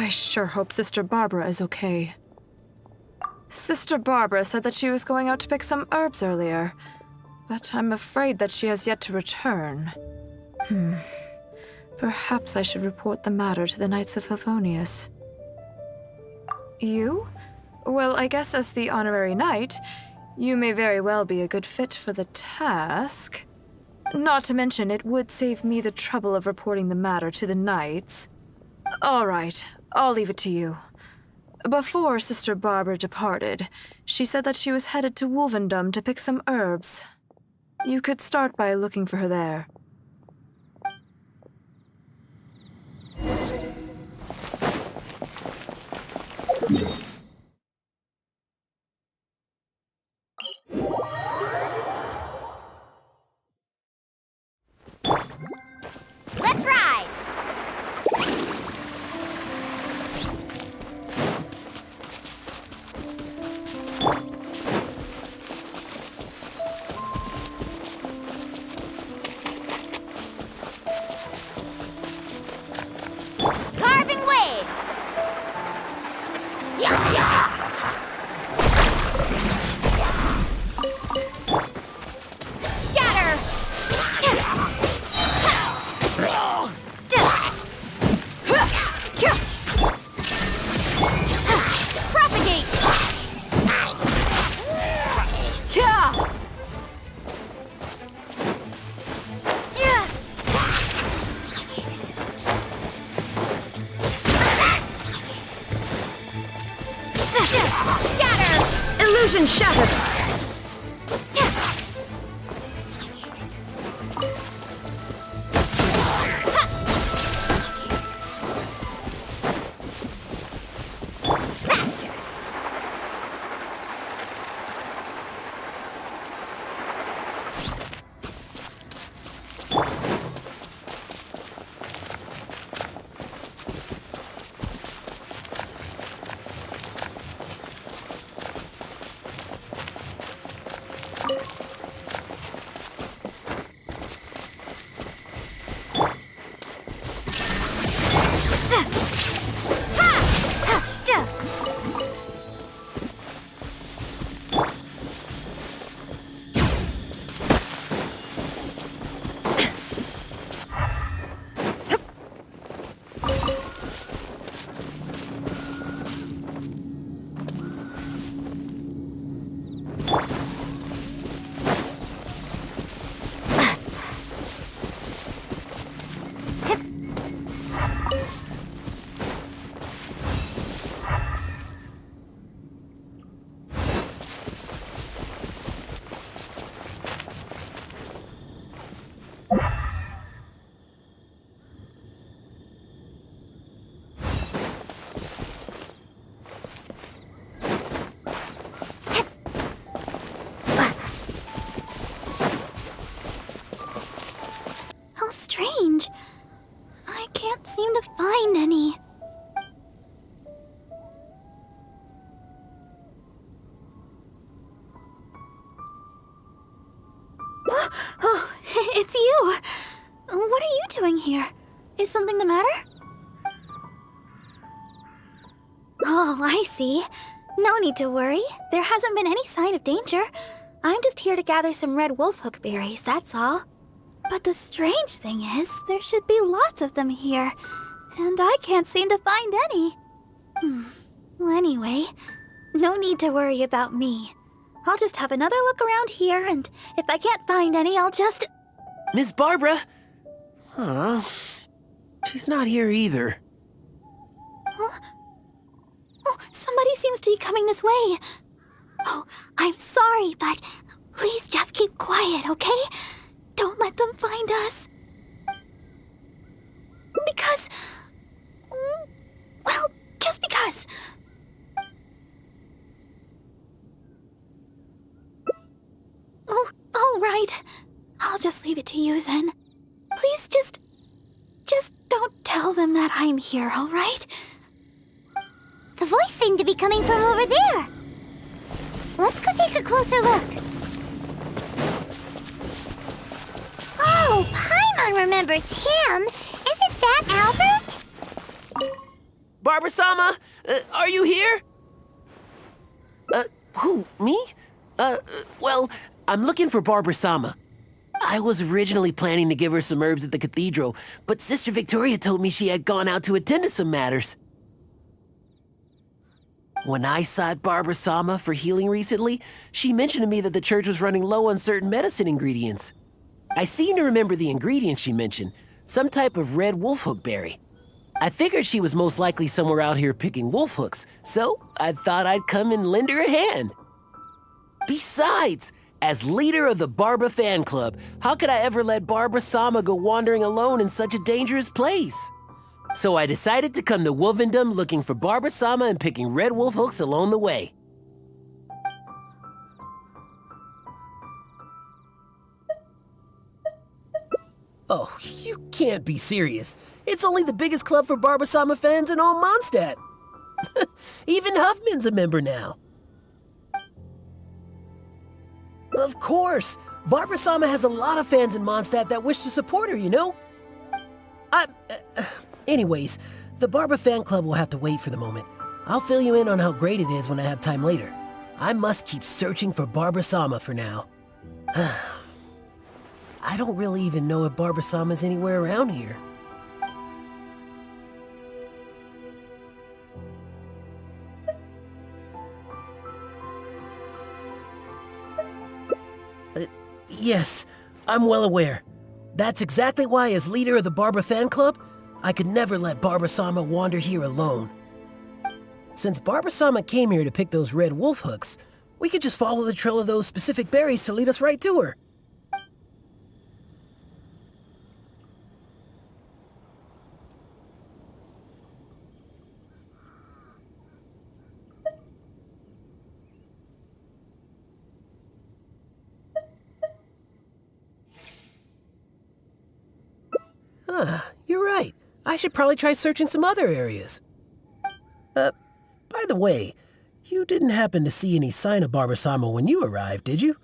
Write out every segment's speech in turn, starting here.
I sure hope Sister Barbara is okay. Sister Barbara said that she was going out to pick some herbs earlier, but I'm afraid that she has yet to return. Perhaps I should report the matter to the Knights of Favonius. You? Well, I guess as the honorary knight, you may very well be a good fit for the task. Not to mention, it would save me the trouble of reporting the matter to the knights. All right, I'll leave it to you. Before Sister Barbara departed, she said that she was headed to Wolvendom to pick some herbs. You could start by looking for her there. Let's ride! Carving waves! Yeah, yeah! Scatter! Propagate! Scatter! Illusion shattered! Faster! How strange. I can't seem to find any. Oh, it's you. What are you doing here? Is something the matter? Oh, I see. No need to worry. There hasn't been any sign of danger. I'm just here to gather some red wolfhook berries, that's all. But the strange thing is, there should be lots of them here, and I can't seem to find any. Well, anyway, no need to worry about me. I'll just have another look around here, and if I can't find any, I'll just... Miss Barbara? Huh. She's not here either. Huh? Oh, somebody seems to be coming this way. Oh, I'm sorry, but please just keep quiet, okay? Don't let them find us. Because... well, just because. Oh, all right. I'll just leave it to you then. Please just don't tell them that I'm here, all right? The voice seemed to be coming from over there. Let's go take a closer look. Oh, Paimon remembers him. Isn't that Albert? Barbara-sama? Are you here? Who, me? Well, I'm looking for Barbara-sama. I was originally planning to give her some herbs at the cathedral, but Sister Victoria told me she had gone out to attend to some matters. When I sought Barbara-sama for healing recently, she mentioned to me that the church was running low on certain medicine ingredients. I seem to remember the ingredients she mentioned, some type of red wolfhook berry. I figured she was most likely somewhere out here picking wolfhooks, so I thought I'd come and lend her a hand. Besides, as leader of the Barbara fan club, how could I ever let Barbara-sama go wandering alone in such a dangerous place? So I decided to come to Wolvendom looking for Barbara-sama and picking red wolfhooks along the way. Oh, you can't be serious. It's only the biggest club for Barbara-sama fans in all Mondstadt. Even Huffman's a member now. Of course. Barbara-sama has a lot of fans in Mondstadt that wish to support her, you know? Anyways, the Barbara fan club will have to wait for the moment. I'll fill you in on how great it is when I have time later. I must keep searching for Barbara-sama for now. I don't really even know if Barbara-sama's anywhere around here. Yes, I'm well aware. That's exactly why, as leader of the Barbara fan club, I could never let Barbara-sama wander here alone. Since Barbara-sama came here to pick those red wolf hooks, we could just follow the trail of those specific berries to lead us right to her. You're right. I should probably try searching some other areas. By the way, you didn't happen to see any sign of Barbara-sama when you arrived, did you?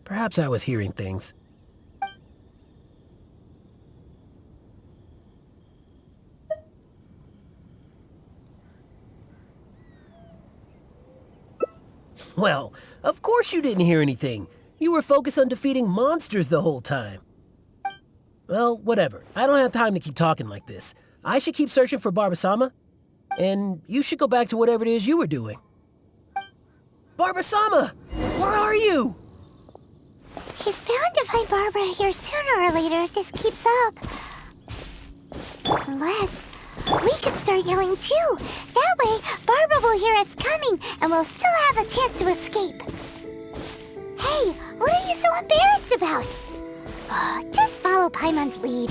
Perhaps I was hearing things. Well, of course you didn't hear anything. You were focused on defeating monsters the whole time. Well, whatever. I don't have time to keep talking like this. I should keep searching for Barbara-sama, and you should go back to whatever it is you were doing. Barbara-sama! Where are you? He's bound to find Barbara here sooner or later if this keeps up. Unless we could start yelling too. That way, Barbara will hear us coming and we'll still have a chance to escape. Hey, what are you so embarrassed about? Just follow Paimon's lead.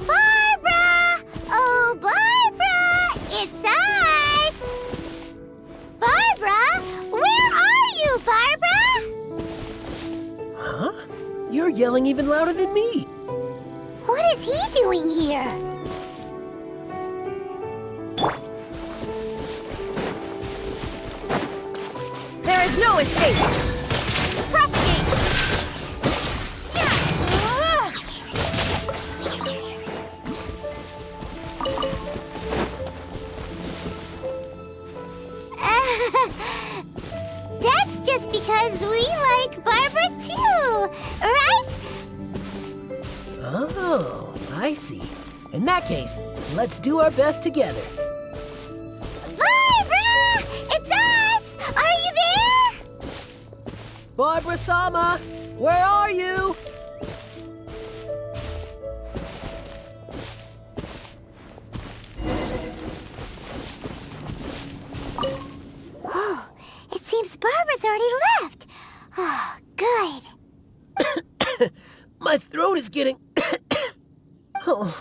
Barbara! Oh, Barbara! It's us! Barbara! Where are you, Barbara? Huh? You're yelling even louder than me. What is he doing here? There is no escape! Propagate! That's just because we like Barbara too, right? Oh, I see. In that case, let's do our best together. Barbara! It's us! Are you there? Barbara-sama, where are you? Oh, it seems Barbara's already left. Oh, good. My throat is getting... Oh,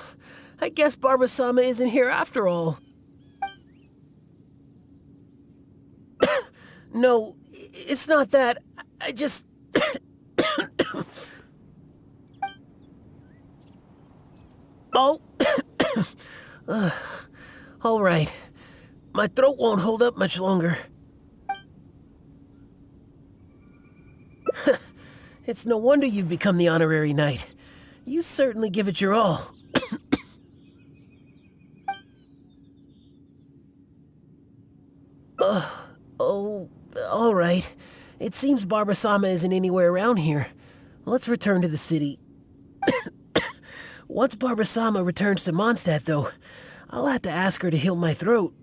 I guess Barbara-sama isn't here after all. No, it's not that. I just... Oh. All right. My throat won't hold up much longer. It's no wonder you've become the honorary knight. You certainly give it your all. Oh, all right. It seems Barbara-sama isn't anywhere around here. Let's return to the city. Once Barbara-sama returns to Mondstadt, though, I'll have to ask her to heal my throat.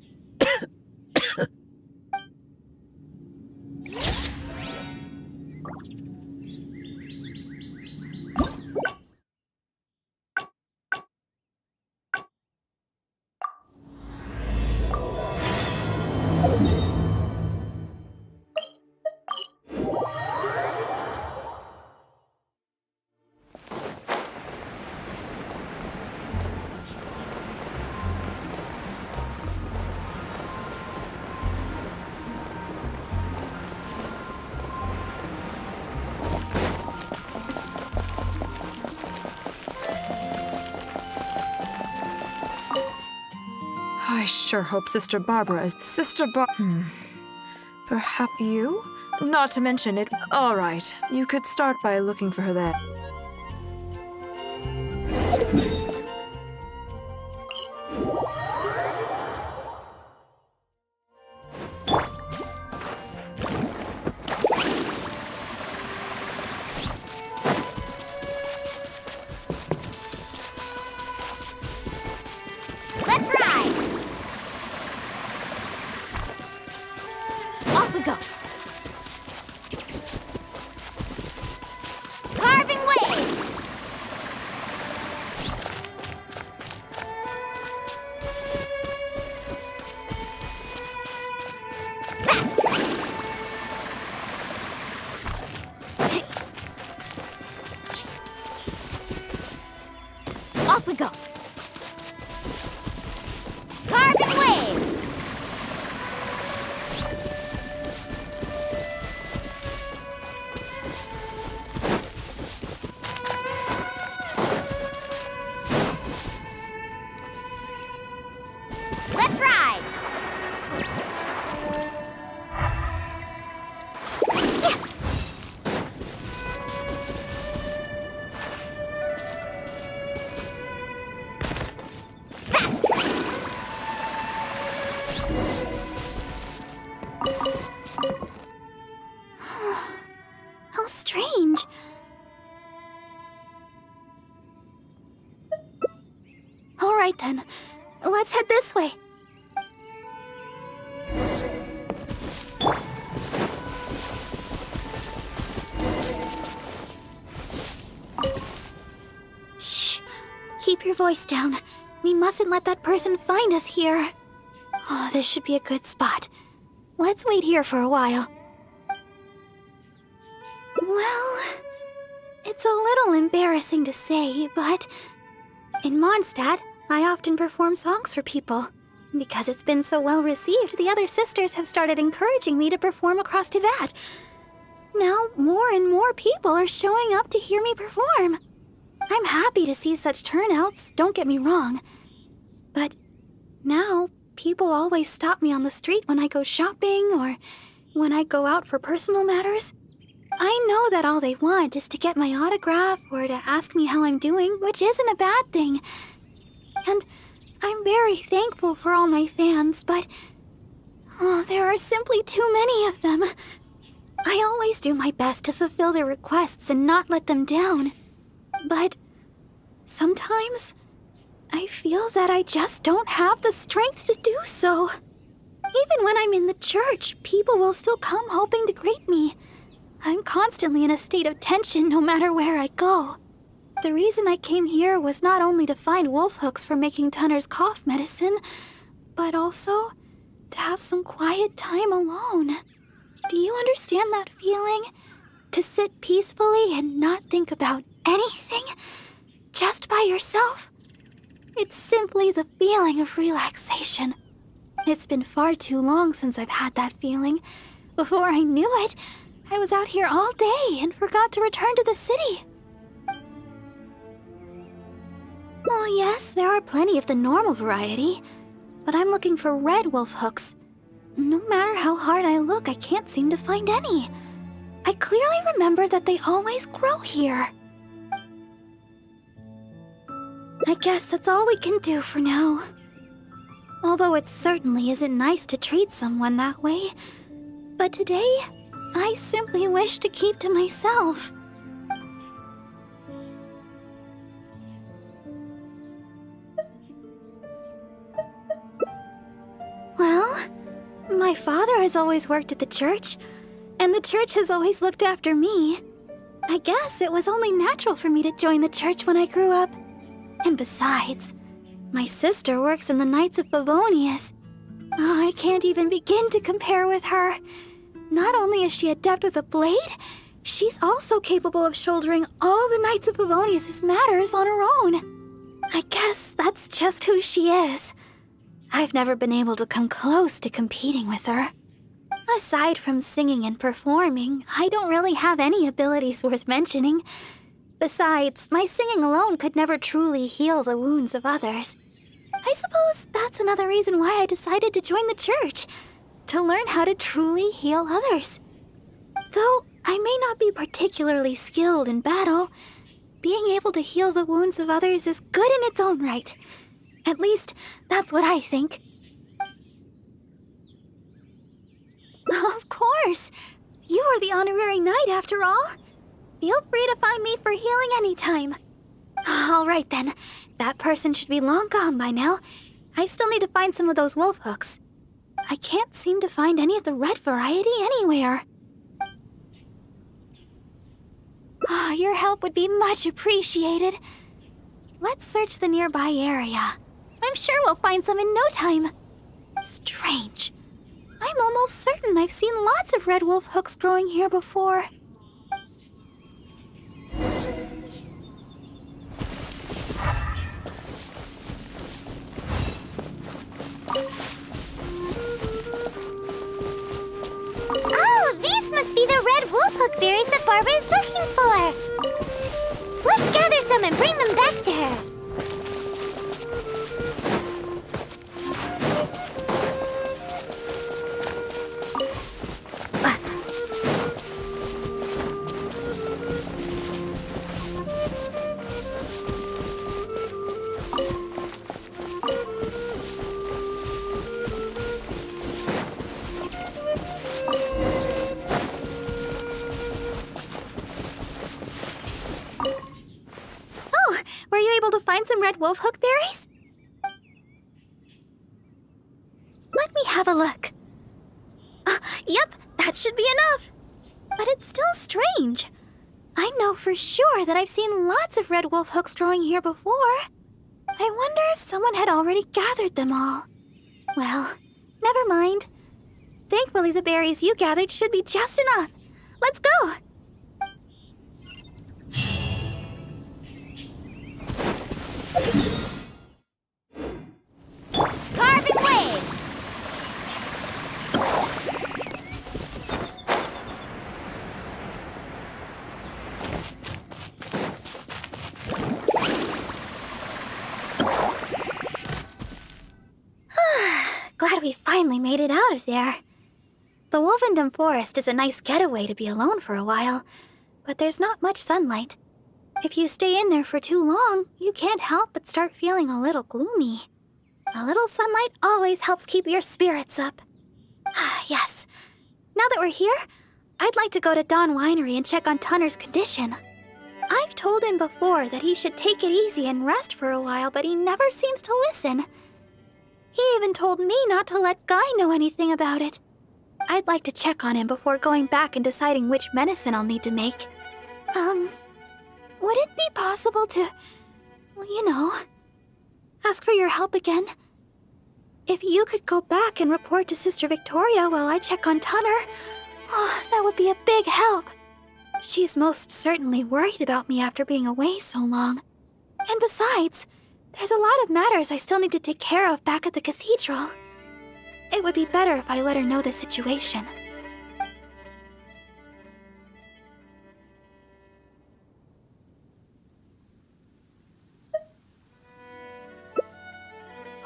I sure hope Sister Barbara is... Perhaps you? Not to mention it... All right, you could start by looking for her there. Let's ride! Off we go! Carving waves! Faster! Off we go! Carving waves! Let's ride! How strange. All right then, let's head this way. Shh, keep your voice down. We mustn't let that person find us here. Oh, this should be a good spot. Let's wait here for a while. Well, it's a little embarrassing to say, but in Mondstadt, I often perform songs for people. Because it's been so well received, the other sisters have started encouraging me to perform across Tivat. Now, more and more people are showing up to hear me perform. I'm happy to see such turnouts, don't get me wrong. But now, people always stop me on the street when I go shopping or when I go out for personal matters. I know that all they want is to get my autograph or to ask me how I'm doing, which isn't a bad thing. And I'm very thankful for all my fans, but there are simply too many of them. I always do my best to fulfill their requests and not let them down. But sometimes I feel that I just don't have the strength to do so. Even when I'm in the church, people will still come hoping to greet me. I'm constantly in a state of tension no matter where I go. The reason I came here was not only to find wolf hooks for making Tunner's cough medicine, but also to have some quiet time alone. Do you understand that feeling? To sit peacefully and not think about anything? Just by yourself? It's simply the feeling of relaxation. It's been far too long since I've had that feeling. Before I knew it, I was out here all day and forgot to return to the city. Well, yes, there are plenty of the normal variety, but I'm looking for red wolf hooks. No matter how hard I look, I can't seem to find any. I clearly remember that they always grow here. I guess that's all we can do for now. Although it certainly isn't nice to treat someone that way. But today, I simply wish to keep to myself. Well, my father has always worked at the church, and the church has always looked after me. I guess it was only natural for me to join the church when I grew up. And besides, my sister works in the Knights of Favonius. Oh, I can't even begin to compare with her. Not only is she adept with a blade, she's also capable of shouldering all the Knights of Favonius' matters on her own. I guess that's just who she is. I've never been able to come close to competing with her. Aside from singing and performing, I don't really have any abilities worth mentioning. Besides, my singing alone could never truly heal the wounds of others. I suppose that's another reason why I decided to join the church, to learn how to truly heal others. Though I may not be particularly skilled in battle, being able to heal the wounds of others is good in its own right. At least, that's what I think. Of course! You are the honorary knight after all. Feel free to find me for healing anytime. All right then. That person should be long gone by now. I still need to find some of those wolf hooks. I can't seem to find any of the red variety anywhere. Your help would be much appreciated. Let's search the nearby area. I'm sure we'll find some in no time. Strange. I'm almost certain I've seen lots of red wolf hooks growing here before. Oh, these must be the red wolf hook berries that Barbara is looking for. Let's gather some and bring them back to her. Were you able to find some red wolf hook berries? Let me have a look. Yep, that should be enough. But it's still strange. I know for sure that I've seen lots of red wolf hooks growing here before. I wonder if someone had already gathered them all. Well, never mind. Thankfully, the berries you gathered should be just enough. Let's go! Carving waves! Glad we finally made it out of there. The Wolvendom Forest is a nice getaway to be alone for a while, but there's not much sunlight. If you stay in there for too long, you can't help but start feeling a little gloomy. A little sunlight always helps keep your spirits up. Yes. Now that we're here, I'd like to go to Dawn Winery and check on Tunner's condition. I've told him before that he should take it easy and rest for a while, but he never seems to listen. He even told me not to let Guy know anything about it. I'd like to check on him before going back and deciding which medicine I'll need to make. Would it be possible to, ask for your help again? If you could go back and report to Sister Victoria while I check on Tunner, that would be a big help. She's most certainly worried about me after being away so long. And besides, there's a lot of matters I still need to take care of back at the cathedral. It would be better if I let her know the situation.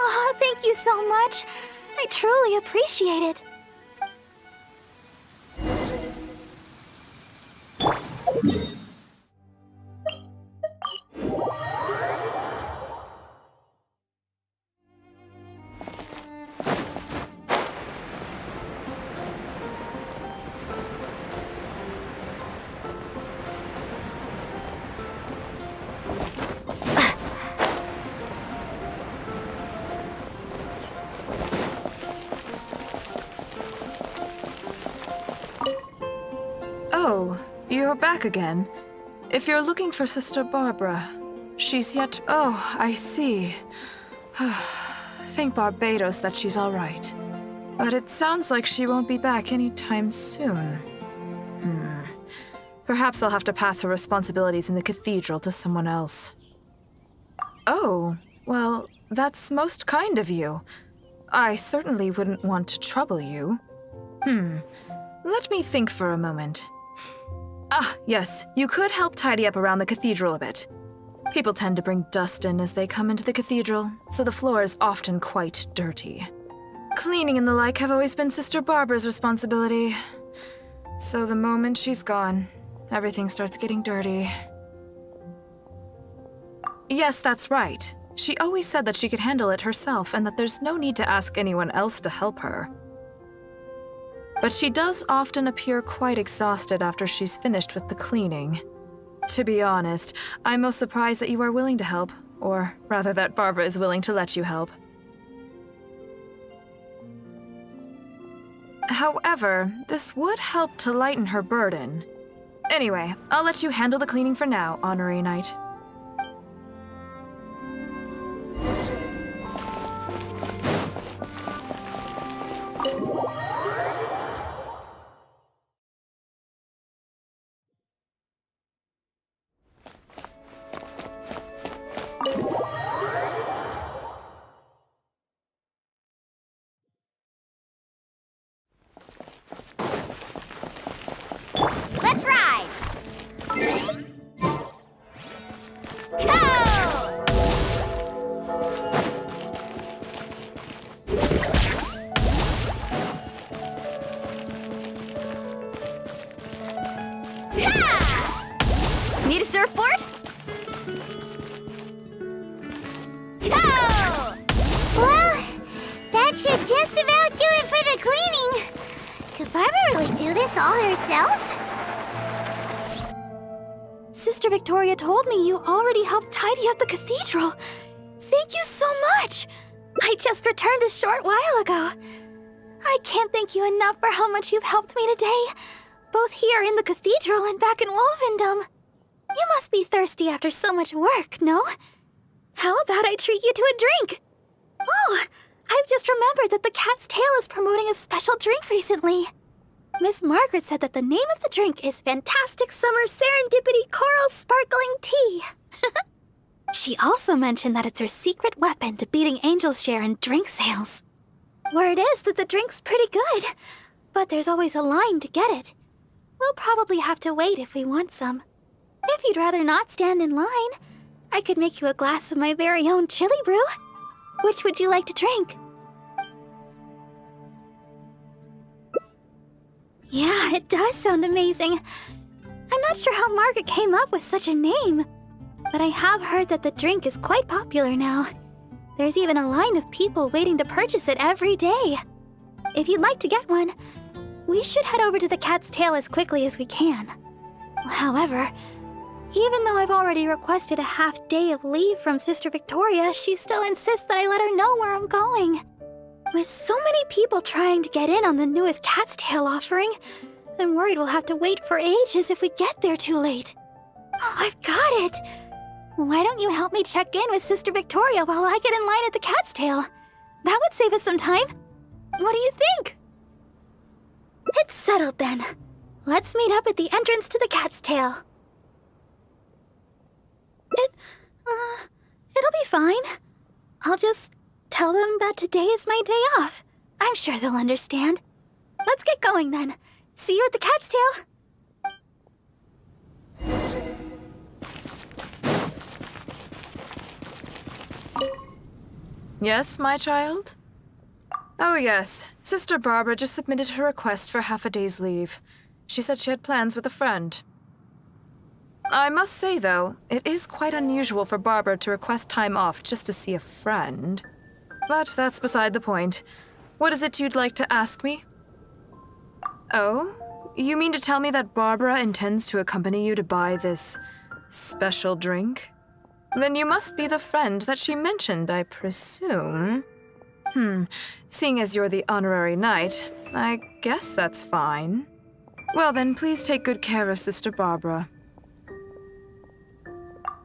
Oh, thank you so much. I truly appreciate it. Oh, you're back again. If you're looking for Sister Barbara, she's yet... Oh, I see. Thank Barbados that she's all right. But it sounds like she won't be back anytime soon. Perhaps I'll have to pass her responsibilities in the cathedral to someone else. Oh, well, that's most kind of you. I certainly wouldn't want to trouble you. Let me think for a moment. Ah, yes, you could help tidy up around the cathedral a bit. People tend to bring dust in as they come into the cathedral, so the floor is often quite dirty. Cleaning and the like have always been Sister Barbara's responsibility. So the moment she's gone, everything starts getting dirty. Yes, that's right. She always said that she could handle it herself and that there's no need to ask anyone else to help her. But she does often appear quite exhausted after she's finished with the cleaning. To be honest, I'm most surprised that you are willing to help, or rather that Barbara is willing to let you help. However, this would help to lighten her burden. Anyway, I'll let you handle the cleaning for now, Honorary Knight. Let's ride! Need a surfboard? Go! Well, that should just about do it for the cleaning. Could Barbara really do this all herself? Sister Victoria told me you already helped tidy up the cathedral. Thank you so much. I just returned a short while ago. I can't thank you enough for how much you've helped me today, both here in the cathedral and back in Wolvendom. You must be thirsty after so much work, no? How about I treat you to a drink? Oh, I've just remembered that the Cat's Tail is promoting a special drink recently. Miss Margaret said that the name of the drink is Fantastic Summer Serendipity Coral Sparkling Tea. She also mentioned that it's her secret weapon to beating Angel's share in drink sales. Word is that the drink's pretty good, but there's always a line to get it. We'll probably have to wait if we want some. If you'd rather not stand in line, I could make you a glass of my very own chili brew. Which would you like to drink? Yeah, it does sound amazing. I'm not sure how Margaret came up with such a name, but I have heard that the drink is quite popular now. There's even a line of people waiting to purchase it every day. If you'd like to get one, we should head over to the Cat's Tail as quickly as we can. However, even though I've already requested a half-day of leave from Sister Victoria, she still insists that I let her know where I'm going. With so many people trying to get in on the newest Cat's Tail offering, I'm worried we'll have to wait for ages if we get there too late. Oh, I've got it! Why don't you help me check in with Sister Victoria while I get in line at the Cat's Tail? That would save us some time. What do you think? It's settled then. Let's meet up at the entrance to the Cat's Tail. It'll be fine. I'll just tell them that today is my day off. I'm sure they'll understand. Let's get going then. See you at the Cat's Tail. Yes, my child? Oh yes, Sister Barbara just submitted her request for half a day's leave. She said she had plans with a friend. I must say, though, it is quite unusual for Barbara to request time off just to see a friend. But that's beside the point. What is it you'd like to ask me? Oh? You mean to tell me that Barbara intends to accompany you to buy this special drink? Then you must be the friend that she mentioned, I presume. Seeing as you're the honorary knight, I guess that's fine. Well then, please take good care of Sister Barbara.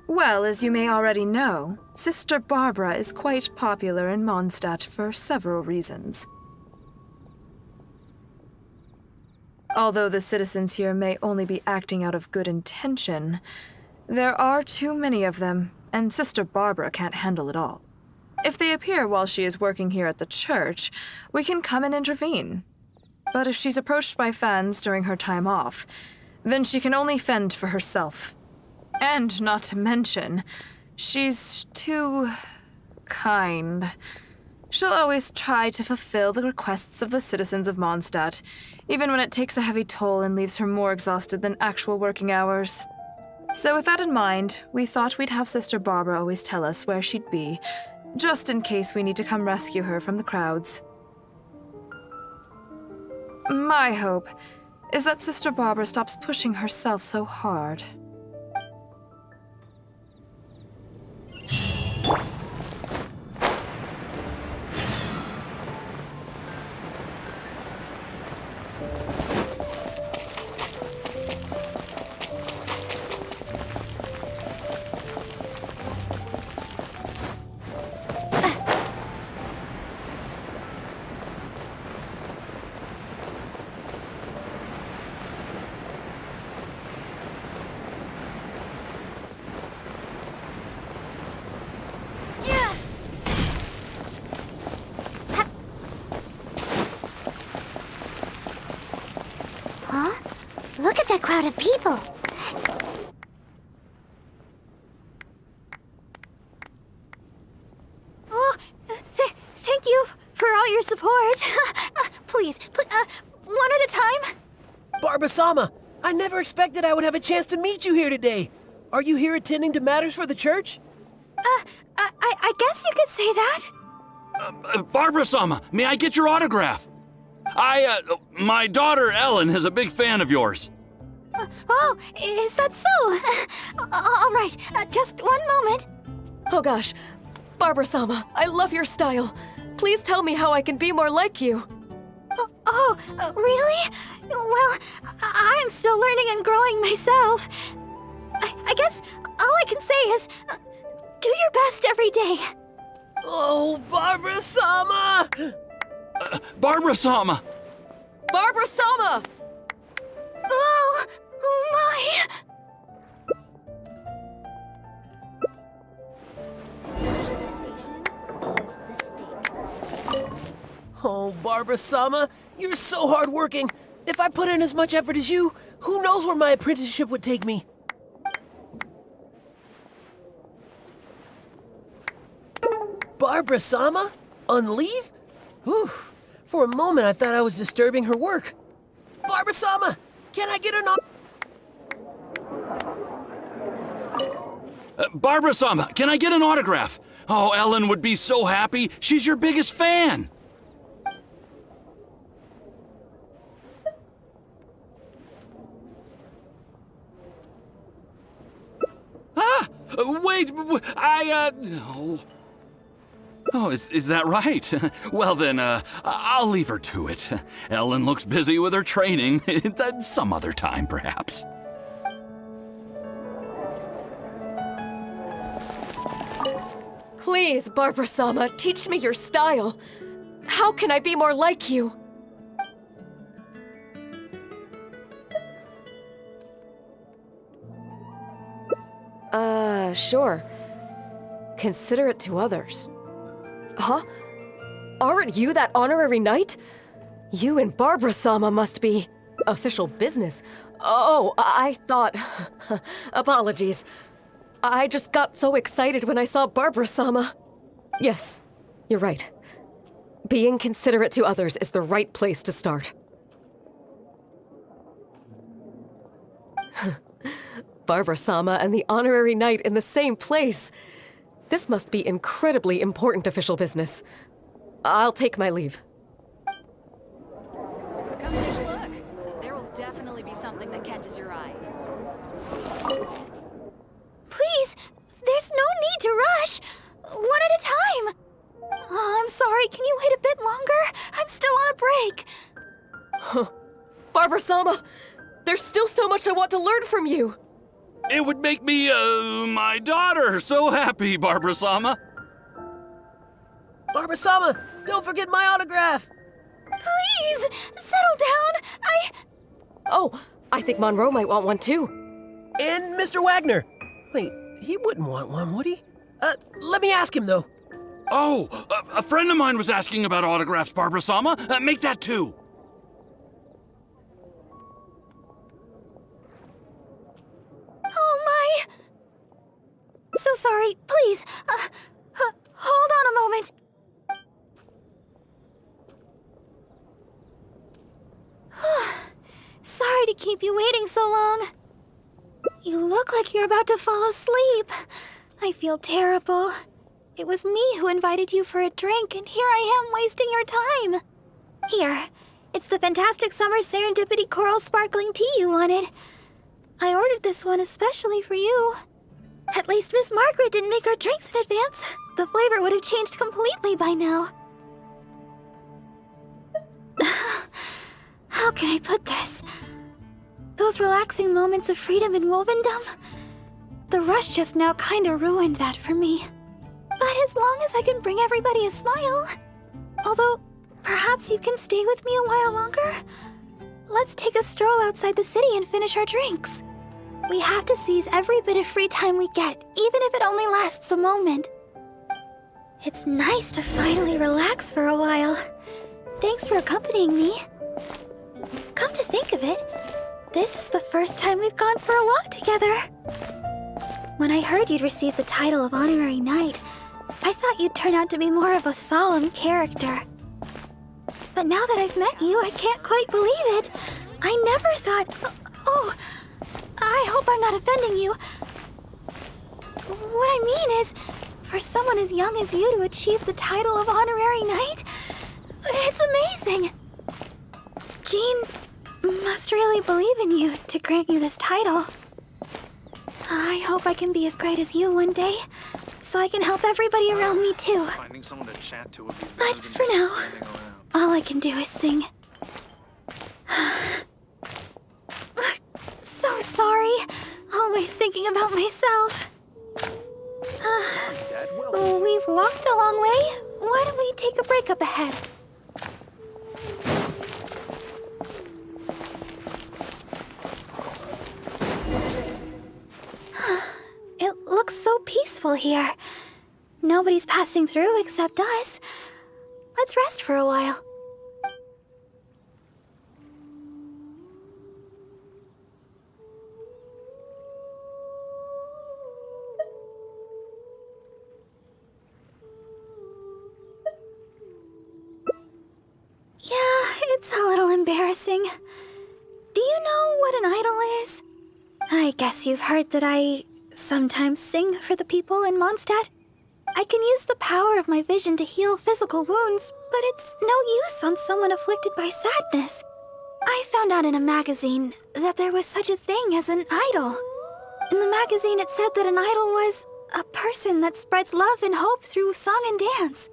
Well, as you may already know, Sister Barbara is quite popular in Mondstadt for several reasons. Although the citizens here may only be acting out of good intention, there are too many of them, and Sister Barbara can't handle it all. If they appear while she is working here at the church, we can come and intervene. But if she's approached by fans during her time off, then she can only fend for herself. And not to mention, she's too kind. She'll always try to fulfill the requests of the citizens of Mondstadt, even when it takes a heavy toll and leaves her more exhausted than actual working hours. So with that in mind, we thought we'd have Sister Barbara always tell us where she'd be, just in case we need to come rescue her from the crowds. My hope is that Sister Barbara stops pushing herself so hard. Huh? Look at that crowd of people. Oh, thank you for all your support. Please, one at a time. Barbara-sama, I never expected I would have a chance to meet you here today. Are you here attending to matters for the church? I guess you could say that. Barbara-sama, may I get your autograph? My daughter Ellen is a big fan of yours. Oh, is that so? All right, just one moment. Oh gosh, Barbara-sama, I love your style. Please tell me how I can be more like you. Really? Well, I'm still learning and growing myself. I guess all I can say is, do your best every day. Oh, Barbara-sama! Barbara-sama! Barbara-sama! Oh, my! Oh, Barbara-sama, you're so hardworking. If I put in as much effort as you, who knows where my apprenticeship would take me? Barbara-sama? On leave? Whew. For a moment, I thought I was disturbing her work. Barbara-sama, can I get an Barbara-sama, can I get an autograph? Oh, Ellen would be so happy. She's your biggest fan. Wait, no. Oh, is that right? Well then, I'll leave her to it. Ellen looks busy with her training. Some other time, perhaps. Please, Barbara-sama, teach me your style. How can I be more like you? Sure. Considerate to others. Huh? Aren't you that honorary knight? You and Barbara-sama must be official business. Oh, I thought... Apologies. I just got so excited when I saw Barbara-sama. Yes, you're right. Being considerate to others is the right place to start. Barbara-sama and the honorary knight in the same place. This must be incredibly important official business. I'll take my leave. Come take a look. There will definitely be something that catches your eye. Please, there's no need to rush. One at a time. Oh, I'm sorry, can you wait a bit longer? I'm still on a break. Barbara-sama, There's still so much I want to learn from you! It would make me, my daughter so happy, Barbara-sama. Barbara-sama, don't forget my autograph! Please, settle down. Oh, I think Monroe might want one too. And Mr. Wagner. Wait, he wouldn't want one, would he? Let me ask him, though. Oh, a friend of mine was asking about autographs, Barbara-sama. Make that too. Oh my! So sorry. Please, hold on a moment. Sorry to keep you waiting so long. You look like you're about to fall asleep. I feel terrible. It was me who invited you for a drink, and here I am wasting your time. Here, it's the fantastic summer serendipity coral sparkling tea you wanted. I ordered this one especially for you. At least Miss Margaret didn't make our drinks in advance. The flavor would have changed completely by now. How can I put this? Those relaxing moments of freedom in Wolvendom? The rush just now kinda ruined that for me. But as long as I can bring everybody a smile... Although, perhaps you can stay with me a while longer? Let's take a stroll outside the city and finish our drinks. We have to seize every bit of free time we get, even if it only lasts a moment. It's nice to finally relax for a while. Thanks for accompanying me. Come to think of it, this is the first time we've gone for a walk together. When I heard you'd received the title of Honorary Knight, I thought you'd turn out to be more of a solemn character. But now that I've met you, I can't quite believe it. I never thought... Oh, I hope I'm not offending you. What I mean is, for someone as young as you to achieve the title of Honorary Knight, it's amazing. Jean must really believe in you to grant you this title. I hope I can be as great as you one day, so I can help everybody around me too. Finding someone to chat to would be But better than for just now, standing around. all I can do is sing. So sorry. Always thinking about myself. We've walked a long way. Why don't we take a break up ahead? It looks so peaceful here. Nobody's passing through except us. Let's rest for a while. Yeah, it's a little embarrassing. Do you know what an idol is? I guess you've heard that I sometimes sing for the people in Mondstadt. I can use the power of my vision to heal physical wounds, but it's no use on someone afflicted by sadness. I found out in a magazine that there was such a thing as an idol. In the magazine it said that an idol was a person that spreads love and hope through song and dance.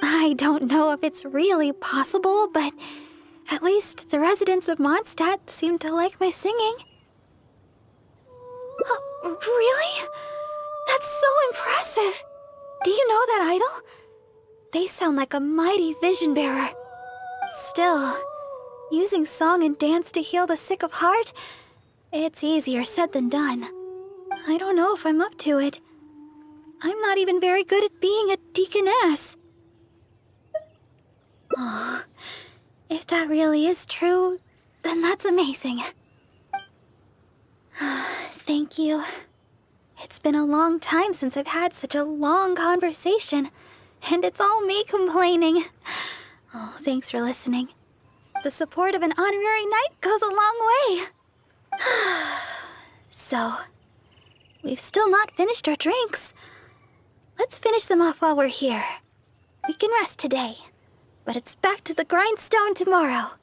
I don't know if it's really possible, but at least the residents of Mondstadt seem to like my singing. Really? That's so impressive! Do you know that idol? They sound like a mighty vision bearer. Still, using song and dance to heal the sick of heart, it's easier said than done. I don't know if I'm up to it. I'm not even very good at being a deaconess. Oh, if that really is true, then that's amazing. Thank you. It's been a long time since I've had such a long conversation, and it's all me complaining. Oh, thanks for listening. The support of an honorary knight goes a long way. So, we've still not finished our drinks. Let's finish them off while we're here. We can rest today, but it's back to the grindstone tomorrow.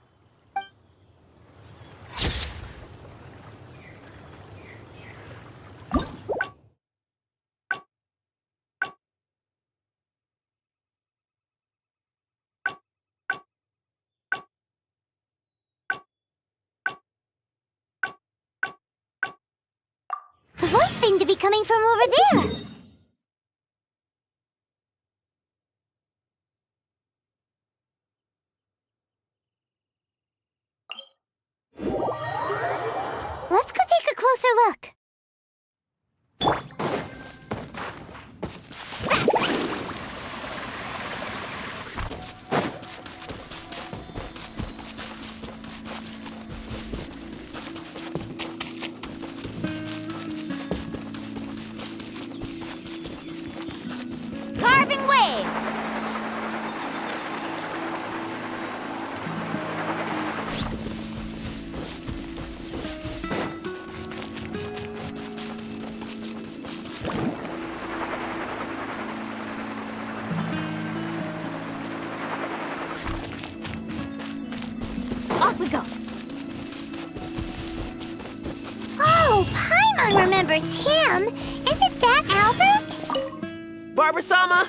seem to be coming from over there. Let's go take a closer look. Carving waves. Off we go. Oh, Paimon remembers him. Isn't that Albert? Barbara-sama,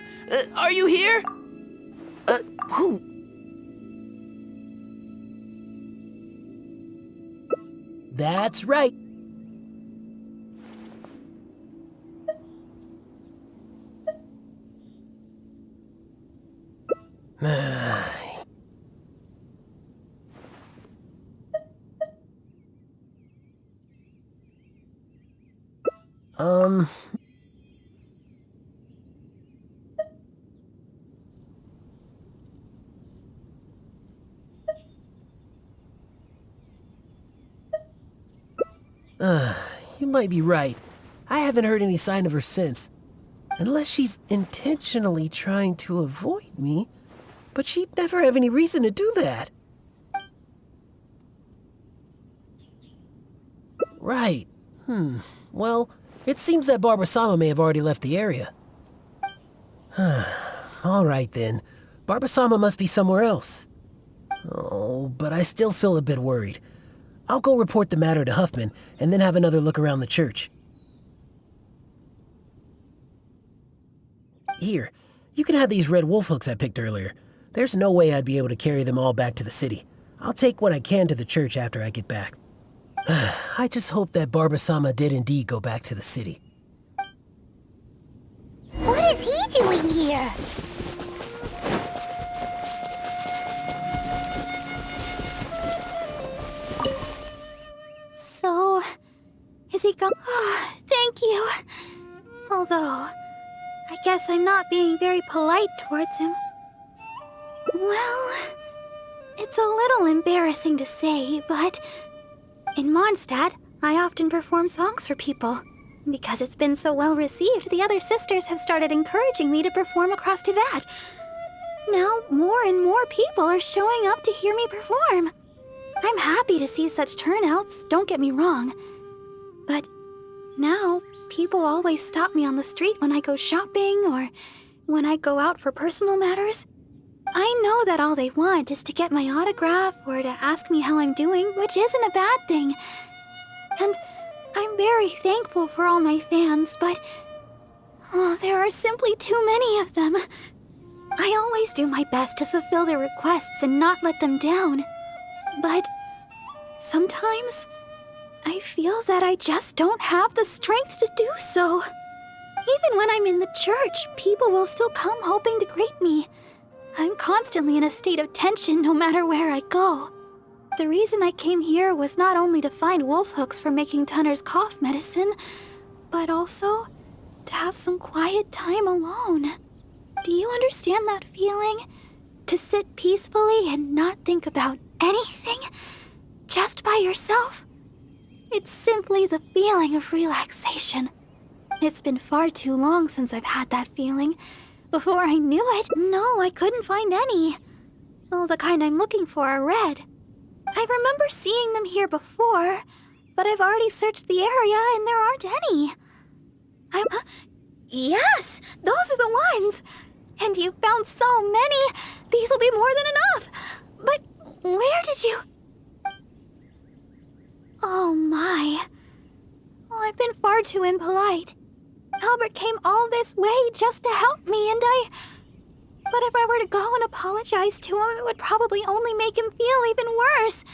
are you here? Who? That's right. um... You might be right. I haven't heard any sign of her since. Unless she's intentionally trying to avoid me, but she'd never have any reason to do that. Right. Well, it seems that Barbara-sama may have already left the area. All right then. Barbara-sama must be somewhere else. Oh, but I still feel a bit worried. I'll go report the matter to Huffman, and then have another look around the church. Here, you can have these red wolf hooks I picked earlier. There's no way I'd be able to carry them all back to the city. I'll take what I can to the church after I get back. I just hope that Barbara-sama did indeed go back to the city. What is he doing here? So, is he gone? Oh, thank you. Although, I guess I'm not being very polite towards him. Well, it's a little embarrassing to say, but in Mondstadt, I often perform songs for people. Because it's been so well received, the other sisters have started encouraging me to perform across Tivat. Now, more and more people are showing up to hear me perform. I'm happy to see such turnouts, don't get me wrong. But now, people always stop me on the street when I go shopping or when I go out for personal matters. I know that all they want is to get my autograph or to ask me how I'm doing, which isn't a bad thing. And I'm very thankful for all my fans, but there are simply too many of them. I always do my best to fulfill their requests and not let them down. But sometimes I feel that I just don't have the strength to do so. Even when I'm in the church, people will still come hoping to greet me. I'm constantly in a state of tension no matter where I go. The reason I came here was not only to find wolf hooks for making Tunner's cough medicine, but also to have some quiet time alone. Do you understand that feeling? To sit peacefully and not think about anything? Just by yourself? It's simply the feeling of relaxation. It's been far too long since I've had that feeling. Before I knew it, no, I couldn't find any. Oh, the kind I'm looking for are red. I remember seeing them here before, but I've already searched the area and there aren't any. Yes, those are the ones. And you found so many. These will be more than enough. But where did you... Oh my. Oh, I've been far too impolite. Albert came all this way just to help me, and But if I were to go and apologize to him, it would probably only make him feel even worse.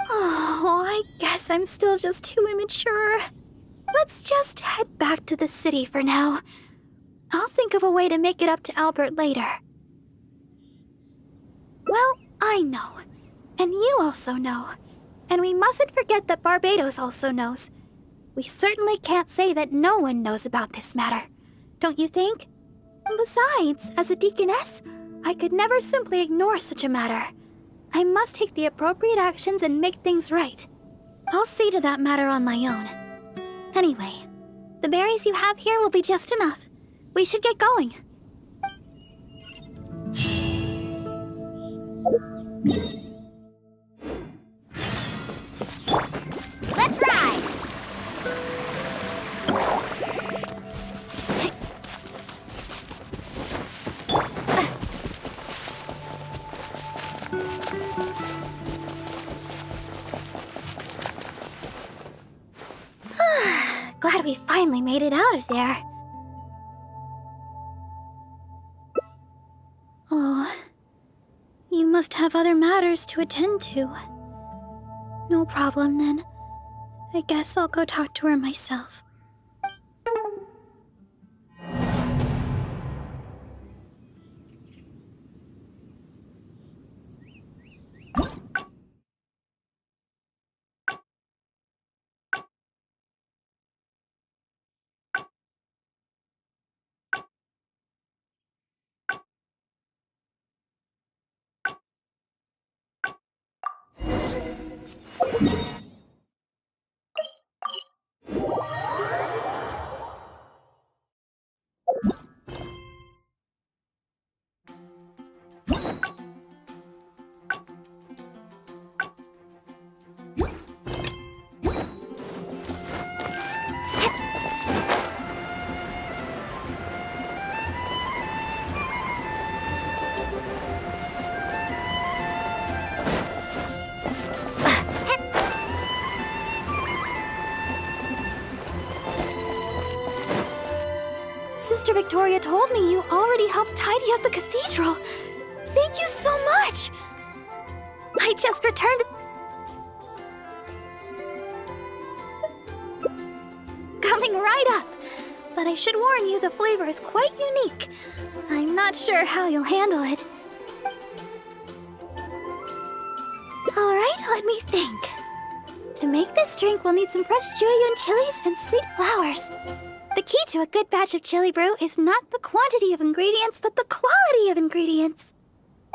Oh, I guess I'm still just too immature. Let's just head back to the city for now. I'll think of a way to make it up to Albert later. Well, I know. And you also know. And we mustn't forget that Barbados also knows. We certainly can't say that no one knows about this matter. Don't you think? Besides, as a deaconess, I could never simply ignore such a matter. I must take the appropriate actions and make things right. I'll see to that matter on my own. Anyway, the berries you have here will be just enough. We should get going. Let's ride! Glad we finally made it out of there. Oh, you must have other matters to attend to. No problem then. I guess I'll go talk to her myself. Sister Victoria told me you already helped tidy up the cathedral. Thank you so much! I just returned... Coming right up! But I should warn you, the flavor is quite unique. I'm not sure how you'll handle it. Alright, let me think. To make this drink, we'll need some fresh Julian chilies and sweet flowers. The key to a good batch of chili brew is not the quantity of ingredients, but the quality of ingredients.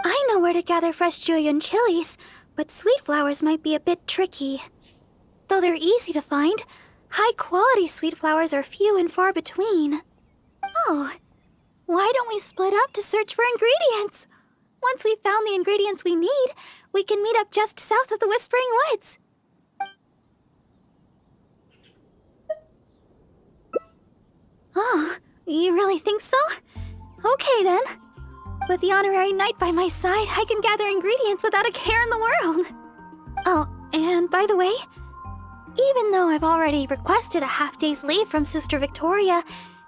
I know where to gather fresh Julian chilies, but sweet flowers might be a bit tricky. Though they're easy to find, high-quality sweet flowers are few and far between. Oh, why don't we split up to search for ingredients? Once we've found the ingredients we need, we can meet up just south of the Whispering Woods. Oh, you really think so? Okay then. With the honorary knight by my side, I can gather ingredients without a care in the world. Oh, and by the way, even though I've already requested a half-day's leave from Sister Victoria,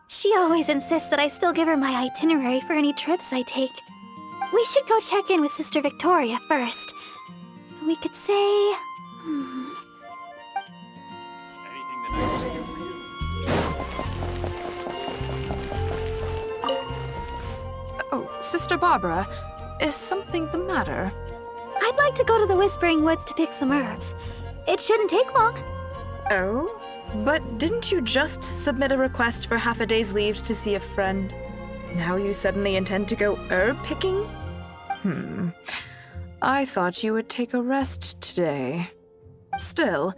she always insists that I still give her my itinerary for any trips I take. We should go check in with Sister Victoria first. We could say... Anything that I can do for you? Oh, Sister Barbara, is something the matter? I'd like to go to the Whispering Woods to pick some herbs. It shouldn't take long. Oh? But didn't you just submit a request for half a day's leave to see a friend? Now you suddenly intend to go herb picking? I thought you would take a rest today. Still,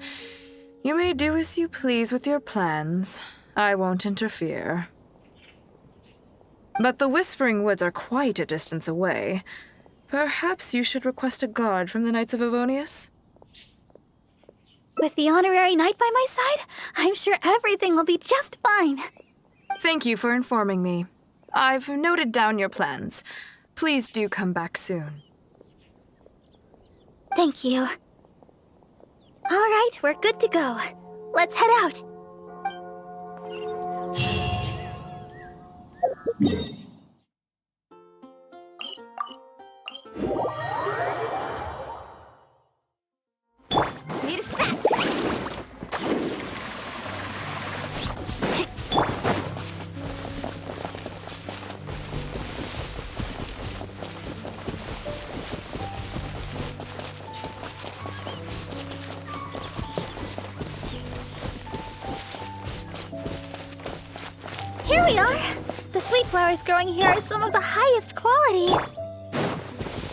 you may do as you please with your plans. I won't interfere. But the Whispering Woods are quite a distance away. Perhaps you should request a guard from the Knights of Avonius? With the honorary knight by my side, I'm sure everything will be just fine. Thank you for informing me. I've noted down your plans. Please do come back soon. Thank you. All right, we're good to go. Let's head out. Need us faster! Here we are. The sweet flowers growing here are some of the highest quality.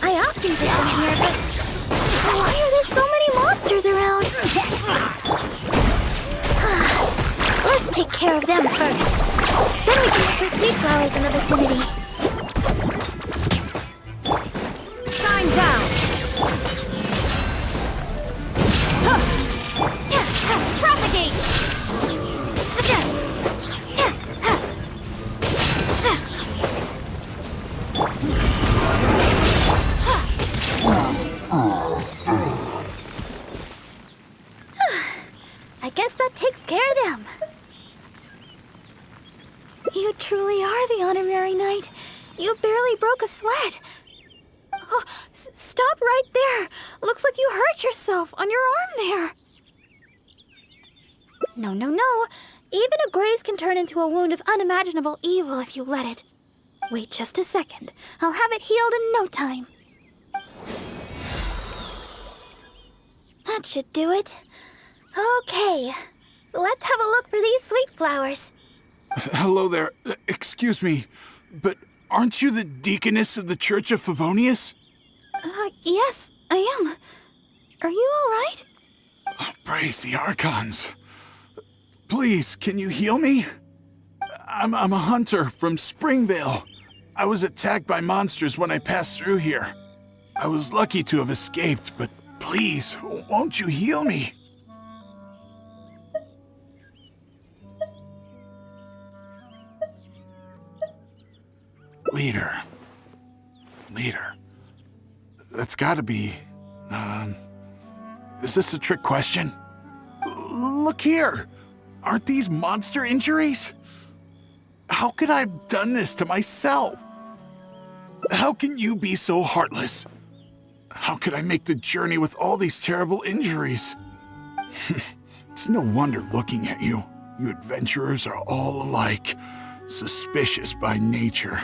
I often pick them here, but why are there so many monsters around? Let's take care of them first. Then we can look for sweet flowers in the vicinity. Shine down! Propagate! I guess that takes care of them. You truly are the honorary knight. You barely broke a sweat. Oh, stop right there. Looks like you hurt yourself on your arm there. No, no, no. Even a graze can turn into a wound of unimaginable evil if you let it. Wait just a second. I'll have it healed in no time. That should do it. Okay. Let's have a look for these sweet flowers. Hello there. Excuse me, but aren't you the deaconess of the Church of Favonius? Yes, I am. Are you all right? Praise the Archons. Please, can you heal me? I'm a hunter from Springvale. I was attacked by monsters when I passed through here. I was lucky to have escaped, but please, won't you heal me? Leader. That's gotta be... Is this a trick question? Look here! Aren't these monster injuries? How could I have done this to myself? How can you be so heartless? How could I make the journey with all these terrible injuries? It's no wonder looking at you. You adventurers are all alike, suspicious by nature.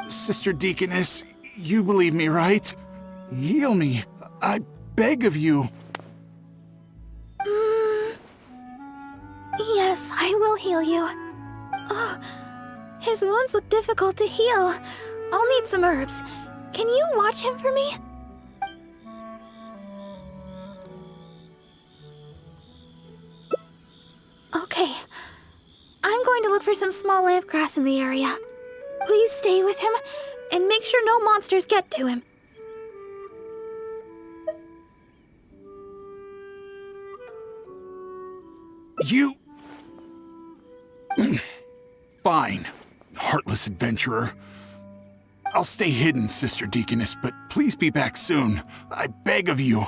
Sister Deaconess, you believe me, right? Heal me. I beg of you. Yes, I will heal you. Oh, his wounds look difficult to heal. I'll need some herbs. Can you watch him for me? Okay. I'm going to look for some small lamp grass in the area. Please stay with him and make sure no monsters get to him. You... Fine, heartless adventurer. I'll stay hidden, Sister Deaconess, but please be back soon. I beg of you.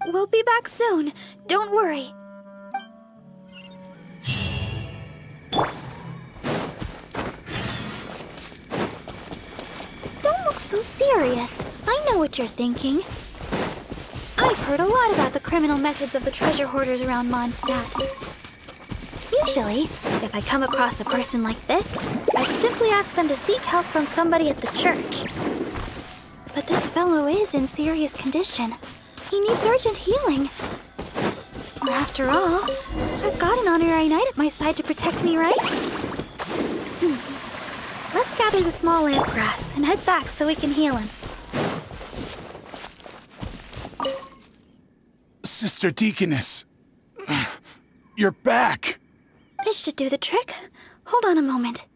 We'll be back soon. Don't worry. Don't look so serious. I know what you're thinking. I've heard a lot about the criminal methods of the treasure hoarders around Mondstadt. Usually, if I come across a person like this, I'd simply ask them to seek help from somebody at the church. But this fellow is in serious condition. He needs urgent healing. After all, I've got an honorary knight at my side to protect me, right? Let's gather the small lamp grass and head back so we can heal him. Sister Deaconess, you're back. This should do the trick. Hold on a moment.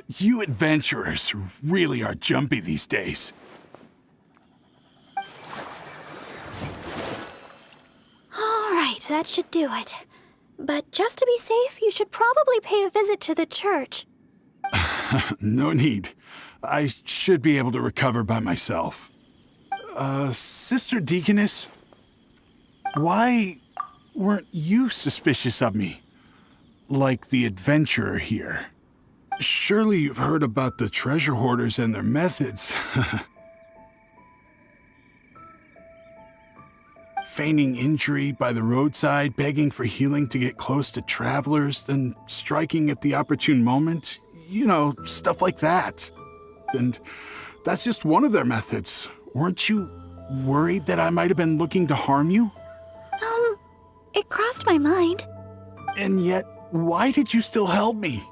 You adventurers really are jumpy these days. All right, that should do it. But just to be safe, you should probably pay a visit to the church. No need. I should be able to recover by myself. Sister Deaconess, why weren't you suspicious of me? Like the adventurer here. Surely you've heard about the treasure hoarders and their methods. Feigning injury by the roadside, begging for healing to get close to travelers, then striking at the opportune moment. You know, stuff like that. And that's just one of their methods. Weren't you worried that I might have been looking to harm you? It crossed my mind. And yet, why did you still help me?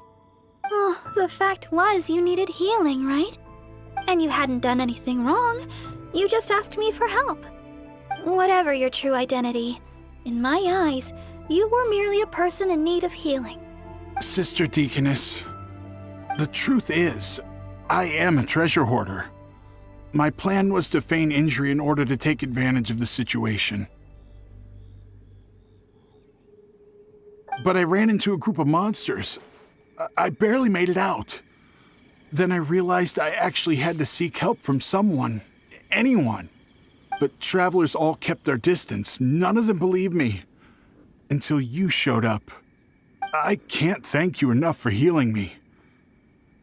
Oh, the fact was you needed healing, right? And you hadn't done anything wrong. You just asked me for help. Whatever your true identity, in my eyes, you were merely a person in need of healing. Sister Deaconess, the truth is, I am a treasure hoarder. My plan was to feign injury in order to take advantage of the situation. But I ran into a group of monsters. I barely made it out. Then I realized I actually had to seek help from someone, anyone. But travelers all kept their distance. None of them believed me. Until you showed up. I can't thank you enough for healing me.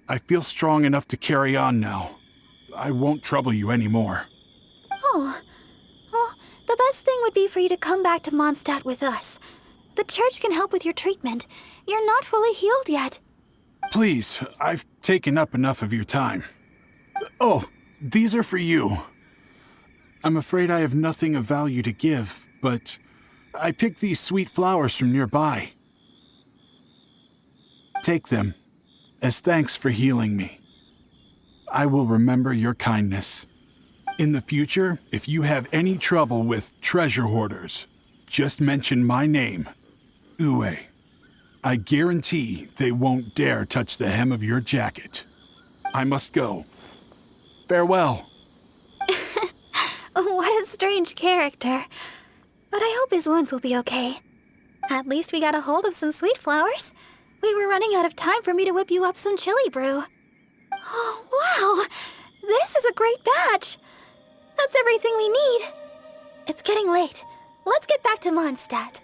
I feel strong enough to carry on now. I won't trouble you anymore. Oh, well, the best thing would be for you to come back to Mondstadt with us. The church can help with your treatment. You're not fully healed yet. Please, I've taken up enough of your time. Oh, these are for you. I'm afraid I have nothing of value to give, but I picked these sweet flowers from nearby. Take them, as thanks for healing me. I will remember your kindness. In the future, if you have any trouble with treasure hoarders, just mention my name, Ue. I guarantee they won't dare touch the hem of your jacket. I must go. Farewell. What a strange character. But I hope his wounds will be okay. At least we got a hold of some sweet flowers. We were running out of time for me to whip you up some chili brew. Oh, wow! This is a great batch! That's everything we need. It's getting late. Let's get back to Mondstadt.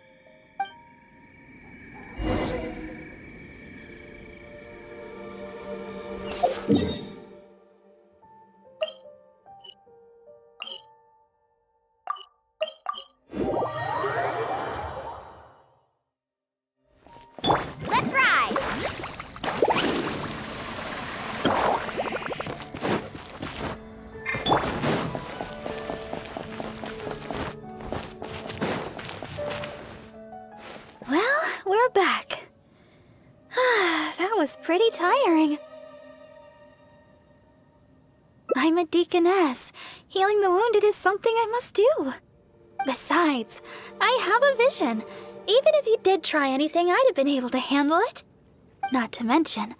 Let's ride! Well, we're back. That was pretty tiring. I'm a deaconess. Healing the wounded is something I must do. Besides, I have a vision. Even if you did try anything, I'd have been able to handle it. Not to mention,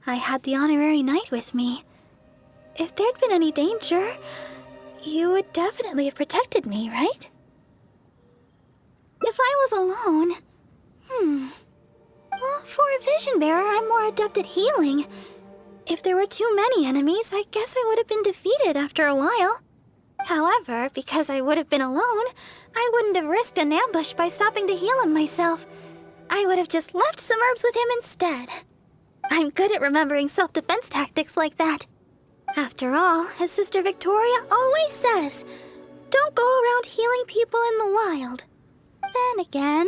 I had the honorary knight with me. If there'd been any danger, you would definitely have protected me, right? If I was alone... Well, for a vision bearer, I'm more adept at healing. If there were too many enemies, I guess I would have been defeated after a while. However, because I would have been alone, I wouldn't have risked an ambush by stopping to heal him myself. I would have just left some herbs with him instead. I'm good at remembering self-defense tactics like that. After all, as Sister Victoria always says, don't go around healing people in the wild. Then again,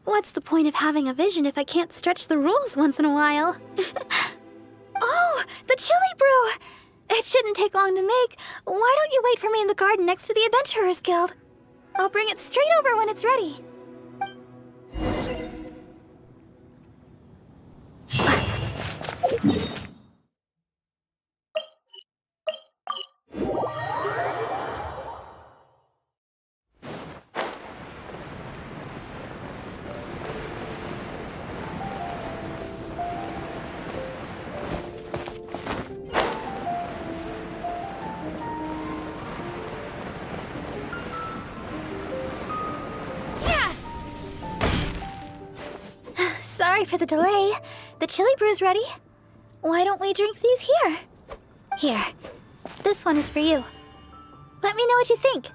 what's the point of having a vision if I can't stretch the rules once in a while? Oh, the chili brew! It shouldn't take long to make. Why don't you wait for me in the garden next to the Adventurers Guild? I'll bring it straight over when it's ready. Sorry for the delay. The chili brew's ready. Why don't we drink these here? Here. This one is for you. Let me know what you think.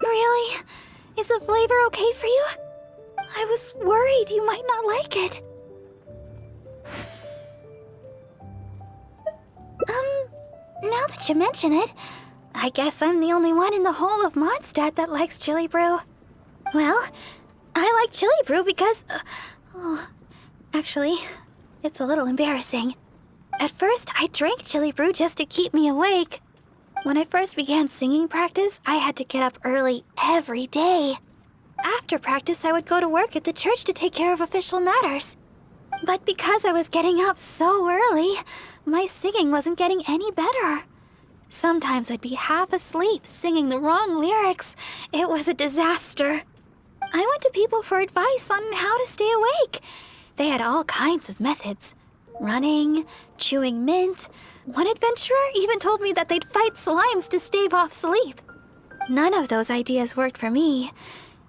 Really? Is the flavor okay for you? I was worried you might not like it. Now that you mention it, I guess I'm the only one in the whole of Mondstadt that likes chili brew. Well, I like chili brew because... actually, it's a little embarrassing. At first, I drank chili brew just to keep me awake. When I first began singing practice, I had to get up early every day. After practice, I would go to work at the church to take care of official matters. But because I was getting up so early, my singing wasn't getting any better. Sometimes I'd be half asleep singing the wrong lyrics. It was a disaster. I went to people for advice on how to stay awake. They had all kinds of methods. Running, chewing mint. One adventurer even told me that they'd fight slimes to stave off sleep. None of those ideas worked for me.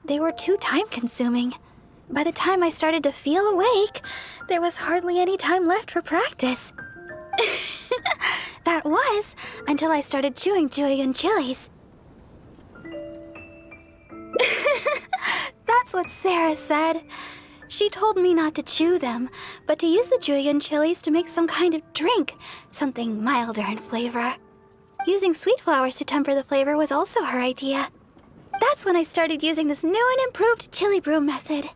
They were too time-consuming. By the time I started to feel awake, there was hardly any time left for practice. That was until I started chewing Julian chilies. That's what Sarah said. She told me not to chew them, but to use the Julian chilies to make some kind of drink, something milder in flavor. Using sweet flowers to temper the flavor was also her idea. That's when I started using this new and improved chili brew method.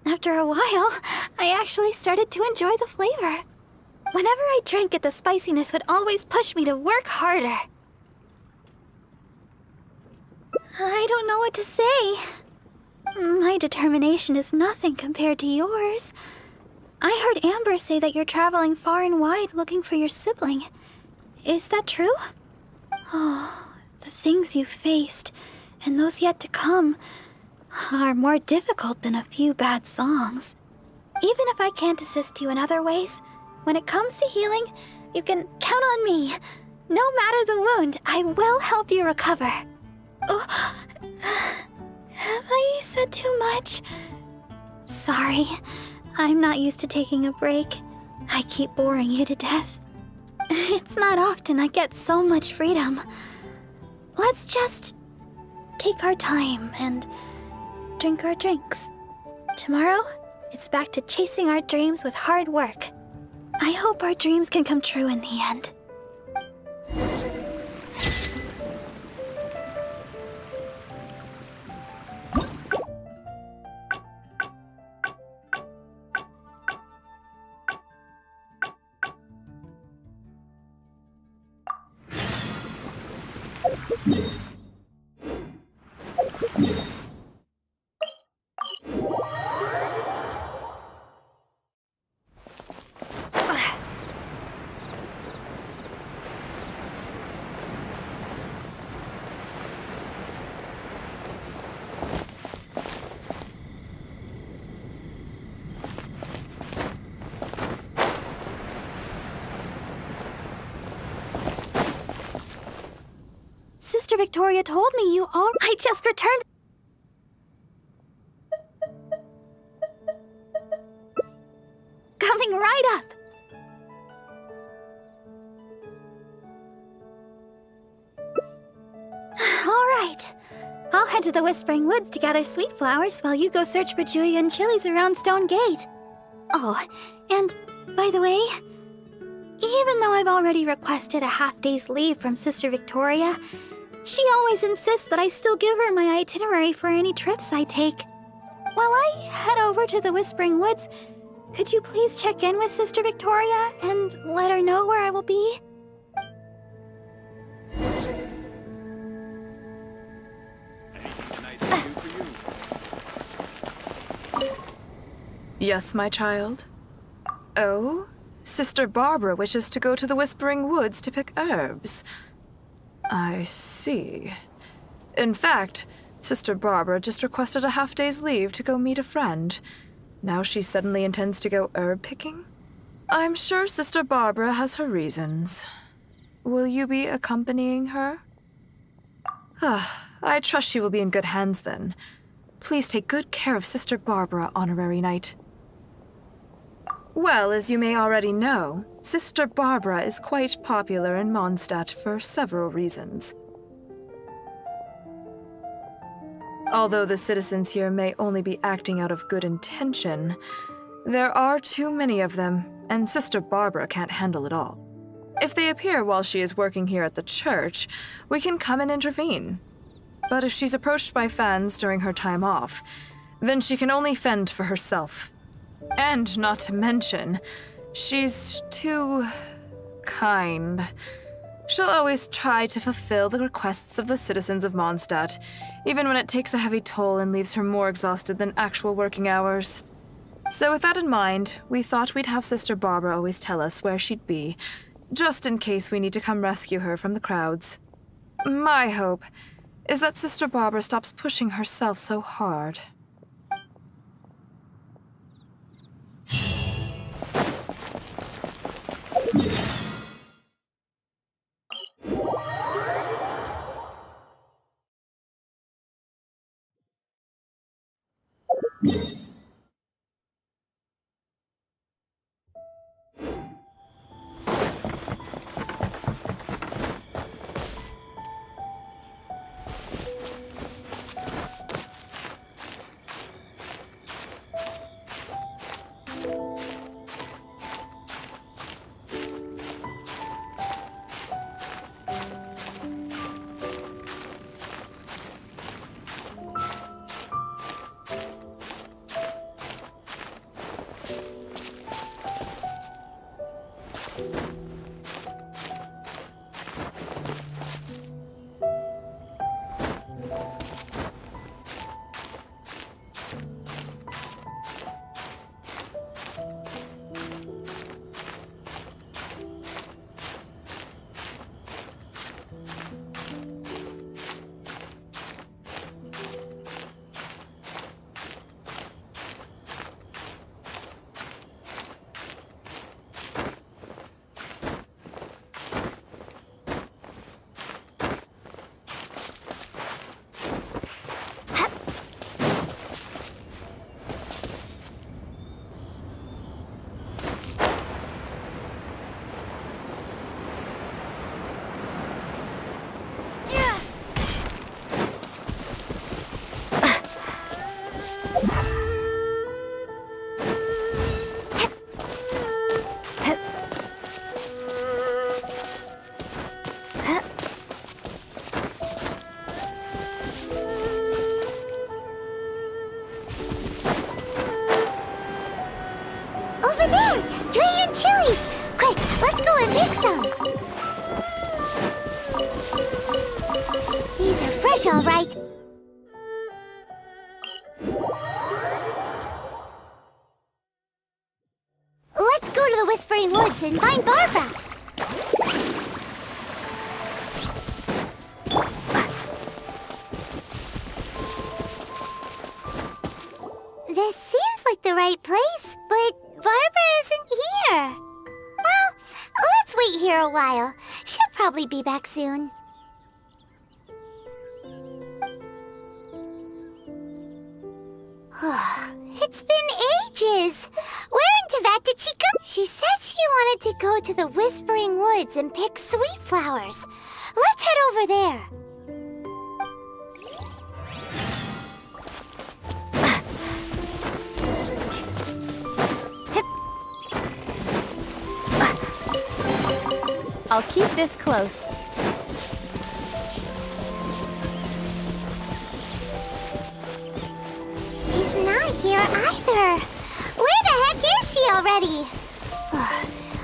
After a while, I actually started to enjoy the flavor. Whenever I drank it, the spiciness would always push me to work harder. I don't know what to say. My determination is nothing compared to yours. I heard Amber say that you're traveling far and wide looking for your sibling. Is that true? Oh, the things you faced, and those yet to come, are more difficult than a few bad songs. Even if I can't assist you in other ways, when it comes to healing, you can count on me. No matter the wound, I will help you recover. Oh, have I said too much? Sorry, I'm not used to taking a break. I keep boring you to death. It's not often I get so much freedom. Let's just take our time and drink our drinks. Tomorrow, it's back to chasing our dreams with hard work. I hope our dreams can come true in the end. Sister Victoria told me you all... I just returned... Coming right up! Alright. I'll head to the Whispering Woods to gather sweet flowers while you go search for Julian chilies around Stone Gate. Oh, and by the way, even though I've already requested a half-day's leave from Sister Victoria, she always insists that I still give her my itinerary for any trips I take. While I head over to the Whispering Woods, could you please check in with Sister Victoria and let her know where I will be? Anything tonight to do for you? Yes, my child? Oh? Sister Barbara wishes to go to the Whispering Woods to pick herbs. I see. In fact, Sister Barbara just requested a half-day's leave to go meet a friend. Now she suddenly intends to go herb picking? I'm sure Sister Barbara has her reasons. Will you be accompanying her? I trust she will be in good hands then. Please take good care of Sister Barbara, Honorary Knight. Well, as you may already know, Sister Barbara is quite popular in Mondstadt for several reasons. Although the citizens here may only be acting out of good intention, there are too many of them, and Sister Barbara can't handle it all. If they appear while she is working here at the church, we can come and intervene. But if she's approached by fans during her time off, then she can only fend for herself. And not to mention, she's too kind. She'll always try to fulfill the requests of the citizens of Mondstadt, even when it takes a heavy toll and leaves her more exhausted than actual working hours. So with that in mind, we thought we'd have Sister Barbara always tell us where she'd be, just in case we need to come rescue her from the crowds. My hope is that Sister Barbara stops pushing herself so hard. Over there! Drayan chilies! Quick, let's go and pick some! These are fresh, all right. Let's go to the Whispering Woods and find Barbara! This seems like the right place, but Barbara isn't here. Well, let's wait here a while. She'll probably be back soon. It's been ages. Where in Teyvat did she go? She said she wanted to go to the Whispering Woods and pick sweet flowers. Let's head over there. I'll keep this close. She's not here either. Where the heck is she already?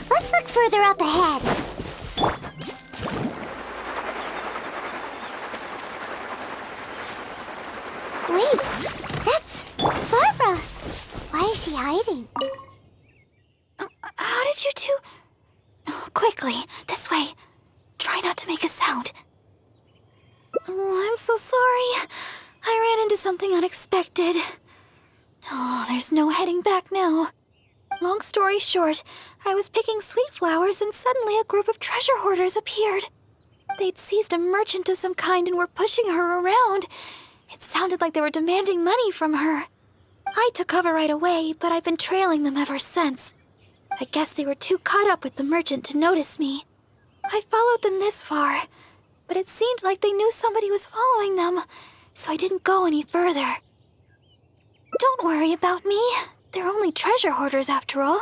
Let's look further up ahead. Wait, that's Barbara. Why is she hiding? How did you two... Oh, quickly, this way. Try not to make a sound. Oh, I'm so sorry. I ran into something unexpected. Oh, there's no heading back now. Long story short, I was picking sweet flowers and suddenly a group of treasure hoarders appeared. They'd seized a merchant of some kind and were pushing her around. It sounded like they were demanding money from her. I took cover right away, but I've been trailing them ever since. I guess they were too caught up with the merchant to notice me. I followed them this far, but it seemed like they knew somebody was following them, so I didn't go any further. Don't worry about me. They're only treasure hoarders after all.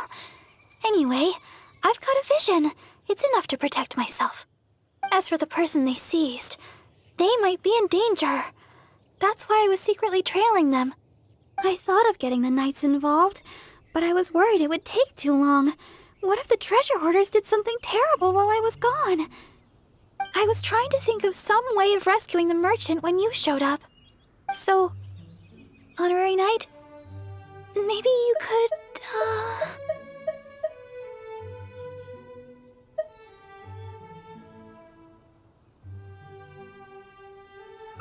Anyway, I've got a vision. It's enough to protect myself. As for the person they seized, they might be in danger. That's why I was secretly trailing them. I thought of getting the knights involved, but I was worried it would take too long. What if the treasure hoarders did something terrible while I was gone? I was trying to think of some way of rescuing the merchant when you showed up. So, Honorary Knight, maybe you could,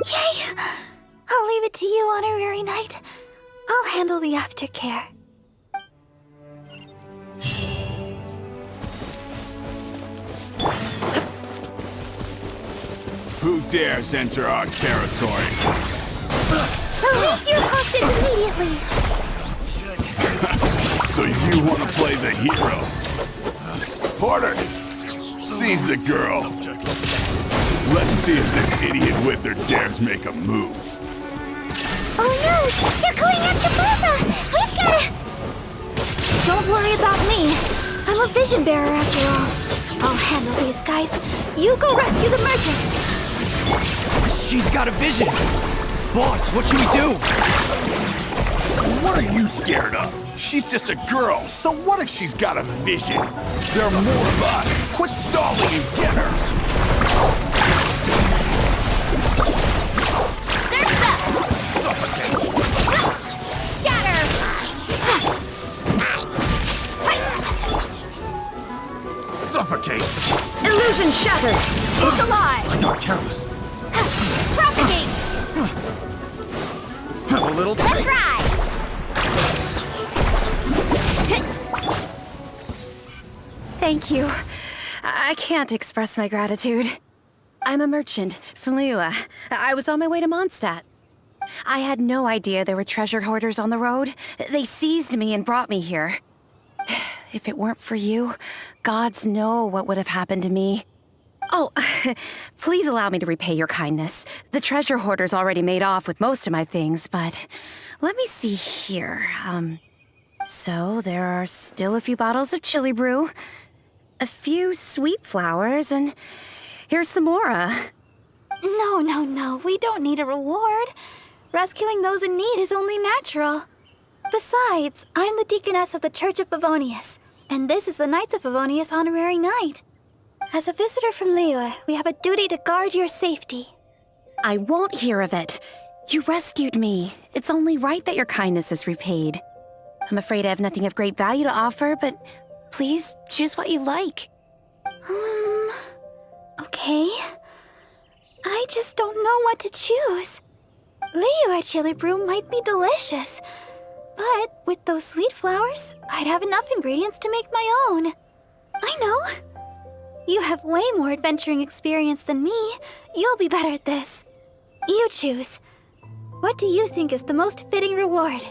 Yay! I'll leave it to you, Honorary Knight. I'll handle the aftercare. Who dares enter our territory? Release your hostage immediately! So you want to play the hero? Porter, seize the girl. Let's see if this idiot with her dares make a move. Oh no! They're going after Baba! We've gotta... Don't worry about me. I'm a vision bearer after all. I'll handle these guys. You go rescue the merchant. She's got a vision! Boss, what should we do? What are you scared of? She's just a girl, so what if she's got a vision? There are more of us. Quit stalling and get her. Surf's up! Scatter! Suffocate! Illusion shattered. It's alive. I got careless. Propagate! Have a little Let's taste. ride! Thank you. I can't express my gratitude. I'm a merchant from Liyue. I was on my way to Mondstadt. I had no idea there were treasure hoarders on the road. They seized me and brought me here. If it weren't for you, gods know what would have happened to me. Oh, please allow me to repay your kindness. The treasure hoarders already made off with most of my things, but let me see here. So there are still a few bottles of chili brew, a few sweet flowers, and here's some more. No. We don't need a reward. Rescuing those in need is only natural. Besides, I'm the deaconess of the Church of Favonius, and this is the Knights of Favonius Honorary Knight. As a visitor from Liyue, we have a duty to guard your safety. I won't hear of it. You rescued me. It's only right that your kindness is repaid. I'm afraid I have nothing of great value to offer, but please choose what you like. Okay. I just don't know what to choose. Liyue chili brew might be delicious, but with those sweet flowers, I'd have enough ingredients to make my own. I know. You have way more adventuring experience than me. You'll be better at this. You choose. What do you think is the most fitting reward?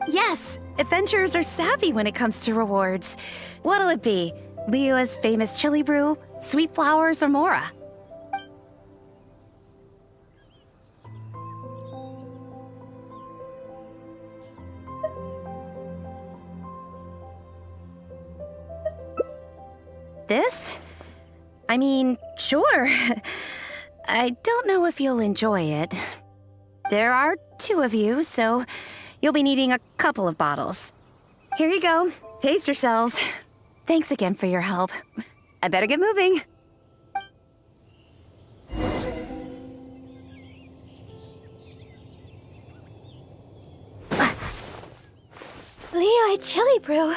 Yes, adventurers are savvy when it comes to rewards. What'll it be? Liyue's famous chili brew, sweet flowers, or Mora? This? I mean, sure. I don't know if you'll enjoy it. There are 2 of you, so you'll be needing a couple of bottles. Here you go. Pace yourselves. Thanks again for your help. I better get moving. Liyue chili brew.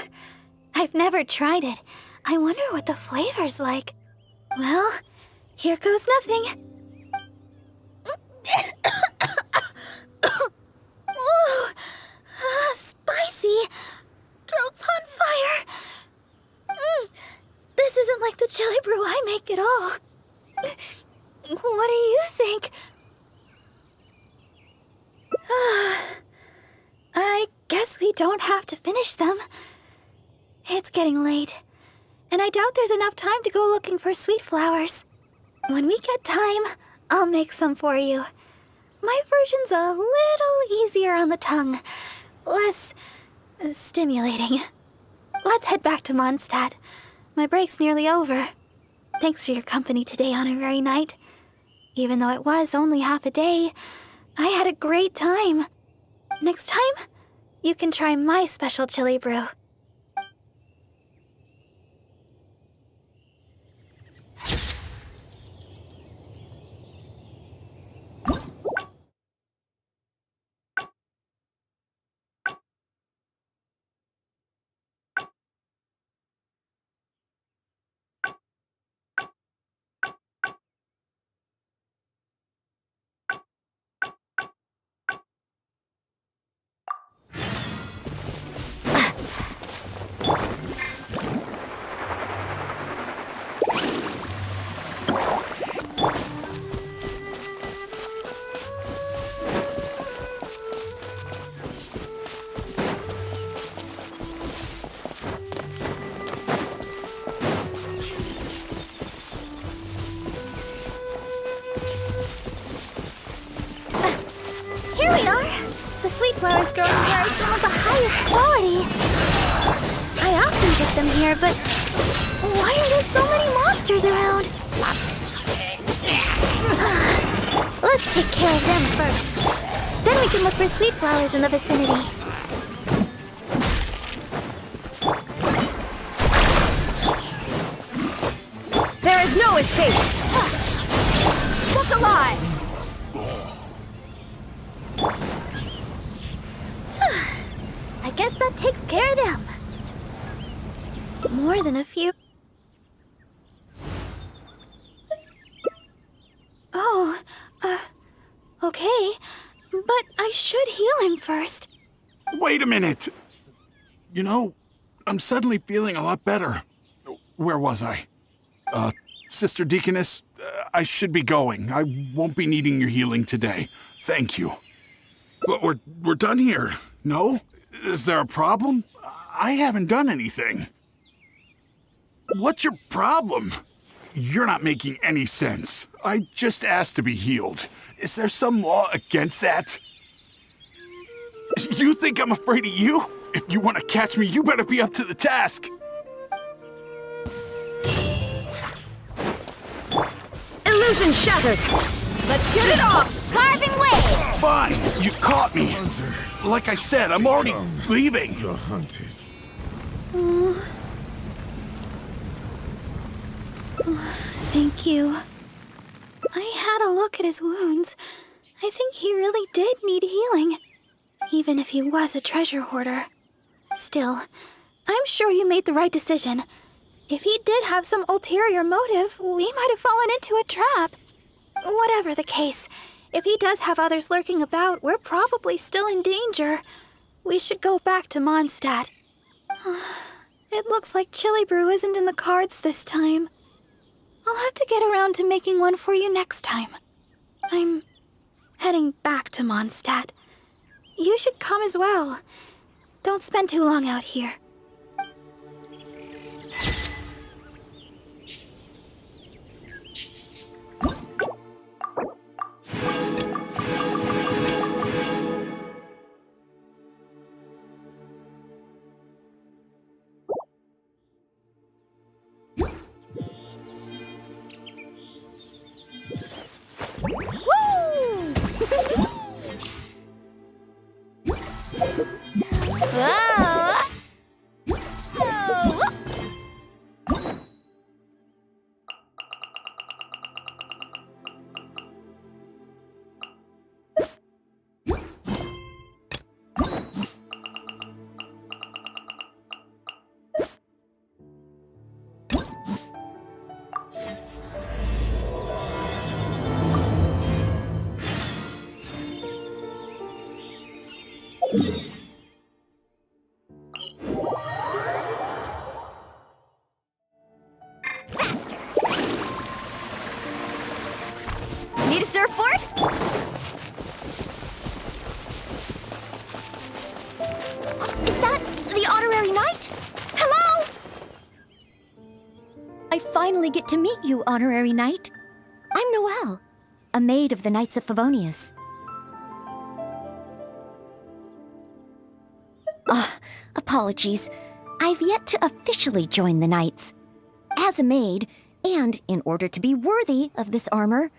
I've never tried it. I wonder what the flavor's like. Well, here goes nothing. Ooh, spicy. Throat's on fire. This isn't like the chili brew I make at all. What do you think? I guess we don't have to finish them. It's getting late, and I doubt there's enough time to go looking for sweet flowers. When we get time, I'll make some for you. My version's a little easier on the tongue, less stimulating. Let's head back to Mondstadt. My break's nearly over. Thanks for your company today, Honorary Knight. Even though it was only half a day, I had a great time. Next time, you can try my special chili brew. flowers growing here are some of the highest quality. I often get them here, but why are there so many monsters around? Let's take care of them first. Then we can look for sweet flowers in the vicinity. There is no escape! Look alive! I guess that takes care of them. More than a few. Oh, okay. But I should heal him first. Wait a minute! You know, I'm suddenly feeling a lot better. Where was I? Sister Deaconess, I should be going. I won't be needing your healing today. Thank you. But we're done here, no? Is there a problem? I haven't done anything. What's your problem? You're not making any sense. I just asked to be healed. Is there some law against that? You think I'm afraid of you? If you want to catch me, you better be up to the task. Illusion shattered! Let's get it off! Carving way! Fine, you caught me. Like I said, I'm already leaving. Thank you. I had a look at his wounds. I think he really did need healing, even if he was a treasure hoarder. Still, I'm sure you made the right decision. If he did have some ulterior motive, we might have fallen into a trap. Whatever the case, if he does have others lurking about, we're probably still in danger. We should go back to Mondstadt. It looks like chili brew isn't in the cards this time. I'll have to get around to making one for you next time. I'm heading back to Mondstadt. You should come as well. Don't spend too long out here. Need a surfboard? Is that the honorary knight? Hello? I finally get to meet you, honorary knight. I'm Noelle, a maid of the Knights of Favonius. Apologies. I've yet to officially join the Knights. As a maid, and in order to be worthy of this armor,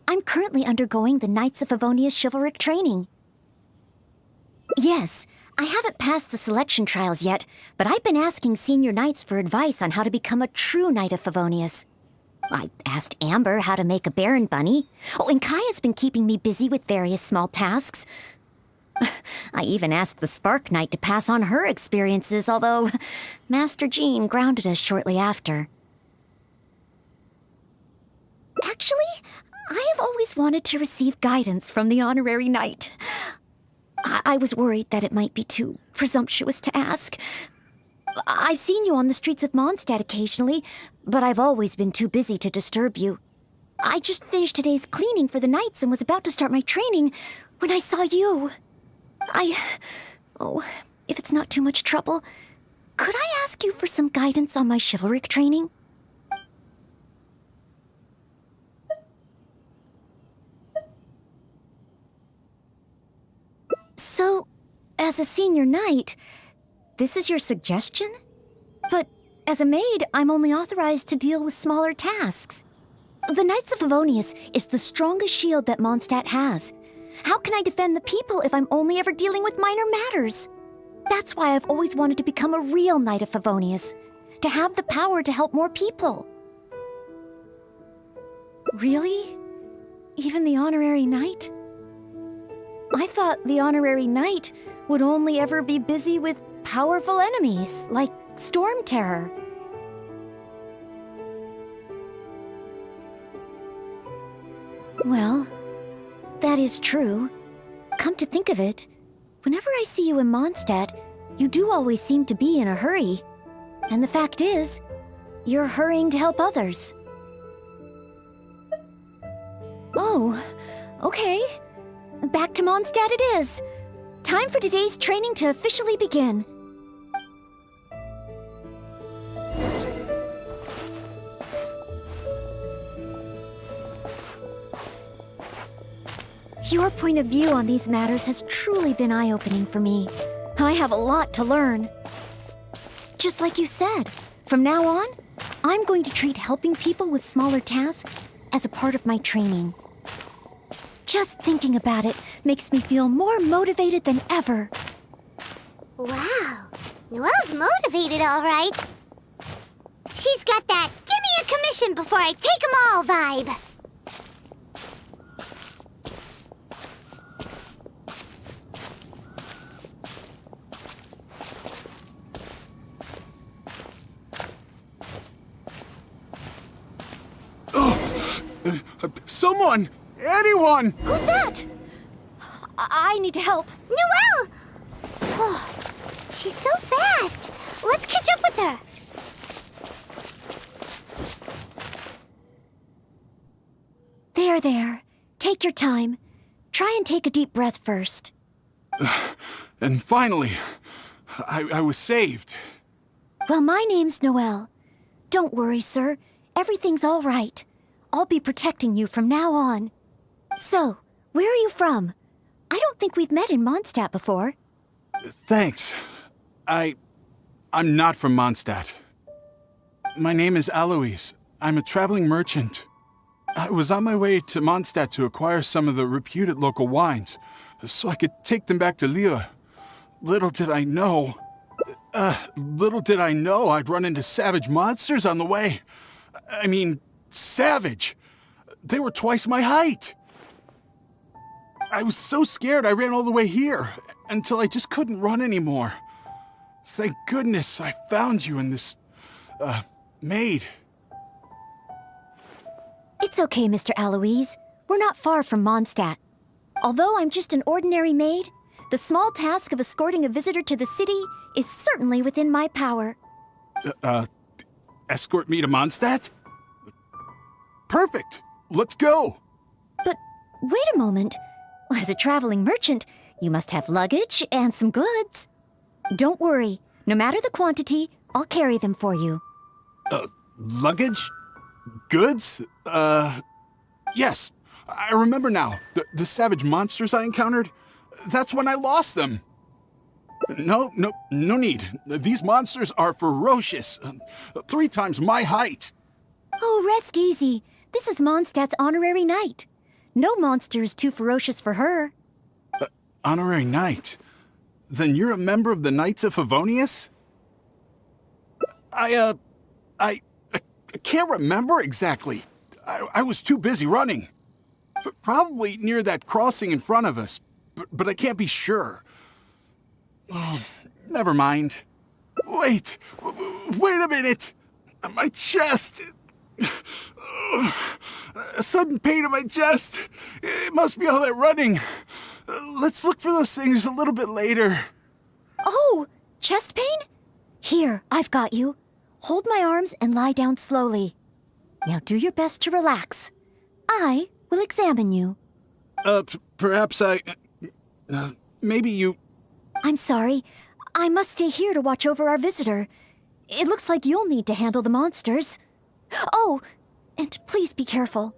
I'm currently undergoing the Knights of Favonius chivalric training. Yes, I haven't passed the selection trials yet, but I've been asking senior knights for advice on how to become a true Knight of Favonius. I asked Amber how to make a Baron bunny. Oh, and Kaya's been keeping me busy with various small tasks. I even asked the Spark Knight to pass on her experiences, although Master Jean grounded us shortly after. Actually, I have always wanted to receive guidance from the honorary knight. I was worried that it might be too presumptuous to ask. I've seen you on the streets of Mondstadt occasionally, but I've always been too busy to disturb you. I just finished today's cleaning for the knights and was about to start my training when I saw you. Oh, if it's not too much trouble, could I ask you for some guidance on my chivalric training? So, as a senior knight, this is your suggestion? But as a maid, I'm only authorized to deal with smaller tasks. The Knights of Favonius is the strongest shield that Mondstadt has. How can I defend the people if I'm only ever dealing with minor matters? That's why I've always wanted to become a real Knight of Favonius, to have the power to help more people. Really? Even the Honorary Knight? I thought the Honorary Knight would only ever be busy with powerful enemies, like Storm Terror. Well, that is true. Come to think of it, whenever I see you in Mondstadt, you do always seem to be in a hurry. And the fact is, you're hurrying to help others. Oh, okay. Back to Mondstadt it is. Time for today's training to officially begin. Your point of view on these matters has truly been eye-opening for me. I have a lot to learn. Just like you said, from now on, I'm going to treat helping people with smaller tasks as a part of my training. Just thinking about it makes me feel more motivated than ever. Wow, Noelle's motivated, all right. She's got that "give me a commission before I take 'em all" vibe. Someone! Anyone! Who's that? I need to help. Noelle! Oh, she's so fast. Let's catch up with her. There. Take your time. Try and take a deep breath first. And finally, I was saved. Well, my name's Noelle. Don't worry, sir. Everything's all right. I'll be protecting you from now on. So, where are you from? I don't think we've met in Mondstadt before. Thanks. I'm not from Mondstadt. My name is Alois. I'm a traveling merchant. I was on my way to Mondstadt to acquire some of the reputed local wines, so I could take them back to Lille. Little did I know I'd run into savage monsters on the way. I mean, savage. They were twice my height. I was so scared I ran all the way here, until I just couldn't run anymore. Thank goodness I found you in this, maid. It's okay, Mr. Alois. We're not far from Mondstadt. Although I'm just an ordinary maid, the small task of escorting a visitor to the city is certainly within my power. Escort me to Mondstadt? Perfect! Let's go! But wait a moment. As a traveling merchant, you must have luggage and some goods. Don't worry. No matter the quantity, I'll carry them for you. Luggage? Goods? Yes. I remember now. The savage monsters I encountered? That's when I lost them. No need. These monsters are ferocious. 3 times my height. Oh, rest easy. This is Mondstadt's honorary knight. No monster is too ferocious for her. Honorary knight? Then you're a member of the Knights of Favonius? I can't remember exactly. I was too busy running. Probably near that crossing in front of us, but I can't be sure. Oh, never mind. Wait a minute. My chest. A sudden pain in my chest. It must be all that running. Let's look for those things a little bit later. Oh, chest pain? Here, I've got you. Hold my arms and lie down slowly. Now do your best to relax. I will examine you. Perhaps maybe you... I'm sorry. I must stay here to watch over our visitor. It looks like you'll need to handle the monsters. Oh, and please be careful.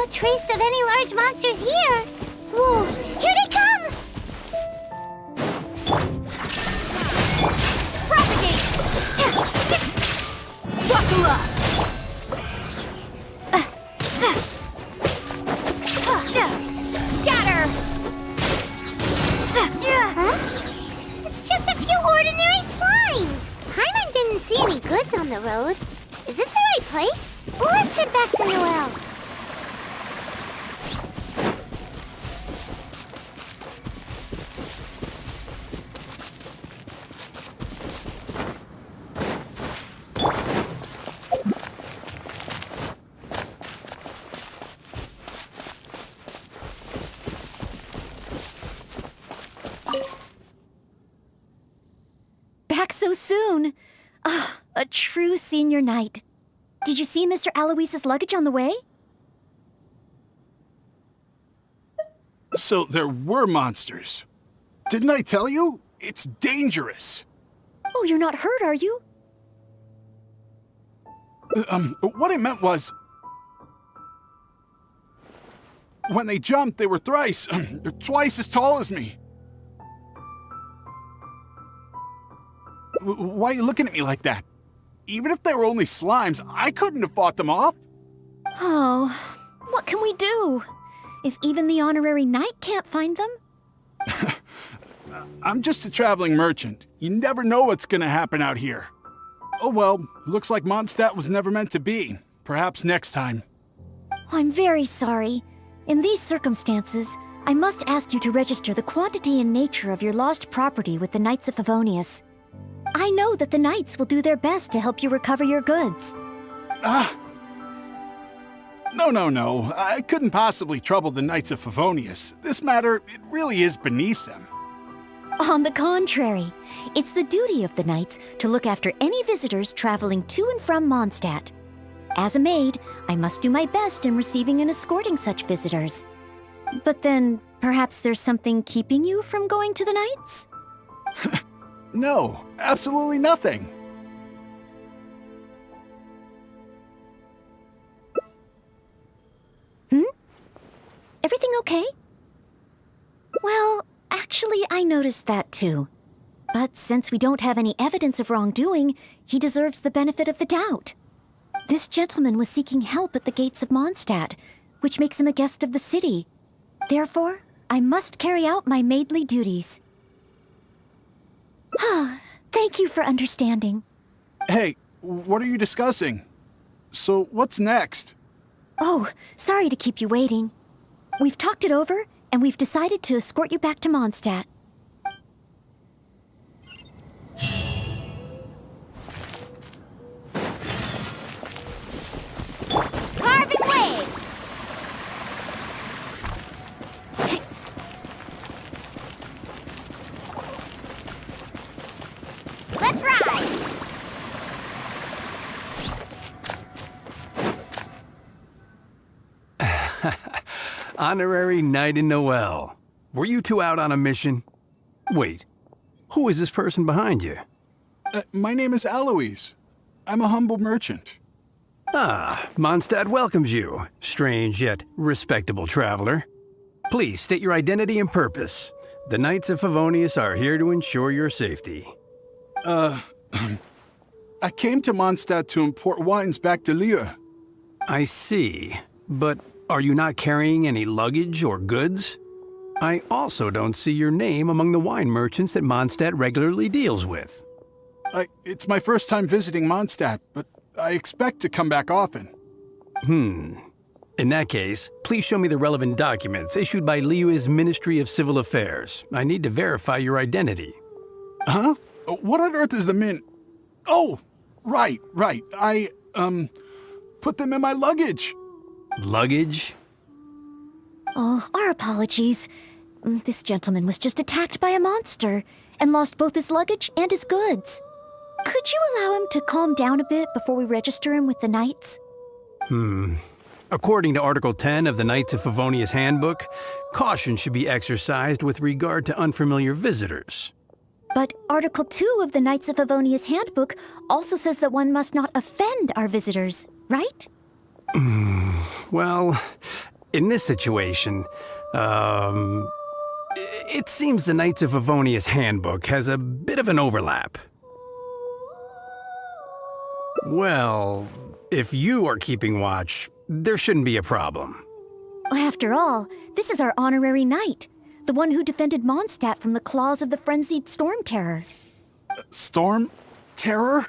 No trace of any large monsters here. Whoa, here they come! Propagate! Wakula! Scatter! Huh? It's just a few ordinary slimes. Paimon didn't see any goods on the road. Is this the right place? Let's head back to Noelle. Back so soon. Ah, a true senior night. Did you see Mr. Aloise's luggage on the way? So there were monsters. Didn't I tell you? It's dangerous. Oh, you're not hurt, are you? What I meant was... when they jumped, they were twice as tall as me. Why are you looking at me like that? Even if they were only slimes, I couldn't have fought them off. Oh, what can we do? If even the honorary knight can't find them? I'm just a traveling merchant. You never know what's gonna happen out here. Oh well, looks like Mondstadt was never meant to be. Perhaps next time. I'm very sorry. In these circumstances, I must ask you to register the quantity and nature of your lost property with the Knights of Favonius. I know that the Knights will do their best to help you recover your goods. No. I couldn't possibly trouble the Knights of Favonius. This matter, it really is beneath them. On the contrary, it's the duty of the Knights to look after any visitors traveling to and from Mondstadt. As a maid, I must do my best in receiving and escorting such visitors. But then, perhaps there's something keeping you from going to the Knights? No, absolutely nothing. Everything okay? Well, actually, I noticed that too. But since we don't have any evidence of wrongdoing, he deserves the benefit of the doubt. This gentleman was seeking help at the gates of Mondstadt, which makes him a guest of the city. Therefore, I must carry out my maidly duties. Thank you for understanding. Hey, what are you discussing? So, what's next? Oh, sorry to keep you waiting. We've talked it over, and we've decided to escort you back to Mondstadt. Carving waves! Let's ride! Honorary Knight in Noelle. Were you two out on a mission? Wait, who is this person behind you? My name is Alois. I'm a humble merchant. Ah, Mondstadt welcomes you, strange yet respectable traveler. Please state your identity and purpose. The Knights of Favonius are here to ensure your safety. I came to Mondstadt to import wines back to Lieu. I see, but are you not carrying any luggage or goods? I also don't see your name among the wine merchants that Mondstadt regularly deals with. It's my first time visiting Mondstadt, but I expect to come back often. In that case, please show me the relevant documents issued by Liu's Ministry of Civil Affairs. I need to verify your identity. Huh? What on earth is the Min... Oh! Right. I, put them in my luggage. Luggage? Oh, our apologies. This gentleman was just attacked by a monster and lost both his luggage and his goods. Could you allow him to calm down a bit before we register him with the Knights? According to Article 10 of the Knights of Favonius Handbook, caution should be exercised with regard to unfamiliar visitors. But Article 2 of the Knights of Favonius Handbook also says that one must not offend our visitors, right? Well, In this situation, it seems the Knights of Favonius handbook has a bit of an overlap. Well, if you are keeping watch, there shouldn't be a problem. After all, this is our honorary knight, the one who defended Mondstadt from the claws of the frenzied Storm Terror. Storm Terror?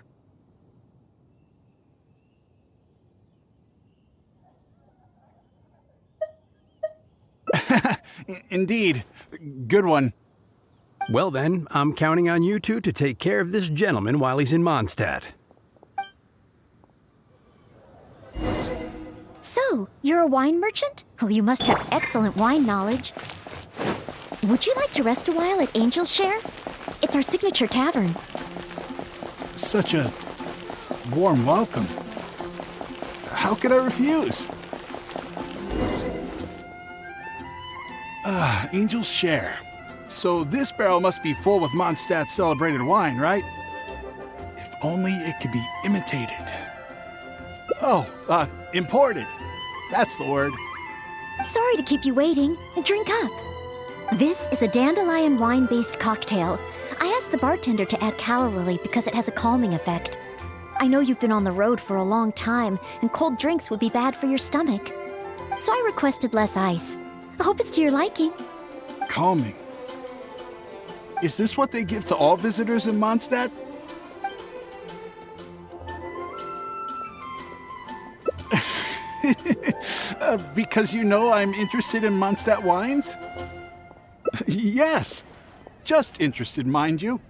Indeed. Good one. Well then, I'm counting on you two to take care of this gentleman while he's in Mondstadt. So, you're a wine merchant? Oh, you must have excellent wine knowledge. Would you like to rest a while at Angel's Share? It's our signature tavern. Such a warm welcome. How could I refuse? Angel's Share. So this barrel must be full with Mondstadt's celebrated wine, right? If only it could be imitated. Oh, imported. That's the word. Sorry to keep you waiting. Drink up. This is a dandelion wine-based cocktail. I asked the bartender to add calla lily because it has a calming effect. I know you've been on the road for a long time, and cold drinks would be bad for your stomach. So I requested less ice. I hope it's to your liking. Calming. Is this what they give to all visitors in Mondstadt? Because you know I'm interested in Mondstadt wines? Yes. Just interested, mind you.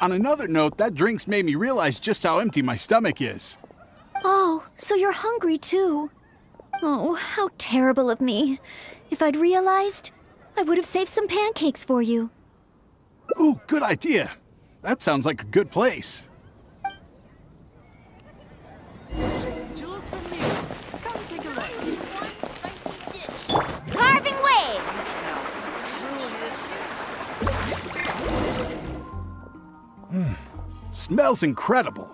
On another note, that drink's made me realize just how empty my stomach is. Oh, so you're hungry too. Oh, how terrible of me. If I'd realized, I would have saved some pancakes for you. Ooh, good idea. That sounds like a good place. Jewels from Noob. Come take a look. One spicy dish. Carving waves! Smells incredible.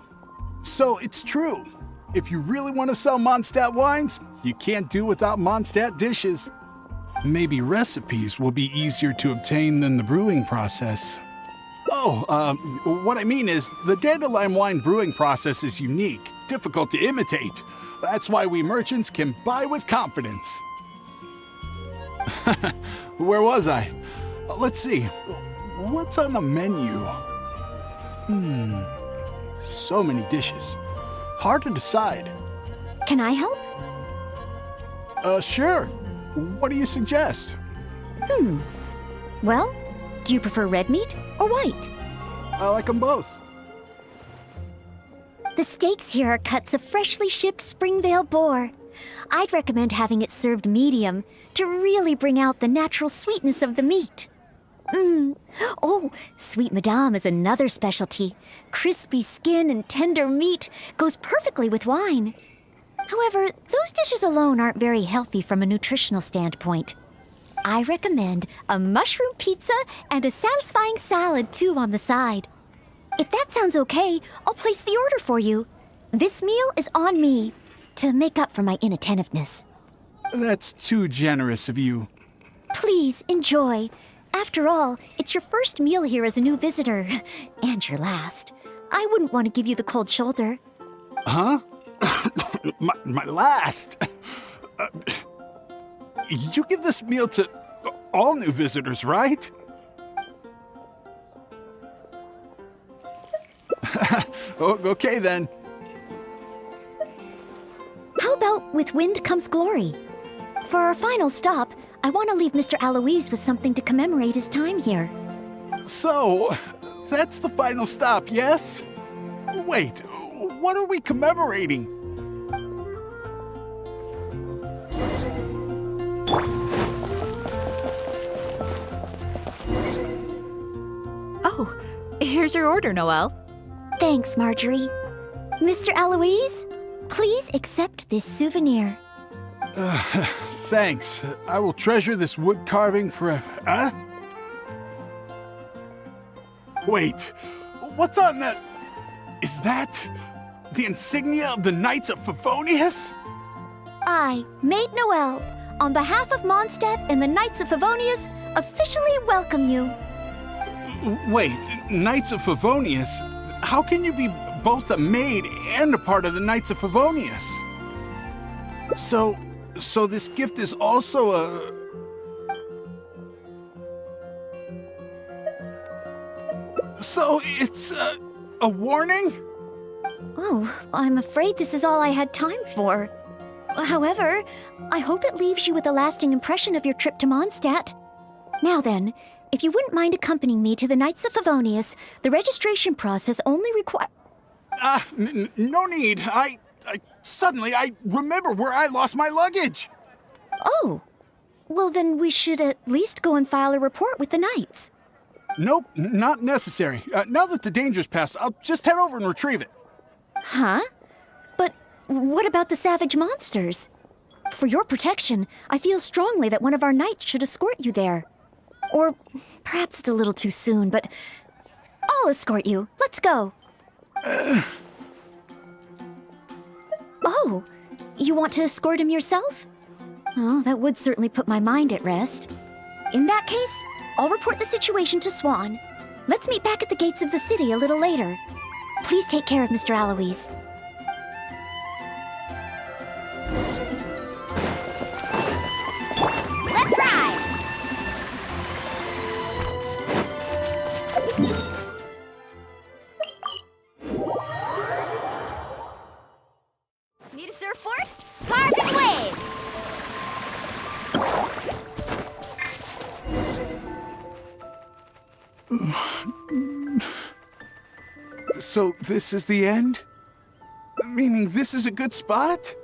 So it's true. If you really want to sell Mondstadt wines, you can't do without Mondstadt dishes. Maybe recipes will be easier to obtain than the brewing process. Oh, what I mean is, the dandelion wine brewing process is unique, difficult to imitate. That's why we merchants can buy with confidence. Where was I? Let's see. What's on the menu? So many dishes. Hard to decide. Can I help? Sure. What do you suggest? Well, do you prefer red meat or white? I like them both. The steaks here are cuts of freshly shipped Springvale boar. I'd recommend having it served medium to really bring out the natural sweetness of the meat. Oh, Sweet Madame is another specialty. Crispy skin and tender meat goes perfectly with wine. However, those dishes alone aren't very healthy from a nutritional standpoint. I recommend a mushroom pizza and a satisfying salad too on the side. If that sounds okay, I'll place the order for you. This meal is on me to make up for my inattentiveness. That's too generous of you. Please enjoy. After all, it's your first meal here as a new visitor, and your last. I wouldn't want to give you the cold shoulder. Huh? my last? You give this meal to all new visitors, right? Okay then. How about with wind comes glory? For our final stop, I want to leave Mr. Aloise with something to commemorate his time here. So, that's the final stop, yes? Wait, what are we commemorating? Oh, here's your order, Noelle. Thanks, Marjorie. Mr. Aloise, please accept this souvenir. Thanks. I will treasure this wood carving forever. Huh? Wait, what's on that? Is that the insignia of the Knights of Favonius? I, Maid Noelle, on behalf of Mondstadt and the Knights of Favonius, officially welcome you. Wait, Knights of Favonius? How can you be both a maid and a part of the Knights of Favonius? So this gift is also a... So it's a warning? Oh, I'm afraid this is all I had time for. However, I hope it leaves you with a lasting impression of your trip to Mondstadt. Now then, if you wouldn't mind accompanying me to the Knights of Favonius, the registration process only requires... No need. Suddenly I remember where I lost my luggage. Oh, well then we should at least go and file a report with the Knights. Nope, not necessary. Now that the danger's passed, I'll just head over and retrieve it. Huh? But what about the savage monsters? For your protection, I feel strongly that one of our knights should escort you there. Or perhaps it's a little too soon, but I'll escort you. Let's go. Oh, you want to escort him yourself? Oh, that would certainly put my mind at rest. In that case, I'll report the situation to Swan. Let's meet back at the gates of the city a little later. Please take care of Mr. Aloise. Let's ride! Need a surfboard? Carving waves! So this is the end? Meaning this is a good spot?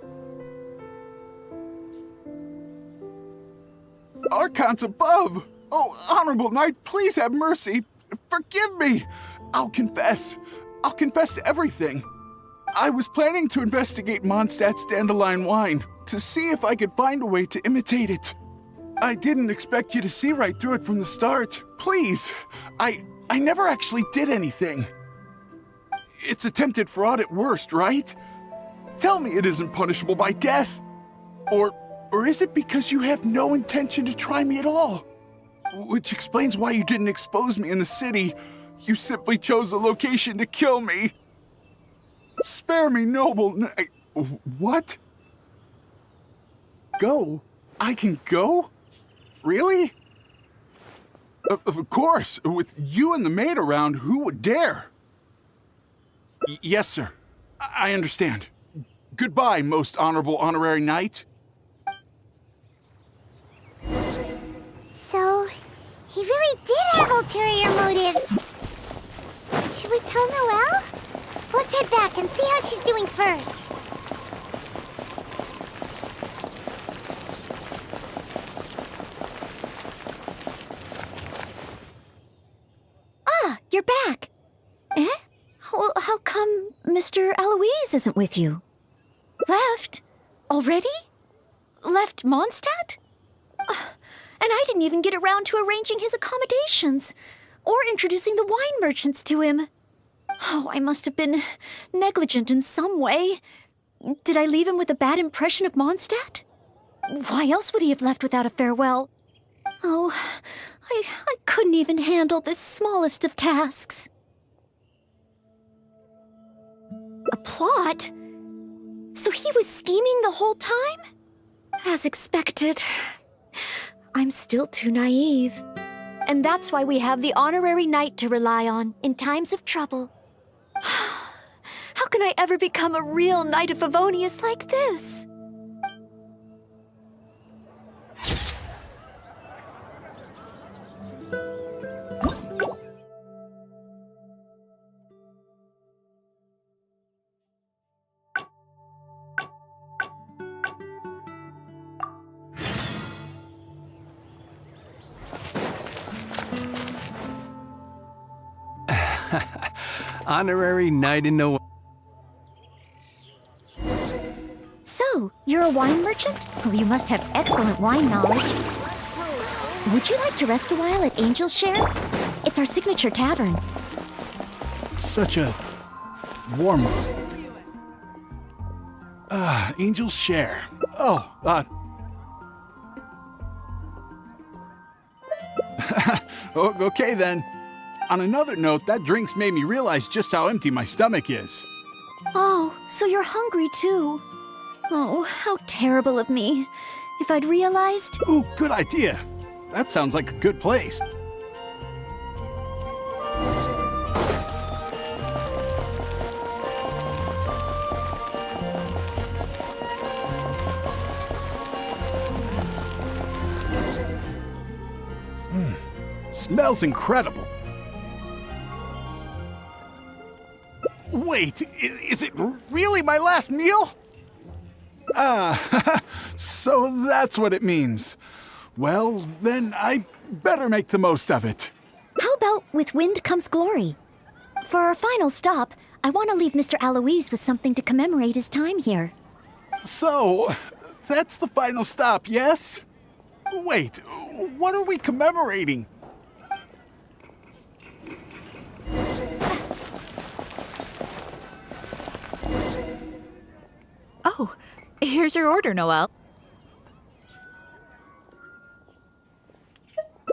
Archons above! Oh, Honorable Knight, please have mercy! Forgive me! I'll confess to everything. I was planning to investigate Mondstadt's dandelion wine, to see if I could find a way to imitate it. I didn't expect you to see right through it from the start. Please, I never actually did anything. It's attempted fraud at worst, right? Tell me it isn't punishable by death. Or is it because you have no intention to try me at all? Which explains why you didn't expose me in the city. You simply chose a location to kill me. Spare me, noble What? Go? I can go? Really? Of course. With you and the maid around, who would dare? Yes, sir. I understand. Goodbye, most honorable honorary knight. So, he really did have ulterior motives. Should we tell Noelle? Let's head back and see how she's doing first. Ah, you're back. Eh? Well, how come Mr. Aloise isn't with you? Left? Already? Left Mondstadt? And I didn't even get around to arranging his accommodations, or introducing the wine merchants to him. Oh, I must have been negligent in some way. Did I leave him with a bad impression of Mondstadt? Why else would he have left without a farewell? Oh, I couldn't even handle this smallest of tasks. A plot? So he was scheming the whole time? As expected. I'm still too naive. And that's why we have the honorary knight to rely on in times of trouble. How can I ever become a real knight of Favonius like this? Honorary knight in the... So, you're a wine merchant? Well, you must have excellent wine knowledge. Would you like to rest a while at Angel's Share? It's our signature tavern. Such a warm... Angel's share. Okay then. On another note, that drink's made me realize just how empty my stomach is. Oh, so you're hungry too. Oh, how terrible of me. If I'd realized... Ooh, good idea. That sounds like a good place. Smells incredible. Wait, is it really my last meal? So that's what it means. Well, then I better make the most of it. How about with wind comes glory? For our final stop, I want to leave Mr. Aloise with something to commemorate his time here. So, that's the final stop, yes? Wait, what are we commemorating? Oh, here's your order, Noelle.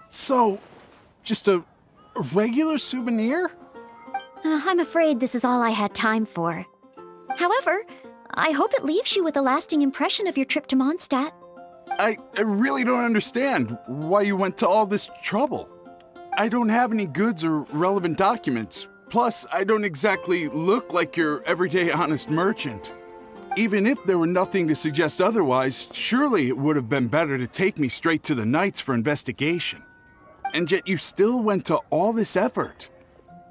So, just a regular souvenir? I'm afraid this is all I had time for. However, I hope it leaves you with a lasting impression of your trip to Mondstadt. I really don't understand why you went to all this trouble. I don't have any goods or relevant documents. Plus, I don't exactly look like your everyday honest merchant. Even if there were nothing to suggest otherwise, surely it would have been better to take me straight to the Knights for investigation. And yet you still went to all this effort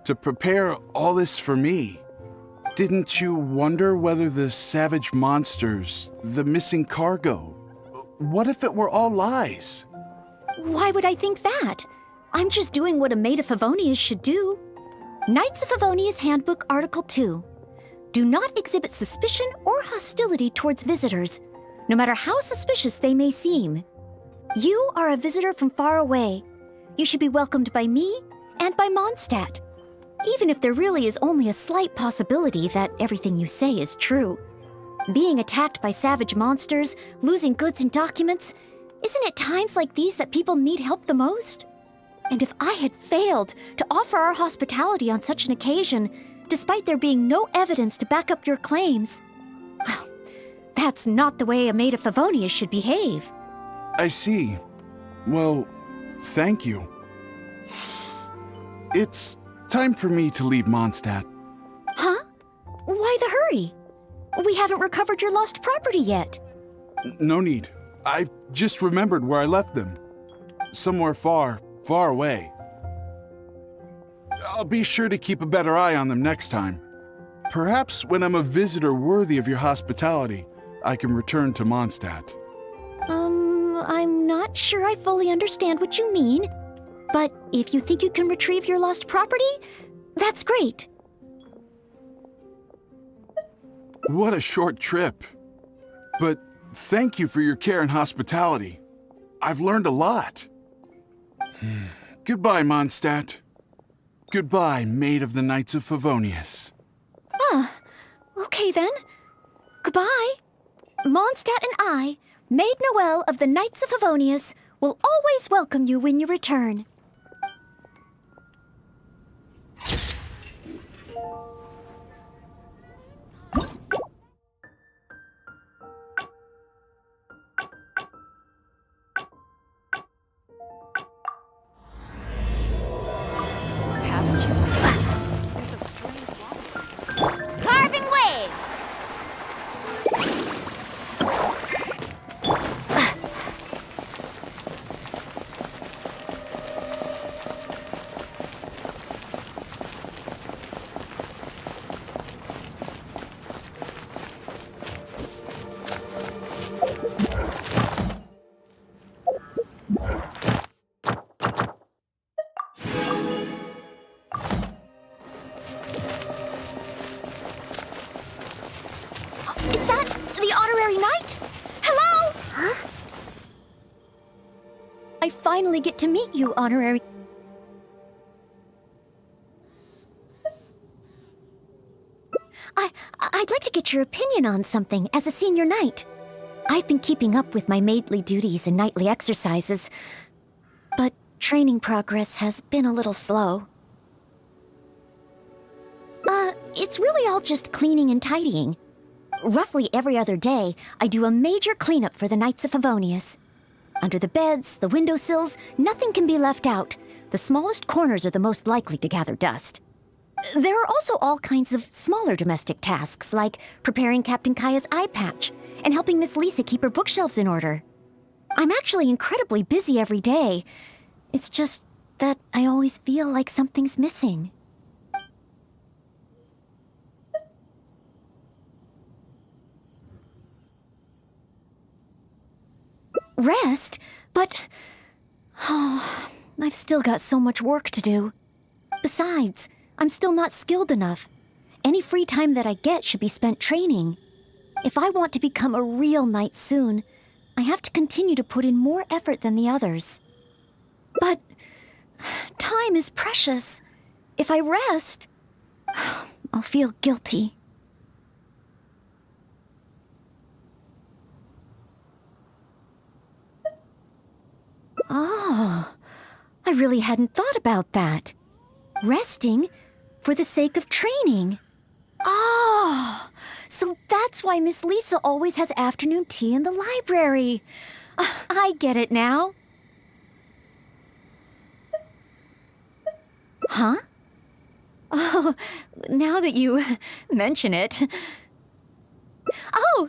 to prepare all this for me. Didn't you wonder whether the savage monsters, the missing cargo, what if it were all lies? Why would I think that? I'm just doing what a maid of Favonius should do. Knights of Favonius Handbook Article 2. Do not exhibit suspicion or hostility towards visitors, no matter how suspicious they may seem. You are a visitor from far away. You should be welcomed by me and by Mondstadt, even if there really is only a slight possibility that everything you say is true. Being attacked by savage monsters, losing goods and documents, isn't it times like these that people need help the most? And if I had failed to offer our hospitality on such an occasion, despite there being no evidence to back up your claims, well, that's not the way a maid of Favonius should behave. I see. Well, thank you. It's time for me to leave Mondstadt. Huh? Why the hurry? We haven't recovered your lost property yet. No need. I've just remembered where I left them. Somewhere far, far away. I'll be sure to keep a better eye on them next time. Perhaps when I'm a visitor worthy of your hospitality, I can return to Mondstadt. I'm not sure I fully understand what you mean, but if you think you can retrieve your lost property, that's great. What a short trip. But thank you for your care and hospitality. I've learned a lot. Goodbye, Mondstadt. Goodbye, maid of the Knights of Favonius. Okay then. Goodbye. Mondstadt and I, Maid Noelle of the Knights of Favonius, will always welcome you when you return. Haven't you? There's a strange water. Carving waves! Is that the honorary knight? Hello? Huh? I finally get to meet you, honorary. I'd like to get your opinion on something as a senior knight. I've been keeping up with my maidly duties and nightly exercises, but training progress has been a little slow. It's really all just cleaning and tidying. Roughly every other day, I do a major cleanup for the Knights of Favonius. Under the beds, the windowsills, nothing can be left out. The smallest corners are the most likely to gather dust. There are also all kinds of smaller domestic tasks, like preparing Captain Kaya's eye patch and helping Miss Lisa keep her bookshelves in order. I'm actually incredibly busy every day. It's just that I always feel like something's missing. Rest? But... oh, I've still got so much work to do. Besides, I'm still not skilled enough. Any free time that I get should be spent training. If I want to become a real knight soon, I have to continue to put in more effort than the others. But time is precious. If I rest, I'll feel guilty. Oh, I really hadn't thought about that. Resting for the sake of training. Oh, so that's why Miss Lisa always has afternoon tea in the library. I get it now. Huh? Oh, now that you mention it. Oh,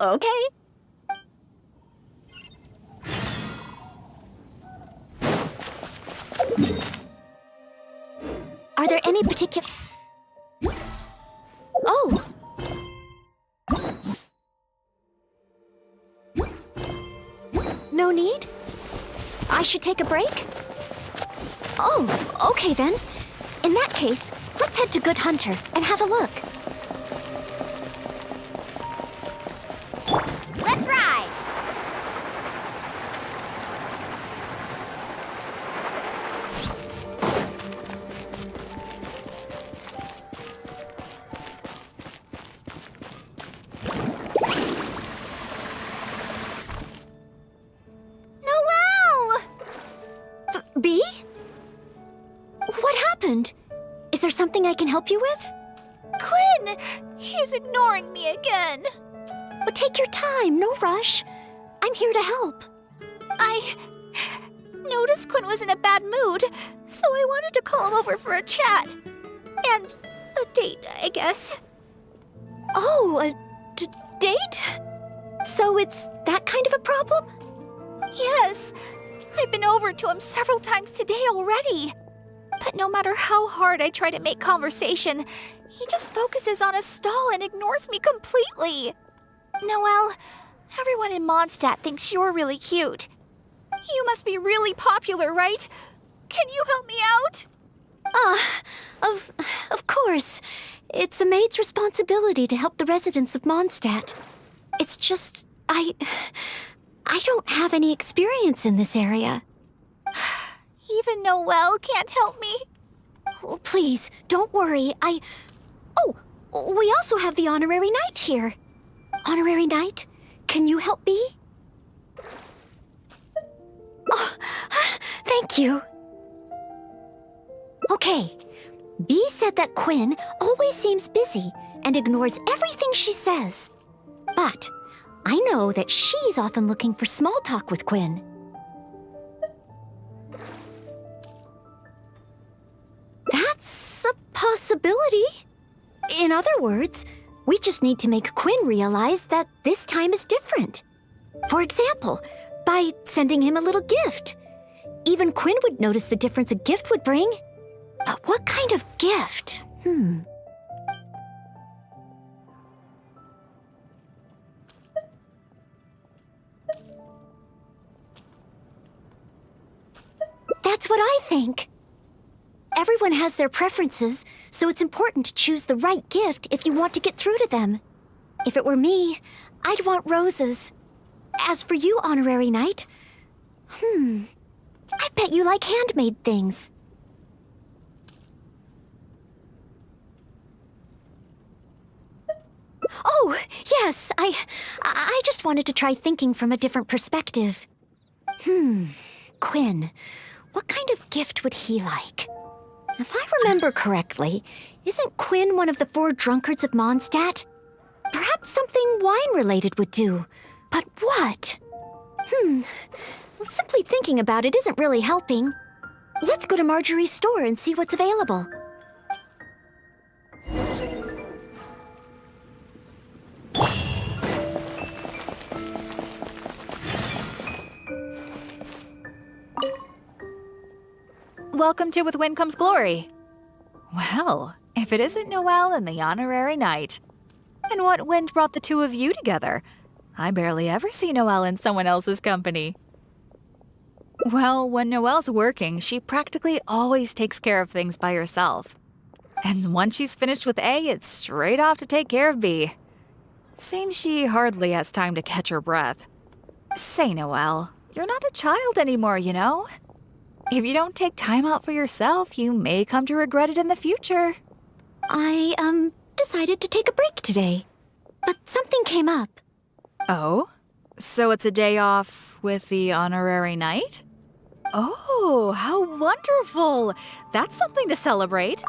okay. Are there any particular... Oh! No need? I should take a break? Oh, okay then. In that case, let's head to Good Hunter and have a look. Let's ride! B? What happened? Is there something I can help you with? Quinn! He's ignoring me again. But take your time, no rush. I'm here to help. I noticed Quinn was in a bad mood, so I wanted to call him over for a chat. And a date, I guess. Oh, a date? So it's that kind of a problem? Yes. I've been over to him several times today already. But no matter how hard I try to make conversation, he just focuses on his stall and ignores me completely. Noelle, everyone in Mondstadt thinks you're really cute. You must be really popular, right? Can you help me out? Of course. It's a maid's responsibility to help the residents of Mondstadt. It's just, I don't have any experience in this area. Even Noelle can't help me. Oh, please, don't worry. Oh, we also have the Honorary Knight here. Honorary Knight, can you help me? Oh, thank you. Okay. B said that Quinn always seems busy and ignores everything she says. But I know that she's often looking for small talk with Quinn. That's a possibility. In other words, we just need to make Quinn realize that this time is different. For example, by sending him a little gift. Even Quinn would notice the difference a gift would bring. But what kind of gift? That's what I think. Everyone has their preferences, so it's important to choose the right gift if you want to get through to them. If it were me, I'd want roses. As for you, Honorary Knight, I bet you like handmade things. Oh, yes, I just wanted to try thinking from a different perspective. Quinn. What kind of gift would he like? If I remember correctly, isn't Quinn one of the 4 drunkards of Mondstadt? Perhaps something wine-related would do. But what? Simply thinking about it isn't really helping. Let's go to Marjorie's store and see what's available. Welcome to With Wind Comes Glory. Well, if it isn't Noelle and the Honorary Knight. And what wind brought the two of you together? I barely ever see Noelle in someone else's company. Well, when Noelle's working, she practically always takes care of things by herself. And once she's finished with A, it's straight off to take care of B. Seems she hardly has time to catch her breath. Say, Noelle, you're not a child anymore, you know? If you don't take time out for yourself, you may come to regret it in the future. I, decided to take a break today. But something came up. Oh? So it's a day off with the Honorary Knight? Oh, how wonderful! That's something to celebrate.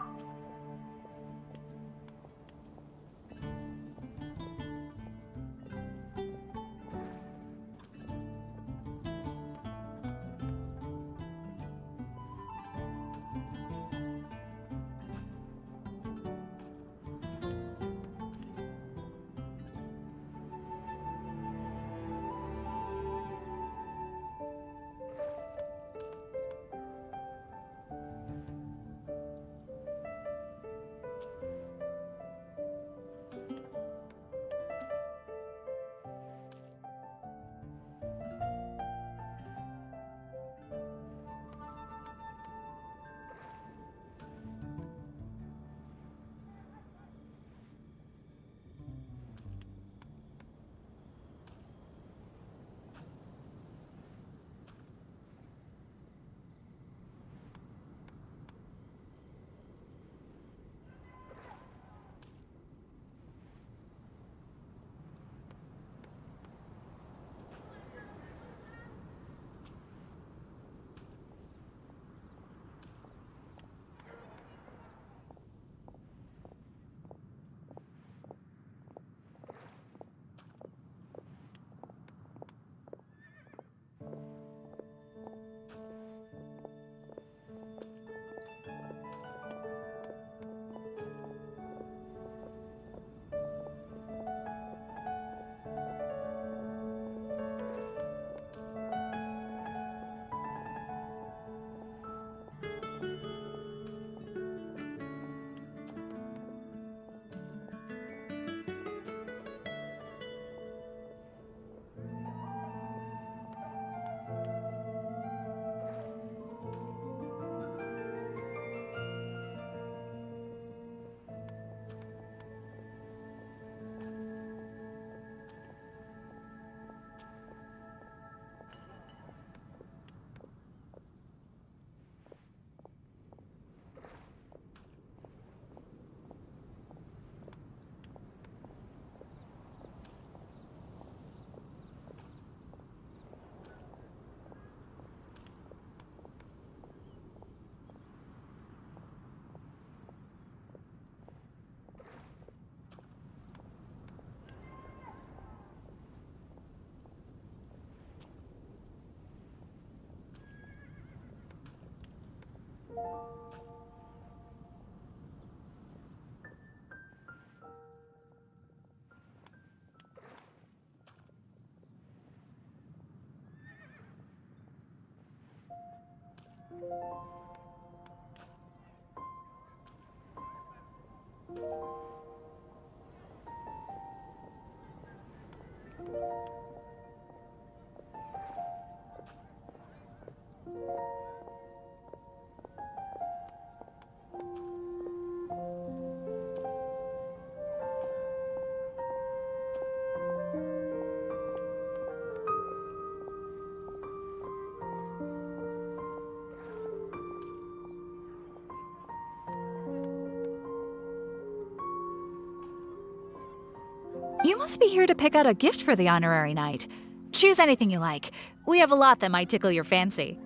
You must be here to pick out a gift for the honorary knight. Choose anything you like. We have a lot that might tickle your fancy.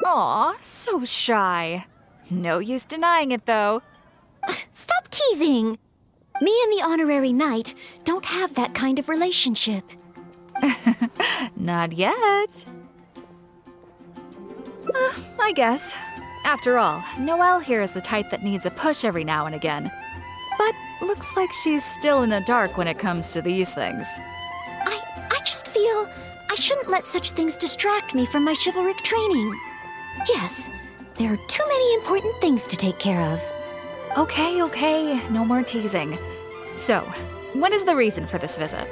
Aw, so shy. No use denying it, though. Stop teasing! Me and the honorary knight don't have that kind of relationship. Not yet. I guess. After all, Noelle here is the type that needs a push every now and again. But looks like she's still in the dark when it comes to these things. I just feel I shouldn't let such things distract me from my chivalric training. Yes, there are too many important things to take care of. Okay, no more teasing. So, what is the reason for this visit?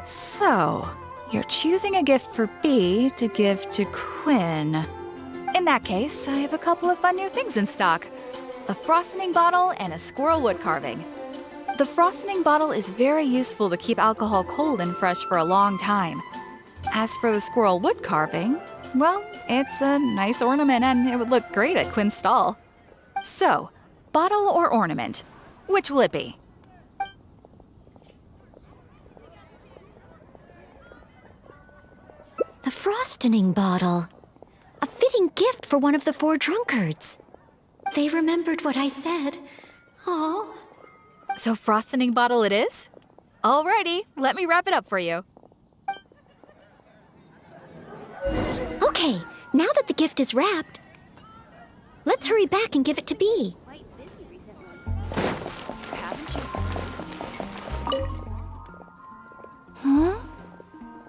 So, you're choosing a gift for Bea to give to Quinn. In that case, I have a couple of fun new things in stock. A frosting bottle and a squirrel wood carving. The frosting bottle is very useful to keep alcohol cold and fresh for a long time. As for the squirrel wood carving, well, it's a nice ornament and it would look great at Quinn's stall. So, bottle or ornament, which will it be? The frosting bottle. A fitting gift for one of the 4 drunkards. They remembered what I said. Aw. So frosting bottle it is? Alrighty, let me wrap it up for you. Okay, now that the gift is wrapped, let's hurry back and give it to Bea.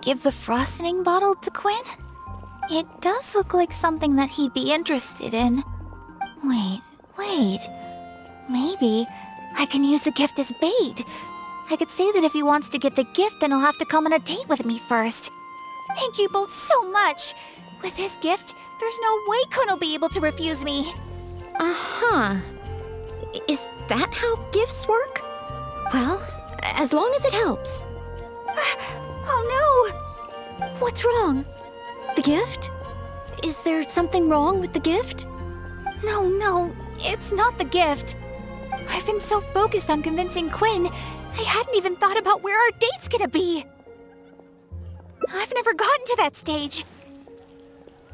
Give the frosting bottle to Quinn? It does look like something that he'd be interested in. Wait. Maybe I can use the gift as bait. I could say that if he wants to get the gift, then he'll have to come on a date with me first. Thank you both so much. With this gift, there's no way Quinn will be able to refuse me. Uh-huh. Is that how gifts work? Well, as long as it helps. Oh no! What's wrong? The gift? Is there something wrong with the gift? No, it's not the gift. I've been so focused on convincing Quinn, I hadn't even thought about where our date's gonna be. I've never gotten to that stage.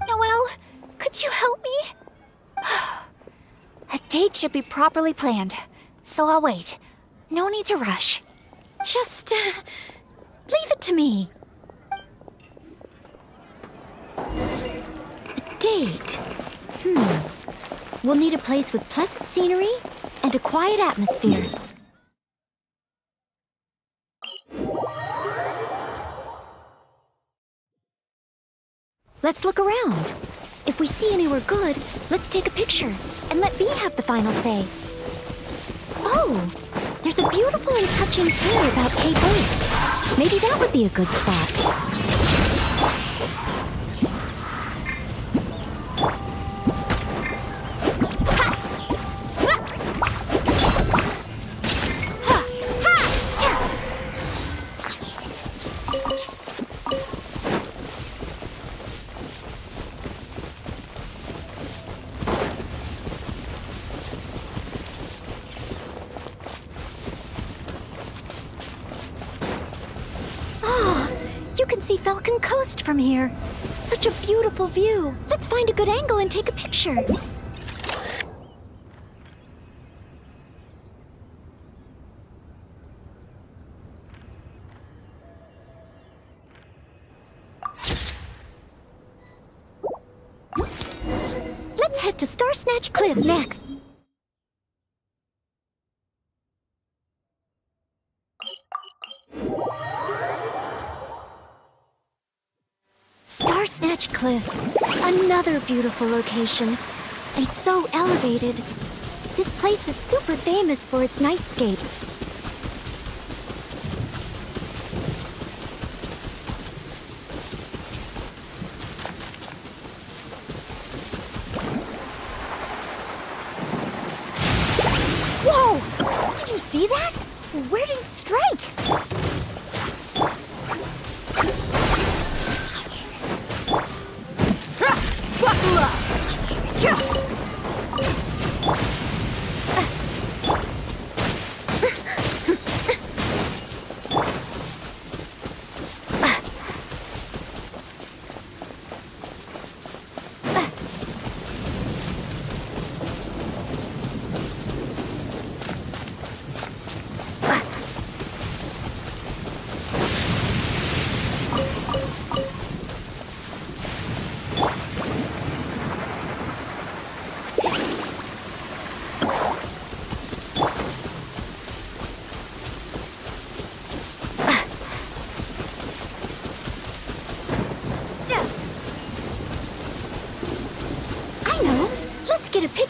Noelle, could you help me? A date should be properly planned, so I'll wait. No need to rush. Just, leave it to me. A date. We'll need a place with pleasant scenery and a quiet atmosphere. Let's look around. If we see anywhere good, let's take a picture and let Bea have the final say. Oh, there's a beautiful and touching tale about Cape 8. Maybe that would be a good spot. You can see Falcon Coast from here. Such a beautiful view. Let's find a good angle and take a picture. Let's head to Star Snatch Cliff next. Star Snatch Cliff, another beautiful location, and so elevated. This place is super famous for its nightscape. Whoa! Did you see that? Where did it strike?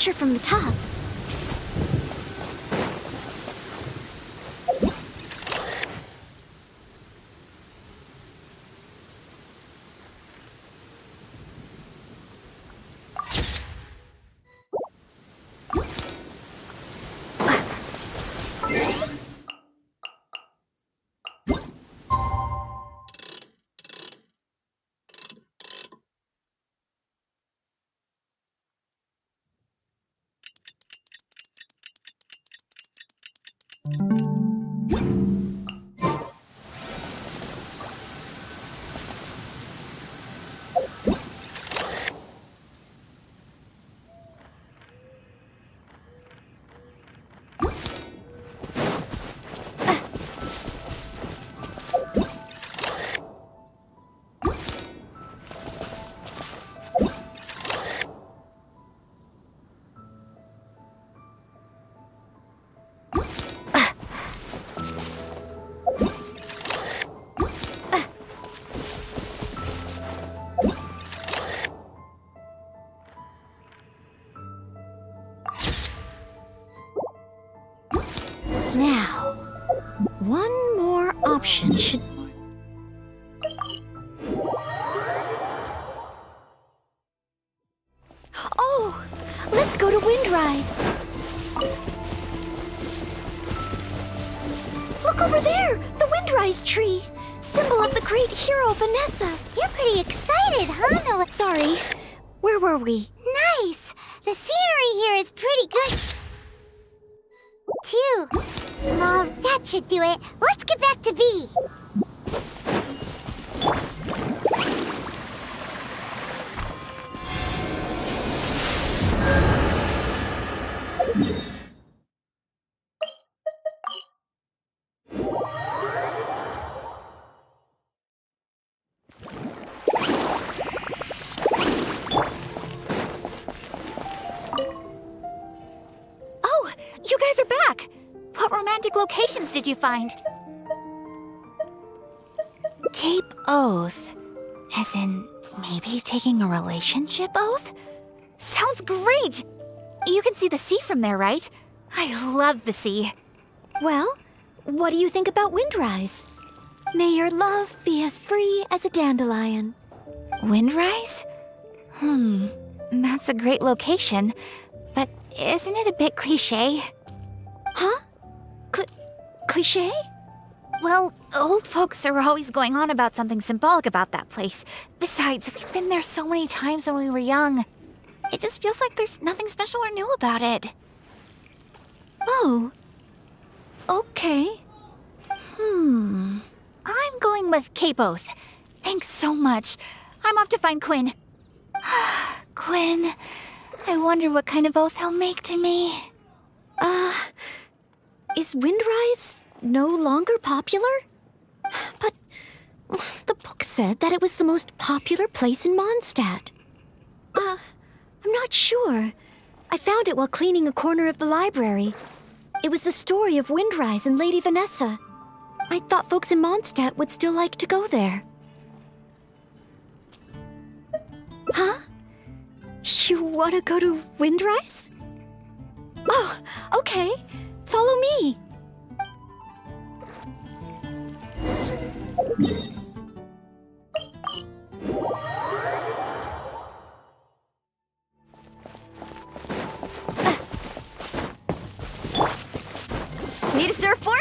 picture from the top. Now, one more option should... Oh! Let's go to Windrise! Look over there! The Windrise tree! Symbol of the great hero Vanessa! You're pretty excited, huh, Noah? Sorry, where were we? Nice! The scenery here is pretty good. Two. Small, that should do it. Let's get back to B. Oh, you guys are back! What romantic locations did you find? Cape Oath. As in, maybe taking a relationship oath? Sounds great! You can see the sea from there, right? I love the sea. Well, what do you think about Windrise? May your love be as free as a dandelion. Windrise? That's a great location. But isn't it a bit cliché? Huh? Cliché? Well, old folks are always going on about something symbolic about that place. Besides, we've been there so many times when we were young. It just feels like there's nothing special or new about it. Oh. Okay. I'm going with Cape Oath. Thanks so much. I'm off to find Quinn. Quinn, I wonder what kind of oath he'll make to me. Is Windrise no longer popular? But the book said that it was the most popular place in Mondstadt. I'm not sure. I found it while cleaning a corner of the library. It was the story of Windrise and Lady Vanessa. I thought folks in Mondstadt would still like to go there. Huh? You want to go to Windrise? Oh, okay. Follow me. Need a surfboard?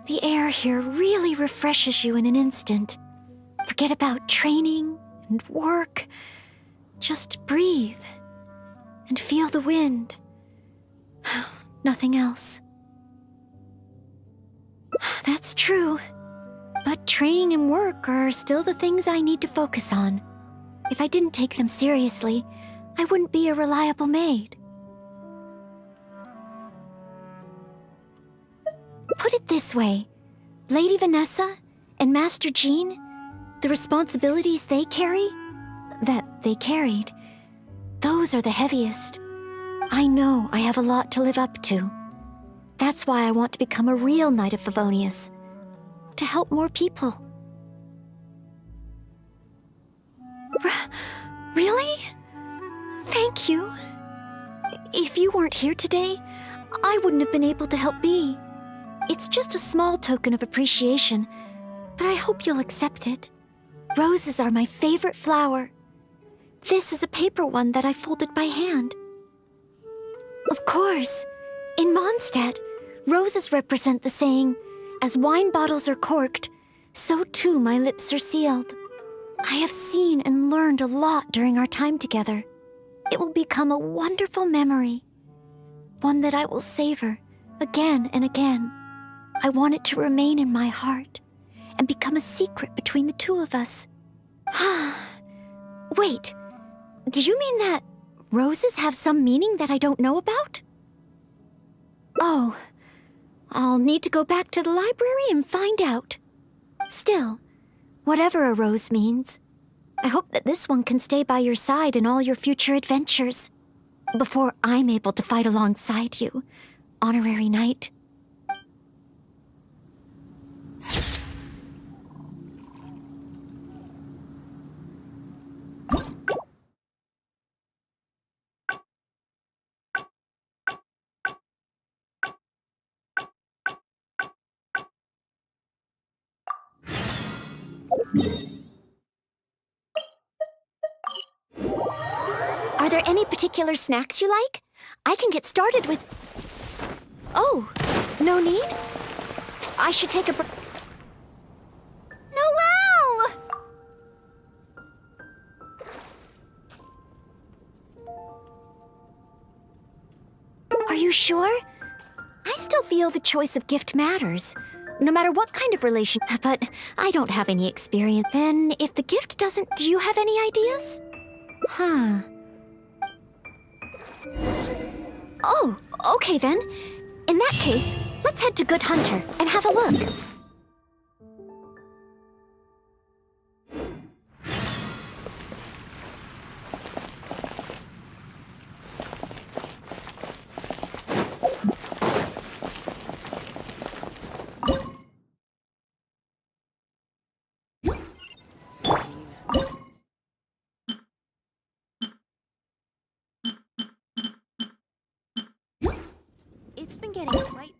The air here really refreshes you in an instant. Forget about training and work. Just breathe and feel the wind. Nothing else. That's true. But training and work are still the things I need to focus on. If I didn't take them seriously, I wouldn't be a reliable maid. Put it this way, Lady Vanessa and Master Jean, the responsibilities they carry, that they carried, those are the heaviest. I know I have a lot to live up to. That's why I want to become a real Knight of Favonius, to help more people. Really? Thank you. If you weren't here today, I wouldn't have been able to help Bee. It's just a small token of appreciation, but I hope you'll accept it. Roses are my favorite flower. This is a paper one that I folded by hand. Of course, in Mondstadt, roses represent the saying, "As wine bottles are corked, so too my lips are sealed." I have seen and learned a lot during our time together. It will become a wonderful memory, one that I will savor again and again. I want it to remain in my heart and become a secret between the two of us. Wait, do you mean that roses have some meaning that I don't know about? Oh, I'll need to go back to the library and find out. Still, whatever a rose means, I hope that this one can stay by your side in all your future adventures. Before I'm able to fight alongside you, Honorary Knight. Are there any particular snacks you like? I can get started with... Oh, no need? I should take a Noelle! Are you sure? I still feel the choice of gift matters, no matter what kind of relation. But I don't have any experience. Then, if the gift doesn't, do you have any ideas? Huh. Oh, okay then. In that case, let's head to Good Hunter and have a look. It's been getting quite...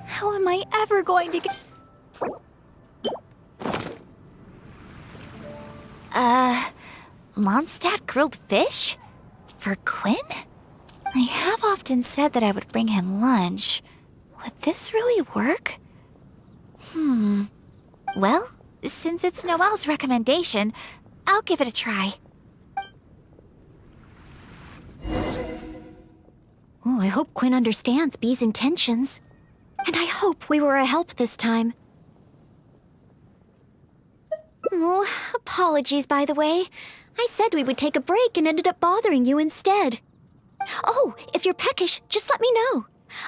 How am I ever going to get... Mondstadt grilled fish? For Quinn? I have often said that I would bring him lunch. Would this really work? Well, since it's Noelle's recommendation, I'll give it a try. Oh, I hope Quinn understands Bee's intentions. And I hope we were a help this time. Oh, apologies, by the way. I said we would take a break and ended up bothering you instead. Oh, if you're peckish, just let me know.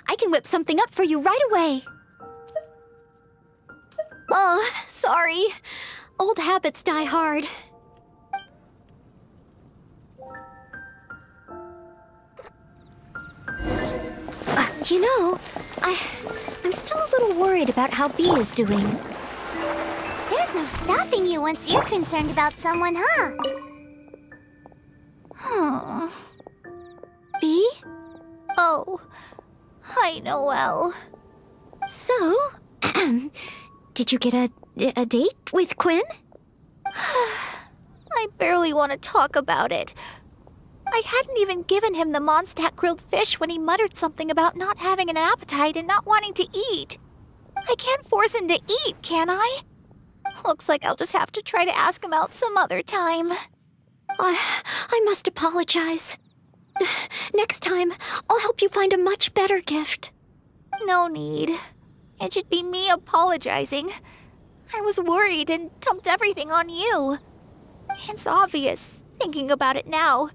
I can whip something up for you right away. Oh, sorry. Old habits die hard. You know, I'm still a little worried about how Bee is doing. There's no stopping you once you're concerned about someone, huh? Bee? Oh, hi, Noelle. So, did you get a date with Quinn? I barely want to talk about it. I hadn't even given him the Mondstadt grilled fish when he muttered something about not having an appetite and not wanting to eat. I can't force him to eat, can I? Looks like I'll just have to try to ask him out some other time. I must apologize. Next time, I'll help you find a much better gift. No need. It should be me apologizing. I was worried and dumped everything on you. It's obvious, thinking about it now.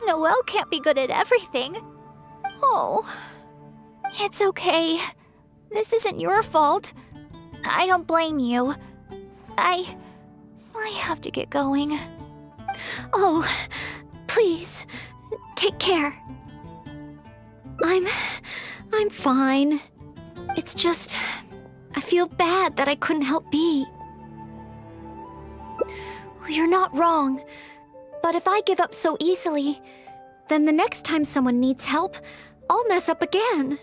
Noelle can't be good at everything. Oh. It's okay. This isn't your fault. I don't blame you. I have to get going. Oh, please, take care. I'm fine. It's just, I feel bad that I couldn't help Bee. You're not wrong, but if I give up so easily, then the next time someone needs help, I'll mess up again.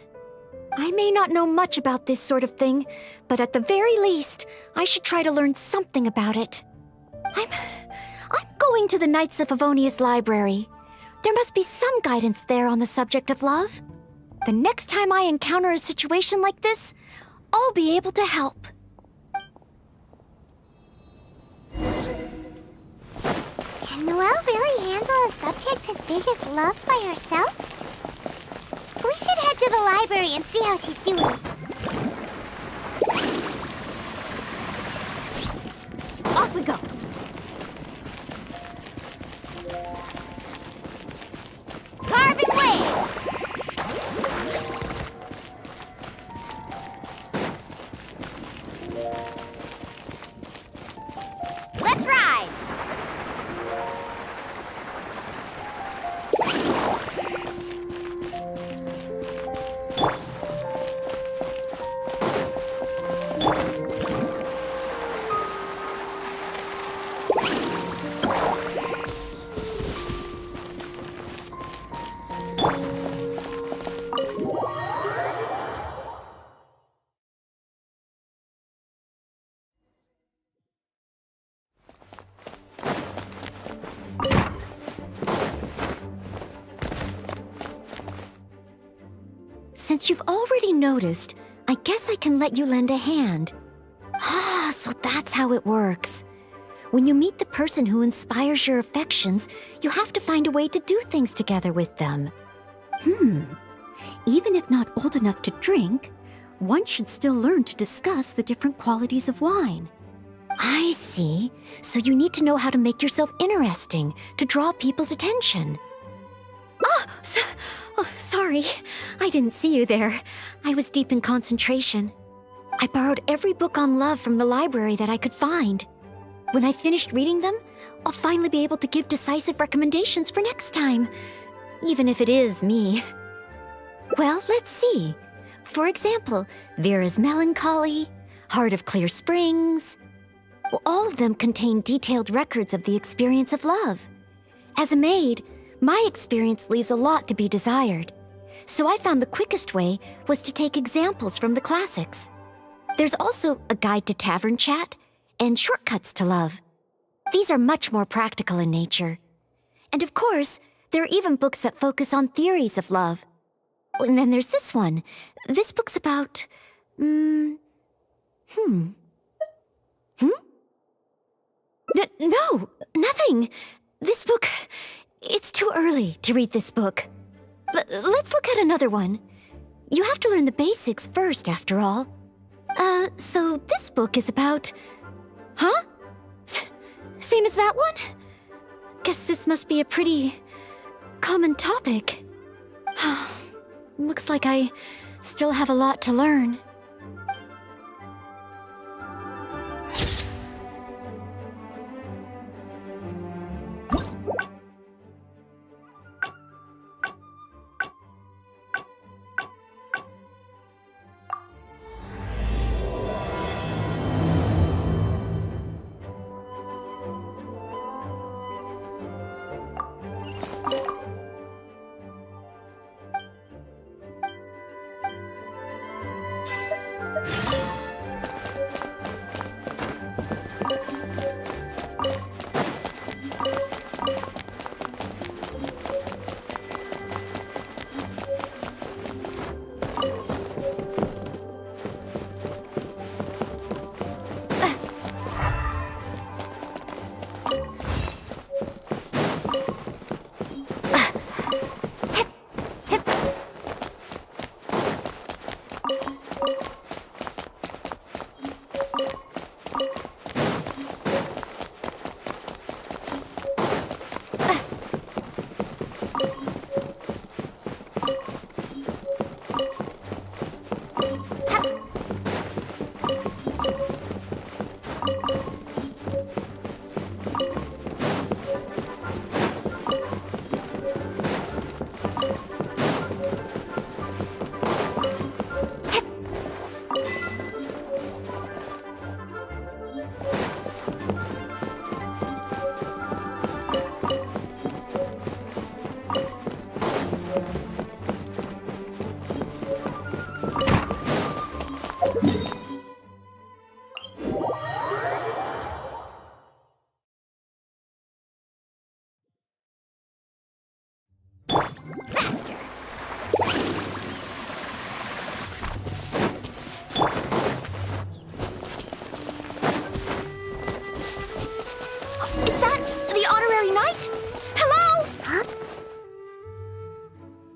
I may not know much about this sort of thing, but at the very least, I should try to learn something about it. I'm going to the Knights of Favonius library. There must be some guidance there on the subject of love. The next time I encounter a situation like this, I'll be able to help. Can Noelle really handle a subject as big as love by herself? We should head to the library and see how she's doing. Off we go. Carving waves! Let's ride! Since you've already noticed, I guess I can let you lend a hand. Ah, so that's how it works. When you meet the person who inspires your affections, you have to find a way to do things together with them. Even if not old enough to drink, one should still learn to discuss the different qualities of wine. I see. So you need to know how to make yourself interesting, to draw people's attention. Sorry. I didn't see you there. I was deep in concentration. I borrowed every book on love from the library that I could find. When I finished reading them, I'll finally be able to give decisive recommendations for next time, even if it is me. Well, let's see. For example, Vera's Melancholy, Heart of Clear Springs. Well, all of them contain detailed records of the experience of love. As a maid, my experience leaves a lot to be desired. So I found the quickest way was to take examples from the classics. There's also a guide to tavern chat and shortcuts to love. These are much more practical in nature. And of course, there are even books that focus on theories of love. And then there's this one. This book's about... No, nothing. This book... It's too early to read this book. Let's look at another one. You have to learn the basics first, after all. So this book is about... Huh? Same as that one? Guess this must be a pretty... common topic. Looks like I still have a lot to learn.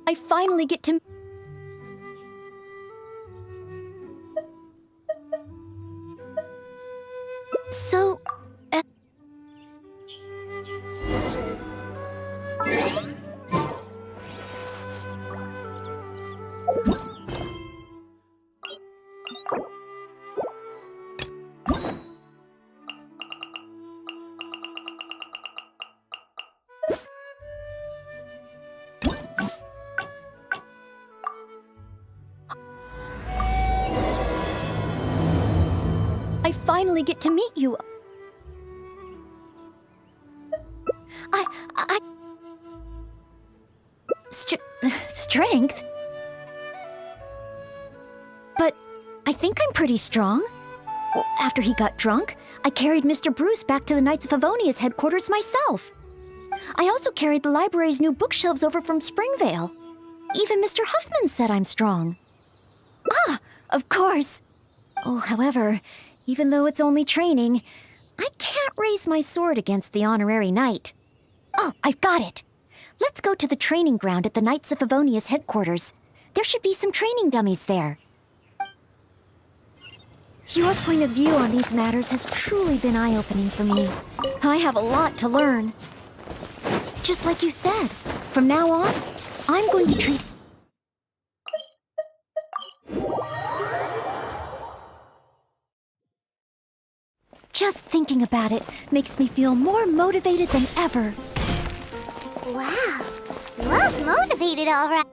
I finally get to... So... I finally get to meet you. Strength? But I think I'm pretty strong. Well, after he got drunk, I carried Mr. Bruce back to the Knights of Favonia's headquarters myself. I also carried the library's new bookshelves over from Springvale. Even Mr. Huffman said I'm strong. Ah, of course. Oh, however, even though it's only training, I can't raise my sword against the honorary knight. Oh, I've got it. Let's go to the training ground at the Knights of Favonia's headquarters. There should be some training dummies there. Your point of view on these matters has truly been eye-opening for me. I have a lot to learn. Just like you said, from now on, I'm going to treat... Just thinking about it makes me feel more motivated than ever. Wow. Noelle's motivated, all right.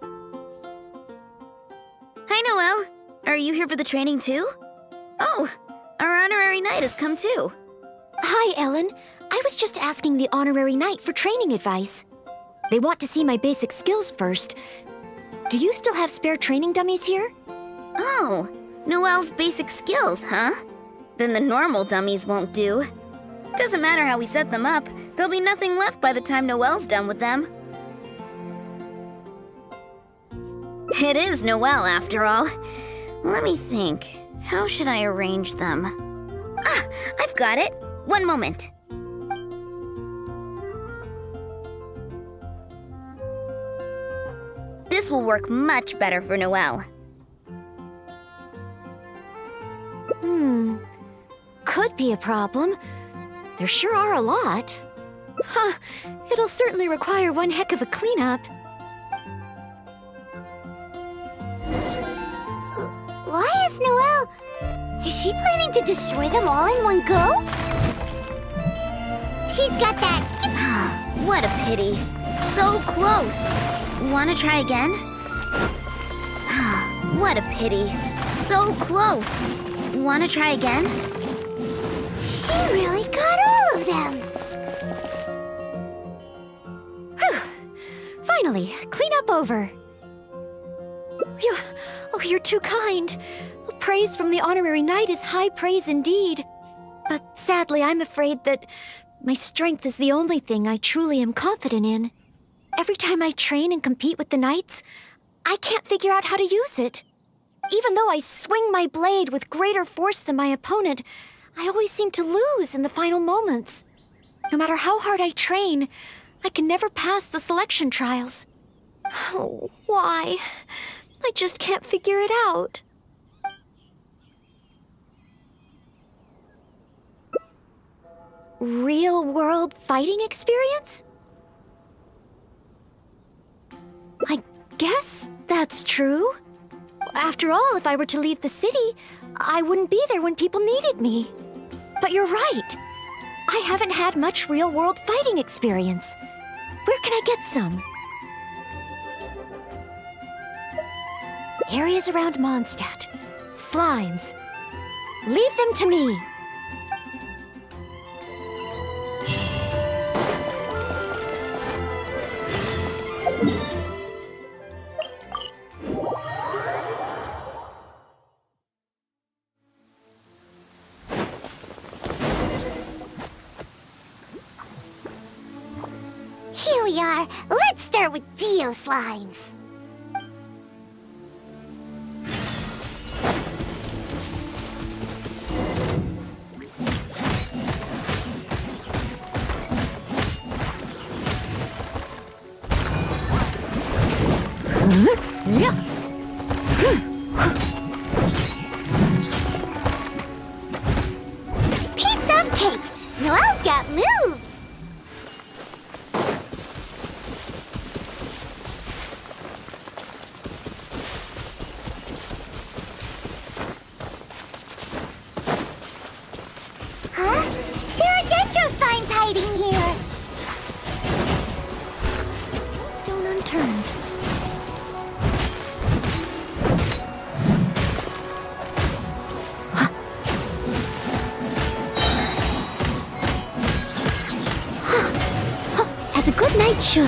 Hi, Noelle. Are you here for the training too? Oh, our honorary knight has come too. Hi, Ellen. I was just asking the honorary knight for training advice. They want to see my basic skills first. Do you still have spare training dummies here? Oh, Noelle's basic skills, huh? Then the normal dummies won't do. Doesn't matter how we set them up, there'll be nothing left by the time Noelle's done with them. It is Noelle, after all. Let me think. How should I arrange them? Ah, I've got it. One moment. This will work much better for Noelle. Could be a problem. There sure are a lot. Huh, it'll certainly require one heck of a cleanup. Why is Noelle... Is she planning to destroy them all in one go? She's got that... What a pity. So close. Wanna try again? What a pity. So close. Wanna try again? She really got all of them. Whew. Finally, cleanup over. You're too kind. Praise from the honorary knight is high praise indeed. But sadly, I'm afraid that my strength is the only thing I truly am confident in. Every time I train and compete with the knights, I can't figure out how to use it. Even though I swing my blade with greater force than my opponent, I always seem to lose in the final moments. No matter how hard I train, I can never pass the selection trials. Oh, why? I just can't figure it out. Real-world fighting experience? I guess that's true. After all, if I were to leave the city, I wouldn't be there when people needed me. But you're right. I haven't had much real-world fighting experience. Where can I get some? Areas around Mondstadt. Slimes. Leave them to me. Here we are. Let's start with Dio Slimes. Piece of cake! Noelle's got moves! Huh? There are Dendro Slimes hiding here! Stone unturned. As a good knight should.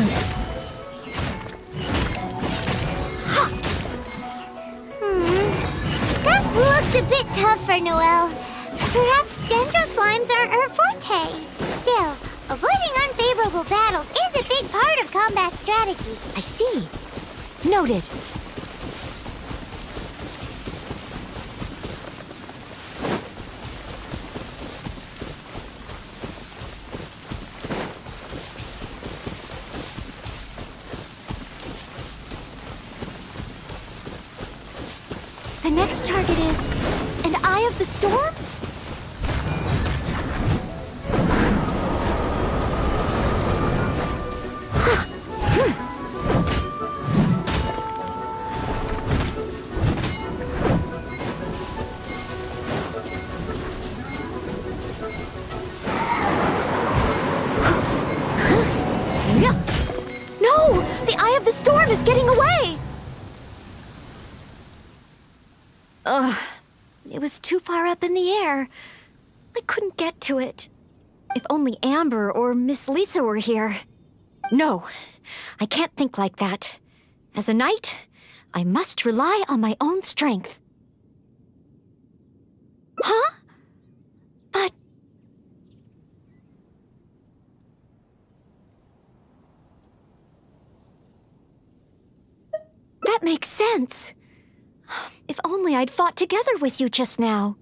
That looks a bit tough for Noelle. Perhaps Dendro Slimes aren't her forte. Still, avoiding unfavorable battles is a big part of combat strategy. I see. Noted. The next target is an Eye of the Storm? No! The Eye of the Storm is getting away! Ugh. It was too far up in the air. I couldn't get to it. If only Amber or Miss Lisa were here. No, I can't think like that. As a knight, I must rely on my own strength. Huh? But... that makes sense. If only I'd fought together with you just now.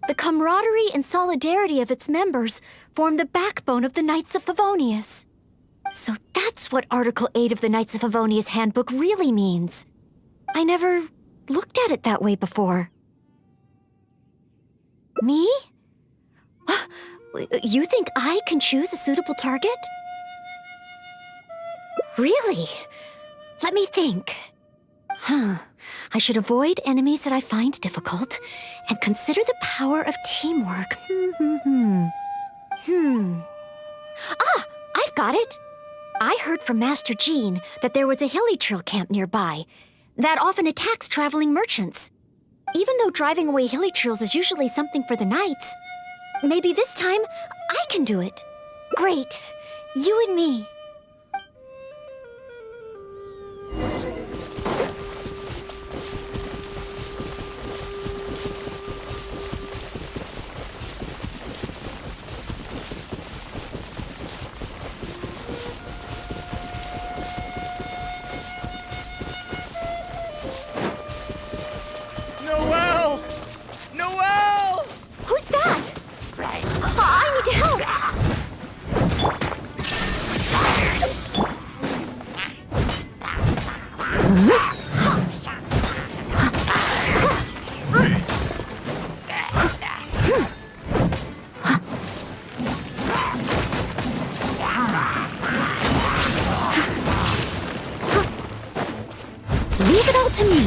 The camaraderie and solidarity of its members form the backbone of the Knights of Favonius. So that's what Article 8 of the Knights of Favonius Handbook really means. I never looked at it that way before. Me? You think I can choose a suitable target? Really? Let me think. I should avoid enemies that I find difficult and consider the power of teamwork. Ah, I've got it. I heard from Master Jean that there was a hilly trail camp nearby that often attacks traveling merchants. Even though driving away hilly trails is usually something for the knights, maybe this time I can do it. Great. You and me. Who's that? I need to help! Leave it all to me.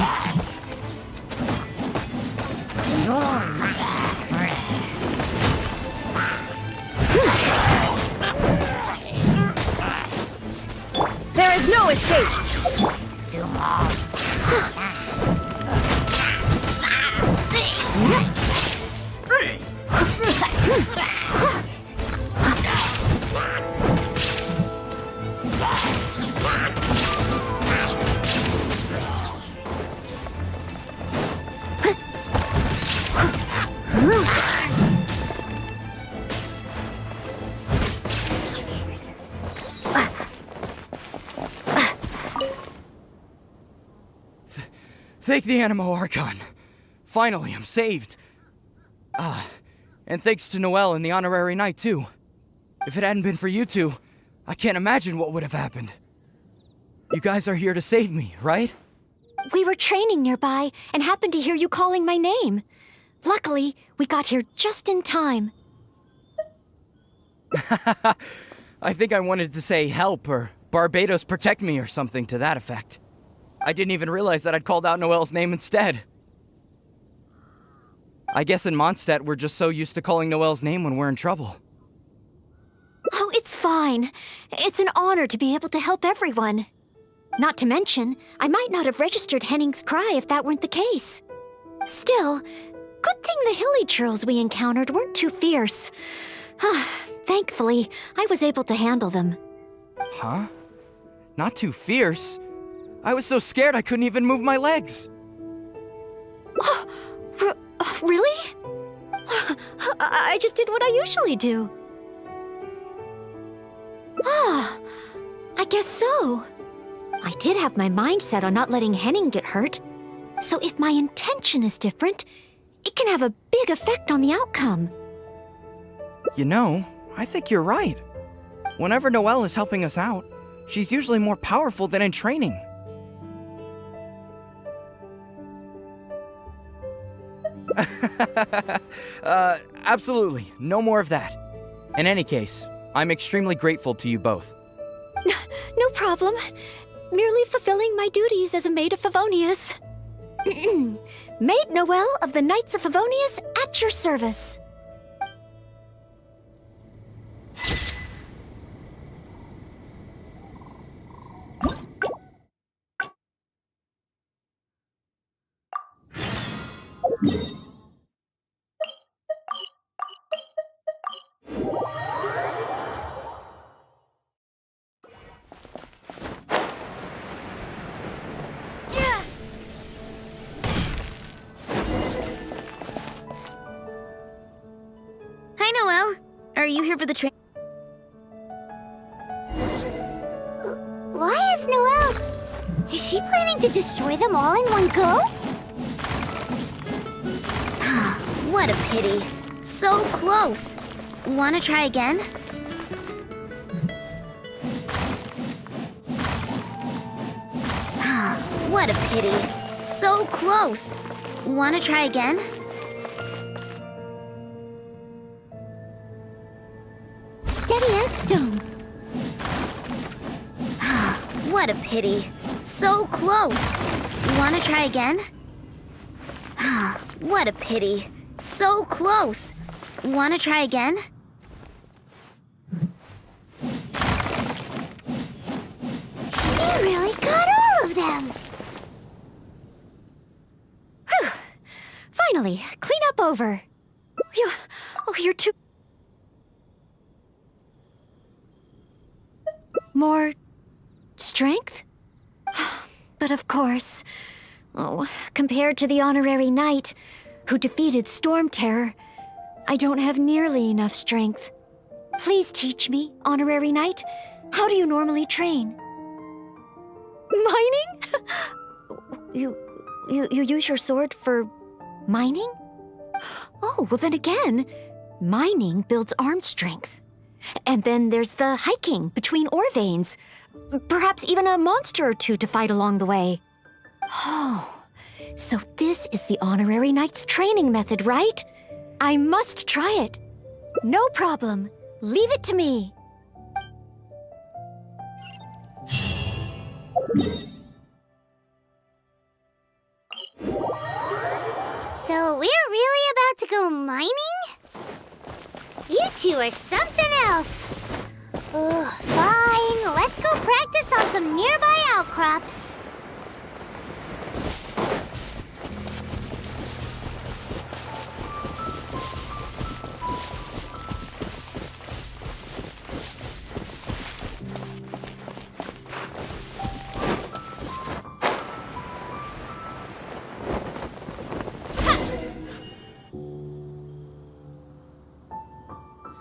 There is no escape! Thank the Animo Archon. Finally, I'm saved. And thanks to Noelle and the Honorary Knight, too. If it hadn't been for you two, I can't imagine what would have happened. You guys are here to save me, right? We were training nearby and happened to hear you calling my name. Luckily, we got here just in time. I think I wanted to say help or Barbados protect me or something to that effect. I didn't even realize that I'd called out Noelle's name instead. I guess in Mondstadt we're just so used to calling Noelle's name when we're in trouble. Oh, it's fine. It's an honor to be able to help everyone. Not to mention, I might not have registered Henning's cry if that weren't the case. Still, good thing the hilly churls we encountered weren't too fierce. Thankfully, I was able to handle them. Huh? Not too fierce? I was so scared I couldn't even move my legs. Oh, really? I just did what I usually do. I guess so. I did have my mind set on not letting Henning get hurt. So if my intention is different, it can have a big effect on the outcome. You know, I think you're right. Whenever Noelle is helping us out, she's usually more powerful than in training. Absolutely. No more of that. In any case, I'm extremely grateful to you both. No problem. Merely fulfilling my duties as a maid of Favonius. Maid Noelle of the Knights of Favonius at your service. Hi, Noelle. Are you here for the train? Why is Noelle? Is she planning to destroy them all in one go? What a pity. So close. Wanna try again? What a pity. So close. Wanna try again? Steady as stone. What a pity. So close. Wanna try again? What a pity. So close. Wanna try again? She really got all of them. Whew. Finally, clean up over. You're too... More strength? But of course. Oh, compared to the honorary knight who defeated Storm Terror, I don't have nearly enough strength. Please teach me, honorary knight. How do you normally train? Mining? You use your sword for mining? Oh, well then again, mining builds arm strength. And then there's the hiking between ore veins. Perhaps even a monster or two to fight along the way. Oh, so this is the honorary knight's training method, right? I must try it. No problem. Leave it to me. So we're really about to go mining? You two are something else. Ugh, fine. Let's go practice on some nearby outcrops.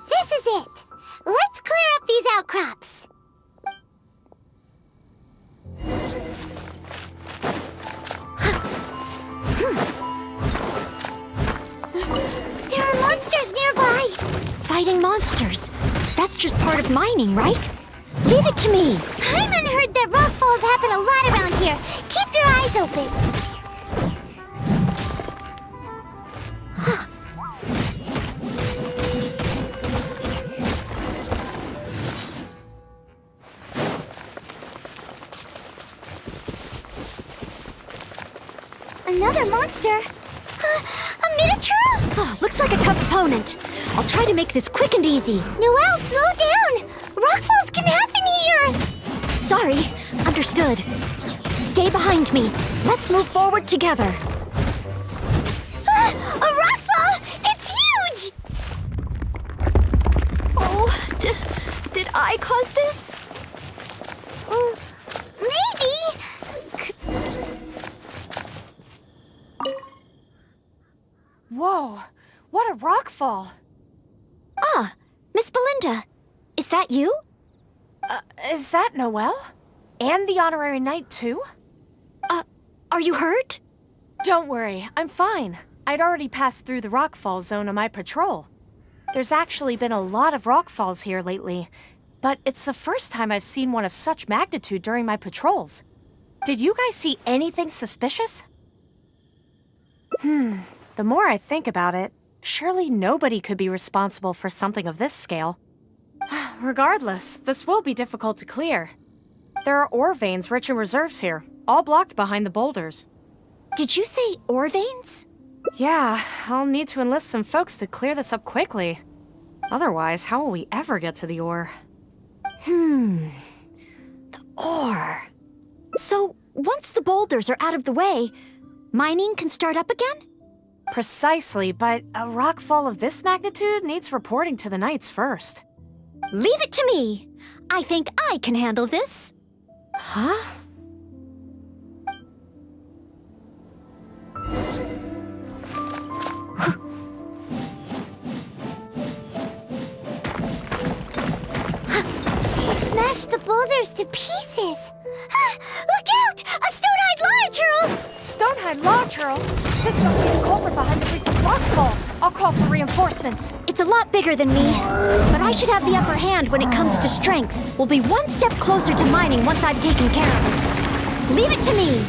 This is it. Let's clear up these outcrops. There are monsters nearby. Fighting monsters. That's just part of mining, right? Leave it to me. Hyman heard that rockfalls happen a lot around here. Keep your eyes open. Another monster? A miniature? Oh, looks like a tough opponent. I'll try to make this quick and easy. Noelle, slow down! Rockfalls can happen here! Sorry. Understood. Stay behind me. Let's move forward together. A rockfall! It's huge! Oh, did I cause this? Maybe. Whoa, what a rockfall! Ah, Miss Belinda. Is that you? Is that Noelle? And the honorary knight, too? Are you hurt? Don't worry, I'm fine. I'd already passed through the rockfall zone on my patrol. There's actually been a lot of rockfalls here lately, but it's the first time I've seen one of such magnitude during my patrols. Did you guys see anything suspicious? The more I think about it, surely nobody could be responsible for something of this scale. Regardless, this will be difficult to clear. There are ore veins rich in reserves here, all blocked behind the boulders. Did you say ore veins? Yeah, I'll need to enlist some folks to clear this up quickly. Otherwise, how will we ever get to the ore? The ore. So, once the boulders are out of the way, mining can start up again? Precisely, but a rockfall of this magnitude needs reporting to the Knights first. Leave it to me. I think I can handle this. Huh? She smashed the boulders to pieces. Look out! A stone-eyed Lionchurl! Stonehide Law, Churl! This must be the culprit behind the recent rockfalls. I'll call for reinforcements. It's a lot bigger than me, but I should have the upper hand when it comes to strength. We'll be one step closer to mining once I've taken care of it. Leave it to me.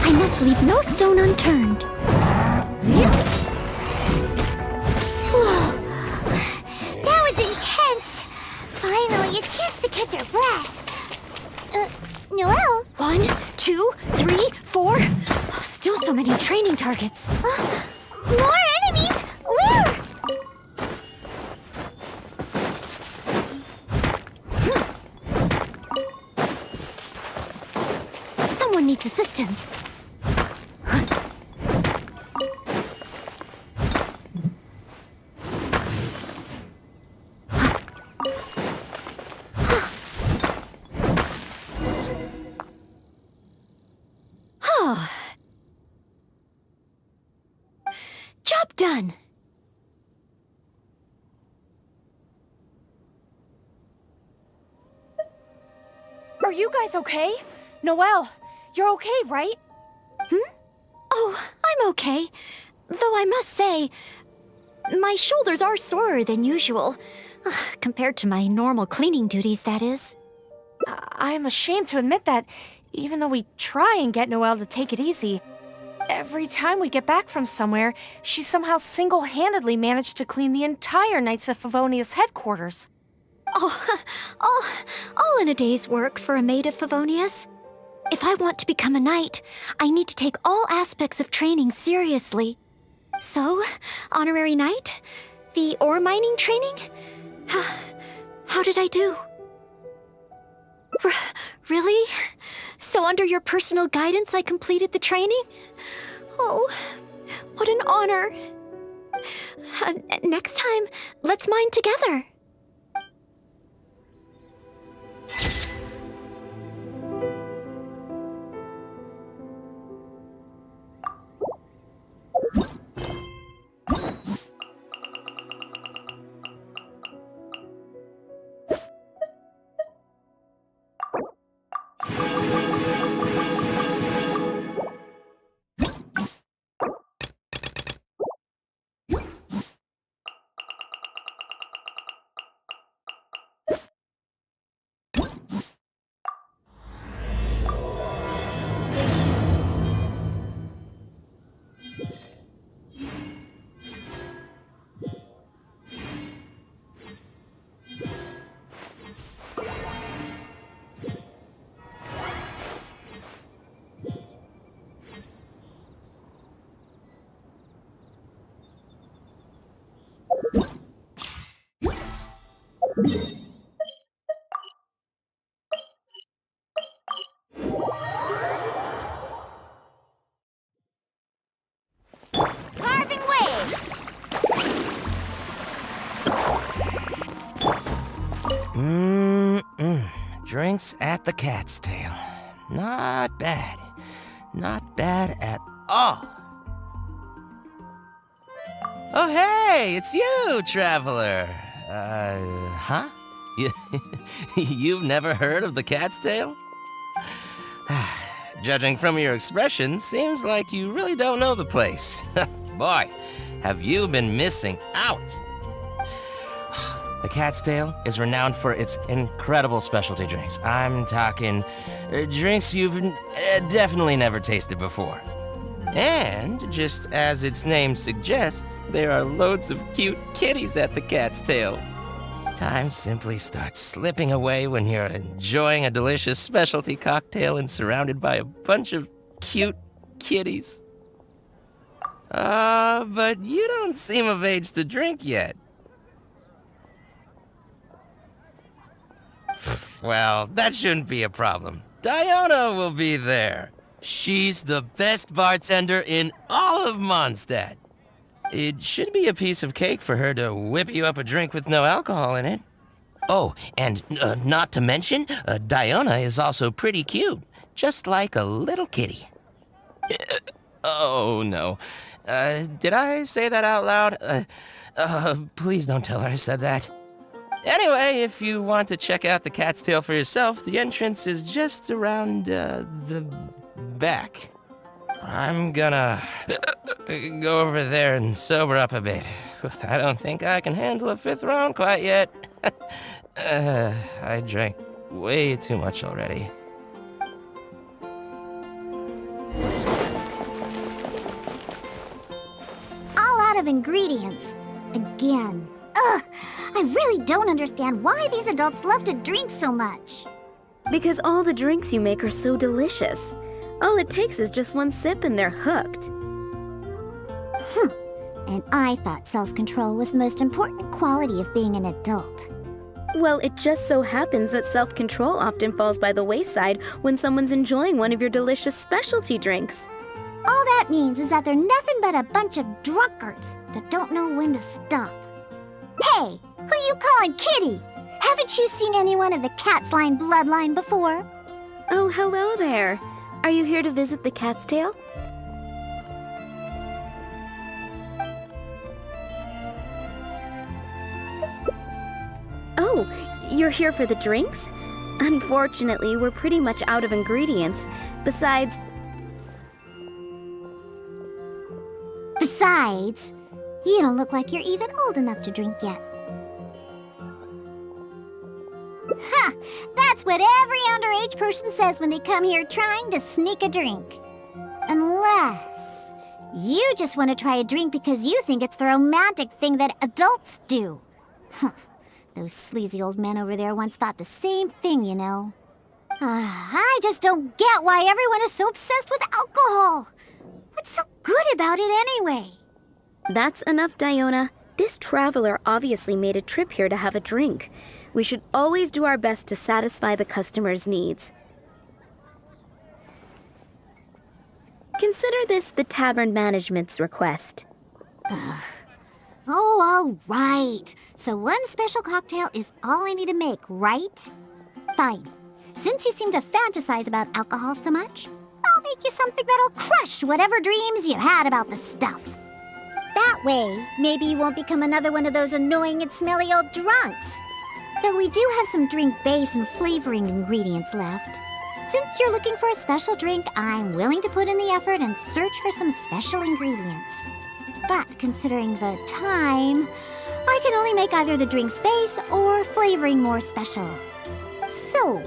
I must leave no stone unturned. That was intense. Finally, a chance to catch our breath. Noelle? 1, 2, 3, 4. Still so many training targets. More enemies? Where? Someone needs assistance. Job done. Are you guys okay? Noelle, you're okay, right? Oh, I'm okay. Though I must say, my shoulders are sorer than usual. Compared to my normal cleaning duties, that is. I'm ashamed to admit that, even though we try and get Noelle to take it easy, every time we get back from somewhere, she somehow single-handedly managed to clean the entire Knights of Favonius headquarters. Oh, all in a day's work for a maid of Favonius. If I want to become a knight, I need to take all aspects of training seriously. So, honorary knight? The ore mining training? How did I do? Really? So under your personal guidance I completed the training? Oh, what an honor. Next time, let's mine together. Carving waves! Drinks at the Cat's Tail. Not bad. Not bad at all. Oh, hey, it's you, traveler. Huh? You've never heard of the Cat's Tail? Judging from your expression, seems like you really don't know the place. Boy, have you been missing out. The Cat's Tail is renowned for its incredible specialty drinks. I'm talking drinks you've definitely never tasted before. And, just as its name suggests, there are loads of cute kitties at the Cat's Tail. Time simply starts slipping away when you're enjoying a delicious specialty cocktail and surrounded by a bunch of cute kitties. But you don't seem of age to drink yet. Well, that shouldn't be a problem. Diona will be there. She's the best bartender in all of Mondstadt. It should be a piece of cake for her to whip you up a drink with no alcohol in it. Oh, and not to mention, Diona is also pretty cute, just like a little kitty. Oh, no. Did I say that out loud? Please don't tell her I said that. Anyway, if you want to check out the Cat's Tail for yourself, the entrance is just around, the back. I'm gonna go over there and sober up a bit. I don't think I can handle a 5th round quite yet. I drank way too much already. All out of ingredients. Again. Ugh! I really don't understand why these adults love to drink so much. Because all the drinks you make are so delicious. All it takes is just one sip and they're hooked. And I thought self-control was the most important quality of being an adult. Well, it just so happens that self-control often falls by the wayside when someone's enjoying one of your delicious specialty drinks. All that means is that they're nothing but a bunch of drunkards that don't know when to stop. Hey, who you calling kitty? Haven't you seen anyone of the Cat's Line bloodline before? Oh, hello there. Are you here to visit the Cat's Tail? Oh, you're here for the drinks? Unfortunately, we're pretty much out of ingredients. Besides, you don't look like you're even old enough to drink yet. Ha! That's what every underage person says when they come here trying to sneak a drink. Unless you just want to try a drink because you think it's the romantic thing that adults do. Those sleazy old men over there once thought the same thing, you know. I just don't get why everyone is so obsessed with alcohol. What's so good about it anyway? that's enough, Diona. This traveler obviously made a trip here to have a drink. We should always do our best to satisfy the customer's needs. Consider this the tavern management's request. Oh, all right. So one special cocktail is all I need to make, right? Fine. Since you seem to fantasize about alcohol so much, I'll make you something that'll crush whatever dreams you had about the stuff. That way, maybe you won't become another one of those annoying and smelly old drunks. Though we do have some drink base and flavoring ingredients left. Since you're looking for a special drink, I'm willing to put in the effort and search for some special ingredients. But considering the time, I can only make either the drink's base or flavoring more special. So,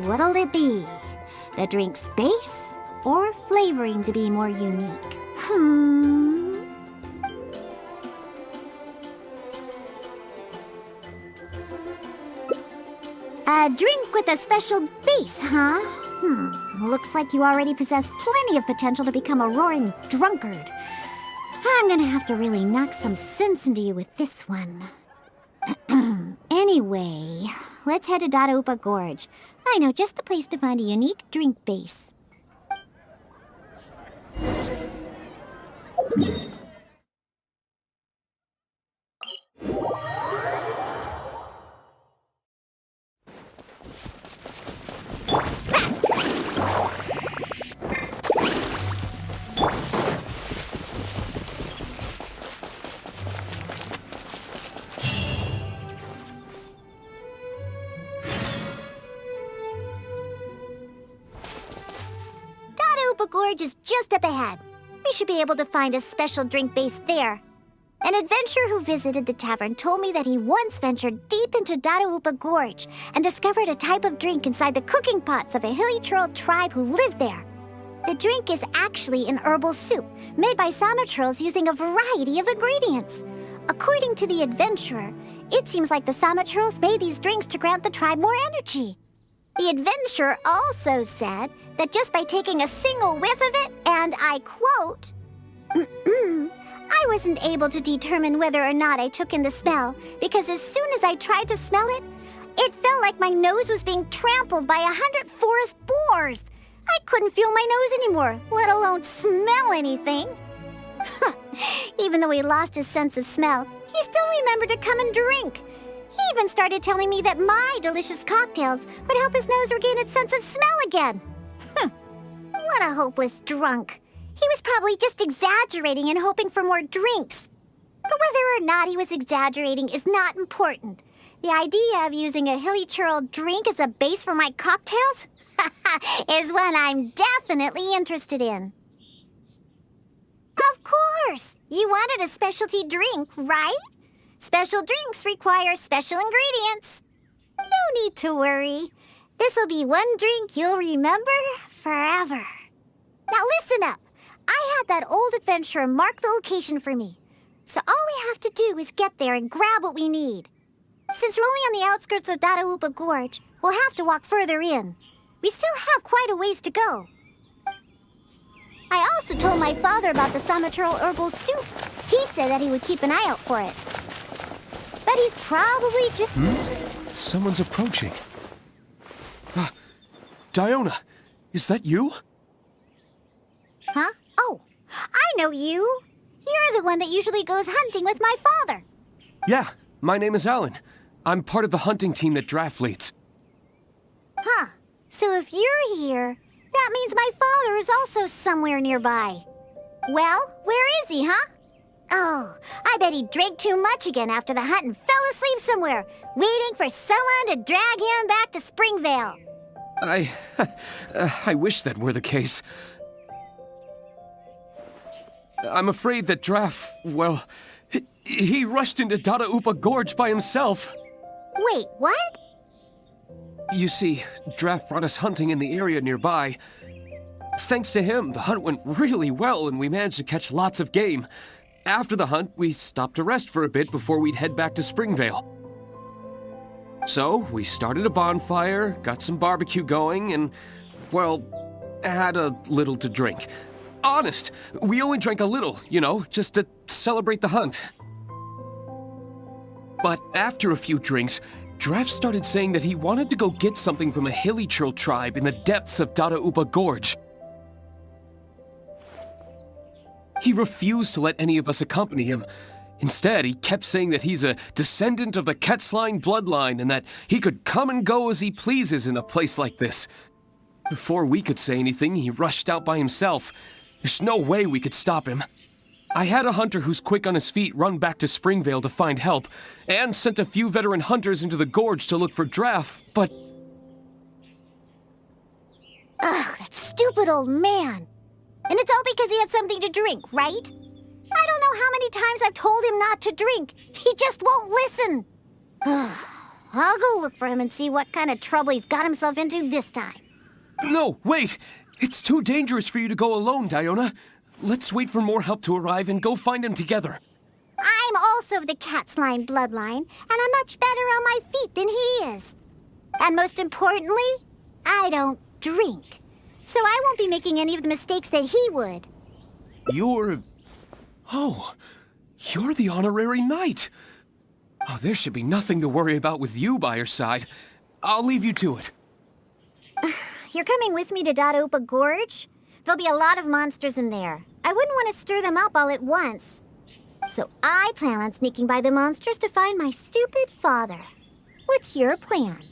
what'll it be? The drink's base or flavoring to be more unique? A drink with a special base, huh? Looks like you already possess plenty of potential to become a roaring drunkard. I'm gonna have to really knock some sense into you with this one. Anyway, let's head to Dadaupa Gorge. I know just the place to find a unique drink base. Dadaupa Gorge is just up ahead. We should be able to find a special drink base there. An adventurer who visited the tavern told me that he once ventured deep into Dadaupa Gorge and discovered a type of drink inside the cooking pots of a hilly churl tribe who lived there. The drink is actually an herbal soup made by Sama churls using a variety of ingredients. According to the adventurer, it seems like the Sama churls made these drinks to grant the tribe more energy. The adventurer also said that just by taking a single whiff of it, and I quote, I wasn't able to determine whether or not I took in the smell, because as soon as I tried to smell it, it felt like my nose was being trampled by 100 forest boars. I couldn't feel my nose anymore, let alone smell anything. Even though he lost his sense of smell, he still remembered to come and drink. He even started telling me that my delicious cocktails would help his nose regain its sense of smell again. What a hopeless drunk. He was probably just exaggerating and hoping for more drinks. But whether or not he was exaggerating is not important. The idea of using a hilly churl drink as a base for my cocktails is one I'm definitely interested in. Of course! You wanted a specialty drink, right? Special drinks require special ingredients. No need to worry. This'll be one drink you'll remember forever. Now listen up. I had that old adventurer mark the location for me. So all we have to do is get there and grab what we need. Since we're only on the outskirts of Dadaupa Gorge, we'll have to walk further in. We still have quite a ways to go. I also told my father about the Samachurl herbal soup. He said that he would keep an eye out for it. But he's probably just... Someone's approaching. Diona, is that you? Huh? Oh, I know you. You're the one that usually goes hunting with my father. Yeah, my name is Alan. I'm part of the hunting team that Draft leads. Huh. So if you're here, that means my father is also somewhere nearby. Well, where is he, huh? Oh, I bet he drank too much again after the hunt and fell asleep somewhere, waiting for someone to drag him back to Springvale. I wish that were the case. I'm afraid that Draft, well, he rushed into Dadaupa Gorge by himself. Wait, what? You see, Draft brought us hunting in the area nearby. Thanks to him, the hunt went really well and we managed to catch lots of game. After the hunt, we stopped to rest for a bit before we'd head back to Springvale. So, we started a bonfire, got some barbecue going, and, well, had a little to drink. Honest, we only drank a little, you know, just to celebrate the hunt. But after a few drinks, Draft started saying that he wanted to go get something from a hilly churl tribe in the depths of Dadaupa Gorge. He refused to let any of us accompany him. Instead, he kept saying that he's a descendant of the Quetzline bloodline and that he could come and go as he pleases in a place like this. Before we could say anything, he rushed out by himself. There's no way we could stop him. I had a hunter who's quick on his feet run back to Springvale to find help, and sent a few veteran hunters into the gorge to look for Draft, but... Ugh, that stupid old man. And it's all because he had something to drink, right? I don't know how many times I've told him not to drink. He just won't listen. I'll go look for him and see what kind of trouble he's got himself into this time. No, wait! It's too dangerous for you to go alone, Diona. Let's wait for more help to arrive and go find him together. I'm also of the Quetzline bloodline, and I'm much better on my feet than he is. And most importantly, I don't drink. So I won't be making any of the mistakes that he would. You're the honorary knight. Oh, there should be nothing to worry about with you by your side. I'll leave you to it. You're coming with me to Dadaupa Gorge? There'll be a lot of monsters in there. I wouldn't want to stir them up all at once. So I plan on sneaking by the monsters to find my stupid father. What's your plan?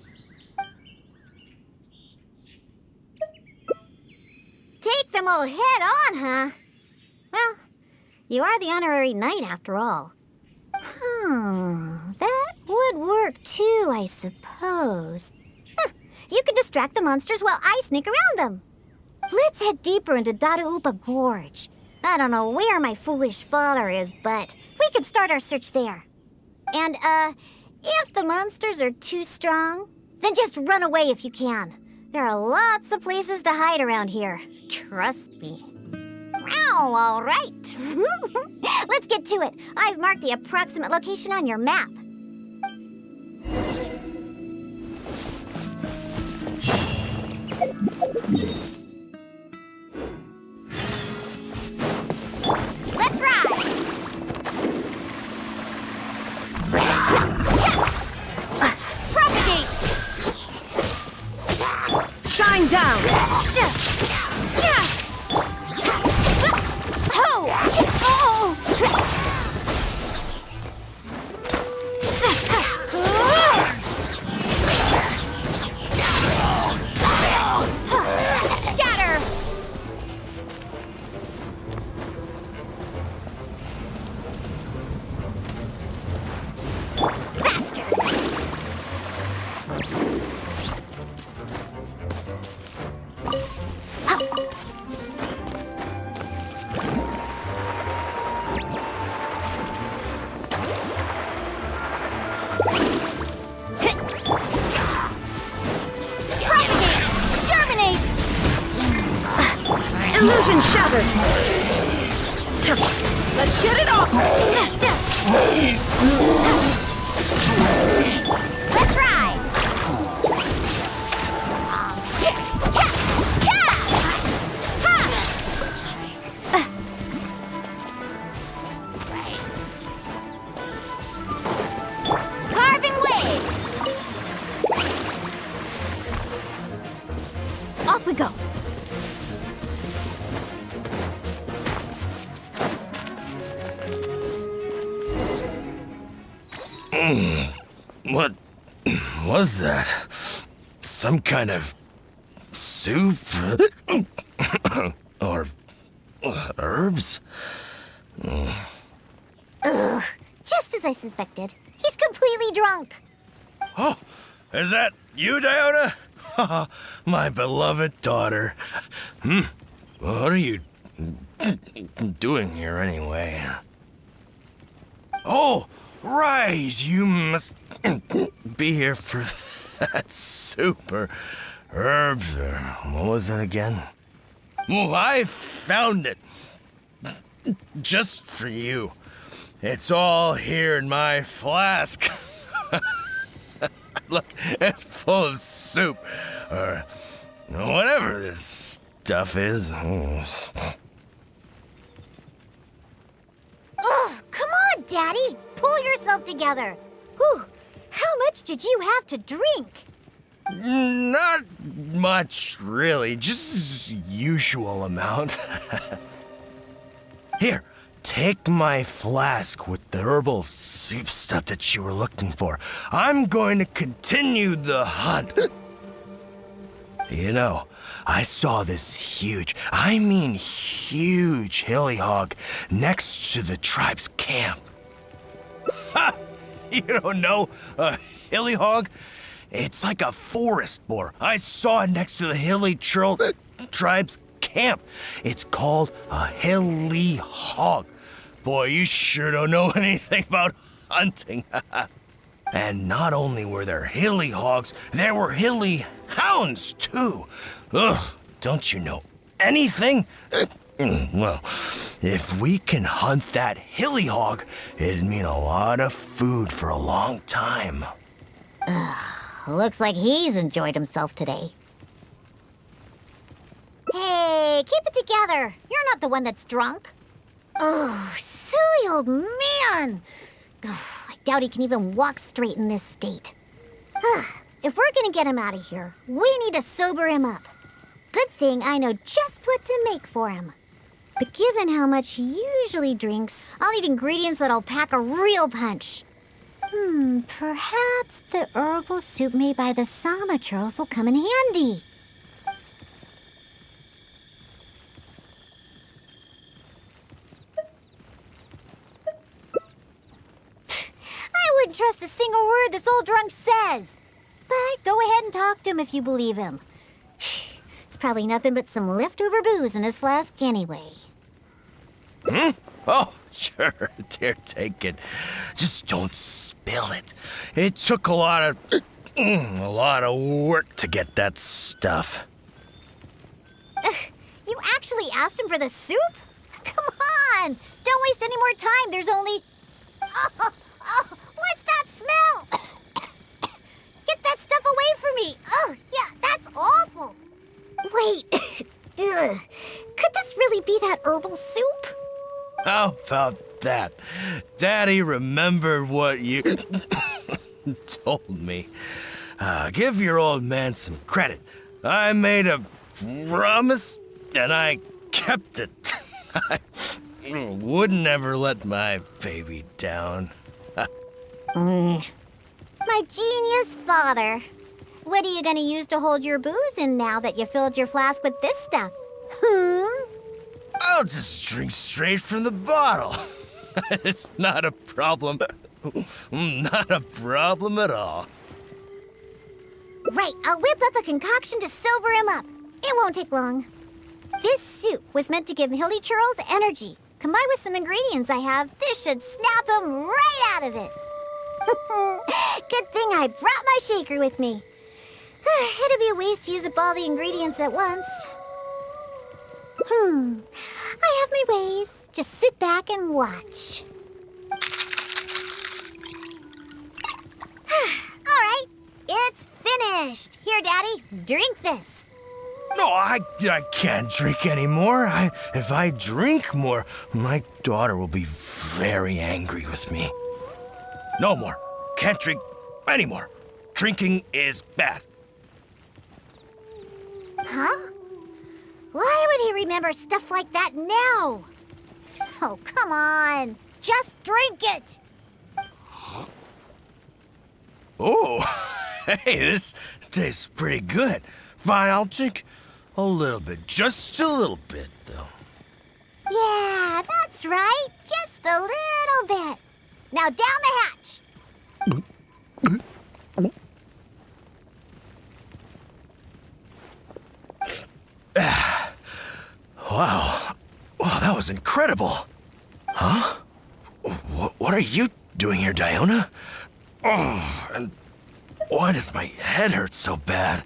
Take them all head on, huh? Well, you are the honorary knight after all. That would work too, I suppose. You can distract the monsters while I sneak around them. Let's head deeper into Dadaupa Gorge. I don't know where my foolish father is, but we We could start our search there. And, if the monsters are too strong, then just run away if you can. There are lots of places to hide around here. Trust me. Wow, all right. Let's get to it. I've marked the approximate location on your map. Let's ride! Propagate! Shine down! Scatter! Faster! Propagate! Germinate! Illusion shattered! Let's get it off! Let's ride! Carving waves! Off we go. What was that? Some kind of soup? Or herbs? Ugh, just as I suspected. He's completely drunk. Oh, is that you, Diona? My beloved daughter. What are you doing here anyway? Oh, right. You must be here for that soup or herbs or what was it again? Well, I found it. Just for you. It's all here in my flask. Look, it's full of soup. Or whatever this stuff is. Oh, come on, Daddy. Pull yourself together. Whew. How much did you have to drink? Not much, really. Just usual amount. Here, take my flask with the herbal soup stuff that you were looking for. I'm going to continue the hunt. You know, I saw this huge, I mean huge hilly hog next to the tribe's camp. Ha! You don't know a hilly hog? It's like a forest boar. I saw it next to the hilly tribe's camp. It's called a hilly hog. Boy, you sure don't know anything about hunting. And not only were there hilly hogs, there were hilly hounds too. Ugh, don't you know anything? Well, if we can hunt that hilly hog, it'd mean a lot of food for a long time. Looks like he's enjoyed himself today. Hey, keep it together. You're not the one that's drunk. Oh, silly old man. I doubt he can even walk straight in this state. If we're gonna get him out of here, we need to sober him up. Good thing I know just what to make for him. But given how much he usually drinks, I'll need ingredients that'll pack a real punch. Perhaps the herbal soup made by the Sama churls will come in handy. I wouldn't trust a single word this old drunk says. But go ahead and talk to him if you believe him. It's probably nothing but some leftover booze in his flask anyway. Hmm? Oh, sure. Here, take it. Just don't spill it. It took a lot of work to get that stuff. You actually asked him for the soup? Come on! Don't waste any more time. There's only... Oh, what's that smell? Get that stuff away from me. Oh, yeah, that's awful. Wait. Ugh. Could this really be that herbal soup? How about that? Daddy remembered what you told me. Give your old man some credit. I made a promise, and I kept it. I would never let my baby down. My genius father. What are you gonna use to hold your booze in now that you filled your flask with this stuff? I'll just drink straight from the bottle. It's not a problem. Not a problem at all. Right, I'll whip up a concoction to sober him up. It won't take long. This soup was meant to give Hilly Churls energy. Combined with some ingredients I have, this should snap him right out of it. Good thing I brought my shaker with me. It'd be a waste to use up all the ingredients at once. I have my ways. Just sit back and watch. All right, it's finished. Here, Daddy, drink this. No, I can't drink anymore. If I drink more, my daughter will be very angry with me. No more. Can't drink anymore. Drinking is bad. Huh? Why would he remember stuff like that now? Oh, come on. Just drink it. Oh, hey, this tastes pretty good. Fine, I'll drink a little bit. Just a little bit, though. Yeah, that's right. Just a little bit. Now down the hatch. Wow. Wow, that was incredible. Huh? What are you doing here, Diona? Oh, and why does my head hurt so bad?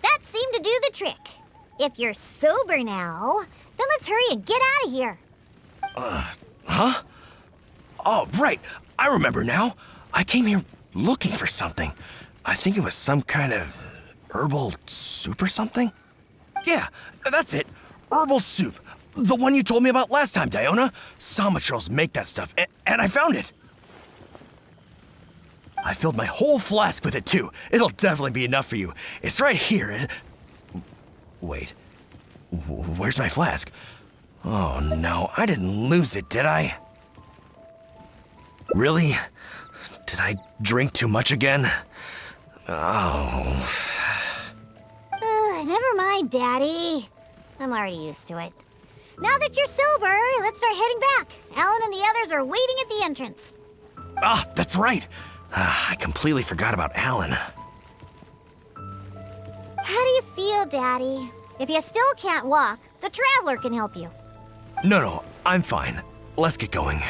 That seemed to do the trick. If you're sober now, then let's hurry and get out of here. Huh? Oh, right. I remember now. I came here looking for something. I think it was some kind of herbal soup or something. Yeah, that's it. Herbal soup. The one you told me about last time, Diona. Samatrals make that stuff, and I found it. I filled my whole flask with it, too. It'll definitely be enough for you. It's right here. Wait. Where's my flask? Oh, no. I didn't lose it, did I? Really? Did I drink too much again? Oh. Never mind, Daddy. I'm already used to it. Now that you're sober, let's start heading back. Alan and the others are waiting at the entrance. Ah, that's right. I completely forgot about Alan. How do you feel, Daddy? If you still can't walk, the Traveler can help you. No, I'm fine. Let's get going.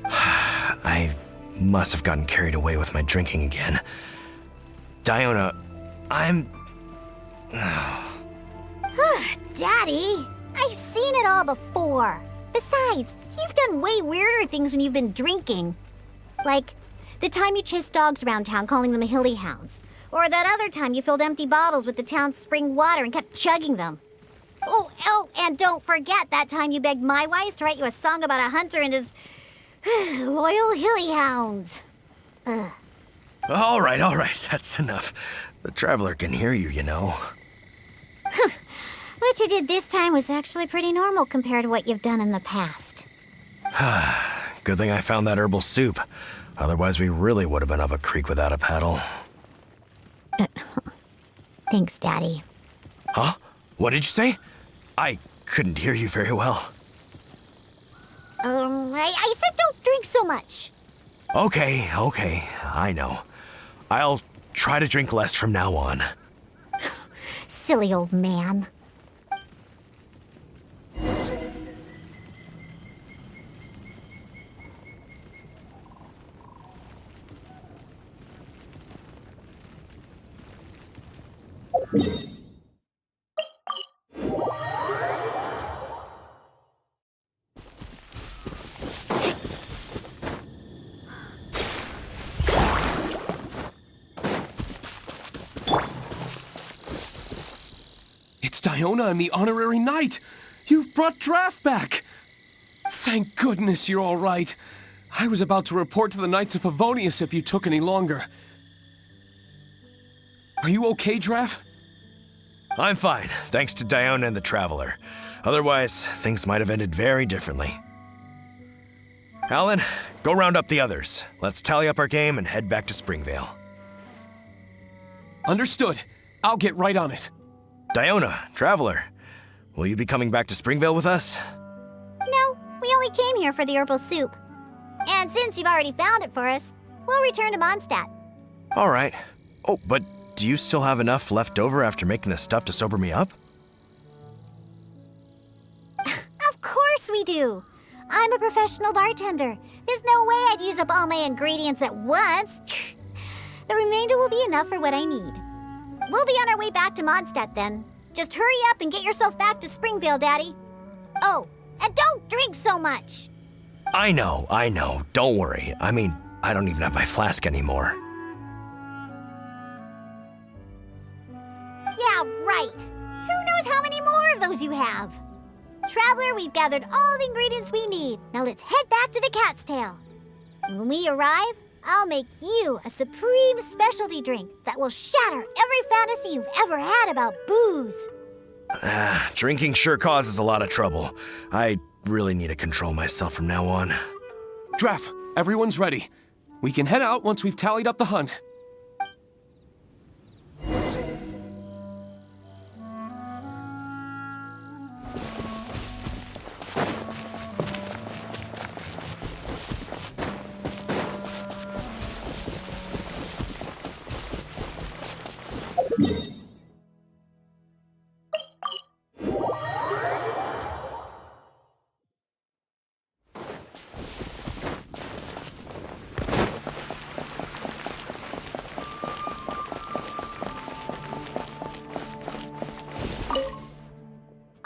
I must have gotten carried away with my drinking again. Diona, I'm... Daddy, I've seen it all before. Besides, you've done way weirder things when you've been drinking. Like the time you chased dogs around town calling them hilly hounds. Or that other time you filled empty bottles with the town's spring water and kept chugging them. Oh, and don't forget that time you begged my wise to write you a song about a hunter and his loyal hilly hounds. All right, that's enough. The Traveler can hear you, you know. What you did this time was actually pretty normal compared to what you've done in the past. Good thing I found that herbal soup. Otherwise, we really would have been up a creek without a paddle. Thanks, Daddy. Huh? What did you say? I couldn't hear you very well. I said don't drink so much. Okay, I know. I'll try to drink less from now on. Silly old man. It's Diona and the Honorary Knight! You've brought Draft back! Thank goodness you're all right. I was about to report to the Knights of Favonius if you took any longer. Are you okay, Draft? I'm fine, thanks to Diona and the Traveler. Otherwise, things might have ended very differently. Alan, go round up the others. Let's tally up our game and head back to Springvale. Understood. I'll get right on it. Diona, Traveler, will you be coming back to Springvale with us? No, we only came here for the herbal soup. And since you've already found it for us, we'll return to Mondstadt. All right. Oh, but do you still have enough left over after making the stuff to sober me up? Of course we do. I'm a professional bartender. There's no way I'd use up all my ingredients at once. The remainder will be enough for what I need. We'll be on our way back to Mondstadt then. Just hurry up and get yourself back to Springvale, Daddy. Oh, and don't drink so much. I know. Don't worry. I mean, I don't even have my flask anymore. Yeah, right. Who knows how many more of those you have? Traveler, we've gathered all the ingredients we need. Now let's head back to the Cat's Tail. And when we arrive, I'll make you a supreme specialty drink that will shatter every fantasy you've ever had about booze. Drinking sure causes a lot of trouble. I really need to control myself from now on. Draft, everyone's ready. We can head out once we've tallied up the hunt.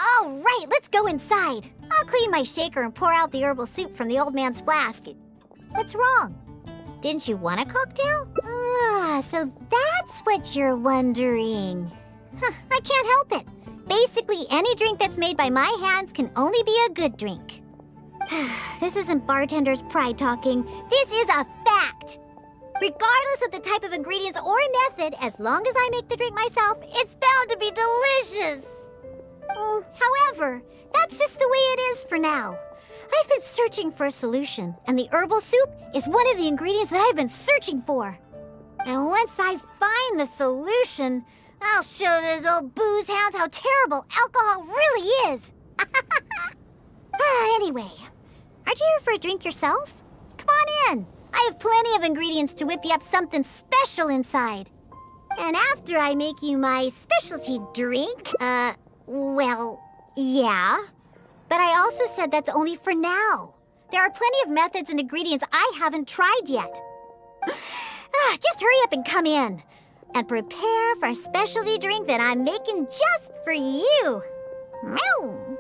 All right, let's go inside. I'll clean my shaker and pour out the herbal soup from the old man's flask. What's wrong? Didn't you want a cocktail? So that's what you're wondering. I can't help it. Basically, any drink that's made by my hands can only be a good drink. This isn't bartender's pride talking. This is a fact. Regardless of the type of ingredients or method, as long as I make the drink myself, it's bound to be delicious. However, that's just the way it is for now. I've been searching for a solution, and the herbal soup is one of the ingredients that I've been searching for. And once I find the solution, I'll show those old booze hounds how terrible alcohol really is. Anyway, aren't you here for a drink yourself? Come on in. I have plenty of ingredients to whip you up something special inside. And after I make you my specialty drink, well, yeah. But I also said that's only for now. There are plenty of methods and ingredients I haven't tried yet. Just hurry up and come in. And prepare for a specialty drink that I'm making just for you. Meow.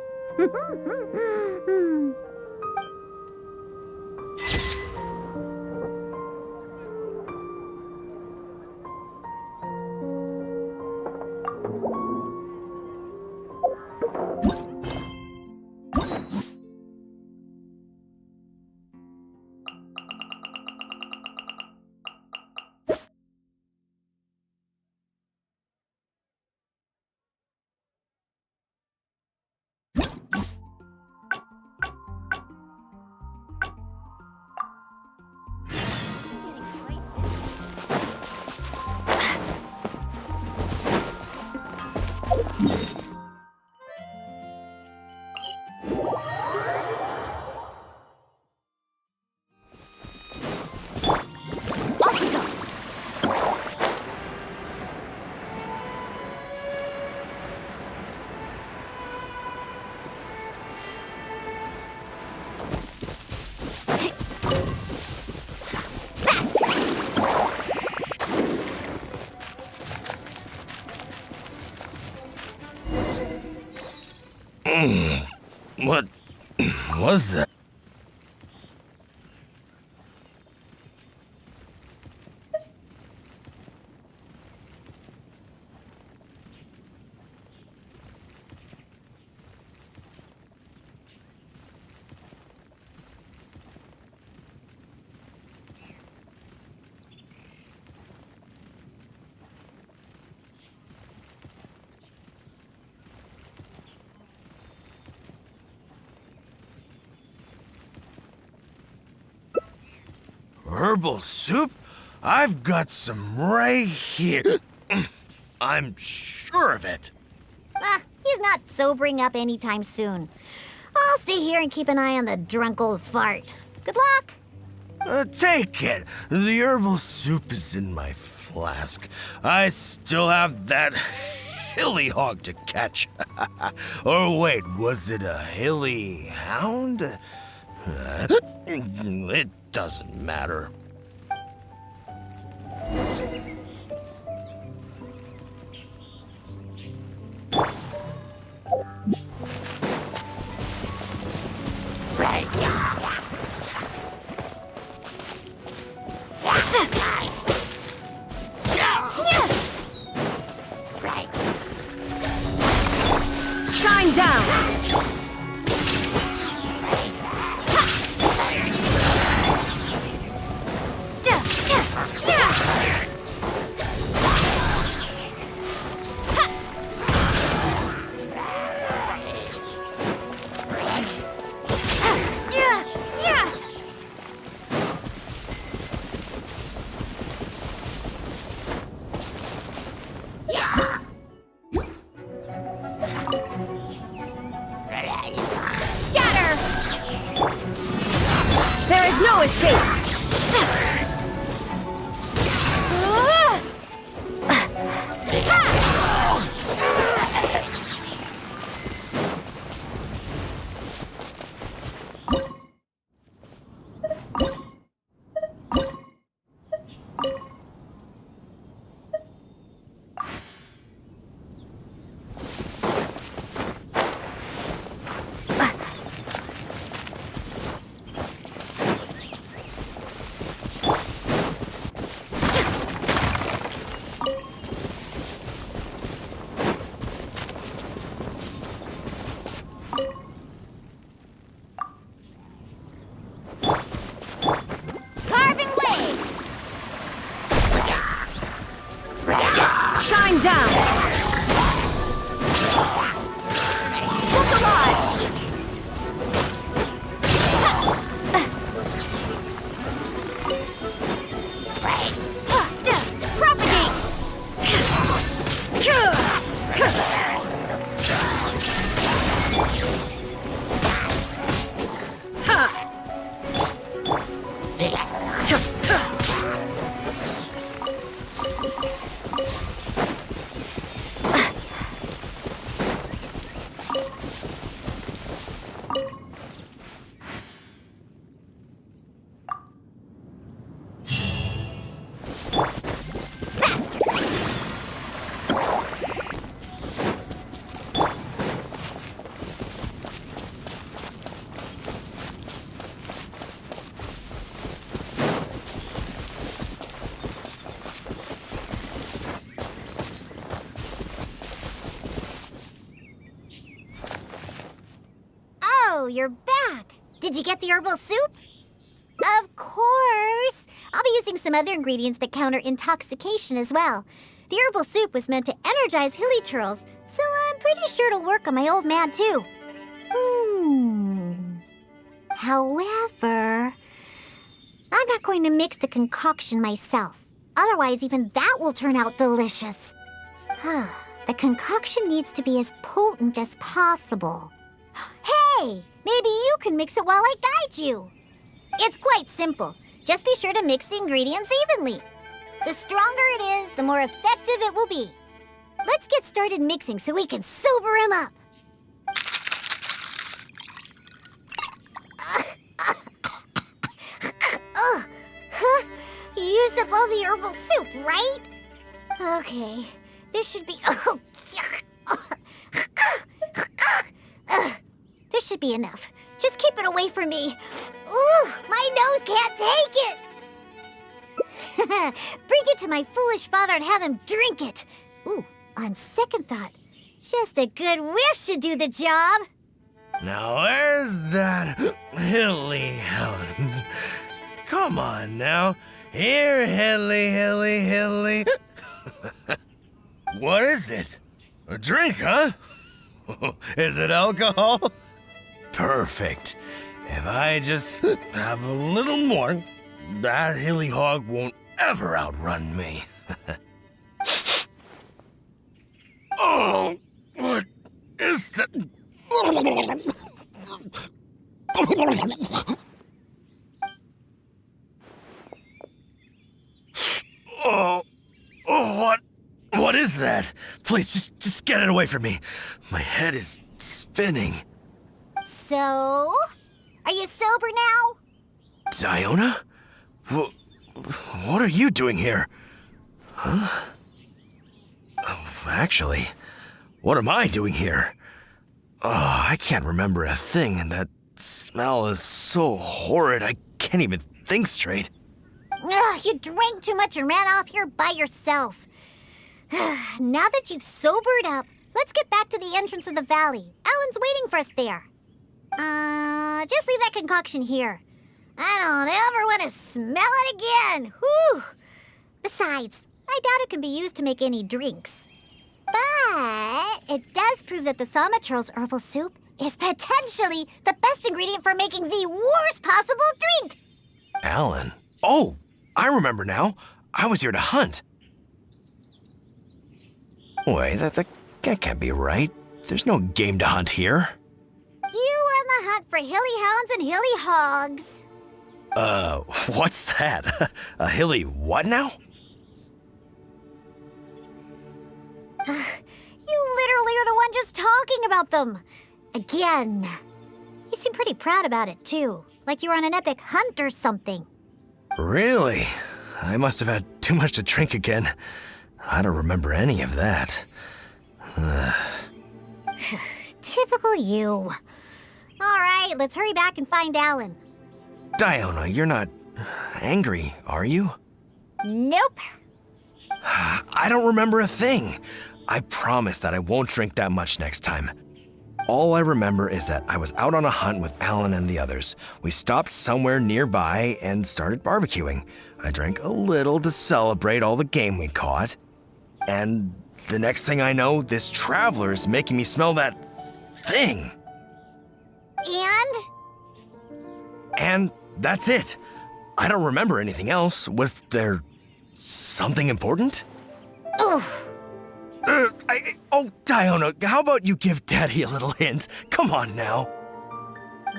What was that? herbal soup? I've got some right here. I'm sure of it. He's not sobering up anytime soon. I'll stay here and keep an eye on the drunk old fart. Good luck. Take it. The herbal soup is in my flask. I still have that hilly hog to catch. Or wait, was it a hilly hound? It doesn't matter. Shine down! There is no escape! Shine down! Look alive! Propagate! Oh, you're back. Did you get the herbal soup? Of course. I'll be using some other ingredients that counter intoxication as well. The herbal soup was meant to energize hilly turtles, so I'm pretty sure it'll work on my old man too. However, I'm not going to mix the concoction myself. Otherwise, even that will turn out delicious. The concoction needs to be as potent as possible. Hey, maybe you can mix it while I guide you. It's quite simple. Just be sure to mix the ingredients evenly. The stronger it is, the more effective it will be. Let's get started mixing so we can sober him up. You used up all the herbal soup, right? Okay, this should be... This should be enough. Just keep it away from me. Ooh, my nose can't take it. Bring it to my foolish father and have him drink it. Ooh, on second thought, just a good whiff should do the job. Now where's that hilly hound? Come on now. Here, hilly. What is it? A drink, huh? Is it alcohol? Perfect. If I just have a little more, That hilly hog won't ever outrun me. Oh, what is that? Oh, what is that? Please, just get it away from me. My head is spinning. So, are you sober now? Diona? What are you doing here? Huh? Oh, actually, what am I doing here? Oh, I can't remember a thing, and that smell is so horrid I can't even think straight. Ugh, you drank too much and ran off here by yourself. Now that you've sobered up, let's get back to the entrance of the valley. Alan's waiting for us there. Just leave that concoction here. I don't ever want to smell it again. Whew. Besides, I doubt it can be used to make any drinks. But it does prove that the Sama Churl's herbal soup is potentially the best ingredient for making the worst possible drink. Alan? Oh, I remember now. I was here to hunt. Wait, that can't be right. There's no game to hunt here. You are on the hunt for hilly hounds and hilly hogs. What's that? A hilly what now? You literally are the one just talking about them. Again. You seem pretty proud about it, too. Like you were on an epic hunt or something. Really? I must have had too much to drink again. I don't remember any of that. Typical you. All right, let's hurry back and find Alan. Diona, you're not angry, are you? Nope. I don't remember a thing. I promise that I won't drink that much next time. All I remember is that I was out on a hunt with Alan and the others. We stopped somewhere nearby and started barbecuing. I drank a little to celebrate all the game we caught. And the next thing I know, this traveler is making me smell that thing. And that's it. I don't remember anything else. Was there something important? Oof. Oh, Diona, how about you give Daddy a little hint? Come on now.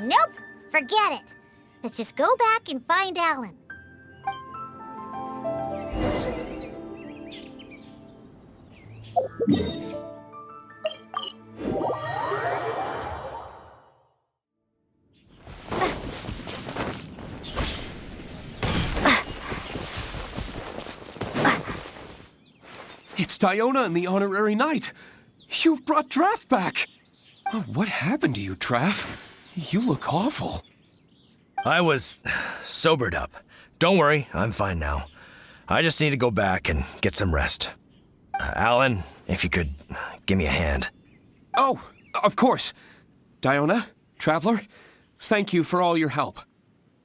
Nope, forget it. Let's just go back and find Alan. It's Diona and the Honorary Knight. You've brought Draft back. Oh, what happened to you, Draft? You look awful. I was sobered up. Don't worry, I'm fine now. I just need to go back and get some rest. Alan, if you could give me a hand. Oh, of course. Diona, Traveler, thank you for all your help.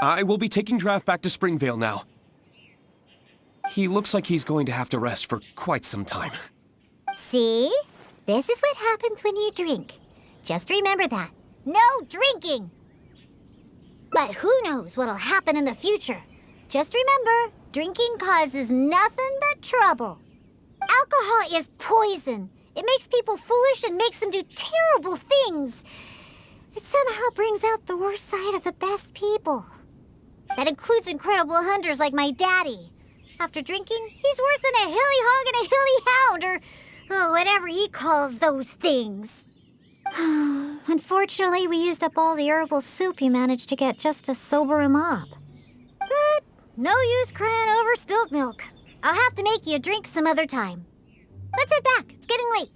I will be taking Draft back to Springvale now. He looks like he's going to have to rest for quite some time. See? This is what happens when you drink. Just remember that. No drinking! But who knows what'll happen in the future. Just remember, drinking causes nothing but trouble. Alcohol is poison. It makes people foolish and makes them do terrible things. It somehow brings out the worst side of the best people. That includes incredible hunters like my daddy. After drinking, he's worse than a hilly hog and a hilly hound, or whatever he calls those things. Unfortunately, we used up all the herbal soup he managed to get just to sober him up. But no use crying over spilled milk. I'll have to make you a drink some other time. Let's head back. It's getting late.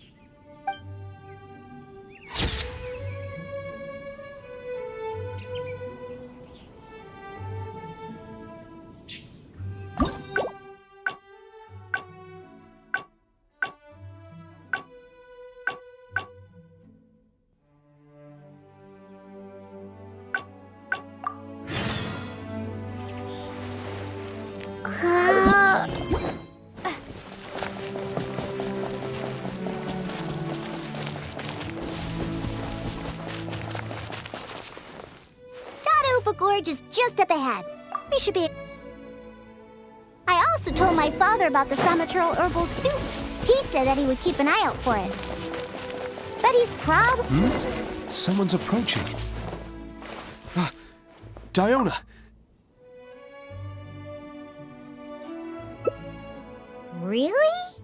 Gorge is just up ahead. We should be... also told my father about the Samaturl herbal soup. He said that he would keep an eye out for it. But he's proud. Someone's approaching. Diona! Really?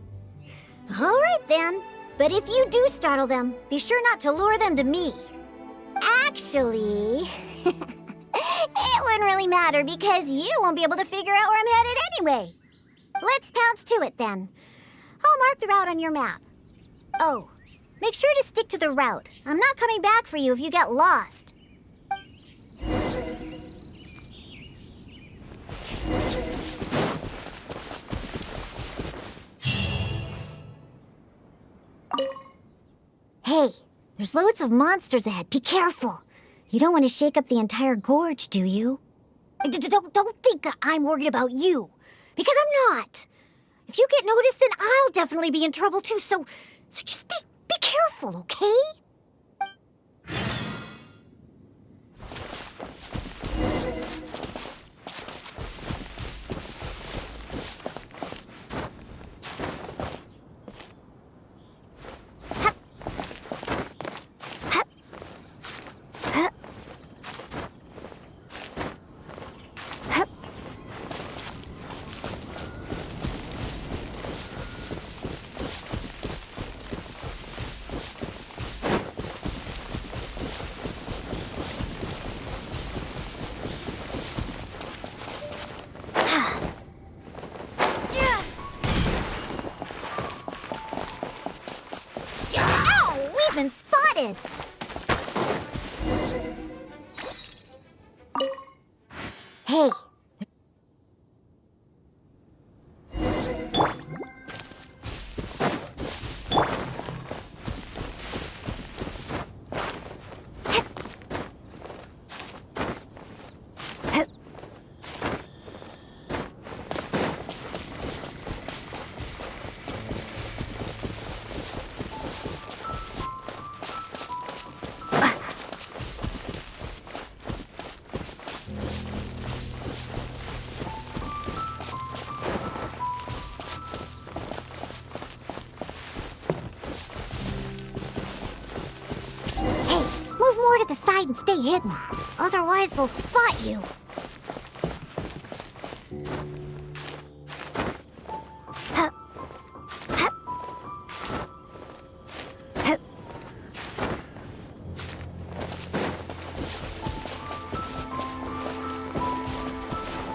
All right then. But if you do startle them, be sure not to lure them to me. Actually, it wouldn't really matter because you won't be able to figure out where I'm headed anyway. Let's pounce to it then. I'll mark the route on your map. Oh, make sure to stick to the route. I'm not coming back for you if you get lost. Hey, there's loads of monsters ahead. Be careful. You don't want to shake up the entire gorge, do you? Don't think I'm worried about you. Because I'm not. If you get noticed, then I'll definitely be in trouble too, so just be careful, okay? Been spotted. Hey. Move more to the side and stay hidden. Otherwise, they'll spot you.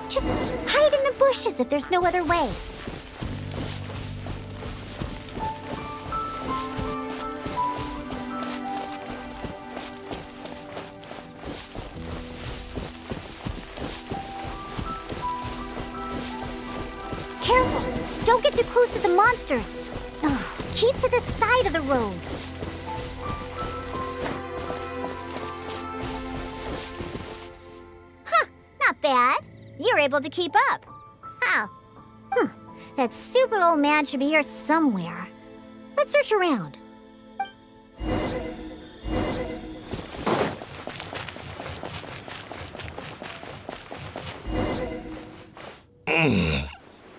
Just hide in the bushes if there's no other way. Careful! Don't get too close to the monsters! Ugh, keep to the side of the road. Huh, not bad. You're able to keep up. How? That stupid old man should be here somewhere. Let's search around.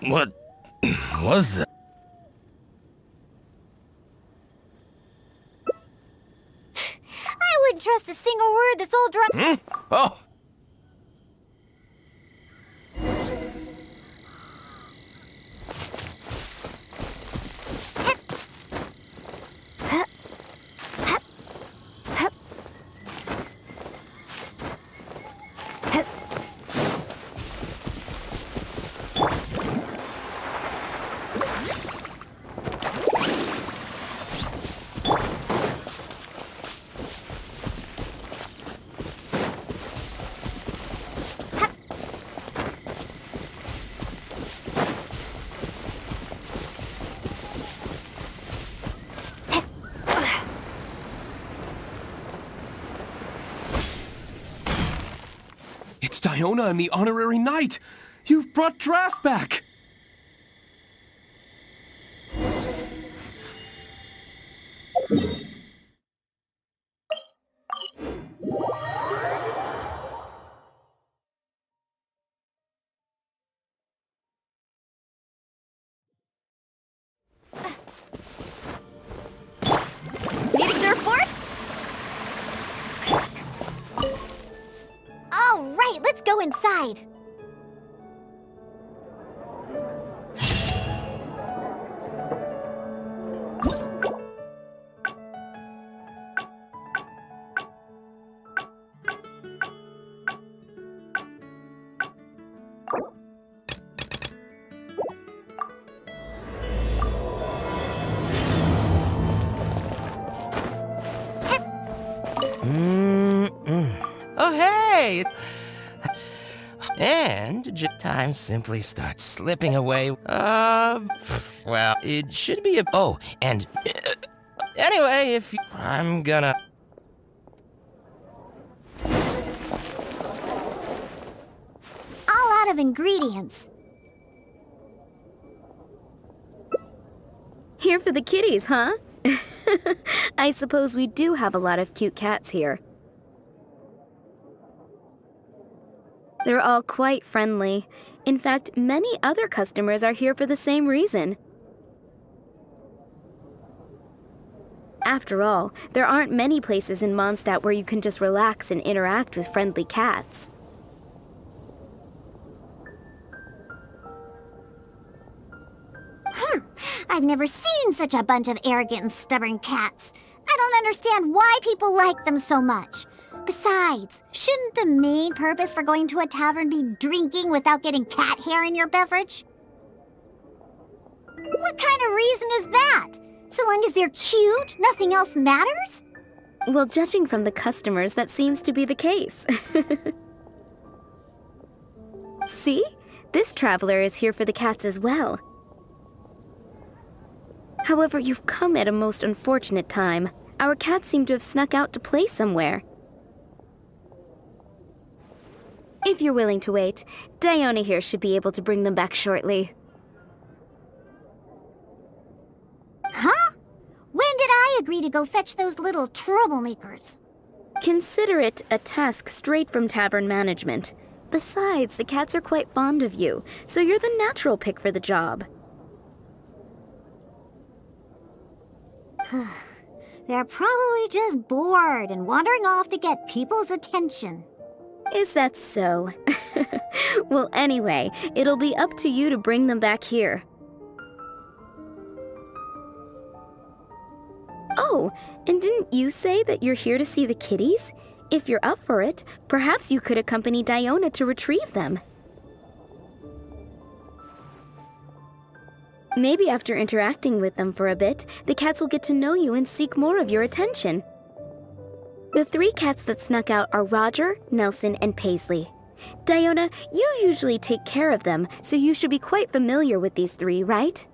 What was that? I wouldn't trust a single word this old drum. Oh! It's Diona and the Honorary Knight! You've brought Draft back! go inside. Oh, hey! And time simply starts slipping away. Well, it should be a. Oh, and. Anyway, if you. I'm gonna. All out of ingredients. Here for the kitties, huh? I suppose we do have a lot of cute cats here. They're all quite friendly. In fact, many other customers are here for the same reason. After all, there aren't many places in Mondstadt where you can just relax and interact with friendly cats. I've never seen such a bunch of arrogant and stubborn cats. I don't understand why people like them so much. Besides, shouldn't the main purpose for going to a tavern be drinking without getting cat hair in your beverage? What kind of reason is that? So long as they're cute, nothing else matters? Well, judging from the customers, that seems to be the case. See? This traveler is here for the cats as well. However, you've come at a most unfortunate time. Our cats seem to have snuck out to play somewhere. If you're willing to wait, Diona here should be able to bring them back shortly. Huh? When did I agree to go fetch those little troublemakers? Consider it a task straight from tavern management. Besides, the cats are quite fond of you, so you're the natural pick for the job. They're probably just bored and wandering off to get people's attention. Is that so? Well, anyway, it'll be up to you to bring them back here. Oh, and didn't you say that you're here to see the kitties? If you're up for it, perhaps you could accompany Diona to retrieve them. Maybe after interacting with them for a bit, the cats will get to know you and seek more of your attention. The 3 cats that snuck out are Roger, Nelson, and Paisley. Diona, you usually take care of them, so you should be quite familiar with these 3, right?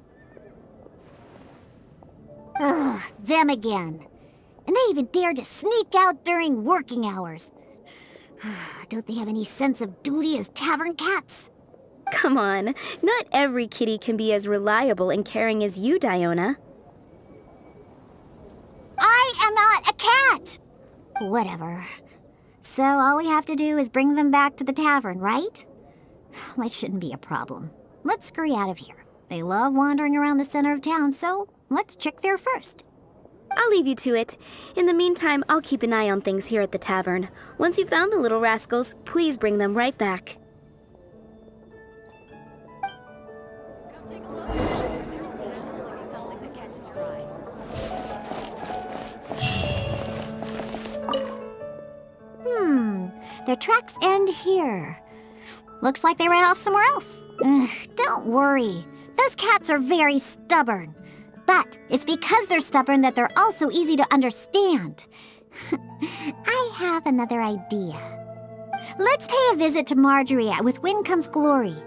Ugh, them again. And they even dared to sneak out during working hours. Don't they have any sense of duty as tavern cats? Come on, not every kitty can be as reliable and caring as you, Diona. I am not a cat! Whatever. So all we have to do is bring them back to the tavern, right? That shouldn't be a problem. Let's scurry out of here. They love wandering around the center of town, so let's check there first. I'll leave you to it. In the meantime, I'll keep an eye on things here at the tavern. Once you've found the little rascals, please bring them right back. Their tracks end here. Looks like they ran off somewhere else. Don't worry. Those cats are very stubborn. But it's because they're stubborn that they're also easy to understand. I have another idea. Let's pay a visit to Marjorie with Wind Comes Glory.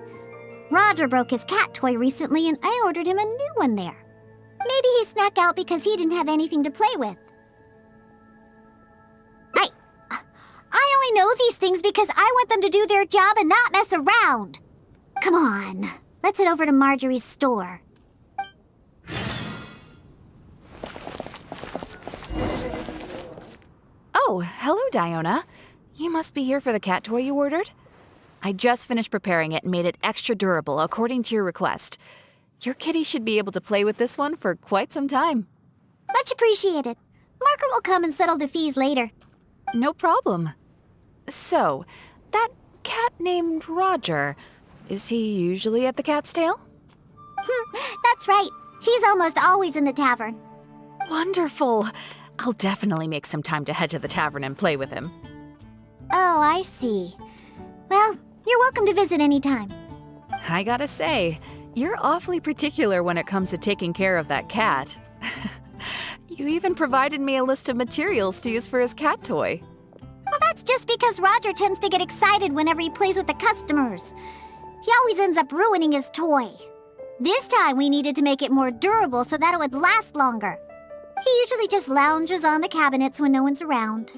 Roger broke his cat toy recently and I ordered him a new one there. Maybe he snuck out because he didn't have anything to play with. I only know these things because I want them to do their job and not mess around. Come on, let's head over to Marjorie's store. Oh, hello, Diona. You must be here for the cat toy you ordered? I just finished preparing it and made it extra durable according to your request. Your kitty should be able to play with this one for quite some time. Much appreciated. Margaret will come and settle the fees later. No problem. So, that cat cat named Roger. Is he usually at the Cat's Tail? That's right. He's almost always in the tavern. Wonderful. I'll definitely make some time to head to the tavern and play with him. Oh, I see. Well, you're welcome to visit anytime. I gotta say, you're awfully particular when it comes to taking care of that cat. You even provided me a list of materials to use for his cat toy. Well, that's just because Roger tends to get excited whenever he plays with the customers. He always ends up ruining his toy. This time we needed to make it more durable so that it would last longer. He usually just lounges on the cabinets when no one's around.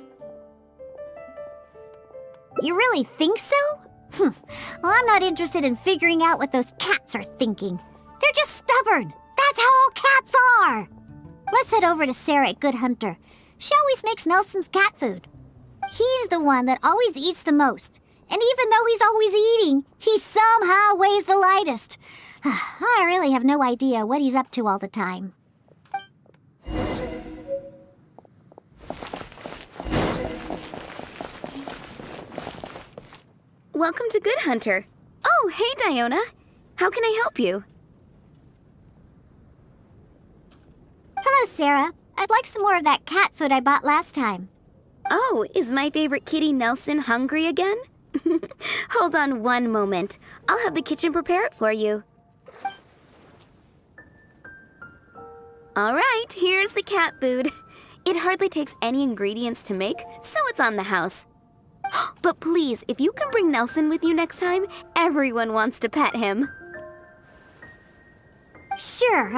You really think so? Well, I'm not interested in figuring out what those cats are thinking. They're just stubborn. That's how all cats are. Let's head over to Sarah at Good Hunter. She always makes Nelson's cat food. He's the one that always eats the most. And even though he's always eating, he somehow weighs the lightest. I really have no idea what he's up to all the time. Welcome to Good Hunter. Oh, hey, Diona. How can I help you? Hello, Sarah. I'd like some more of that cat food I bought last time. Oh, is my favorite kitty Nelson hungry again? Hold on one moment. I'll have the kitchen prepare it for you. All right, here's the cat food. It hardly takes any ingredients to make, so it's on the house. But please, if you can bring Nelson with you next time, everyone wants to pet him. Sure,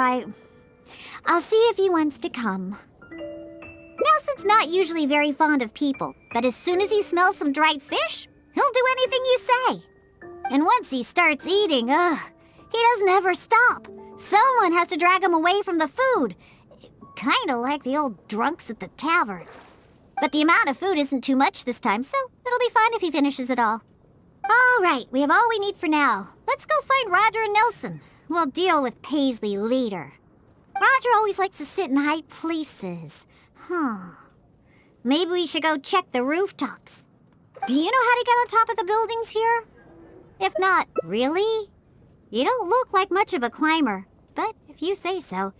I'll see if he wants to come. Nelson's not usually very fond of people, but as soon as he smells some dried fish, he'll do anything you say. And once he starts eating, he doesn't ever stop. Someone has to drag him away from the food. Kinda like the old drunks at the tavern. But the amount of food isn't too much this time, so it'll be fine if he finishes it all. All right, we have all we need for now. Let's go find Roger and Nelson. We'll deal with Paisley later. Roger always likes to sit in high places. Maybe we should go check the rooftops. Do you know how to get on top of the buildings here? If not, really? You don't look like much of a climber, but if you say so.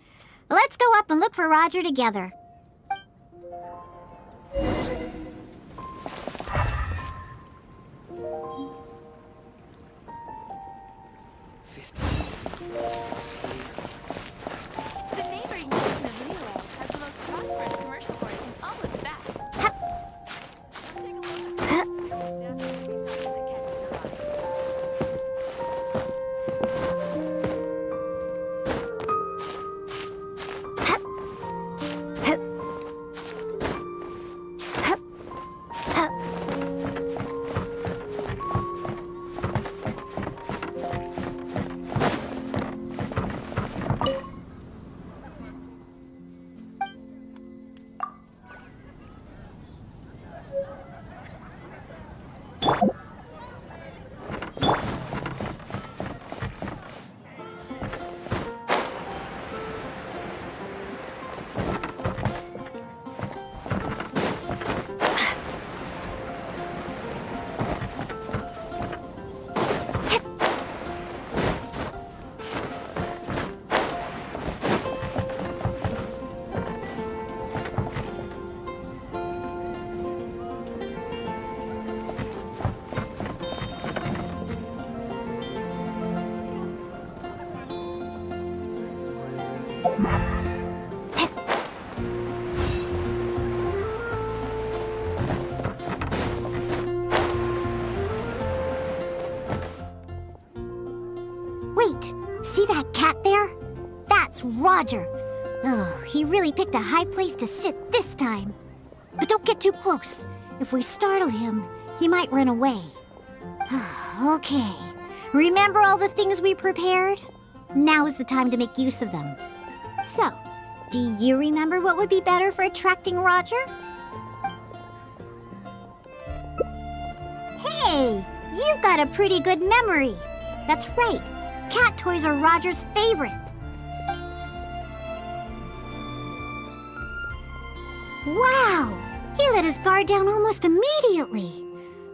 Let's go up and look for Roger together. The neighboring nation of Lilo has the most prosperous commercial port in all of Tibet. Take a look. Definitely be something that catches your eye. Wait, see that cat there? That's Roger. Oh, he really picked a high place to sit this time. But don't get too close. If we startle him, he might run away. Okay, remember all the things we prepared? Now is the time to make use of them. So, do you remember what would be better for attracting Roger? Hey, you've got a pretty good memory. That's right, cat toys are Roger's favorite. Wow, he let his guard down almost immediately.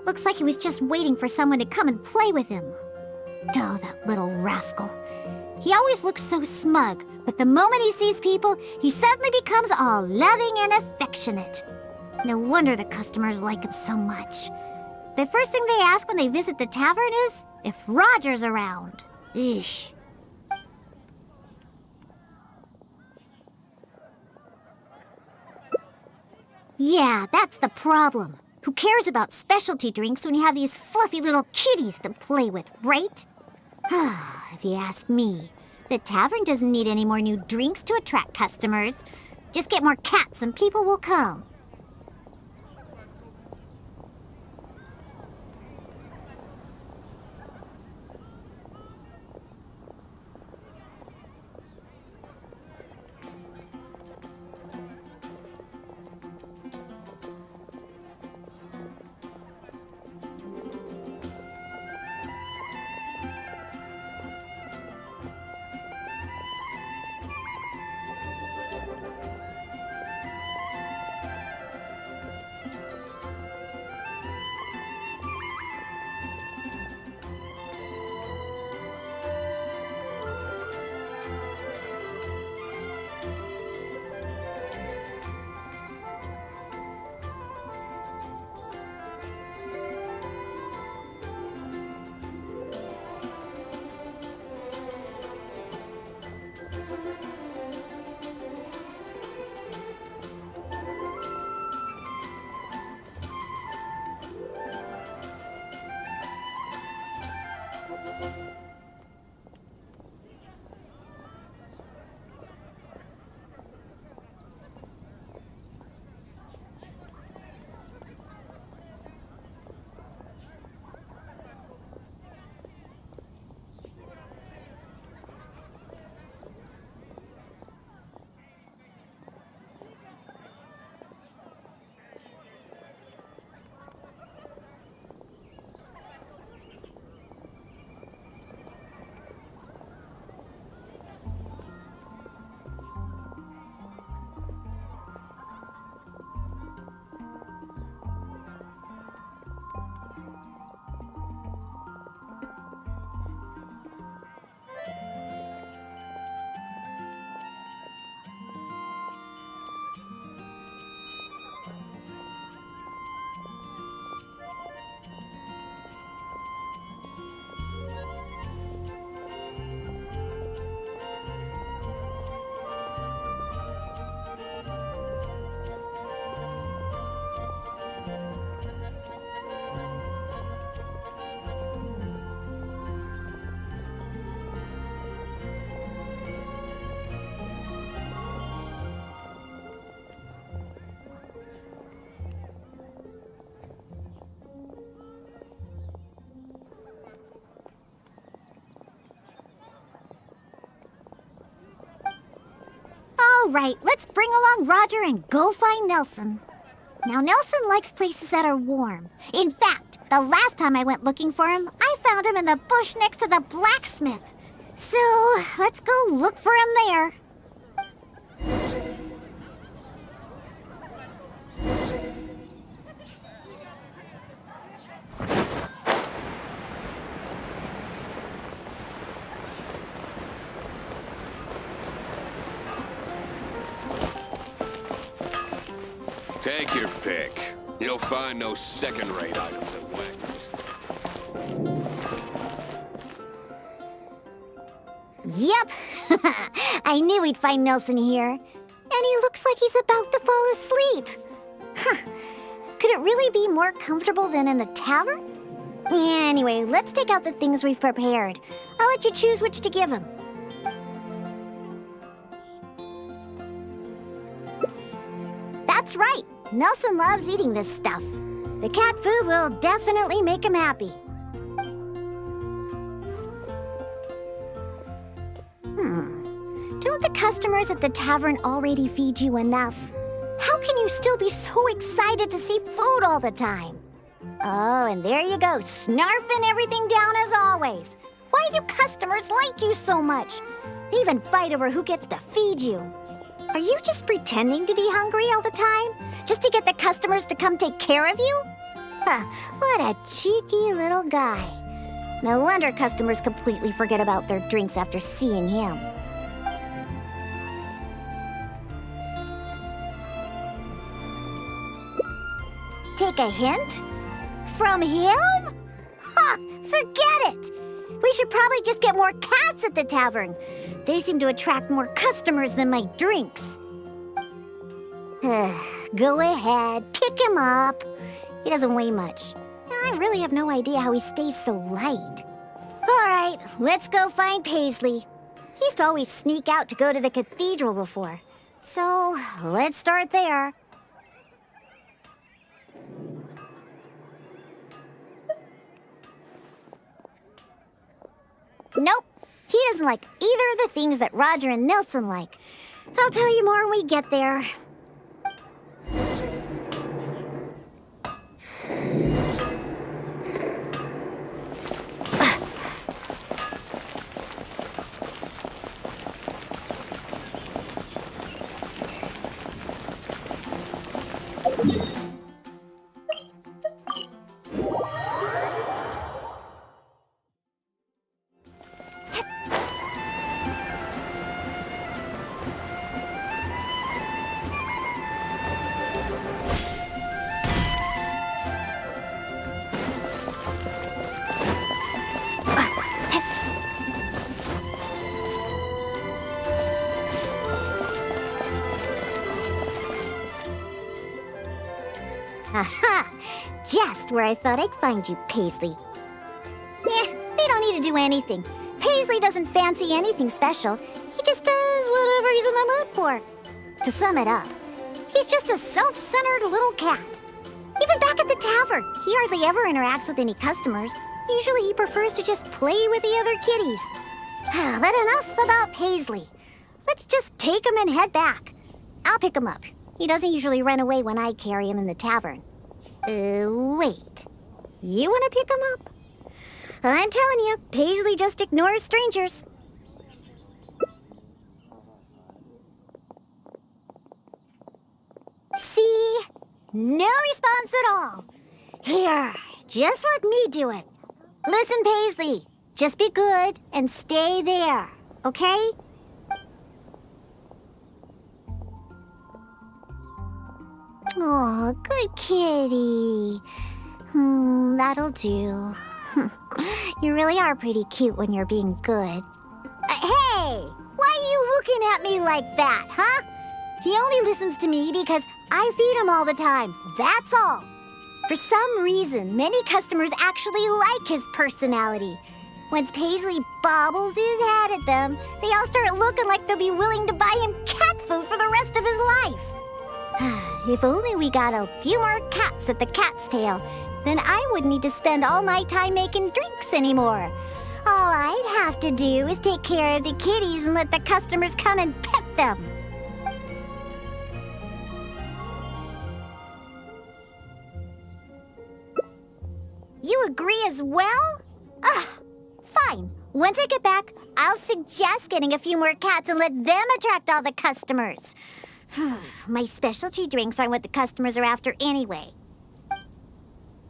Looks like he was just waiting for someone to come and play with him. Oh, that little rascal. He always looks so smug, but the moment he sees people, he suddenly becomes all loving and affectionate. No wonder the customers like him so much. The first thing they ask when they visit the tavern is if Roger's around. Eesh. Yeah, that's the problem. Who cares about specialty drinks when you have these fluffy little kitties to play with, right? If you ask me, the tavern doesn't need any more new drinks to attract customers. Just get more cats and people will come. All right, let's bring along Roger and go find Nelson. Now, Nelson likes places that are warm. In fact, the last time I went looking for him, I found him in the bush next to the blacksmith. So, let's go look for him there. Take your pick. You'll find no second-rate items at Wagner's. Yep. I knew we'd find Nelson here. And he looks like he's about to fall asleep. Could it really be more comfortable than in the tavern? Anyway, let's take out the things we've prepared. I'll let you choose which to give him. That's right. Nelson loves eating this stuff. The cat food will definitely make him happy. Don't the customers at the tavern already feed you enough? How can you still be so excited to see food all the time? Oh, and there you go, snarfing everything down as always. Why do customers like you so much? They even fight over who gets to feed you. Are you just pretending to be hungry all the time? Just to get the customers to come take care of you? What a cheeky little guy. No wonder customers completely forget about their drinks after seeing him. Take a hint? From him? Ha! Forget it! We should probably just get more cats at the tavern. They seem to attract more customers than my drinks. Go ahead, pick him up. He doesn't weigh much. I really have no idea how he stays so light. All right, let's go find Paisley. He used to always sneak out to go to the cathedral before. So, let's start there. Nope, he doesn't like either of the things that Roger and Nelson like. I'll tell you more when we get there. Aha! Just where I thought I'd find you, Paisley. We don't need to do anything. Paisley doesn't fancy anything special. He just does whatever he's in the mood for. To sum it up, he's just a self-centered little cat. Even back at the tavern, he hardly ever interacts with any customers. Usually he prefers to just play with the other kitties. But enough about Paisley. Let's just take him and head back. I'll pick him up. He doesn't usually run away when I carry him in the tavern. Wait. You want to pick him up? I'm telling you, Paisley just ignores strangers. See? No response at all. Here, just let me do it. Listen, Paisley, just be good and stay there, okay? Aw, good kitty. That'll do. You really are pretty cute when you're being good. Hey! Why are you looking at me like that, huh? He only listens to me because I feed him all the time. That's all. For some reason, many customers actually like his personality. Once Paisley bobbles his head at them, they all start looking like they'll be willing to buy him cat food for the rest of his life. If only we got a few more cats at the Cat's Tail, then I wouldn't need to spend all my time making drinks anymore. All I'd have to do is take care of the kitties and let the customers come and pet them. You agree as well? Fine. Once I get back, I'll suggest getting a few more cats and let them attract all the customers. My specialty drinks aren't what the customers are after anyway.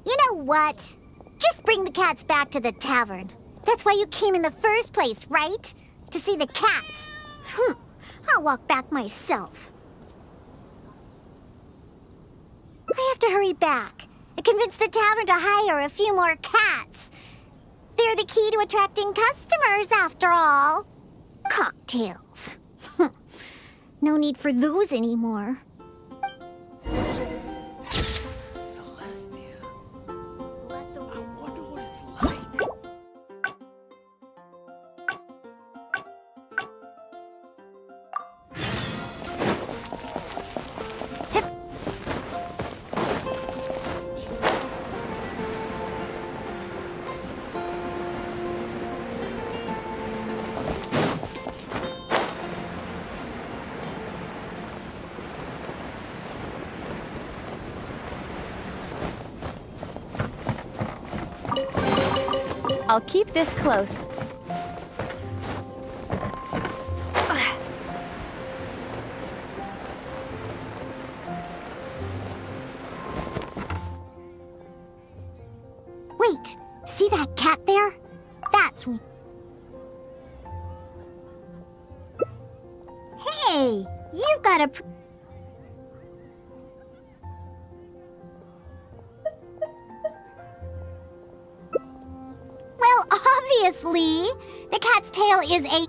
You know what? Just bring the cats back to the tavern. That's why you came in the first place, right? To see the cats. I'll walk back myself. I have to hurry back and convince the tavern to hire a few more cats. They're the key to attracting customers, after all. Cocktails. No need for those anymore. I'll keep this close. Wait! See that cat there? That's... Hey! You've got a... Well, obviously! The cat's tail is a...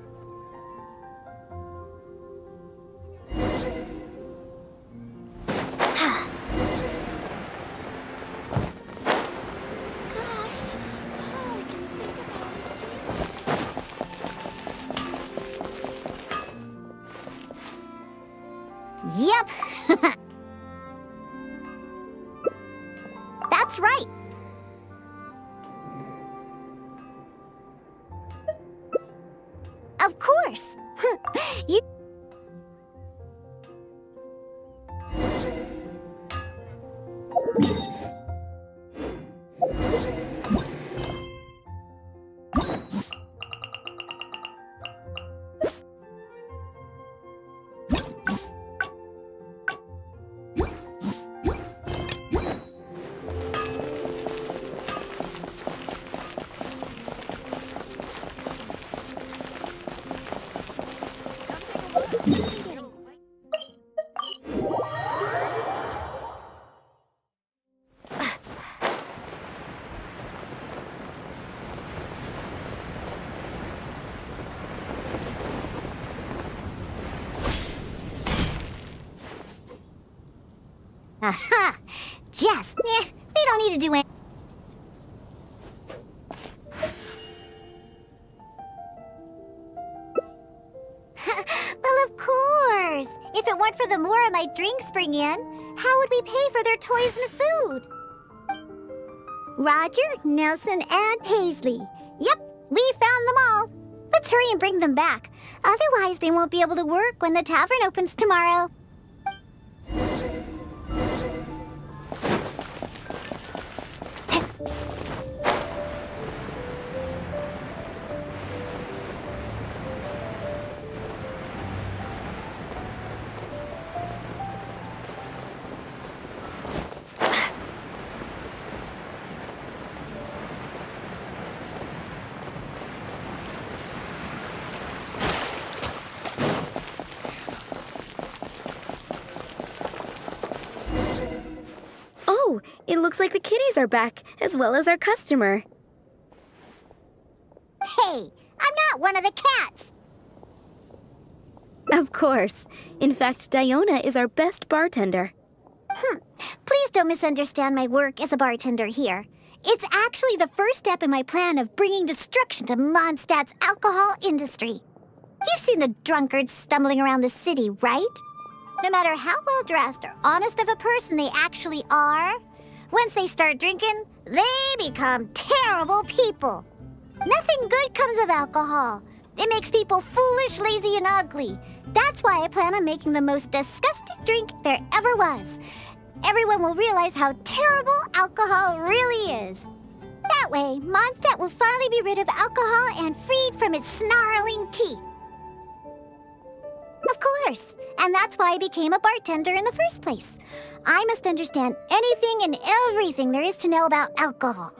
Yep. That's right. Of course. You... Aha! Just, we don't need to do it. Well, of course. If it weren't for the more my drinks bring in, how would we pay for their toys and food? Roger, Nelson, and Paisley. Yep, we found them all. Let's hurry and bring them back. Otherwise, they won't be able to work when the tavern opens tomorrow. Oh, it looks like the kitties are back, as well as our customer. Hey, I'm not one of the cats. Of course. In fact, Diona is our best bartender. Please don't misunderstand my work as a bartender here. It's actually the first step in my plan of bringing destruction to Mondstadt's alcohol industry. You've seen the drunkards stumbling around the city, right? No matter how well-dressed or honest of a person they actually are, once they start drinking, they become terrible people. Nothing good comes of alcohol. It makes people foolish, lazy, and ugly. That's why I plan on making the most disgusting drink there ever was. Everyone will realize how terrible alcohol really is. That way, Mondstadt will finally be rid of alcohol and freed from its snarling teeth. Of course, and that's why I became a bartender in the first place. I must understand anything and everything there is to know about alcohol.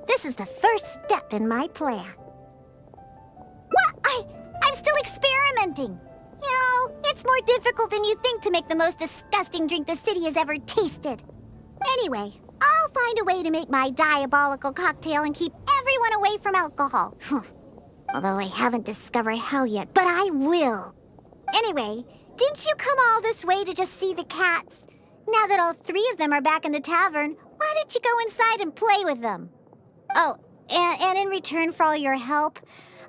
This is the first step in my plan. What? I'm still experimenting. You know, it's more difficult than you think to make the most disgusting drink the city has ever tasted. Anyway, I'll find a way to make my diabolical cocktail and keep everyone away from alcohol. Although I haven't discovered how yet, but I will. Anyway, didn't you come all this way to just see the cats? Now that all three of them are back in the tavern, why don't you go inside and play with them? Oh, and in return for all your help,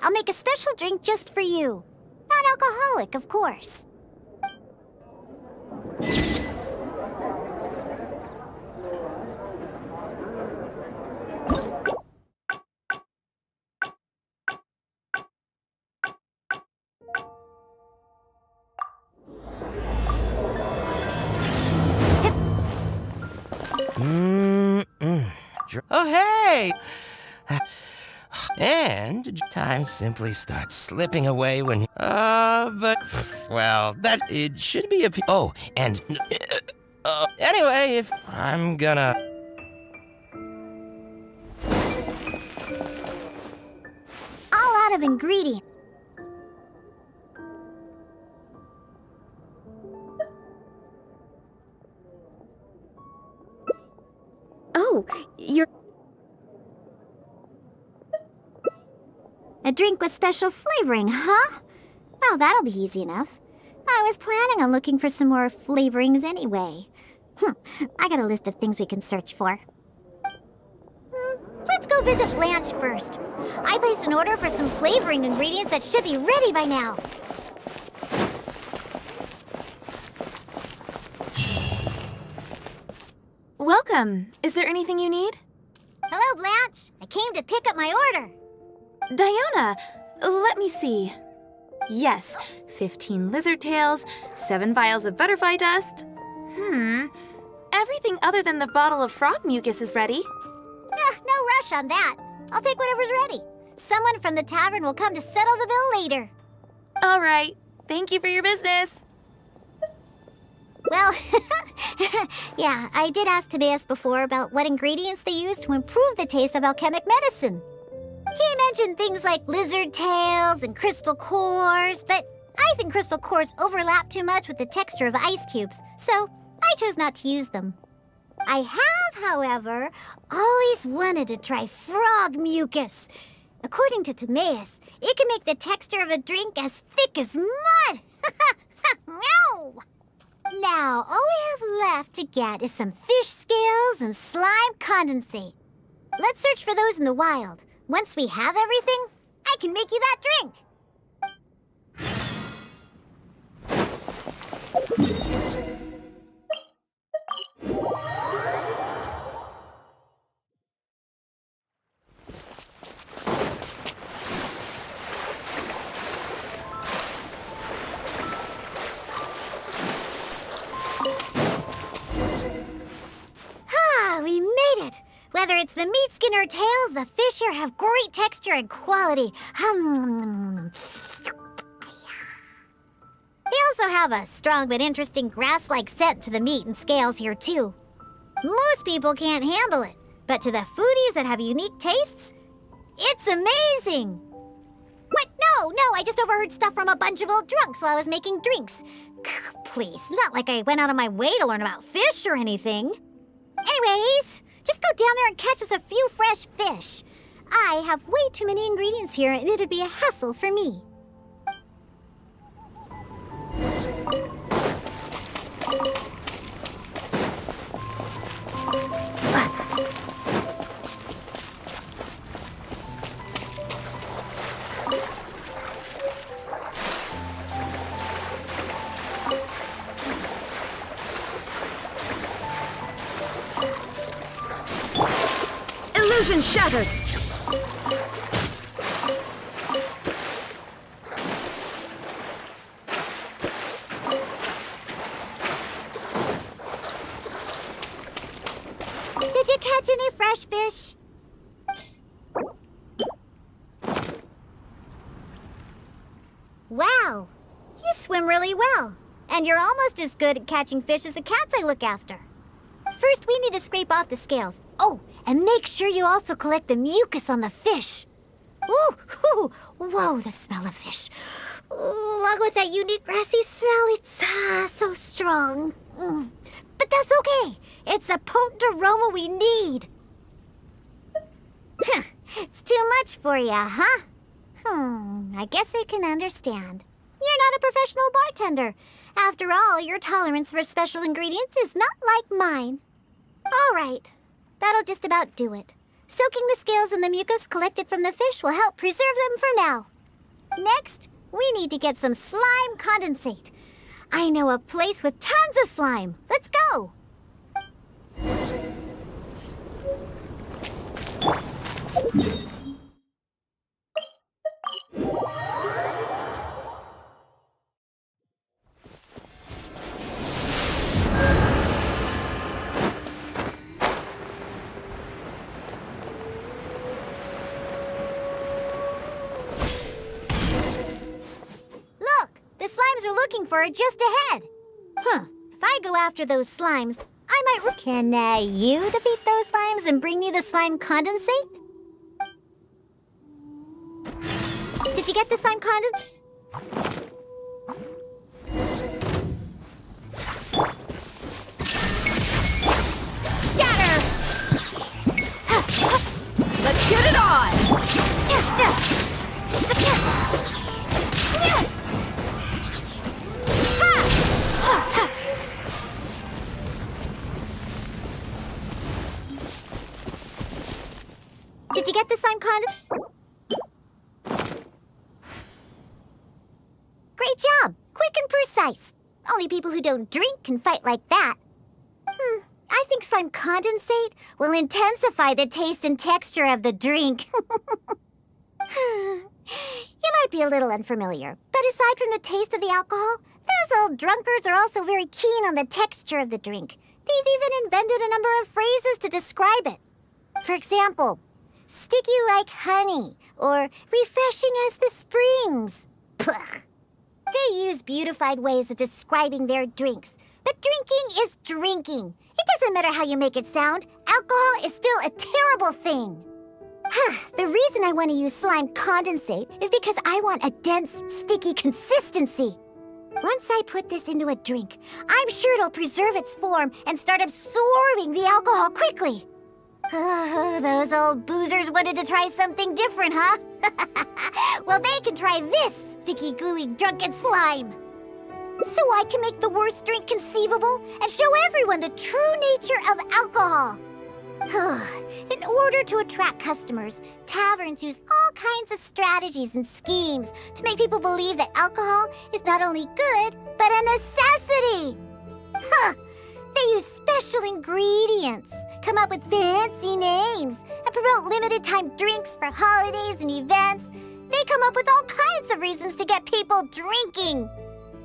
I'll make a special drink just for you. Non-alcoholic, of course. Oh, hey! And time simply starts slipping away when... but... Well, it should be a... Oh, and... anyway, if I'm gonna... of ingredients. Oh, you're... A drink with special flavoring, huh? Well, that'll be easy enough. I was planning on looking for some more flavorings anyway. I got a list of things we can search for. Let's go visit Blanche first. I placed an order for some flavoring ingredients that should be ready by now. Welcome. Is there anything you need? Hello, Blanche. I came to pick up my order. Diana, let me see. Yes, 15 lizard tails, 7 vials of butterfly dust. Everything other than the bottle of frog mucus is ready. No rush on that. I'll take whatever's ready. Someone from the tavern will come to settle the bill later. All right. Thank you for your business. Well, yeah, I did ask Timaeus before about what ingredients they use to improve the taste of alchemic medicine. He mentioned things like lizard tails and crystal cores, but I think crystal cores overlap too much with the texture of ice cubes, so I chose not to use them. I have, however, always wanted to try frog mucus. According to Timaeus, it can make the texture of a drink as thick as mud. No! Now, all we have left to get is some fish scales and slime condensate. Let's search for those in the wild. Once we have everything, I can make you that drink. We made it! Whether it's the meat skin or tails, the fish here have great texture and quality. They also have a strong but interesting grass-like scent to the meat and scales here, too. Most people can't handle it, but to the foodies that have unique tastes, it's amazing! What? No, I just overheard stuff from a bunch of old drunks while I was making drinks. Please, not like I went out of my way to learn about fish or anything. Anyways, just go down there and catch us a few fresh fish. I have way too many ingredients here, and it'd be a hassle for me. Illusion shattered! Did you catch any fresh fish? Wow, you swim really well. And you're almost as good at catching fish as the cats I look after. First, we need to scrape off the scales. Oh, and make sure you also collect the mucus on the fish. Ooh, whoa, the smell of fish. Ooh, along with that unique grassy smell, it's so strong. But that's okay. It's the potent aroma we need. It's too much for you, huh? I guess I can understand. You're not a professional bartender. After all, your tolerance for special ingredients is not like mine. All right, that'll just about do it. Soaking the scales in the mucus collected from the fish will help preserve them for now. Next, we need to get some slime condensate. I know a place with tons of slime. Let's go! The slimes are looking for it just ahead. If I go after those slimes, I might... Can you defeat those slimes and bring me the slime condensate? Did you get the slime condom? Scatter! Let's get it on! Did you get the slime condom? Great job! Quick and precise. Only people who don't drink can fight like that. I think slime condensate will intensify the taste and texture of the drink. You might be a little unfamiliar, but aside from the taste of the alcohol, those old drunkards are also very keen on the texture of the drink. They've even invented a number of phrases to describe it. For example, sticky like honey, or refreshing as the springs. Pugh. They use beautified ways of describing their drinks, but drinking is drinking. It doesn't matter how you make it sound. Alcohol is still a terrible thing. The reason I want to use slime condensate is because I want a dense, sticky consistency. Once I put this into a drink, I'm sure it'll preserve its form and start absorbing the alcohol quickly. Those old boozers wanted to try something different, huh? Well, they can try this sticky, gluey, drunken slime. So I can make the worst drink conceivable and show everyone the true nature of alcohol. In order to attract customers, taverns use all kinds of strategies and schemes to make people believe that alcohol is not only good, but a necessity. They use special ingredients, come up with fancy names, and promote limited-time drinks for holidays and events. They come up with all kinds of reasons to get people drinking.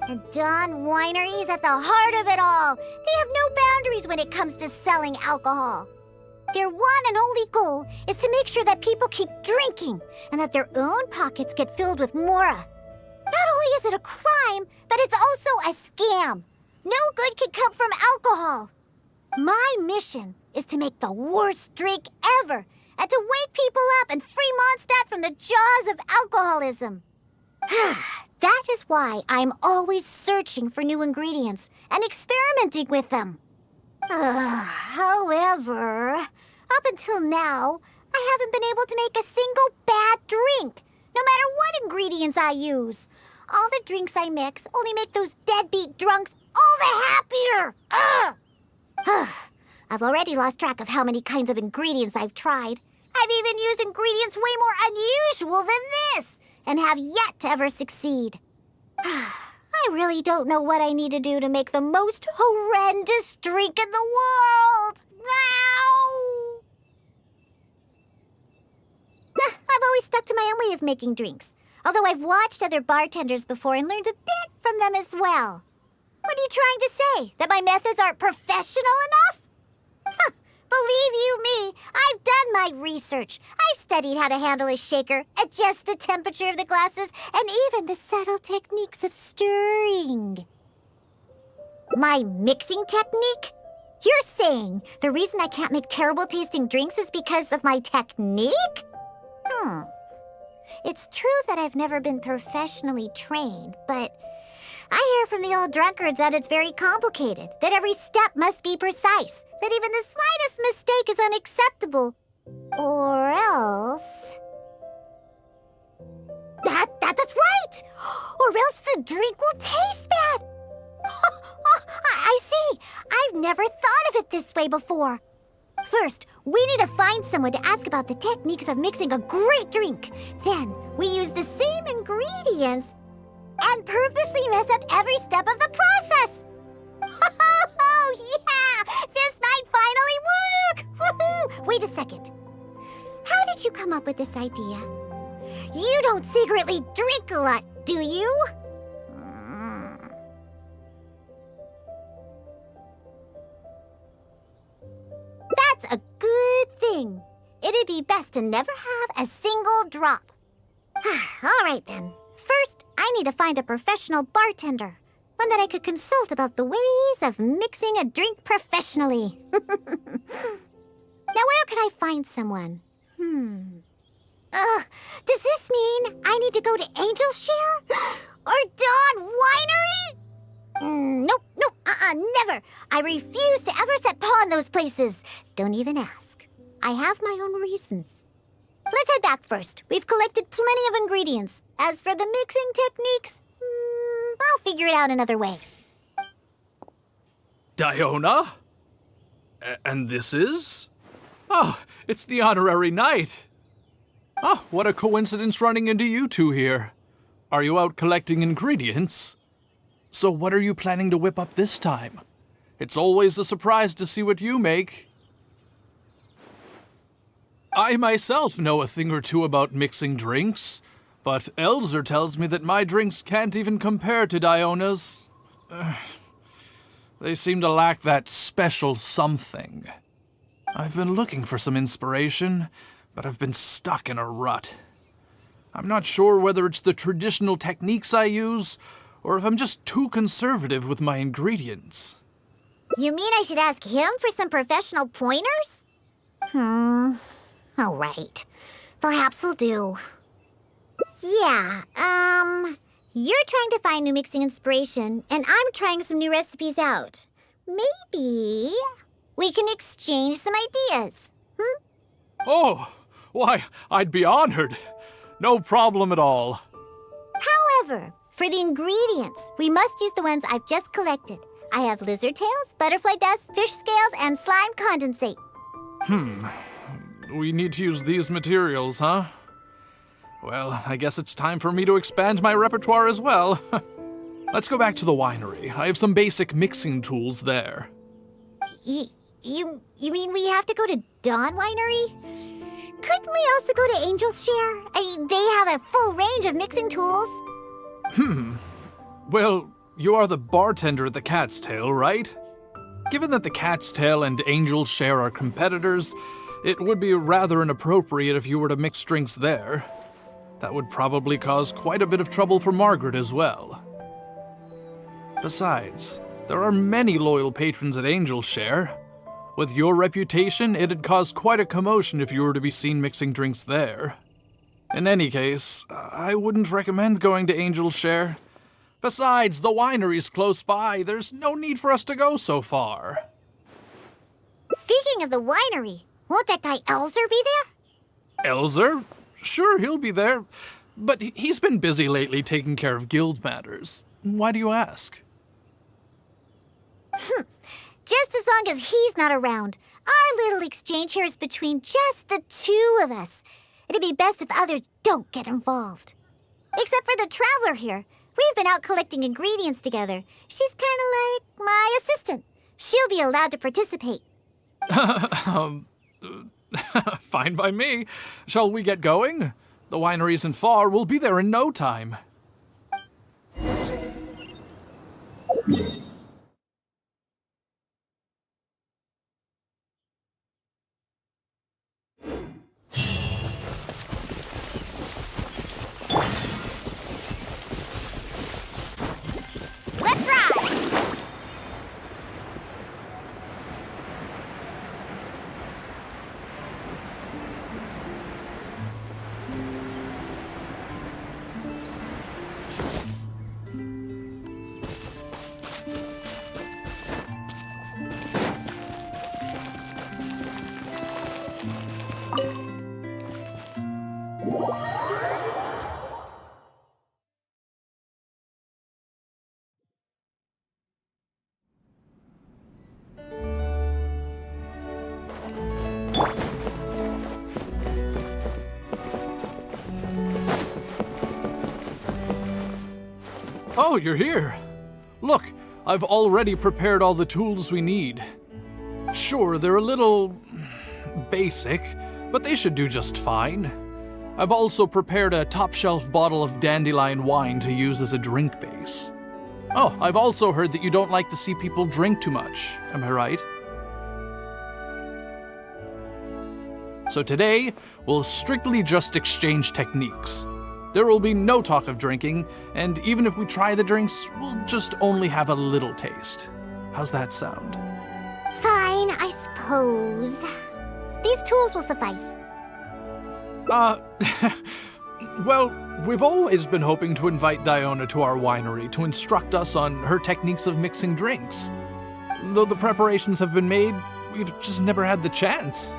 And Dawn Winery is at the heart of it all. They have no boundaries when it comes to selling alcohol. Their one and only goal is to make sure that people keep drinking and that their own pockets get filled with mora. Not only is it a crime, but it's also a scam. No good can come from alcohol. My mission is to make the worst drink ever and to wake people up and free Mondstadt from the jaws of alcoholism. That is why I'm always searching for new ingredients and experimenting with them. However, up until now, I haven't been able to make a single bad drink, no matter what ingredients I use. All the drinks I mix only make those deadbeat drunks all the happier. I've already lost track of how many kinds of ingredients I've tried. I've even used ingredients way more unusual than this, and have yet to ever succeed. I really don't know what I need to do to make the most horrendous drink in the world. Ow! I've always stuck to my own way of making drinks, although I've watched other bartenders before and learned a bit from them as well. What are you trying to say? That my methods aren't professional enough? Believe you me, I've done my research. I've studied how to handle a shaker, adjust the temperature of the glasses, and even the subtle techniques of stirring. My mixing technique? You're saying the reason I can't make terrible tasting drinks is because of my technique? It's true that I've never been professionally trained, but I hear from the old drunkards that it's very complicated, that every step must be precise, that even the slightest mistake is unacceptable. Or else... That's right! Or else the drink will taste bad! I see! I've never thought of it this way before. First, we need to find someone to ask about the techniques of mixing a great drink. Then, we use the same ingredients and purposely mess up every step of the process. Oh, yeah! This might finally work! Woohoo! Wait a second. How did you come up with this idea? You don't secretly drink a lot, do you? That's a good thing. It'd be best to never have a single drop. All right, then. First, I need to find a professional bartender. One that I could consult about the ways of mixing a drink professionally. Now, where could I find someone? Does this this mean I need to go to Angel's Share? Or Dawn Winery? Nope, never. I refuse to ever set paw in those places. Don't even ask. I have my own reasons. Let's head back first. We've collected plenty of ingredients. As for the mixing techniques, I'll figure it out another way. Diona? And this is? Oh, it's the honorary knight. Oh, what a coincidence running into you two here. Are you out collecting ingredients? So what are you planning to whip up this time? It's always a surprise to see what you make. I myself know a thing or two about mixing drinks, but Elzer tells me that my drinks can't even compare to Diona's. They seem to lack that special something. I've been looking for some inspiration, but I've been stuck in a rut. I'm not sure whether it's the traditional techniques I use, or if I'm just too conservative with my ingredients. You mean I should ask him for some professional pointers? All right. Perhaps we'll do. Yeah, you're trying to find new mixing inspiration, and I'm trying some new recipes out. Maybe we can exchange some ideas. Oh, why, I'd be honored. No problem at all. However, for the ingredients, we must use the ones I've just collected. I have lizard tails, butterfly dust, fish scales, and slime condensate. We need to use these materials, huh? Well, I guess it's time for me to expand my repertoire as well. Let's go back to the winery. I have some basic mixing tools there. You mean we have to go to Dawn Winery? Couldn't we also go to Angel's Share? I mean, they have a full range of mixing tools. Well, you are the bartender at the Cat's Tail, right? Given that the Cat's Tail and Angel's Share are competitors, it would be rather inappropriate if you were to mix drinks there. That would probably cause quite a bit of trouble for Margaret as well. Besides, there are many loyal patrons at Angel's Share. With your reputation, it'd cause quite a commotion if you were to be seen mixing drinks there. In any case, I wouldn't recommend going to Angel's Share. Besides, the winery's close by. There's no need for us to go so far. Speaking of the winery, won't that guy Elzer be there? Elzer? Sure, he'll be there. But he's been busy lately taking care of guild matters. Why do you ask? Just as long as he's not around. Our little exchange here is between just the two of us. It'd be best if others don't get involved. Except for the traveler here. We've been out collecting ingredients together. She's kind of like my assistant. She'll be allowed to participate. Fine by me. Shall we get going? The winery isn't far. We'll be there in no time. Let's ride! Oh, you're here. Look, I've already prepared all the tools we need. Sure, they're a little basic, but they should do just fine. I've also prepared a top-shelf bottle of dandelion wine to use as a drink base. Oh, I've also heard that you don't like to see people drink too much. Am I right? So today, we'll strictly just exchange techniques. There will be no talk of drinking, and even if we try the drinks, we'll just only have a little taste. How's that sound? Fine, I suppose. These tools will suffice. Well, we've always been hoping to invite Diona to our winery to instruct us on her techniques of mixing drinks. Though the preparations have been made, we've just never had the chance.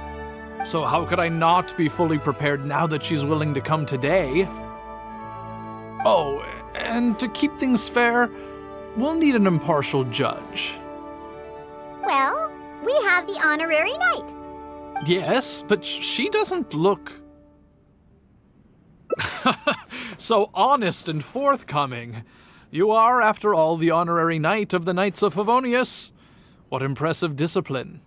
So how could I not be fully prepared now that she's willing to come today? Oh, and to keep things fair, we'll need an impartial judge. Well, we have the honorary knight. Yes, but she doesn't look so honest and forthcoming. You are, after all, the honorary knight of the Knights of Favonius. What impressive discipline.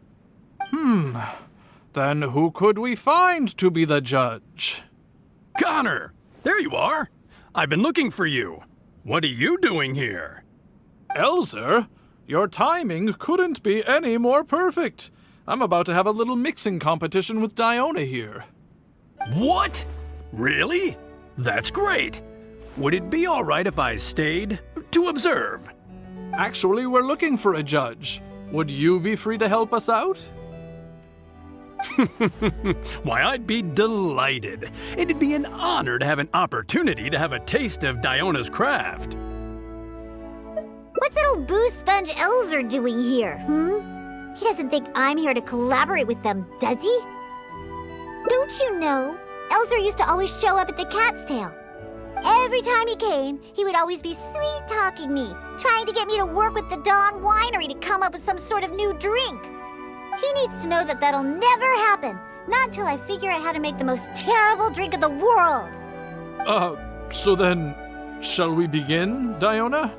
Then who could we find to be the judge? Connor! There you are! I've been looking for you. What are you doing here? Elzer, your timing couldn't be any more perfect. I'm about to have a little mixing competition with Diona here. What? Really? That's great. Would it be all right if I stayed to observe? Actually, we're looking for a judge. Would you be free to help us out? Why, I'd be delighted. It'd be an honor to have an opportunity to have a taste of Diona's craft. What's that old booze sponge Elzer doing here, He doesn't think I'm here to collaborate with them, does he? Don't you know, Elzer used to always show up at the Cat's Tail. Every time he came, he would always be sweet-talking me, trying to get me to work with the Dawn Winery to come up with some sort of new drink. He needs to know that that'll never happen, not until I figure out how to make the most terrible drink in the world. So then, shall we begin, Diona?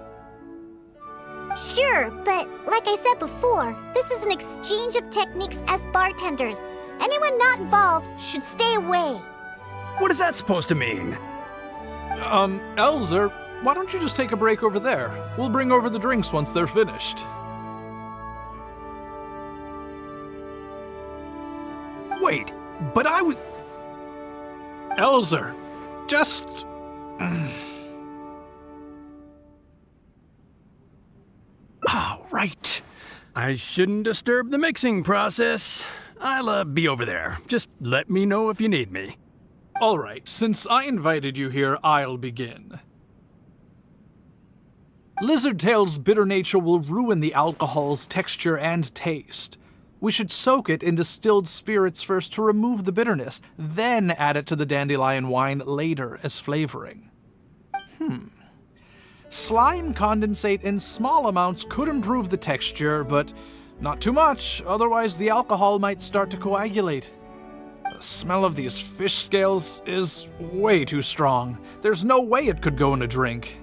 Sure, but like I said before, this is an exchange of techniques as bartenders. Anyone not involved should stay away. What is that supposed to mean? Elzer, why don't you just take a break over there? We'll bring over the drinks once they're finished. Wait, but I was... Elzer, just... Oh, right. I shouldn't disturb the mixing process. I'll be over there. Just let me know if you need me. All right, since I invited you here, I'll begin. Lizardtail's bitter nature will ruin the alcohol's texture and taste. We should soak it in distilled spirits first to remove the bitterness, then add it to the dandelion wine later as flavoring. Slime condensate in small amounts could improve the texture, but not too much, otherwise the alcohol might start to coagulate. The smell of these fish scales is way too strong. There's no way it could go in a drink.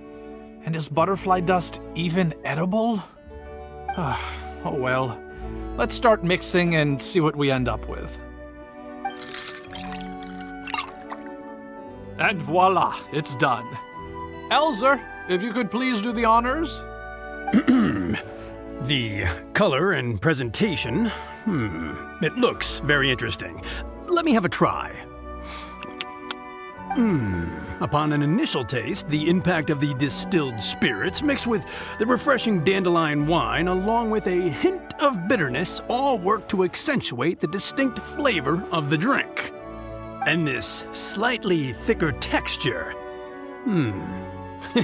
And is butterfly dust even edible? Oh well. Let's start mixing and see what we end up with. And voila, it's done. Elzer, if you could please do the honors. The color and presentation, it looks very interesting. Let me have a try. Upon an initial taste, the impact of the distilled spirits mixed with the refreshing dandelion wine along with a hint of bitterness all work to accentuate the distinct flavor of the drink. And this slightly thicker texture.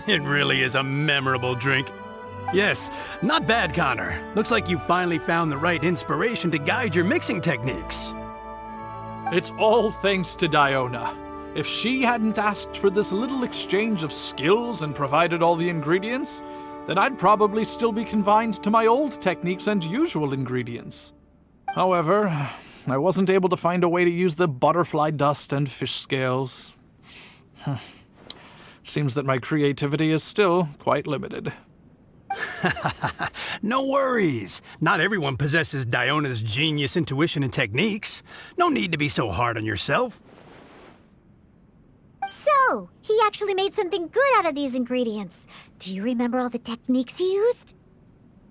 It really is a memorable drink. Yes, not bad, Connor. Looks like you finally found the right inspiration to guide your mixing techniques. It's all thanks to Diona. If she hadn't asked for this little exchange of skills and provided all the ingredients, then I'd probably still be confined to my old techniques and usual ingredients. However, I wasn't able to find a way to use the butterfly dust and fish scales. Seems that my creativity is still quite limited. No worries. Not everyone possesses Diona's genius intuition and techniques. No need to be so hard on yourself. So, he actually made something good out of these ingredients. Do you remember all the techniques he used?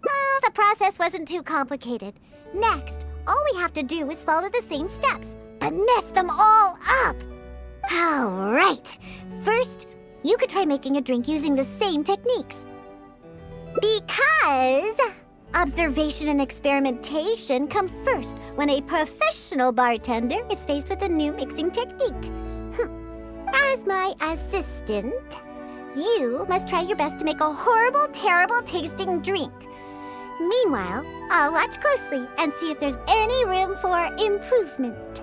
Oh, the process wasn't too complicated. Next, all we have to do is follow the same steps, but mess them all up. All right. First, you could try making a drink using the same techniques. Because observation and experimentation come first when a professional bartender is faced with a new mixing technique. As my assistant, you must try your best to make a horrible, terrible tasting drink. Meanwhile, I'll watch closely and see if there's any room for improvement.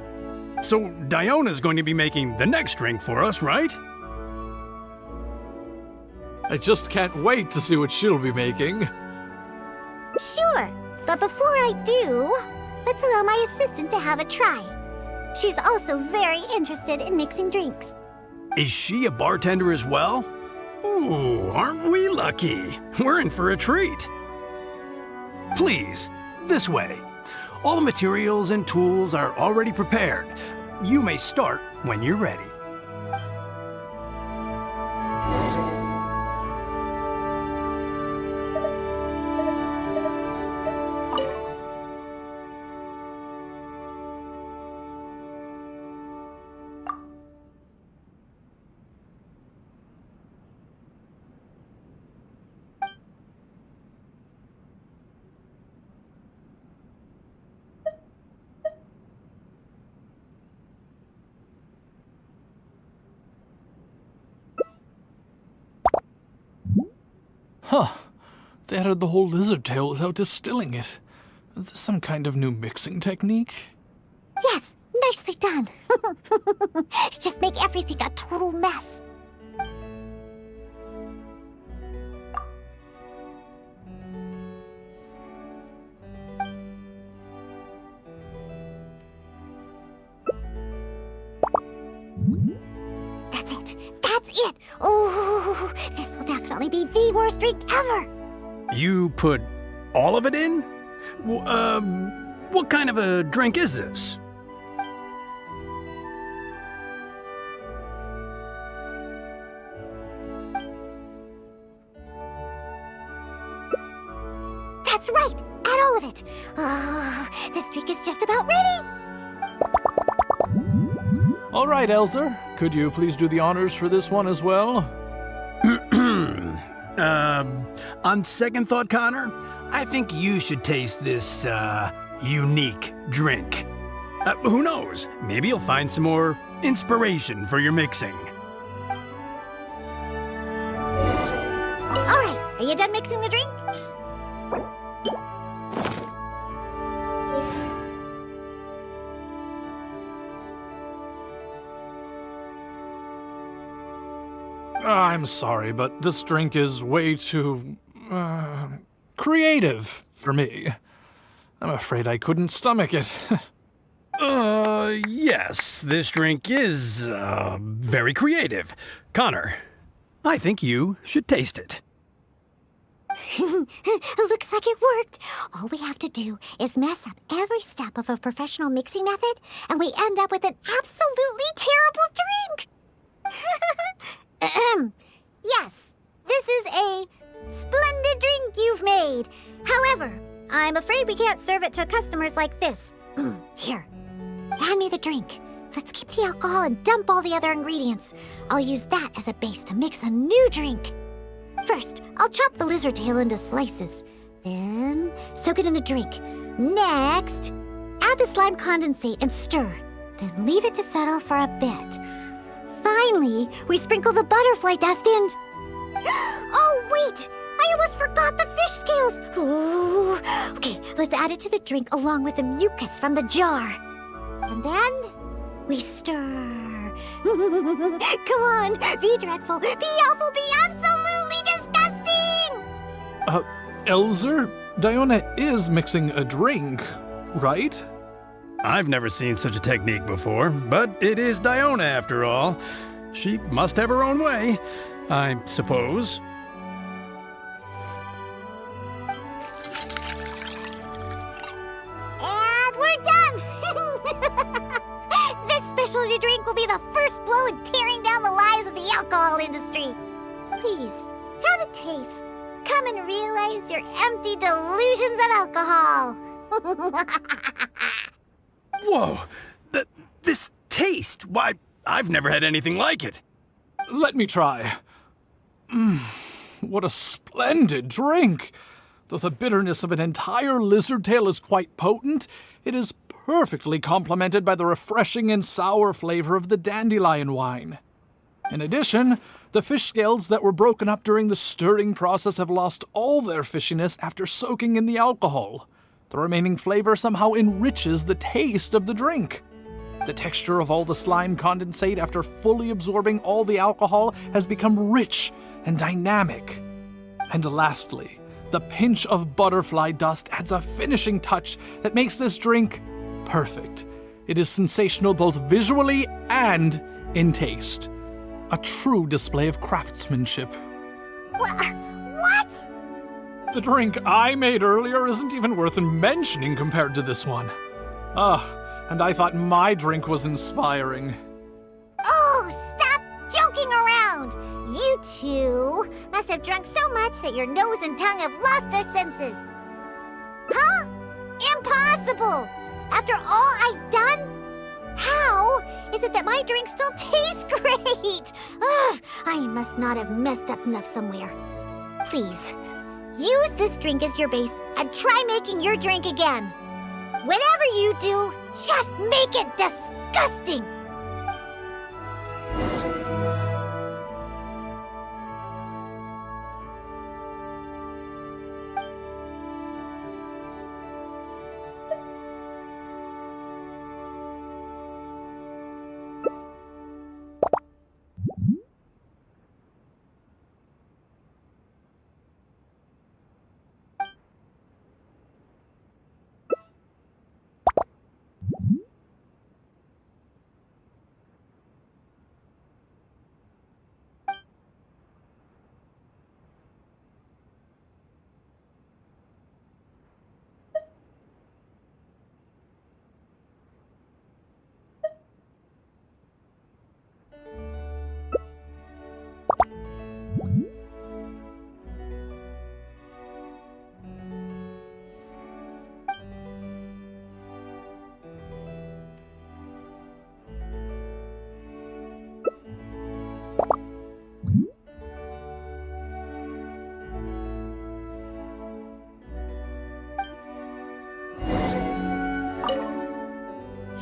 So Diona's going to be making the next drink for us, right? I just can't wait to see what she'll be making. Sure, but before I do, let's allow my assistant to have a try. She's also very interested in mixing drinks. Is she a bartender as well? Ooh, aren't we lucky? We're in for a treat. Please, this way. All the materials and tools are already prepared. You may start when you're ready. Huh. They added the whole lizard tail without distilling it. Is this some kind of new mixing technique? Yes, nicely done. Just make everything a total mess. That's it. That's it. Oh, this will definitely be the worst drink ever. You put all of it in? What kind of a drink is this? That's right. Add all of it. Oh, this drink is just about ready. All right, Elzer. Could you please do the honors for this one as well? On second thought, Connor, I think you should taste this, unique drink. Who knows? Maybe you'll find some more inspiration for your mixing. All right, are you done mixing the drink? I'm sorry, but this drink is way too, creative for me. I'm afraid I couldn't stomach it. Yes, this drink is, very creative. Connor, I think you should taste it. Looks like it worked. All we have to do is mess up every step of a professional mixing method, and we end up with an absolutely terrible drink. Yes, this is a splendid drink you've made. However, I'm afraid we can't serve it to customers like this. Here, hand me the drink. Let's keep the alcohol and dump all the other ingredients. I'll use that as a base to mix a new drink. First, I'll chop the lizard tail into slices. Then, soak it in the drink. Next, add the slime condensate and stir. Then leave it to settle for a bit. Finally, we sprinkle the butterfly dust in. Oh, wait! I almost forgot the fish scales! Ooh. Okay, let's add it to the drink along with the mucus from the jar. And then, we stir. Come on, be dreadful, be awful, be absolutely disgusting! Elzer, Diona is mixing a drink, right? I've never seen such a technique before, but it is Diona after all. She must have her own way, I suppose. And we're done! This specialty drink will be the first blow in tearing down the lies of the alcohol industry. Please, have a taste. Come and realize your empty delusions of alcohol. Whoa! This taste! Why, I've never had anything like it. Let me try. What a splendid drink! Though the bitterness of an entire lizard tail is quite potent, it is perfectly complemented by the refreshing and sour flavor of the dandelion wine. In addition, the fish scales that were broken up during the stirring process have lost all their fishiness after soaking in the alcohol. The remaining flavor somehow enriches the taste of the drink. The texture of all the slime condensate after fully absorbing all the alcohol has become rich and dynamic. And lastly, the pinch of butterfly dust adds a finishing touch that makes this drink perfect. It is sensational both visually and in taste. A true display of craftsmanship. What? The drink I made earlier isn't even worth mentioning compared to this one. And I thought my drink was inspiring. Oh, stop joking around! You two must have drunk so much that your nose and tongue have lost their senses. Huh? Impossible! After all I've done? How is it that my drink still tastes great? I must not have messed up enough somewhere. Please, use this drink as your base and try making your drink again. Whatever you do, just make it disgusting!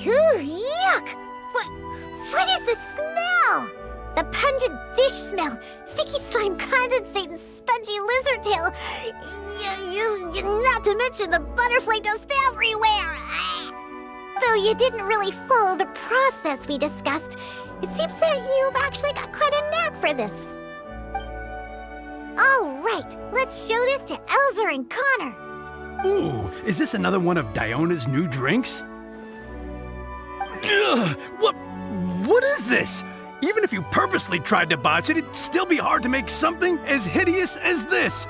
Yuck! What is the smell? The pungent fish smell, sticky slime condensate, and spongy lizard tail. Not to mention the butterfly dust everywhere. Though you didn't really follow the process we discussed, it seems that you've actually got quite a knack for this. All right, let's show this to Elzer and Connor. Ooh, is this another one of Diona's new drinks? Ugh, what is this? Even if you purposely tried to botch it, it'd still be hard to make something as hideous as this.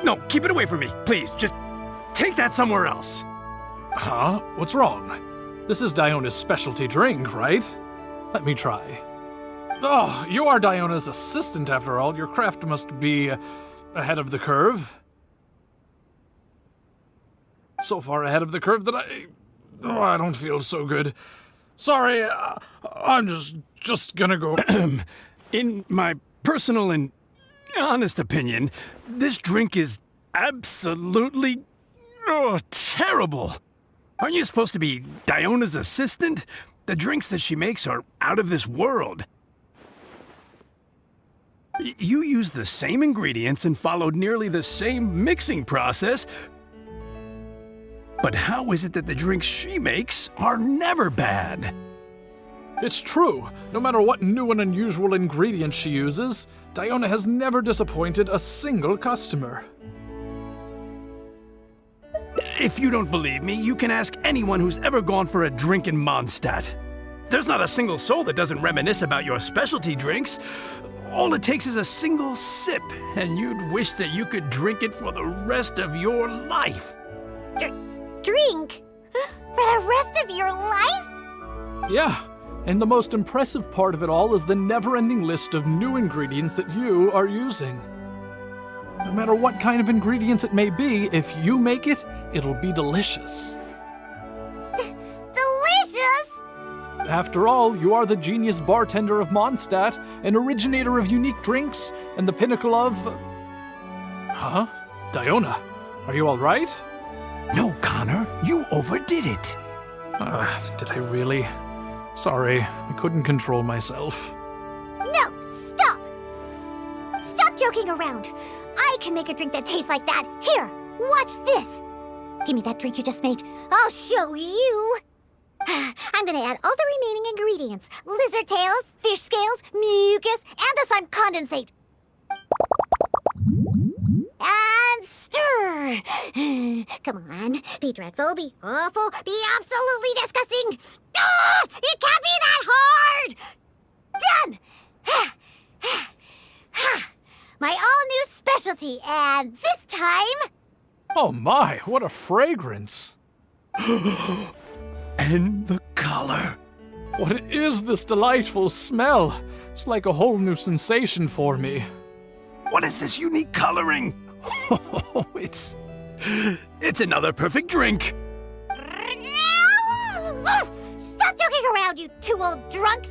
No, keep it away from me, please. Just take that somewhere else. Huh? What's wrong? This is Diona's specialty drink, right? Let me try. Oh, you are Diona's assistant after all. Your craft must be ahead of the curve. So far ahead of the curve that I don't feel so good. Sorry, I'm just gonna go. In my personal and honest opinion, this drink is absolutely terrible. Aren't you supposed to be Diona's assistant? The drinks that she makes are out of this world. You used the same ingredients and followed nearly the same mixing process. But how is it that the drinks she makes are never bad? It's true. No matter what new and unusual ingredients she uses, Diona has never disappointed a single customer. If you don't believe me, you can ask anyone who's ever gone for a drink in Mondstadt. There's not a single soul that doesn't reminisce about your specialty drinks. All it takes is a single sip, and you'd wish that you could drink it for the rest of your life. Drink? For the rest of your life? Yeah, and the most impressive part of it all is the never-ending list of new ingredients that you are using. No matter what kind of ingredients it may be, if you make it, it'll be delicious. Delicious? After all, you are the genius bartender of Mondstadt, an originator of unique drinks, and the pinnacle of... Huh? Diona, are you all right? No, Connor, you overdid it. Did I really? Sorry, I couldn't control myself. No, joking around. I can make a drink that tastes like that. Here, watch this. Give me that drink you just made. I'll show you. I'm gonna add all the remaining ingredients. Lizard tails, fish scales, mucus, and the sun condensate. And stir. Come on, be dreadful, be awful, be absolutely disgusting. Ah, it can't be that hard. Done. My all-new specialty, and this time... Oh my, what a fragrance! And the color. What is this delightful smell? It's like a whole new sensation for me. What is this unique coloring? Oh, it's another perfect drink. Stop joking around, you two old drunks!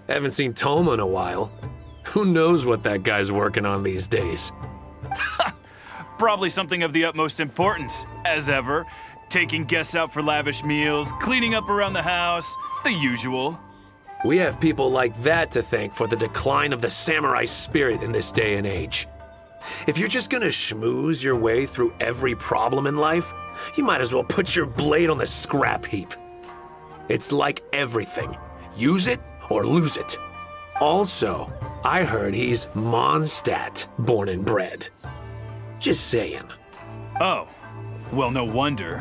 Haven't seen Toma in a while. Who knows what that guy's working on these days? Probably something of the utmost importance, as ever. Taking guests out for lavish meals, cleaning up around the house, the usual. We have people like that to thank for the decline of the samurai spirit in this day and age. If you're just gonna schmooze your way through every problem in life, you might as well put your blade on the scrap heap. It's like everything. Use it or lose it. Also, I heard he's Mondstadt born and bred. Just saying. Oh, well, no wonder.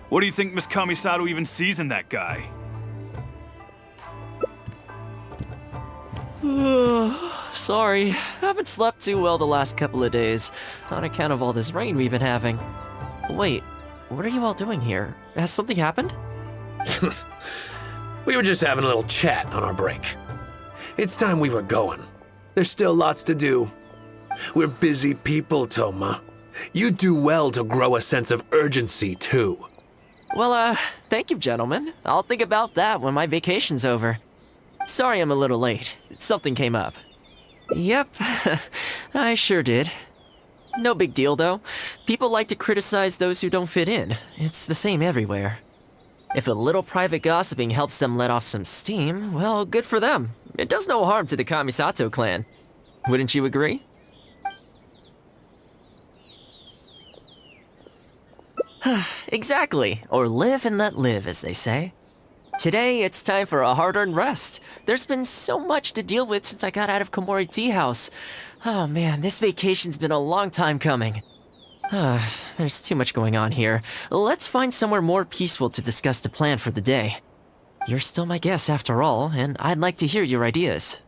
What do you think Miss Kamisato even sees in that guy? Sorry, haven't slept too well the last couple of days, on account of all this rain we've been having. Wait, what are you all doing here? Has something happened? We were just having a little chat on our break. It's time we were going. There's still lots to do. We're busy people, Toma. You do well to grow a sense of urgency, too. Well, thank you, gentlemen. I'll think about that when my vacation's over. Sorry I'm a little late. Something came up. Yep, I sure did. No big deal, though. People like to criticize those who don't fit in. It's the same everywhere. If a little private gossiping helps them let off some steam, well, good for them. It does no harm to the Kamisato clan. Wouldn't you agree? Exactly. Or live and let live, as they say. Today, it's time for a hard-earned rest. There's been so much to deal with since I got out of Komori Tea House. Oh man, this vacation's been a long time coming. There's too much going on here. Let's find somewhere more peaceful to discuss the plan for the day. You're still my guest after all, and I'd like to hear your ideas.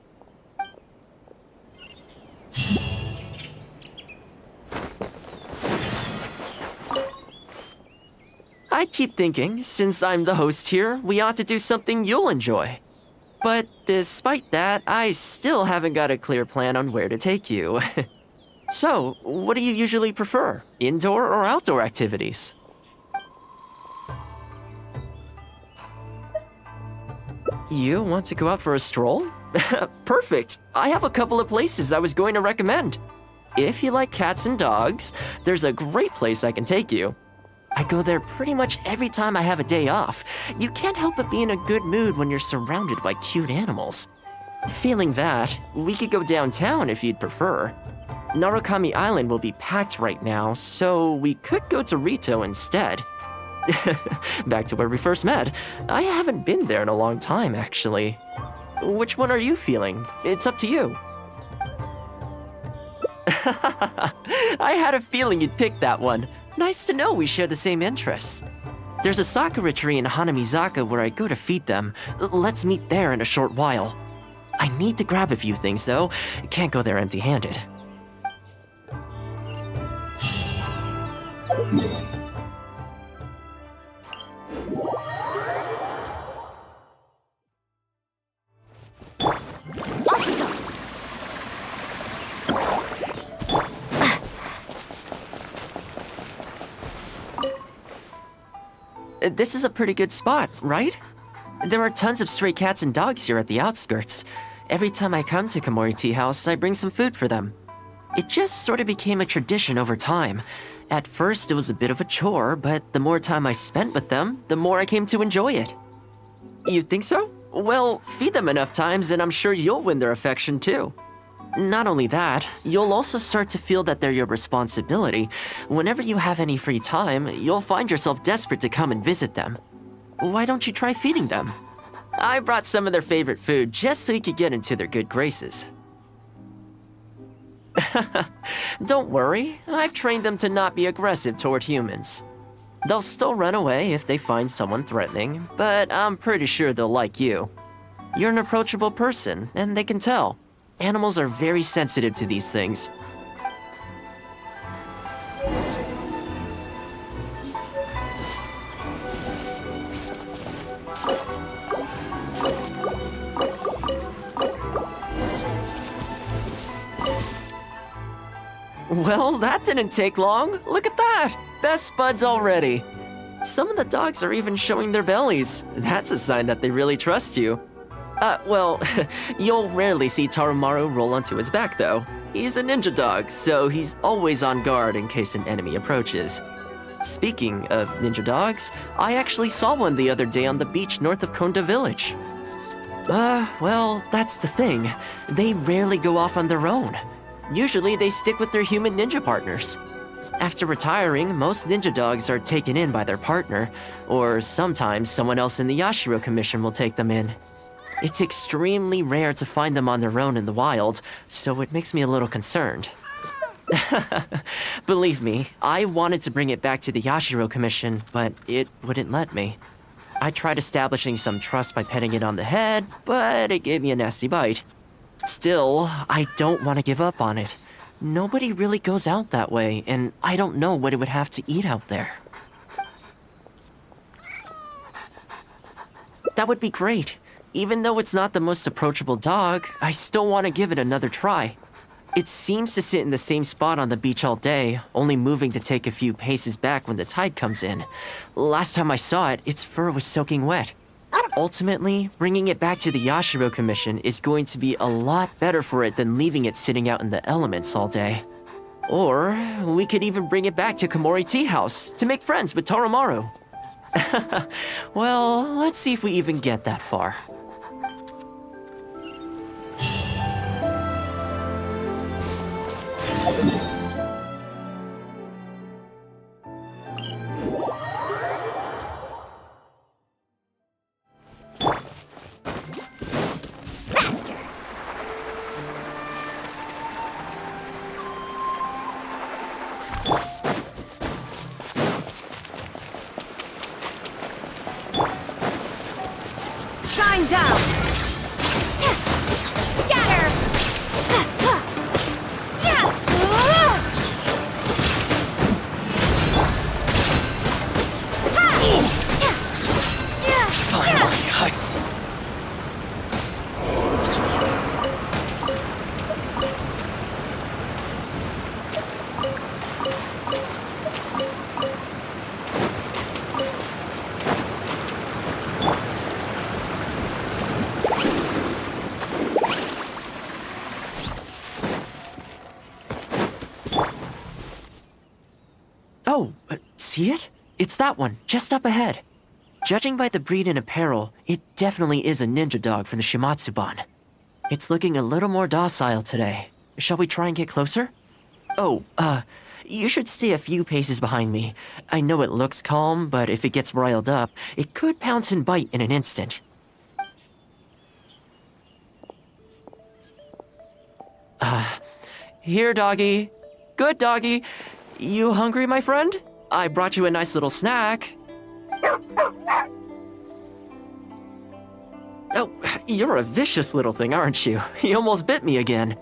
I keep thinking, since I'm the host here, we ought to do something you'll enjoy. But despite that, I still haven't got a clear plan on where to take you. So, what do you usually prefer? Indoor or outdoor activities? You want to go out for a stroll? Perfect! I have a couple of places I was going to recommend. If you like cats and dogs, there's a great place I can take you. I go there pretty much every time I have a day off. You can't help but be in a good mood when you're surrounded by cute animals. Feeling that, we could go downtown if you'd prefer. Narukami Island will be packed right now, so we could go to Rito instead. Back to where we first met. I haven't been there in a long time, actually. Which one are you feeling? It's up to you. I had a feeling you'd pick that one. Nice to know we share the same interests. There's a sakura tree in Hanamizaka where I go to feed them. Let's meet there in a short while. I need to grab a few things, though. Can't go there empty-handed. This is a pretty good spot, right? There are tons of stray cats and dogs here at the outskirts. Every time I come to Komori Tea House, I bring some food for them. It just sort of became a tradition over time. At first, it was a bit of a chore, but the more time I spent with them, the more I came to enjoy it. You think so? Well, feed them enough times and I'm sure you'll win their affection too. Not only that, you'll also start to feel that they're your responsibility. Whenever you have any free time, you'll find yourself desperate to come and visit them. Why don't you try feeding them? I brought some of their favorite food just so you could get into their good graces. Don't worry, I've trained them to not be aggressive toward humans. They'll still run away if they find someone threatening, but I'm pretty sure they'll like you. You're an approachable person, and they can tell. Animals are very sensitive to these things. Well, that didn't take long. Look at that! Best buds already. Some of the dogs are even showing their bellies. That's a sign that they really trust you. Well, you'll rarely see Tarumaru roll onto his back, though. He's a ninja dog, so he's always on guard in case an enemy approaches. Speaking of ninja dogs, I actually saw one the other day on the beach north of Konda Village. Well, that's the thing. They rarely go off on their own. Usually they stick with their human ninja partners. After retiring, most ninja dogs are taken in by their partner, or sometimes someone else in the Yashiro Commission will take them in. It's extremely rare to find them on their own in the wild, so it makes me a little concerned. Believe me, I wanted to bring it back to the Yashiro Commission, but it wouldn't let me. I tried establishing some trust by petting it on the head, but it gave me a nasty bite. Still, I don't want to give up on it. Nobody really goes out that way, and I don't know what it would have to eat out there. That would be great. Even though it's not the most approachable dog, I still want to give it another try. It seems to sit in the same spot on the beach all day, only moving to take a few paces back when the tide comes in. Last time I saw it, its fur was soaking wet. Ultimately, bringing it back to the Yashiro Commission is going to be a lot better for it than leaving it sitting out in the elements all day. Or, we could even bring it back to Komori Tea House to make friends with Tarumaru. Well, let's see if we even get that far. Shine down! Scatter! See it? It's that one, just up ahead. Judging by the breed and apparel, it definitely is a ninja dog from the Shimatsuban. It's looking a little more docile today. Shall we try and get closer? Oh, you should stay a few paces behind me. I know it looks calm, but if it gets riled up, it could pounce and bite in an instant. Here, doggy. Good doggy. You hungry, my friend? I brought you a nice little snack. Oh, you're a vicious little thing, aren't you? You almost bit me again.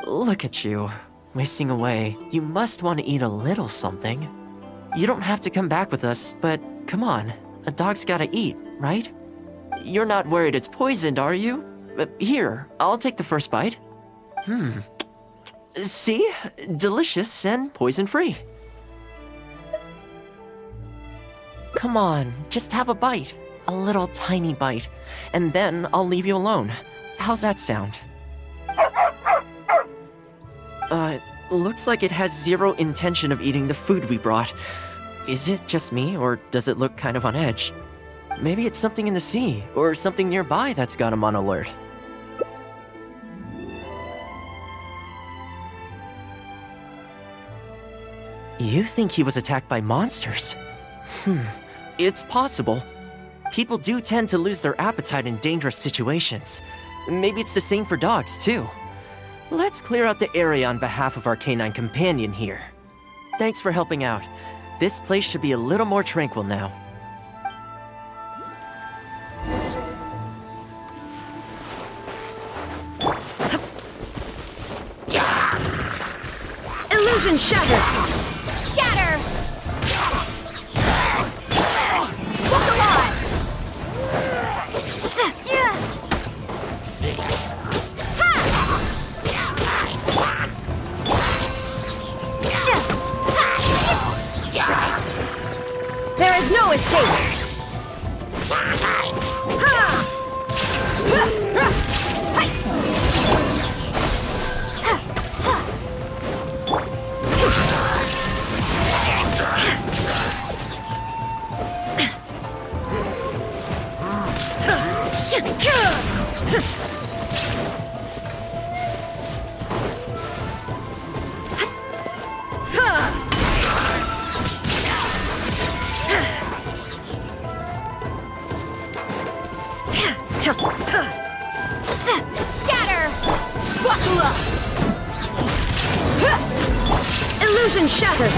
Look at you, wasting away. You must want to eat a little something. You don't have to come back with us, but come on. A dog's gotta eat, right? You're not worried it's poisoned, are you? Here, I'll take the first bite. See? Delicious and poison-free. Come on, just have a bite. A little tiny bite. And then I'll leave you alone. How's that sound? Looks like it has zero intention of eating the food we brought. Is it just me, or does it look kind of on edge? Maybe it's something in the sea, or something nearby that's got him on alert. You think he was attacked by monsters? It's possible. People do tend to lose their appetite in dangerous situations. Maybe it's the same for dogs, too. Let's clear out the area on behalf of our canine companion here. Thanks for helping out. This place should be a little more tranquil now. Illusion shattered! Scatter! Walk alive! There is no escape! Scatter! Illusion shattered!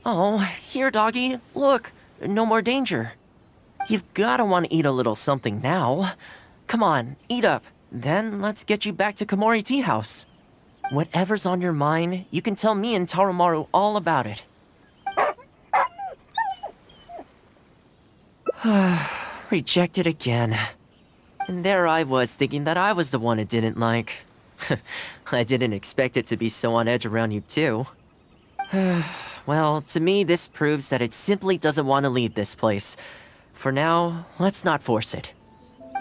Oh, here, doggy. Look, no more danger. You've gotta want to eat a little something now. Come on, eat up. Then let's get you back to Komori Tea House. Whatever's on your mind, you can tell me and Tarumaru all about it. Rejected again. And there I was thinking that I was the one it didn't like. I didn't expect it to be so on edge around you too. Well, to me this proves that it simply doesn't want to leave this place. For now, let's not force it.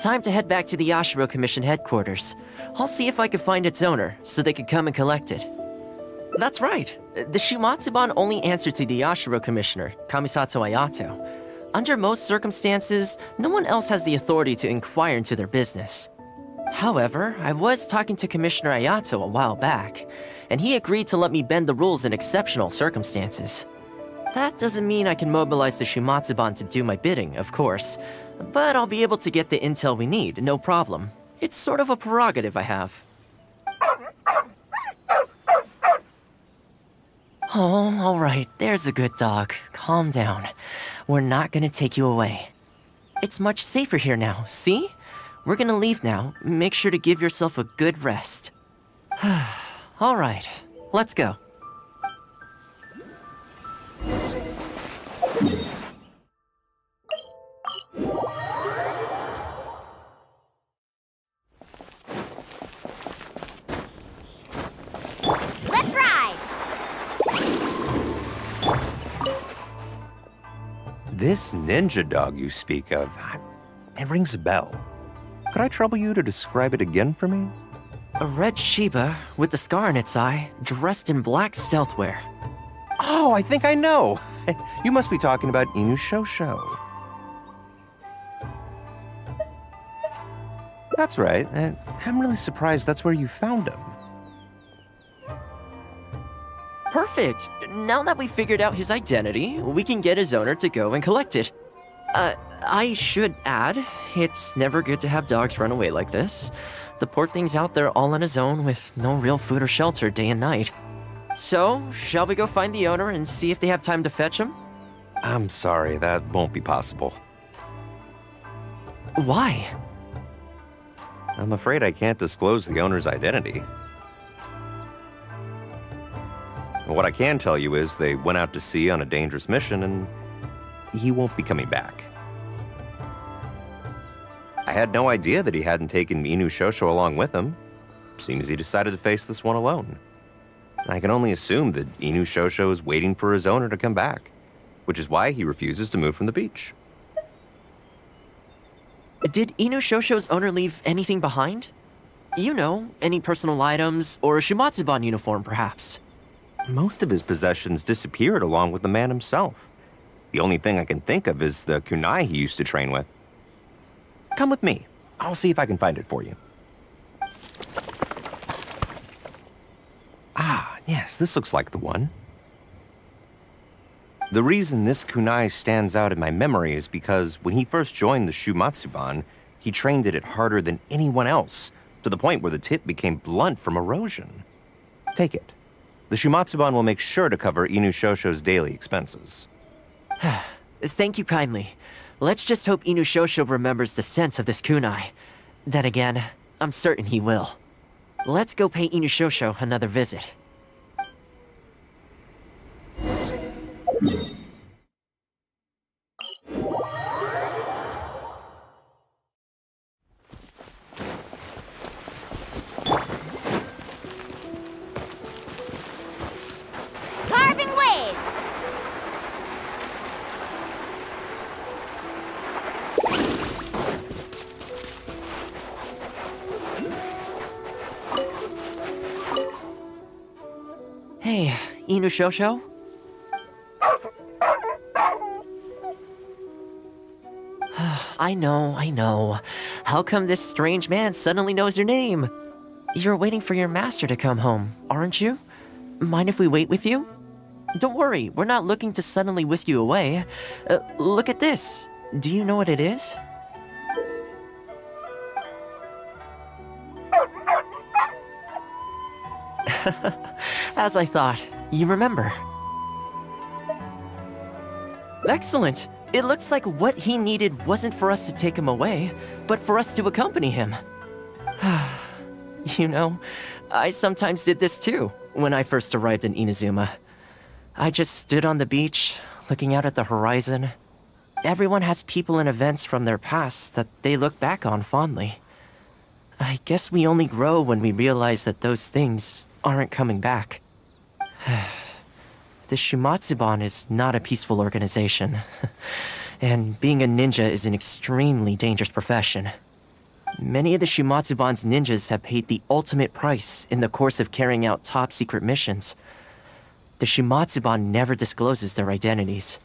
Time to head back to the Yashiro Commission headquarters. I'll see if I can find its owner, so they can come and collect it. That's right. The Shimatsuban only answer to the Yashiro Commissioner, Kamisato Ayato. Under most circumstances, no one else has the authority to inquire into their business. However, I was talking to Commissioner Ayato a while back, and he agreed to let me bend the rules in exceptional circumstances. That doesn't mean I can mobilize the Shimatsuban to do my bidding, of course, but I'll be able to get the intel we need, no problem. It's sort of a prerogative I have. Oh, alright, there's a good dog. Calm down. We're not gonna take you away. It's much safer here now, see? We're gonna leave now. Make sure to give yourself a good rest. Alright, let's go. Let's ride! This ninja dog you speak of, it rings a bell. Could I trouble you to describe it again for me? A red Shiba with a scar in its eye, dressed in black stealth wear. Oh, I think I know. You must be talking about Inu Shosho. That's right. I'm really surprised that's where you found him. Perfect! Now that we've figured out his identity, we can get his owner to go and collect it. I should add, it's never good to have dogs run away like this. The poor thing's out there all on his own with no real food or shelter day and night. So, shall we go find the owner and see if they have time to fetch him? I'm sorry, that won't be possible. Why? I'm afraid I can't disclose the owner's identity. What I can tell you is they went out to sea on a dangerous mission and he won't be coming back. I had no idea that he hadn't taken Inu Shosho along with him. Seems he decided to face this one alone. I can only assume that Inu Shosho is waiting for his owner to come back, which is why he refuses to move from the beach. Did Inu Shosho's owner leave anything behind? You know, any personal items or a Shumatsuban uniform, perhaps? Most of his possessions disappeared along with the man himself. The only thing I can think of is the kunai he used to train with. Come with me. I'll see if I can find it for you. Ah, yes, this looks like the one. The reason this kunai stands out in my memory is because when he first joined the Shumatsuban, he trained it harder than anyone else, to the point where the tip became blunt from erosion. Take it. The Shumatsuban will make sure to cover Inu Shosho's daily expenses. Thank you kindly. Let's just hope Inu Shosho remembers the sense of this kunai. Then again, I'm certain he will. Let's go pay Inu Shosho another visit. Carving waves! Hey, Inu Shosho? I know. How come this strange man suddenly knows your name? You're waiting for your master to come home, aren't you? Mind if we wait with you? Don't worry, we're not looking to suddenly whisk you away. Look at this. Do you know what it is? As I thought, you remember. Excellent! It looks like what he needed wasn't for us to take him away, but for us to accompany him. You know, I sometimes did this too, when I first arrived in Inazuma. I just stood on the beach, looking out at the horizon. Everyone has people and events from their past that they look back on fondly. I guess we only grow when we realize that those things aren't coming back. The Shumatsuban is not a peaceful organization, and being a ninja is an extremely dangerous profession. Many of the Shumatsuban's ninjas have paid the ultimate price in the course of carrying out top-secret missions. The Shumatsuban never discloses their identities,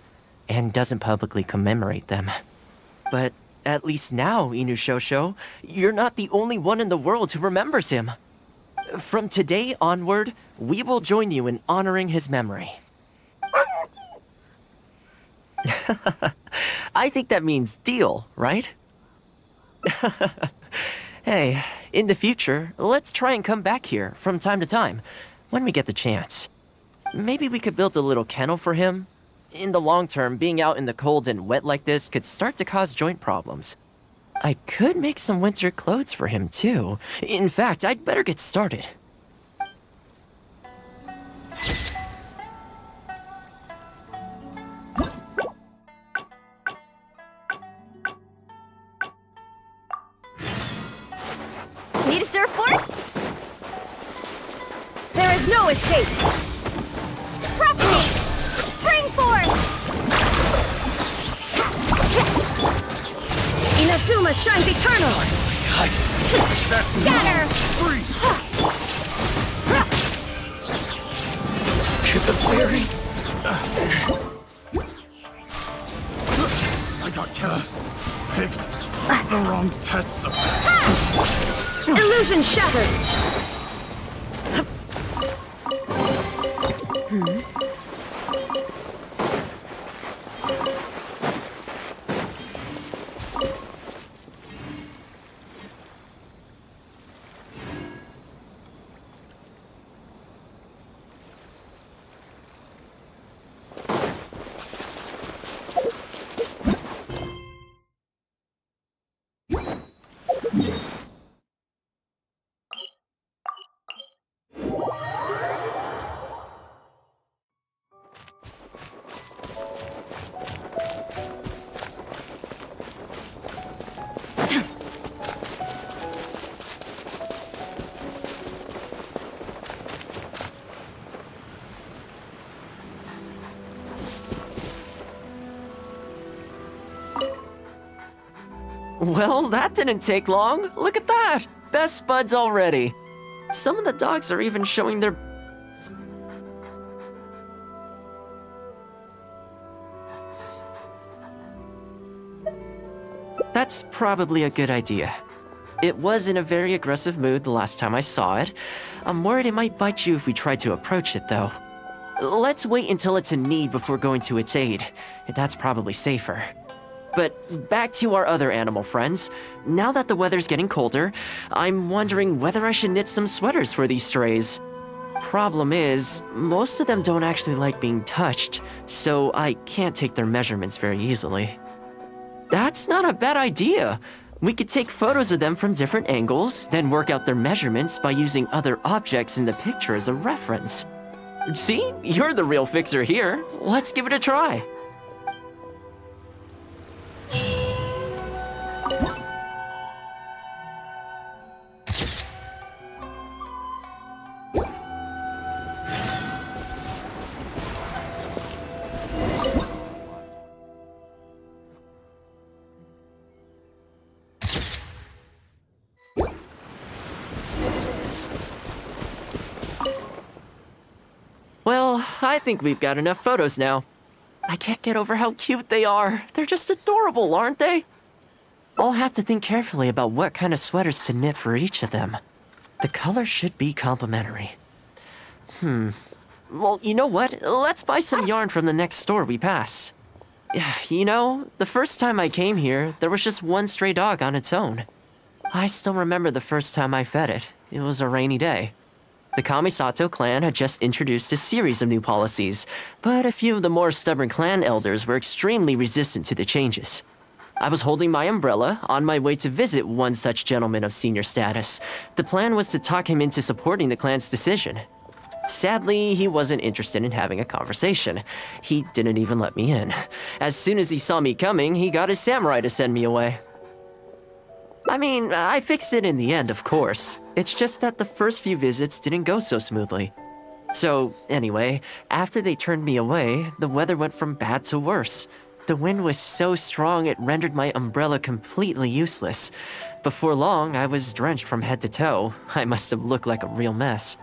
and doesn't publicly commemorate them. But at least now, Inu Shosho, you're not the only one in the world who remembers him. From today onward, we will join you in honoring his memory. I think that means deal, right? Hey, in the future, let's try and come back here from time to time, when we get the chance. Maybe we could build a little kennel for him. In the long term, being out in the cold and wet like this could start to cause joint problems. I could make some winter clothes for him, too. In fact, I'd better get started. Need a surfboard? There is no escape! Propagate! Spring force! Inazuma shines eternal! Scatter! To the berry. I got cast. Picked the wrong test subject. Illusion shattered! Well, that didn't take long. Look at that! Best buds already. Some of the dogs are even showing their... That's probably a good idea. It was in a very aggressive mood the last time I saw it. I'm worried it might bite you if we try to approach it, though. Let's wait until it's in need before going to its aid. That's probably safer. But back to our other animal friends. Now that the weather's getting colder, I'm wondering whether I should knit some sweaters for these strays. Problem is, most of them don't actually like being touched, so I can't take their measurements very easily. That's not a bad idea. We could take photos of them from different angles, then work out their measurements by using other objects in the picture as a reference. See? You're the real fixer here. Let's give it a try. Well, I think we've got enough photos now. I can't get over how cute they are. They're just adorable, aren't they? I'll have to think carefully about what kind of sweaters to knit for each of them. The colors should be complementary. Well, you know what? Let's buy some yarn from the next store we pass. You know, the first time I came here, there was just one stray dog on its own. I still remember the first time I fed it. It was a rainy day. The Kamisato clan had just introduced a series of new policies, but a few of the more stubborn clan elders were extremely resistant to the changes. I was holding my umbrella, on my way to visit one such gentleman of senior status. The plan was to talk him into supporting the clan's decision. Sadly, he wasn't interested in having a conversation. He didn't even let me in. As soon as he saw me coming, he got his samurai to send me away. I mean, I fixed it in the end, of course. It's just that the first few visits didn't go so smoothly. So, anyway, after they turned me away, the weather went from bad to worse. The wind was so strong it rendered my umbrella completely useless. Before long, I was drenched from head to toe. I must have looked like a real mess.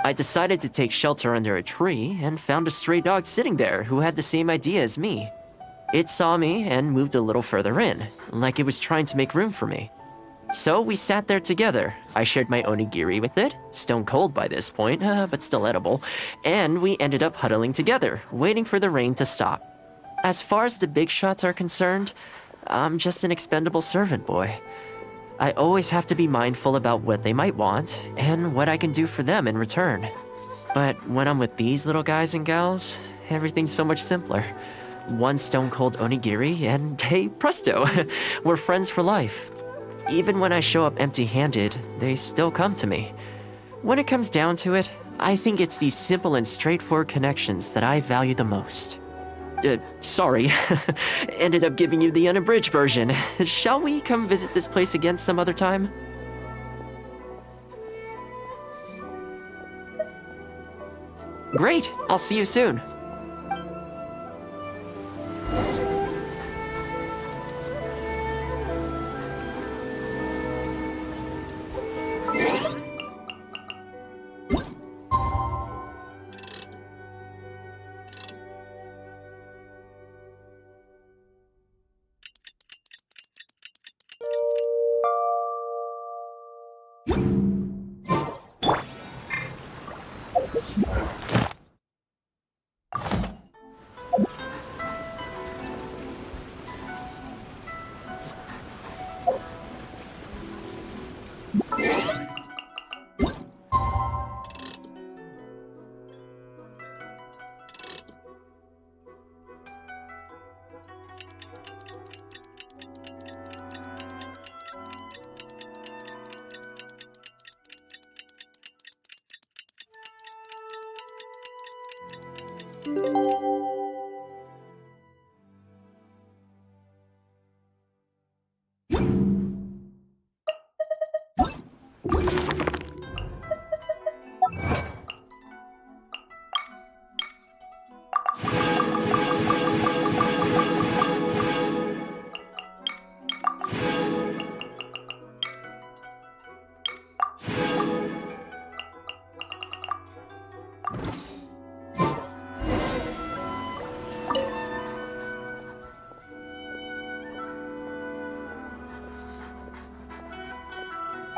I decided to take shelter under a tree and found a stray dog sitting there who had the same idea as me. It saw me and moved a little further in, like it was trying to make room for me. So we sat there together. I shared my onigiri with it, stone cold by this point, but still edible, and we ended up huddling together, waiting for the rain to stop. As far as the big shots are concerned, I'm just an expendable servant boy. I always have to be mindful about what they might want and what I can do for them in return. But when I'm with these little guys and gals, everything's so much simpler. One stone cold onigiri and hey, presto, we're friends for life. Even when I show up empty-handed, they still come to me. When it comes down to it, I think it's these simple and straightforward connections that I value the most. Sorry. Ended up giving you the unabridged version. Shall we come visit this place again some other time? Great. I'll see you soon.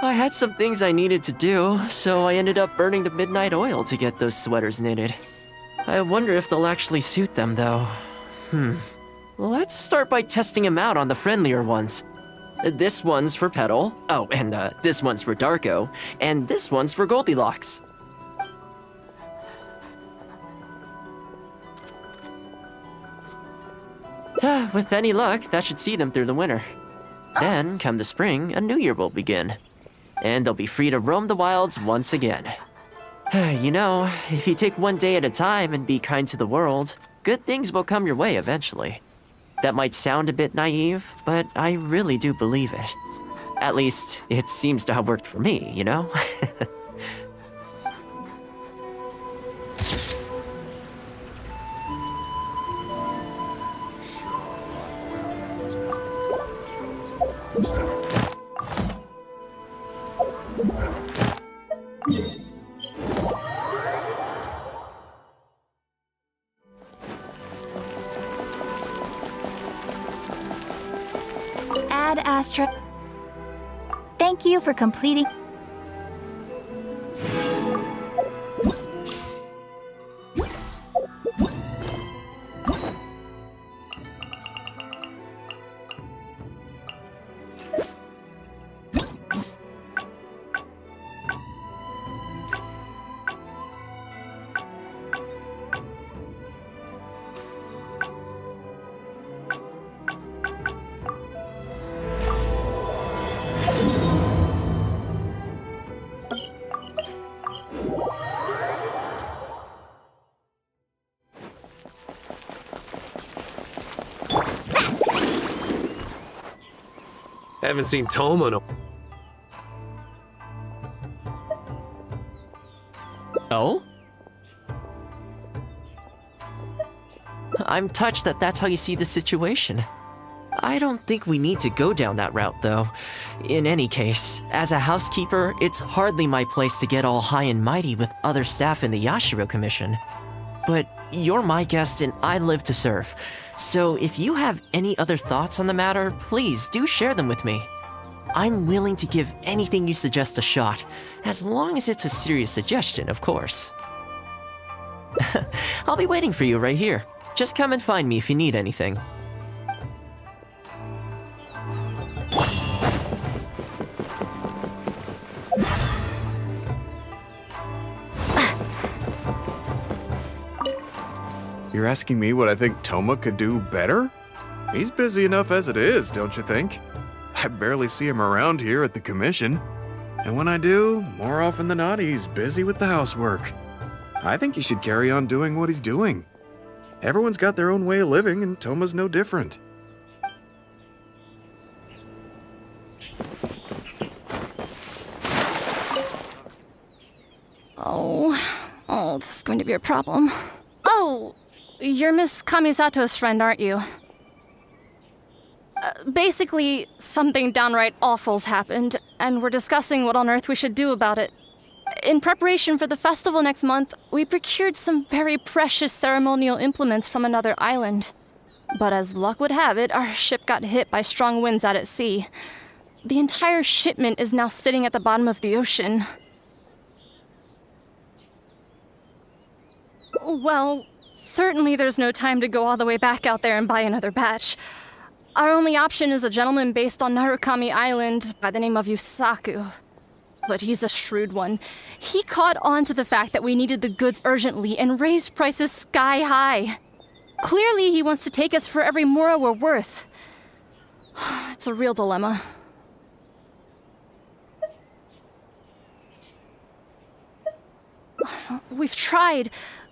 I had some things I needed to do, so I ended up burning the midnight oil to get those sweaters knitted. I wonder if they'll actually suit them, though. Let's start by testing them out on the friendlier ones. This one's for Petal. Oh, and this one's for Darko. And this one's for Goldilocks. With any luck, that should see them through the winter. Then, come the spring, a new year will begin. And they'll be free to roam the wilds once again. You know, if you take one day at a time and be kind to the world, good things will come your way eventually. That might sound a bit naive, but I really do believe it. At least, it seems to have worked for me, you know? Ad Astra. Thank you for completing. Haven't seen Toma in a... Oh? I'm touched that that's how you see the situation. I don't think we need to go down that route, though. In any case, as a housekeeper, it's hardly my place to get all high and mighty with other staff in the Yashiro Commission. But you're my guest and I live to serve. So if you have any other thoughts on the matter, please do share them with me. I'm willing to give anything you suggest a shot, as long as it's a serious suggestion, of course. I'll be waiting for you right here. Just come and find me if you need anything. You're asking me what I think Toma could do better? He's busy enough as it is, don't you think? I barely see him around here at the commission. And when I do, more often than not, he's busy with the housework. I think he should carry on doing what he's doing. Everyone's got their own way of living, and Toma's no different. Oh, this is going to be a problem. Oh, you're Miss Kamisato's friend, aren't you? Basically, something downright awful's happened, and we're discussing what on earth we should do about it. In preparation for the festival next month, we procured some very precious ceremonial implements from another island. But as luck would have it, our ship got hit by strong winds out at sea. The entire shipment is now sitting at the bottom of the ocean. Well, certainly there's no time to go all the way back out there and buy another batch. Our only option is a gentleman based on Narukami Island by the name of Yusaku. But he's a shrewd one. He caught on to the fact that we needed the goods urgently and raised prices sky high. Clearly he wants to take us for every mora we're worth. It's a real dilemma. We've tried,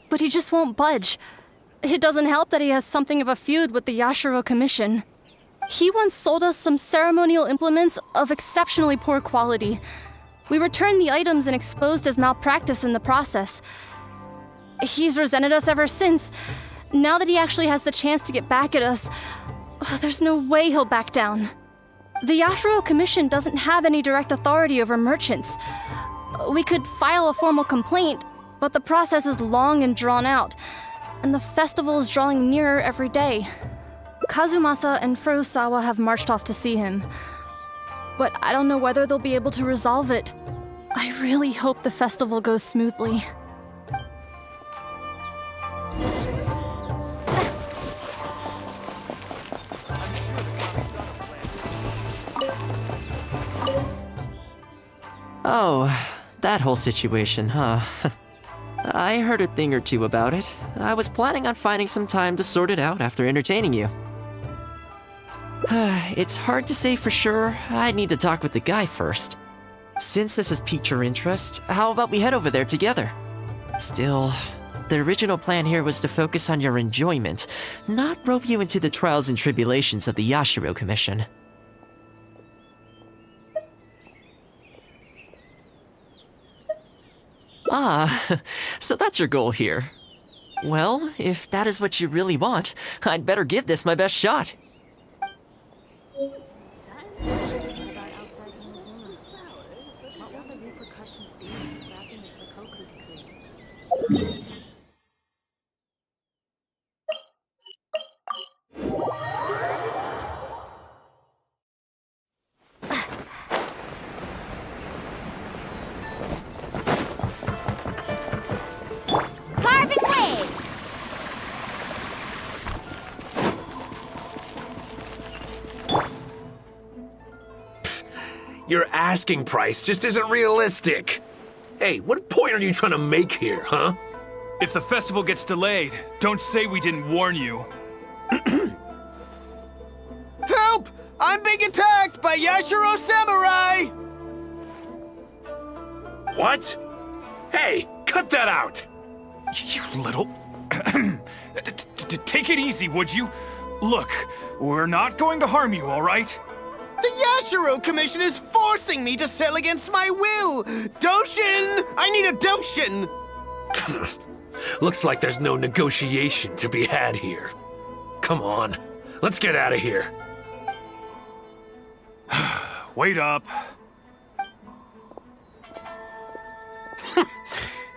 but he just won't budge. It doesn't help that he has something of a feud with the Yashiro Commission. He once sold us some ceremonial implements of exceptionally poor quality. We returned the items and exposed his malpractice in the process. He's resented us ever since. Now that he actually has the chance to get back at us, there's no way he'll back down. The Yashiro Commission doesn't have any direct authority over merchants. We could file a formal complaint, but the process is long and drawn out, and the festival is drawing nearer every day. Kazumasa and Furusawa have marched off to see him, but I don't know whether they'll be able to resolve it. I really hope the festival goes smoothly. Oh, that whole situation, huh? I heard a thing or two about it. I was planning on finding some time to sort it out after entertaining you. It's hard to say for sure. I'd need to talk with the guy first. Since this has piqued your interest, how about we head over there together? Still, the original plan here was to focus on your enjoyment, not rope you into the trials and tribulations of the Yashiro Commission. Ah, so that's your goal here. Well, if that is what you really want, I'd better give this my best shot. Your asking price just isn't realistic. Hey, what point are you trying to make here, huh? If the festival gets delayed, don't say we didn't warn you. Help! I'm being attacked by Yashiro Samurai! What? Hey, cut that out! You little... Take it easy, would you? Look, we're not going to harm you, all right? The Yashiro Commission is forcing me to sell against my will! Doshin! I need a Doshin! Looks like there's no negotiation to be had here. Come on, let's get out of here. Wait up.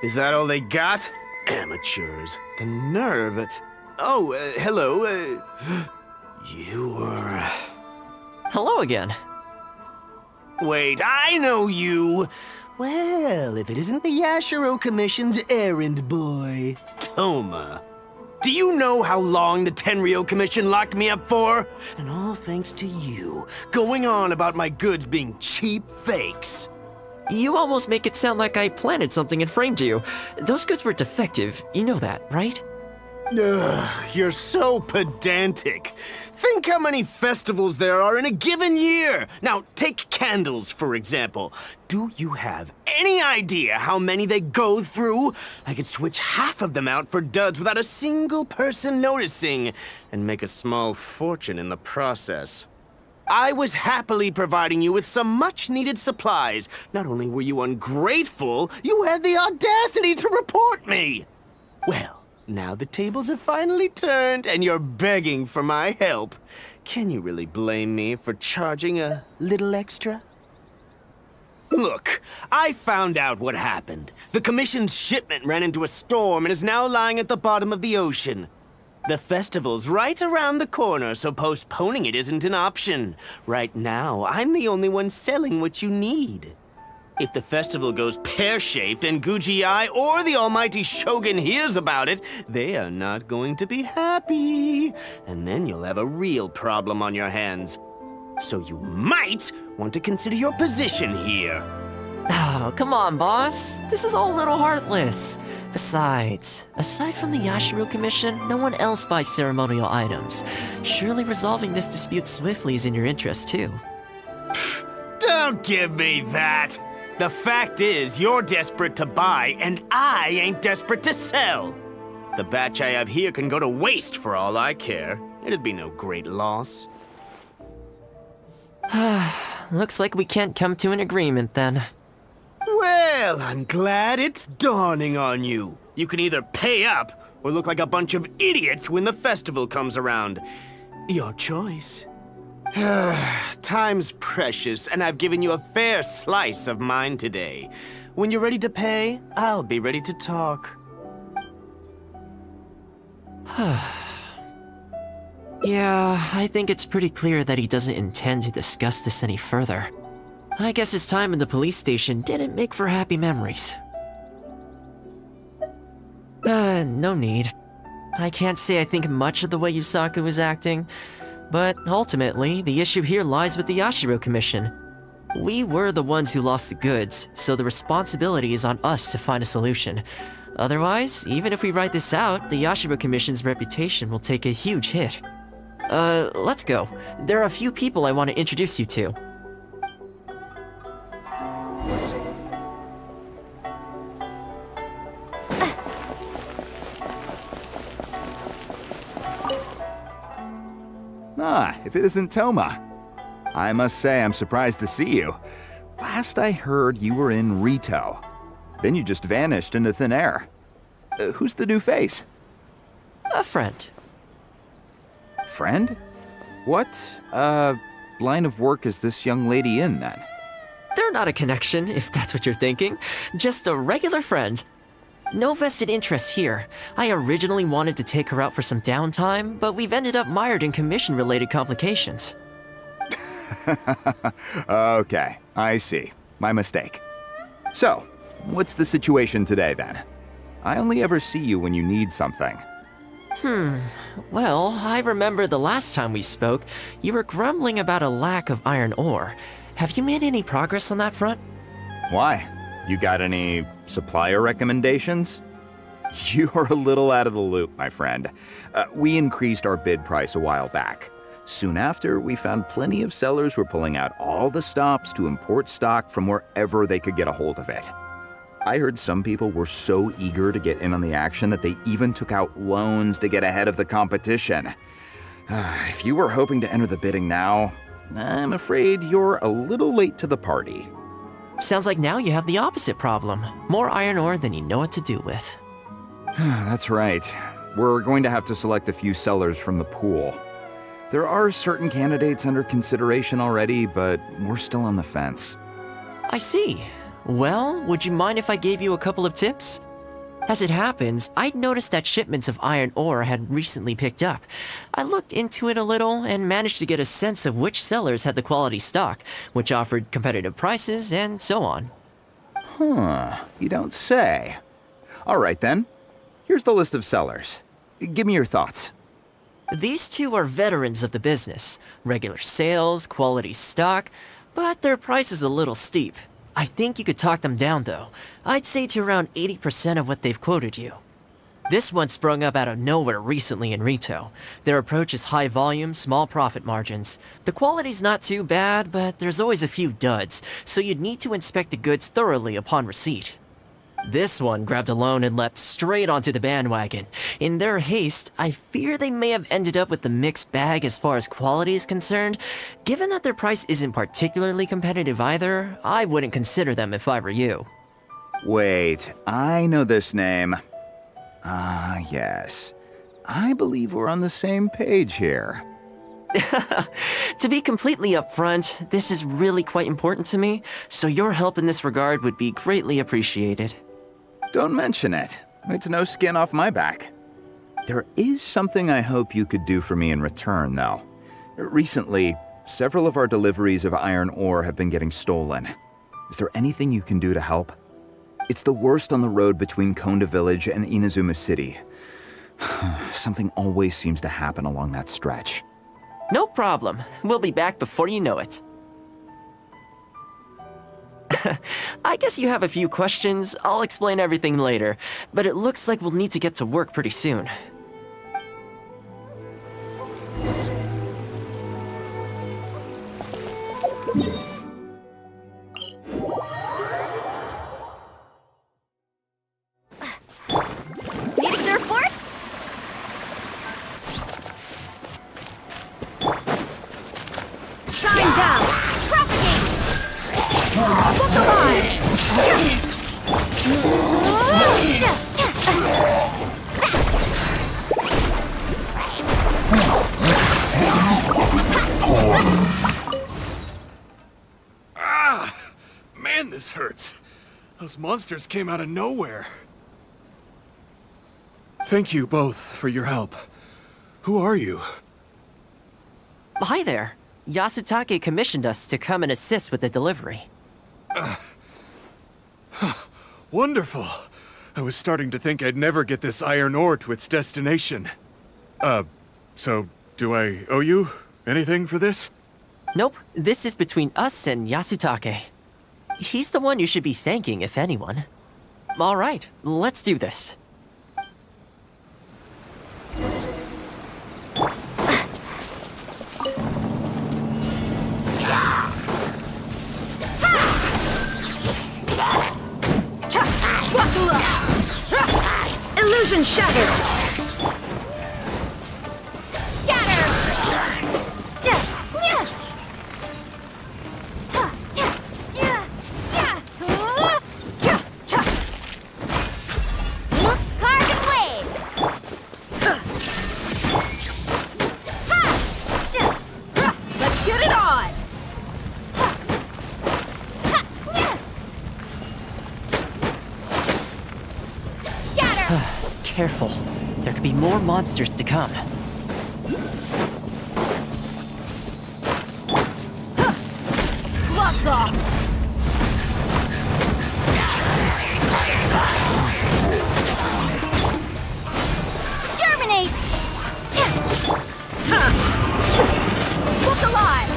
Is that all they got? Amateurs. The nerve. Oh, hello. You were... Hello again. Wait, I know you! Well, if it isn't the Yashiro Commission's errand boy, Toma. Do you know how long the Tenryo Commission locked me up for? And all thanks to you, going on about my goods being cheap fakes. You almost make it sound like I planted something and framed you. Those goods were defective, you know that, right? Ugh, you're so pedantic. Think how many festivals there are in a given year. Now, take candles, for example. Do you have any idea how many they go through? I could switch half of them out for duds without a single person noticing, and make a small fortune in the process. I was happily providing you with some much-needed supplies. Not only were you ungrateful, you had the audacity to report me. Well, now the tables have finally turned, and you're begging for my help. Can you really blame me for charging a little extra? Look, I found out what happened. The Commission's shipment ran into a storm and is now lying at the bottom of the ocean. The festival's right around the corner, so postponing it isn't an option. Right now, I'm the only one selling what you need. If the festival goes pear-shaped and Guji-ai or the almighty Shogun hears about it, they are not going to be happy. And then you'll have a real problem on your hands. So you might want to consider your position here. Oh, come on, boss. This is all a little heartless. Besides, aside from the Yashiro Commission, no one else buys ceremonial items. Surely resolving this dispute swiftly is in your interest, too. Don't give me that! The fact is, you're desperate to buy, and I ain't desperate to sell. The batch I have here can go to waste for all I care. It'd be no great loss. Looks like we can't come to an agreement, then. Well, I'm glad it's dawning on you. You can either pay up or look like a bunch of idiots when the festival comes around. Your choice. Time's precious, and I've given you a fair slice of mine today. When you're ready to pay, I'll be ready to talk. Yeah, I think it's pretty clear that he doesn't intend to discuss this any further. I guess his time in the police station didn't make for happy memories. No need. I can't say I think much of the way Yusaku was acting, but ultimately, the issue here lies with the Yashiro Commission. We were the ones who lost the goods, so the responsibility is on us to find a solution. Otherwise, even if we write this out, the Yashiro Commission's reputation will take a huge hit. Let's go. There are a few people I want to introduce you to. Ah, if it isn't Toma. I must say I'm surprised to see you. Last I heard, you were in Rito. Then you just vanished into thin air. Who's the new face? A friend. Friend? What, line of work is this young lady in, then? They're not a connection, if that's what you're thinking. Just a regular friend. No vested interest here. I originally wanted to take her out for some downtime, but we've ended up mired in commission-related complications. Okay, I see. My mistake. So, what's the situation today, then? I only ever see you when you need something. Well, I remember the last time we spoke, you were grumbling about a lack of iron ore. Have you made any progress on that front? Why? You got any supplier recommendations? You're a little out of the loop, my friend. We increased our bid price a while back. Soon after, we found plenty of sellers were pulling out all the stops to import stock from wherever they could get a hold of it. I heard some people were so eager to get in on the action that they even took out loans to get ahead of the competition. If you were hoping to enter the bidding now, I'm afraid you're a little late to the party. Sounds like now you have the opposite problem. More iron ore than you know what to do with. That's right. We're going to have to select a few sellers from the pool. There are certain candidates under consideration already, but we're still on the fence. I see. Well, would you mind if I gave you a couple of tips? As it happens, I'd noticed that shipments of iron ore had recently picked up. I looked into it a little and managed to get a sense of which sellers had the quality stock, which offered competitive prices, and so on. You don't say. All right then. Here's the list of sellers. Give me your thoughts. These two are veterans of the business. Regular sales, quality stock, but their price is a little steep. I think you could talk them down, though. I'd say to around 80% of what they've quoted you. This one sprung up out of nowhere recently in Rito. Their approach is high volume, small profit margins. The quality's not too bad, but there's always a few duds, so you'd need to inspect the goods thoroughly upon receipt. This one grabbed a loan and leapt straight onto the bandwagon. In their haste, I fear they may have ended up with the mixed bag as far as quality is concerned. Given that their price isn't particularly competitive either, I wouldn't consider them if I were you. Wait, I know this name. Yes. I believe we're on the same page here. To be completely upfront, this is really quite important to me, so your help in this regard would be greatly appreciated. Don't mention it. It's no skin off my back. There is something I hope you could do for me in return, though. Recently, several of our deliveries of iron ore have been getting stolen. Is there anything you can do to help? It's the worst on the road between Konda Village and Inazuma City. Something always seems to happen along that stretch. No problem. We'll be back before you know it. I guess you have a few questions. I'll explain everything later, but it looks like we'll need to get to work pretty soon. Need a surfboard? Shine down! Propagate! Look alive! Ah! Man, this hurts. Those monsters came out of nowhere. Thank you both for your help. Who are you? Hi there. Yasutake commissioned us to come and assist with the delivery. Wonderful. I was starting to think I'd never get this iron ore to its destination. So do I owe you anything for this? Nope, this is between us and Yasutake. He's the one you should be thanking, if anyone. All right, let's do this. Illusion shattered! Let's get it on! Careful. There could be more monsters to come. Gloves off! Germinate! Look alive!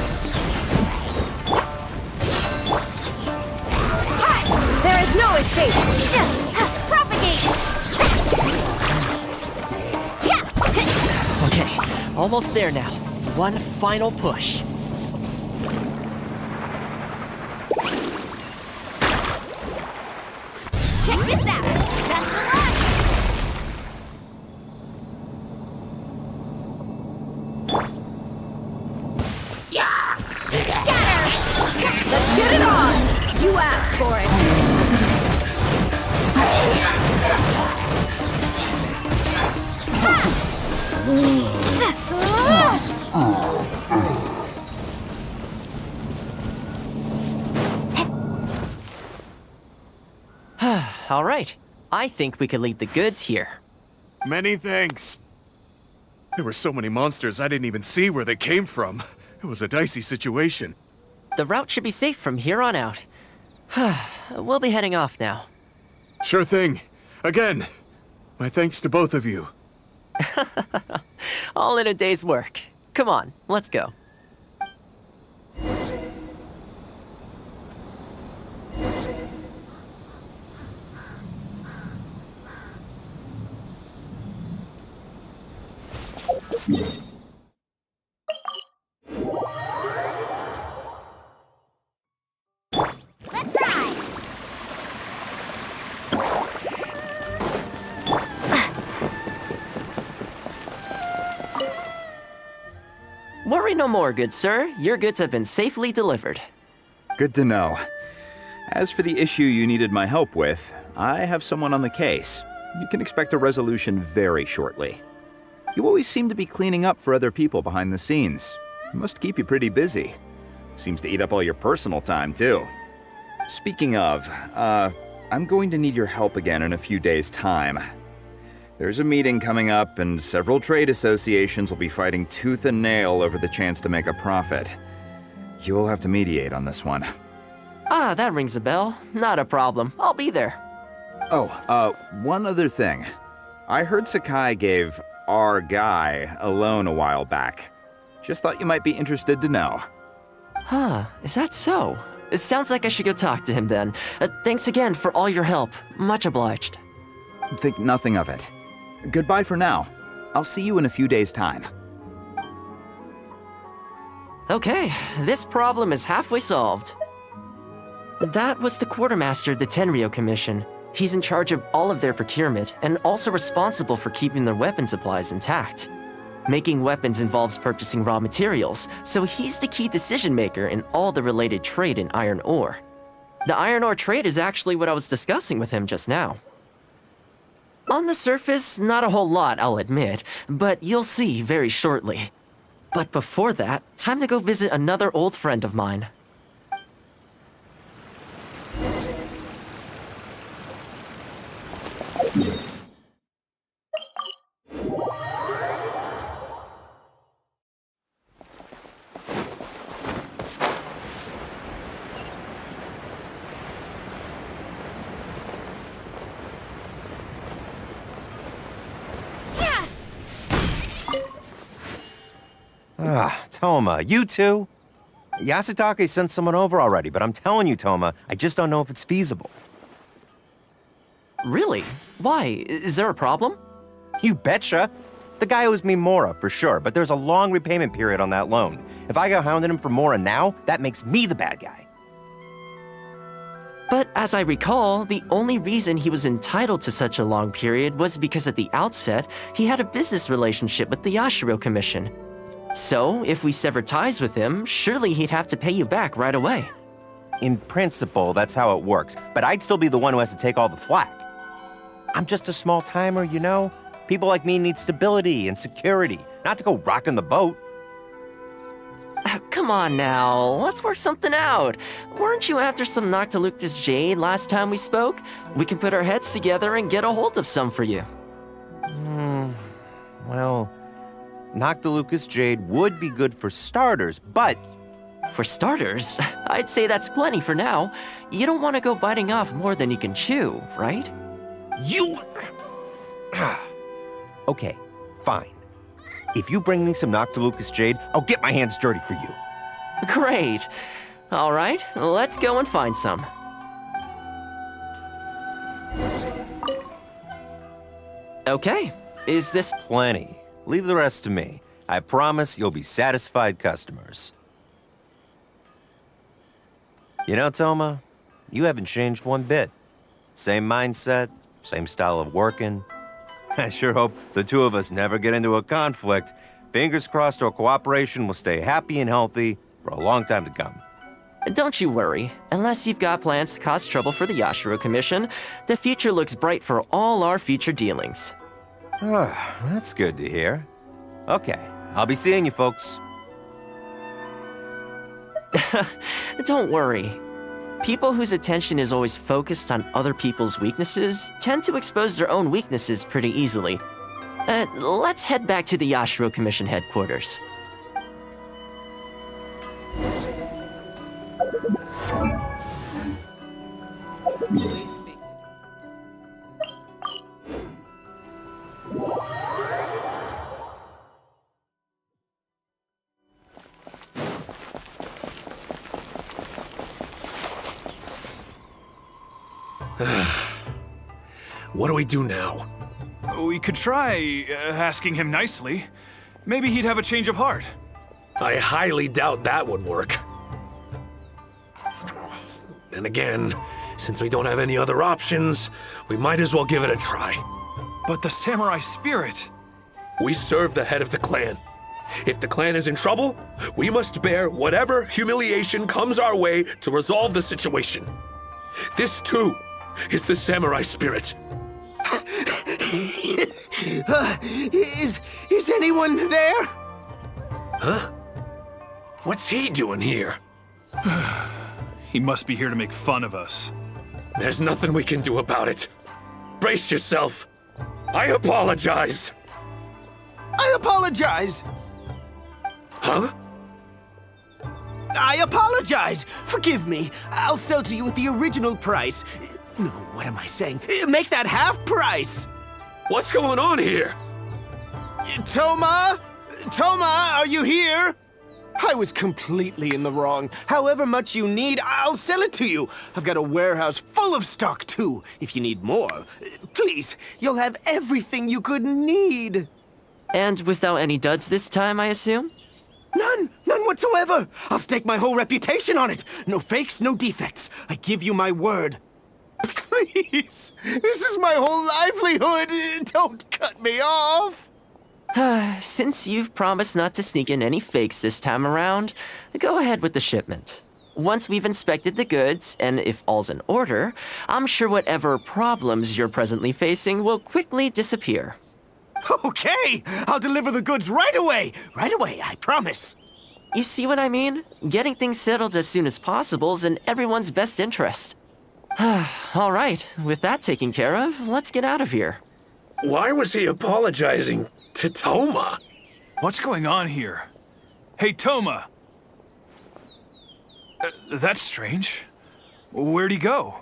There is no escape! Propagate! Okay, almost there now. One final push. Check this out! That's the launch! Scatter! Let's get it on! You asked for it! All right, I think we could leave the goods here. Many thanks. There were so many monsters I didn't even see where they came from. It was a dicey situation. The route should be safe from here on out. We'll be heading off now. Sure thing. Again, my thanks to both of you. All in a day's work. Come on, let's go. Let's ride! Worry no more, good sir. Your goods have been safely delivered. Good to know. As for the issue you needed my help with, I have someone on the case. You can expect a resolution very shortly. You always seem to be cleaning up for other people behind the scenes. It must keep you pretty busy. Seems to eat up all your personal time, too. Speaking of, I'm going to need your help again in a few days' time. There's a meeting coming up, and several trade associations will be fighting tooth and nail over the chance to make a profit. You'll have to mediate on this one. Ah, that rings a bell. Not a problem. I'll be there. Oh, one other thing. I heard Sakai gave our guy a loan a while back. Just thought you might be interested to know. Huh, is that so? It sounds like I should go talk to him then. Thanks again for all your help. Much obliged. Think nothing of it. Goodbye for now. I'll see you in a few days' time. Okay, this problem is halfway solved. That was the quartermaster of the Tenryo Commission. He's in charge of all of their procurement and also responsible for keeping their weapon supplies intact. Making weapons involves purchasing raw materials, so he's the key decision maker in all the related trade in iron ore. The iron ore trade is actually what I was discussing with him just now. On the surface, not a whole lot, I'll admit, but you'll see very shortly. But before that, time to go visit another old friend of mine. Ah, Toma, you two? Yasutake sent someone over already, but I'm telling you, Toma, I just don't know if it's feasible. Really? Why? Is there a problem? You betcha. The guy owes me Mora, for sure, but there's a long repayment period on that loan. If I go hounding him for Mora now, that makes me the bad guy. But as I recall, the only reason he was entitled to such a long period was because at the outset, he had a business relationship with the Yashiro Commission. So, if we sever ties with him, surely he'd have to pay you back right away. In principle, that's how it works, but I'd still be the one who has to take all the flack. I'm just a small timer, you know? People like me need stability and security, not to go rocking the boat. Come on now, let's work something out. Weren't you after some Noctiluctus jade last time we spoke? We can put our heads together and get a hold of some for you. Well, Noctilucus jade would be good for starters, but... For starters, I'd say that's plenty for now. You don't want to go biting off more than you can chew, right? You... Okay, fine. If you bring me some Noctilucus jade, I'll get my hands dirty for you. Great. All right, let's go and find some. Okay, is this... Plenty. Leave the rest to me. I promise you'll be satisfied customers. You know, Toma, you haven't changed one bit. Same mindset, same style of working. I sure hope the two of us never get into a conflict. Fingers crossed our cooperation will stay happy and healthy for a long time to come. Don't you worry. Unless you've got plans to cause trouble for the Yashiro Commission, the future looks bright for all our future dealings. That's good to hear. Okay, I'll be seeing you folks. Don't worry. People whose attention is always focused on other people's weaknesses tend to expose their own weaknesses pretty easily. Let's head back to the Yashiro Commission headquarters. What do we do now? We could try asking him nicely. Maybe he'd have a change of heart. I highly doubt that would work. Then again, since we don't have any other options, we might as well give it a try. But the samurai spirit... We serve the head of the clan. If the clan is in trouble, we must bear whatever humiliation comes our way to resolve the situation. This, too, is the samurai spirit. Is anyone there? Huh? What's he doing here? He must be here to make fun of us. There's nothing we can do about it. Brace yourself. I apologize. I apologize. Huh? I apologize. Forgive me. I'll sell to you at the original price. No, what am I saying? Make that half price. What's going on here? Toma? Toma, are you here? I was completely in the wrong. However much you need, I'll sell it to you. I've got a warehouse full of stock, too, if you need more. Please, you'll have everything you could need. And without any duds this time, I assume? None whatsoever. I'll stake my whole reputation on it. No fakes, no defects. I give you my word. Please, this is my whole livelihood. Don't cut me off. Since you've promised not to sneak in any fakes this time around, go ahead with the shipment. Once we've inspected the goods, and if all's in order, I'm sure whatever problems you're presently facing will quickly disappear. Okay, I'll deliver the goods right away. Right away, I promise. You see what I mean? Getting things settled as soon as possible is in everyone's best interest. All right, with that taken care of, let's get out of here. Why was he apologizing to Toma? What's going on here? Hey, Toma! That's strange. Where'd he go?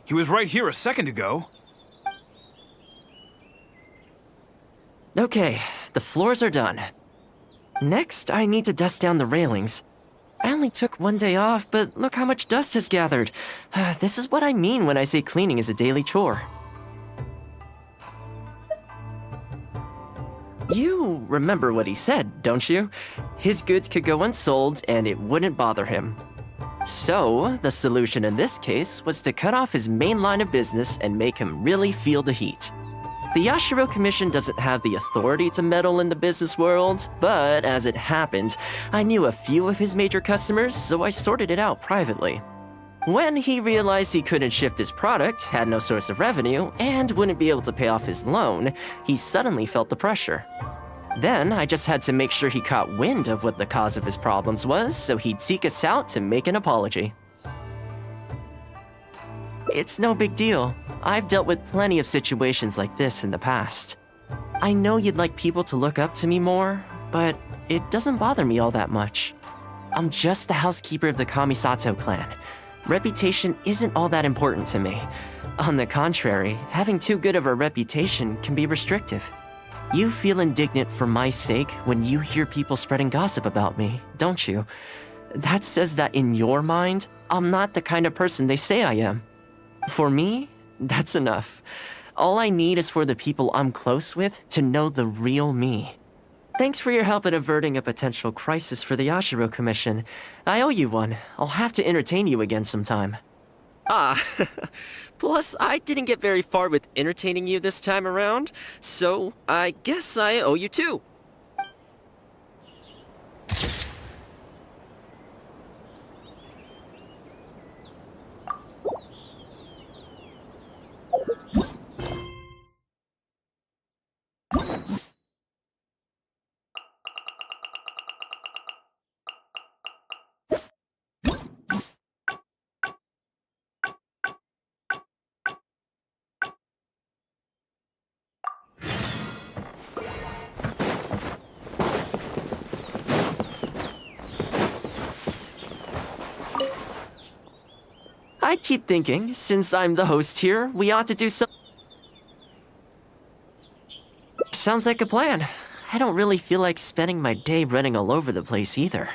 He was right here a second ago. Okay, the floors are done. Next, I need to dust down the railings. I only took one day off, but look how much dust has gathered. This is what I mean when I say cleaning is a daily chore. You remember what he said, don't you? His goods could go unsold and it wouldn't bother him. So, the solution in this case was to cut off his main line of business and make him really feel the heat. The Yashiro Commission doesn't have the authority to meddle in the business world, but as it happened, I knew a few of his major customers, so I sorted it out privately. When he realized he couldn't shift his product, had no source of revenue, and wouldn't be able to pay off his loan, he suddenly felt the pressure. Then I just had to make sure he caught wind of what the cause of his problems was, so he'd seek us out to make an apology. It's no big deal. I've dealt with plenty of situations like this in the past. I know you'd like people to look up to me more, but it doesn't bother me all that much. I'm just the housekeeper of the Kamisato clan. Reputation isn't all that important to me. On the contrary, having too good of a reputation can be restrictive. You feel indignant for my sake when you hear people spreading gossip about me, don't you? That says that in your mind, I'm not the kind of person they say I am. For me, that's enough. All I need is for the people I'm close with to know the real me. Thanks for your help in averting a potential crisis for the Yashiro Commission. I owe you one. I'll have to entertain you again sometime. Plus, I didn't get very far with entertaining you this time around, so I guess I owe you two. I keep thinking, since I'm the host here, we ought to do some... Sounds like a plan. I don't really feel like spending my day running all over the place either.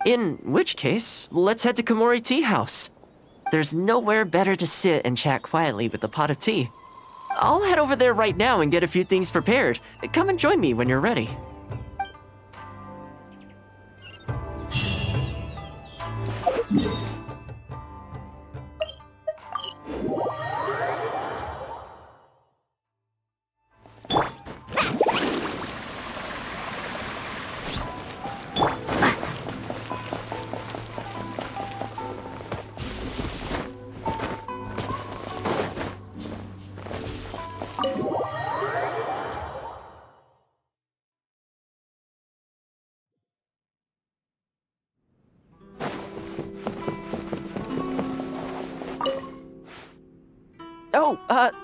In which case, let's head to Komori Tea House. There's nowhere better to sit and chat quietly with a pot of tea. I'll head over there right now and get a few things prepared. Come and join me when you're ready.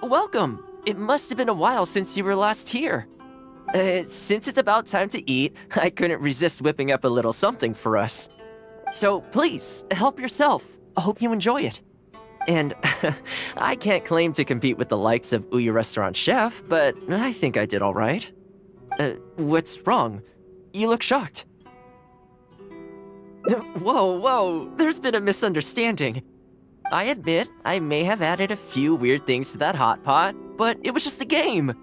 Welcome. It must have been a while since you were last here. Since it's about time to eat, I couldn't resist whipping up a little something for us. So please, help yourself. I hope you enjoy it. And I can't claim to compete with the likes of Ouya Restaurant Chef, but I think I did all right. What's wrong? You look shocked. Whoa, there's been a misunderstanding. I admit, I may have added a few weird things to that hot pot, but it was just a game.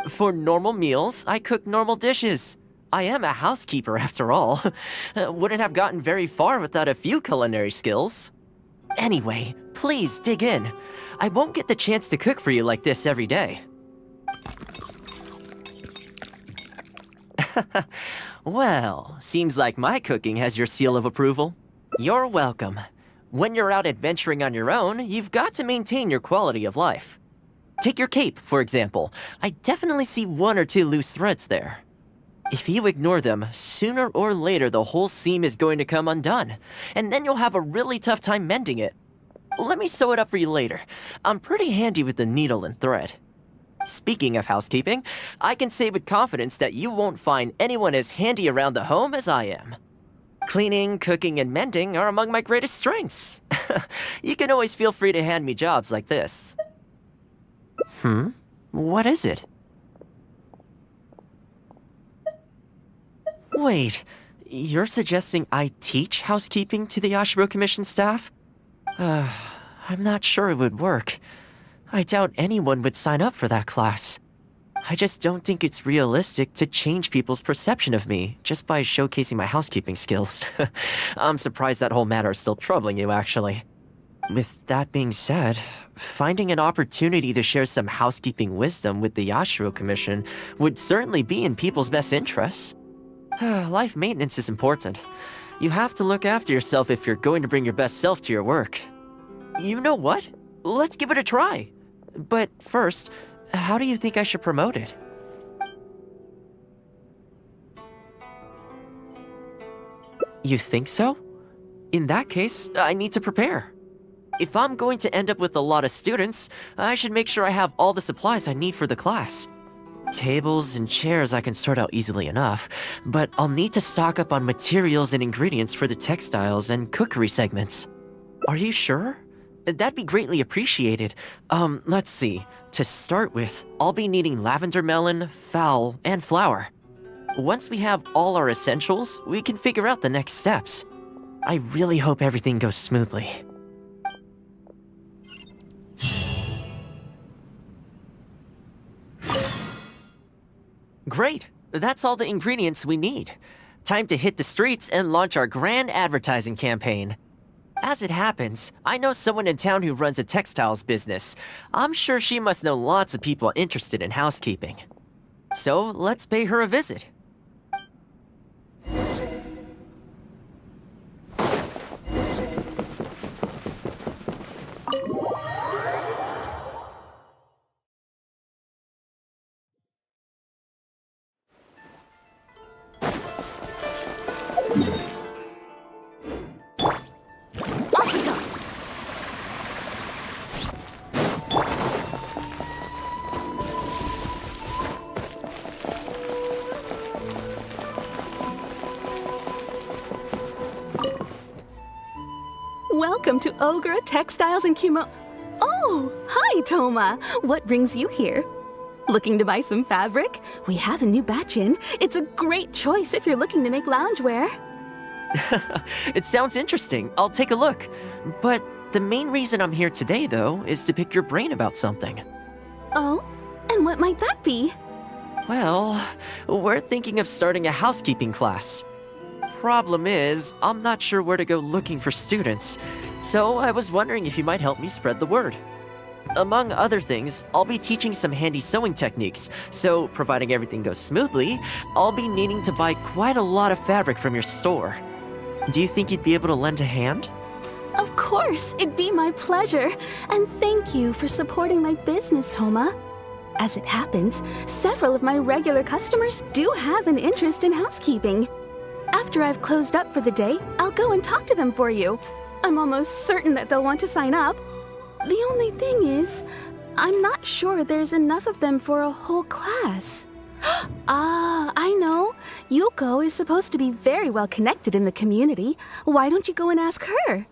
For normal meals, I cook normal dishes. I am a housekeeper after all. Wouldn't have gotten very far without a few culinary skills. Anyway, please dig in. I won't get the chance to cook for you like this every day. Well, seems like my cooking has your seal of approval. You're welcome. When you're out adventuring on your own, you've got to maintain your quality of life. Take your cape, for example. I definitely see 1 or 2 loose threads there. If you ignore them, sooner or later the whole seam is going to come undone, and then you'll have a really tough time mending it. Let me sew it up for you later. I'm pretty handy with the needle and thread. Speaking of housekeeping, I can say with confidence that you won't find anyone as handy around the home as I am. Cleaning, cooking, and mending are among my greatest strengths. You can always feel free to hand me jobs like this. What is it? Wait, you're suggesting I teach housekeeping to the Yashiro Commission staff? I'm not sure it would work. I doubt anyone would sign up for that class. I just don't think it's realistic to change people's perception of me just by showcasing my housekeeping skills. I'm surprised that whole matter is still troubling you, actually. With that being said, finding an opportunity to share some housekeeping wisdom with the Yashiro Commission would certainly be in people's best interests. Life maintenance is important. You have to look after yourself if you're going to bring your best self to your work. You know what? Let's give it a try. But first, how do you think I should promote it? You think so? In that case, I need to prepare. If I'm going to end up with a lot of students, I should make sure I have all the supplies I need for the class. Tables and chairs I can sort out easily enough, but I'll need to stock up on materials and ingredients for the textiles and cookery segments. Are you sure? That'd be greatly appreciated. Let's see. To start with, I'll be needing lavender melon, fowl, and flour. Once we have all our essentials, we can figure out the next steps. I really hope everything goes smoothly. Great! That's all the ingredients we need. Time to hit the streets and launch our grand advertising campaign. As it happens, I know someone in town who runs a textiles business. I'm sure she must know lots of people interested in housekeeping. So let's pay her a visit. Welcome to Ogre Textiles and Oh, hi, Toma. What brings you here? Looking to buy some fabric? We have a new batch in. It's a great choice if you're looking to make loungewear. It sounds interesting. I'll take a look. But the main reason I'm here today, though, is to pick your brain about something. Oh? And what might that be? Well, we're thinking of starting a housekeeping class. Problem is, I'm not sure where to go looking for students, so I was wondering if you might help me spread the word. Among other things, I'll be teaching some handy sewing techniques, so providing everything goes smoothly, I'll be needing to buy quite a lot of fabric from your store. Do you think you'd be able to lend a hand? Of course, it'd be my pleasure. And thank you for supporting my business, Toma. As it happens, several of my regular customers do have an interest in housekeeping. After I've closed up for the day, I'll go and talk to them for you. I'm almost certain that they'll want to sign up. The only thing is, I'm not sure there's enough of them for a whole class. I know. Yuko is supposed to be very well connected in the community. Why don't you go and ask her?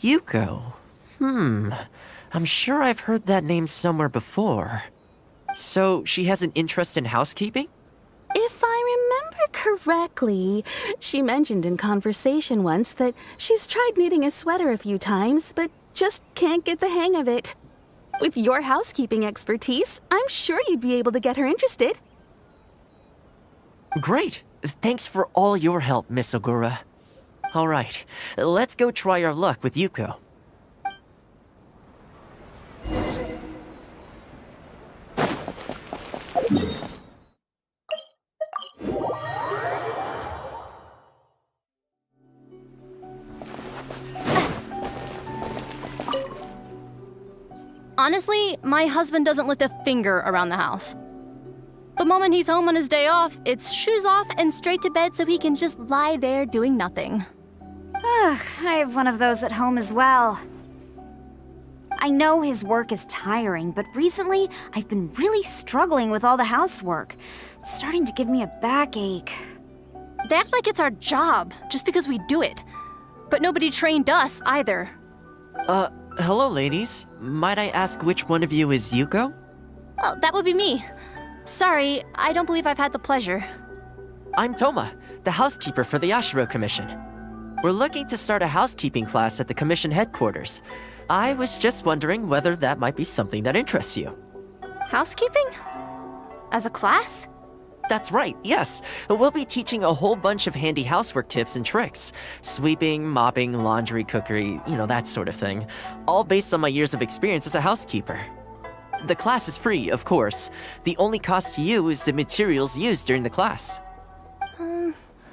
Yuko? I'm sure I've heard that name somewhere before. So she has an interest in housekeeping? If I remember correctly, she mentioned in conversation once that she's tried knitting a sweater a few times, but just can't get the hang of it. With your housekeeping expertise, I'm sure you'd be able to get her interested. Great! Thanks for all your help, Miss Ogura. Alright, let's go try our luck with Yuko. Honestly, my husband doesn't lift a finger around the house. The moment he's home on his day off, it's shoes off and straight to bed so he can just lie there doing nothing. Ugh, I have one of those at home as well. I know his work is tiring, but recently I've been really struggling with all the housework. It's starting to give me a backache. They act like it's our job, just because we do it. But nobody trained us either. Hello, ladies. Might I ask which one of you is Yuko? Oh, that would be me. Sorry, I don't believe I've had the pleasure. I'm Toma, the housekeeper for the Yashiro Commission. We're looking to start a housekeeping class at the Commission headquarters. I was just wondering whether that might be something that interests you. Housekeeping? As a class? That's right, yes. We'll be teaching a whole bunch of handy housework tips and tricks. Sweeping, mopping, laundry, cookery, that sort of thing. All based on my years of experience as a housekeeper. The class is free, of course. The only cost to you is the materials used during the class.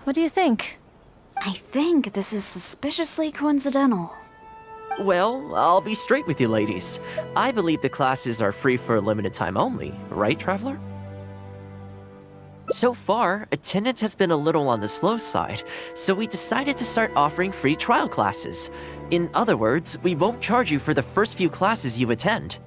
What do you think? I think this is suspiciously coincidental. Well, I'll be straight with you ladies. I believe the classes are free for a limited time only, right, Traveler? So far, attendance has been a little on the slow side, so we decided to start offering free trial classes. In other words, we won't charge you for the first few classes you attend.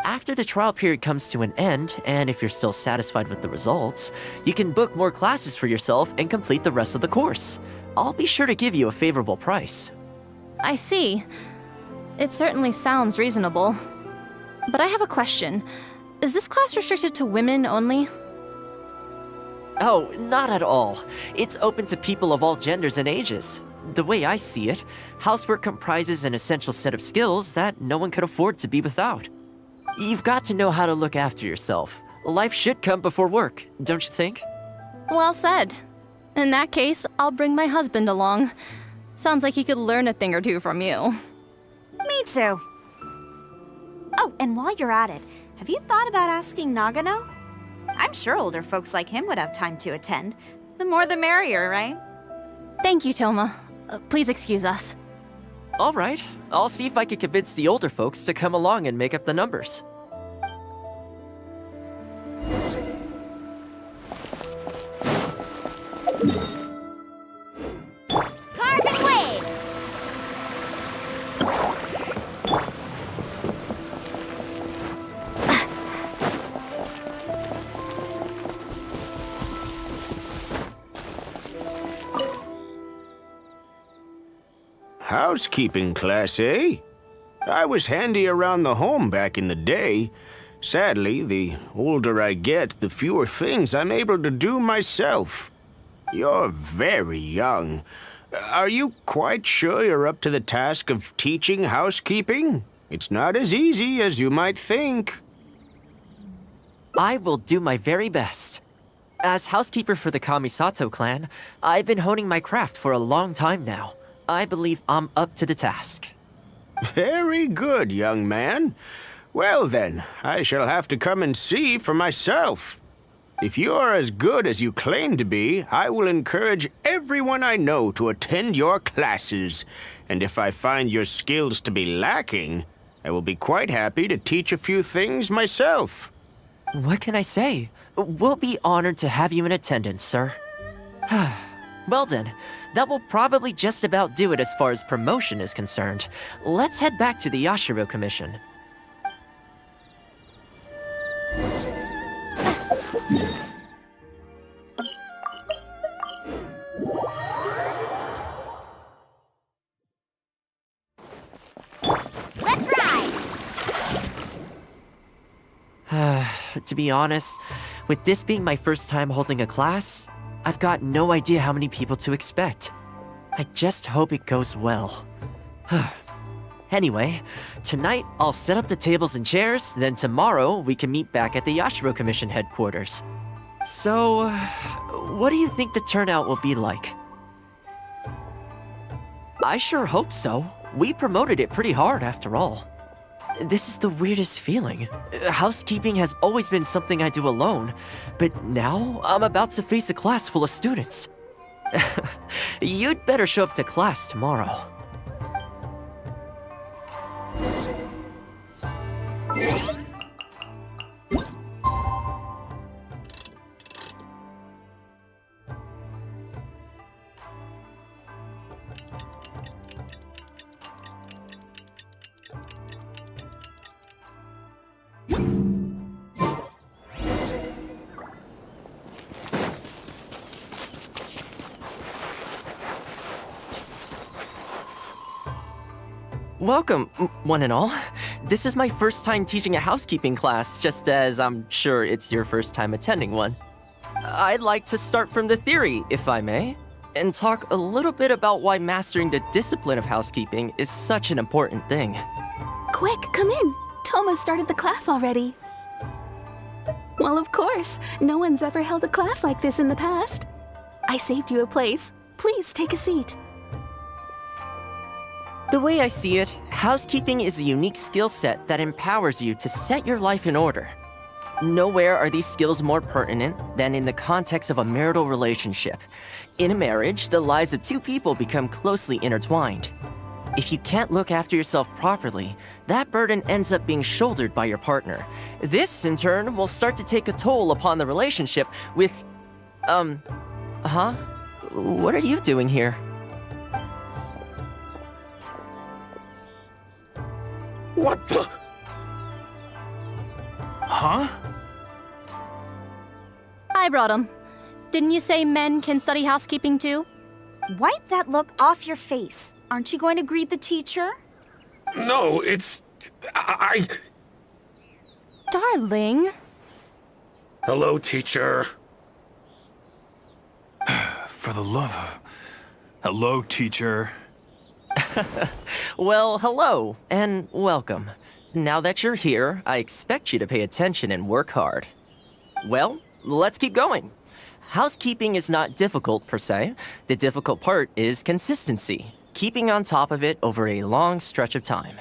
After the trial period comes to an end, and if you're still satisfied with the results, you can book more classes for yourself and complete the rest of the course. I'll be sure to give you a favorable price. I see. It certainly sounds reasonable. But I have a question. Is this class restricted to women only? Oh, not at all. It's open to people of all genders and ages. The way I see it, housework comprises an essential set of skills that no one could afford to be without. You've got to know how to look after yourself. Life should come before work, don't you think? Well said. In that case, I'll bring my husband along. Sounds like he could learn a thing or two from you. Me too. Oh, and while you're at it, have you thought about asking Nagano? I'm sure older folks like him would have time to attend. The more the merrier, right? Thank you, Toma. Please excuse us. All right, I'll see if I can convince the older folks to come along and make up the numbers. Carbon waves! Housekeeping class, eh? I was handy around the home back in the day. Sadly, the older I get, the fewer things I'm able to do myself. You're very young. Are you quite sure you're up to the task of teaching housekeeping? It's not as easy as you might think. I will do my very best. As housekeeper for the Kamisato clan, I've been honing my craft for a long time now. I believe I'm up to the task. Very good, young man. Well then, I shall have to come and see for myself. If you're as good as you claim to be, I will encourage everyone I know to attend your classes. And if I find your skills to be lacking, I will be quite happy to teach a few things myself. What can I say? We'll be honored to have you in attendance, sir. Well then, that will probably just about do it as far as promotion is concerned. Let's head back to the Yashiro Commission. Let's ride! To be honest, with this being my first time holding a class, I've got no idea how many people to expect. I just hope it goes well. Anyway, tonight I'll set up the tables and chairs, then tomorrow we can meet back at the Yashiro Commission headquarters. So, what do you think the turnout will be like? I sure hope so. We promoted it pretty hard after all. This is the weirdest feeling. Housekeeping has always been something I do alone, but now I'm about to face a class full of students. You'd better show up to class tomorrow. Welcome, one and all. This is my first time teaching a housekeeping class, just as I'm sure it's your first time attending one. I'd like to start from the theory, if I may, and talk a little bit about why mastering the discipline of housekeeping is such an important thing. Quick, come in. Toma started the class already. Well, of course. No one's ever held a class like this in the past. I saved you a place. Please take a seat. The way I see it, housekeeping is a unique skill set that empowers you to set your life in order. Nowhere are these skills more pertinent than in the context of a marital relationship. In a marriage, the lives of two people become closely intertwined. If you can't look after yourself properly, that burden ends up being shouldered by your partner. This, in turn, will start to take a toll upon the relationship with... What are you doing here? What the? Huh? I brought him. Didn't you say men can study housekeeping too? Wipe that look off your face. Aren't you going to greet the teacher? No, it's... Darling. Hello, teacher. For the love of... Hello, teacher. Well, hello, and welcome. Now that you're here, I expect you to pay attention and work hard. Well, let's keep going. Housekeeping is not difficult per se. The difficult part is consistency, keeping on top of it over a long stretch of time.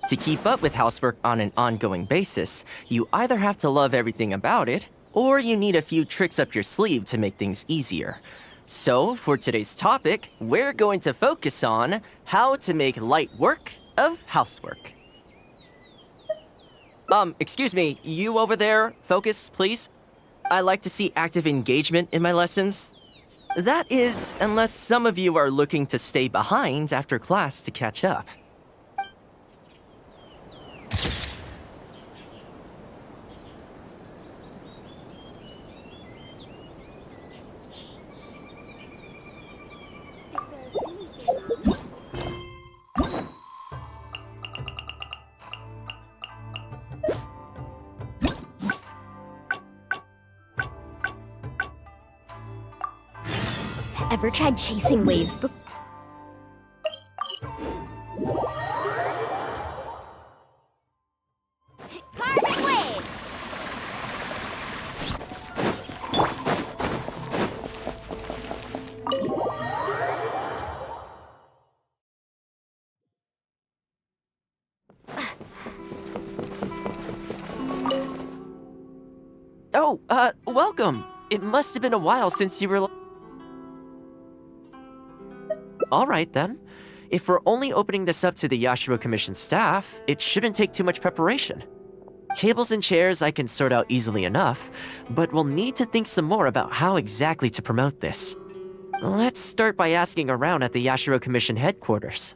To keep up with housework on an ongoing basis, you either have to love everything about it, or you need a few tricks up your sleeve to make things easier. So, for today's topic, we're going to focus on how to make light work of housework. Excuse me, you over there, focus, please. I like to see active engagement in my lessons. That is, unless some of you are looking to stay behind after class to catch up. Ever tried chasing waves before? Carving waves! Oh, welcome. It must have been a while since you were... All right, then. If we're only opening this up to the Yashiro Commission staff, it shouldn't take too much preparation. Tables and chairs I can sort out easily enough, but we'll need to think some more about how exactly to promote this. Let's start by asking around at the Yashiro Commission headquarters.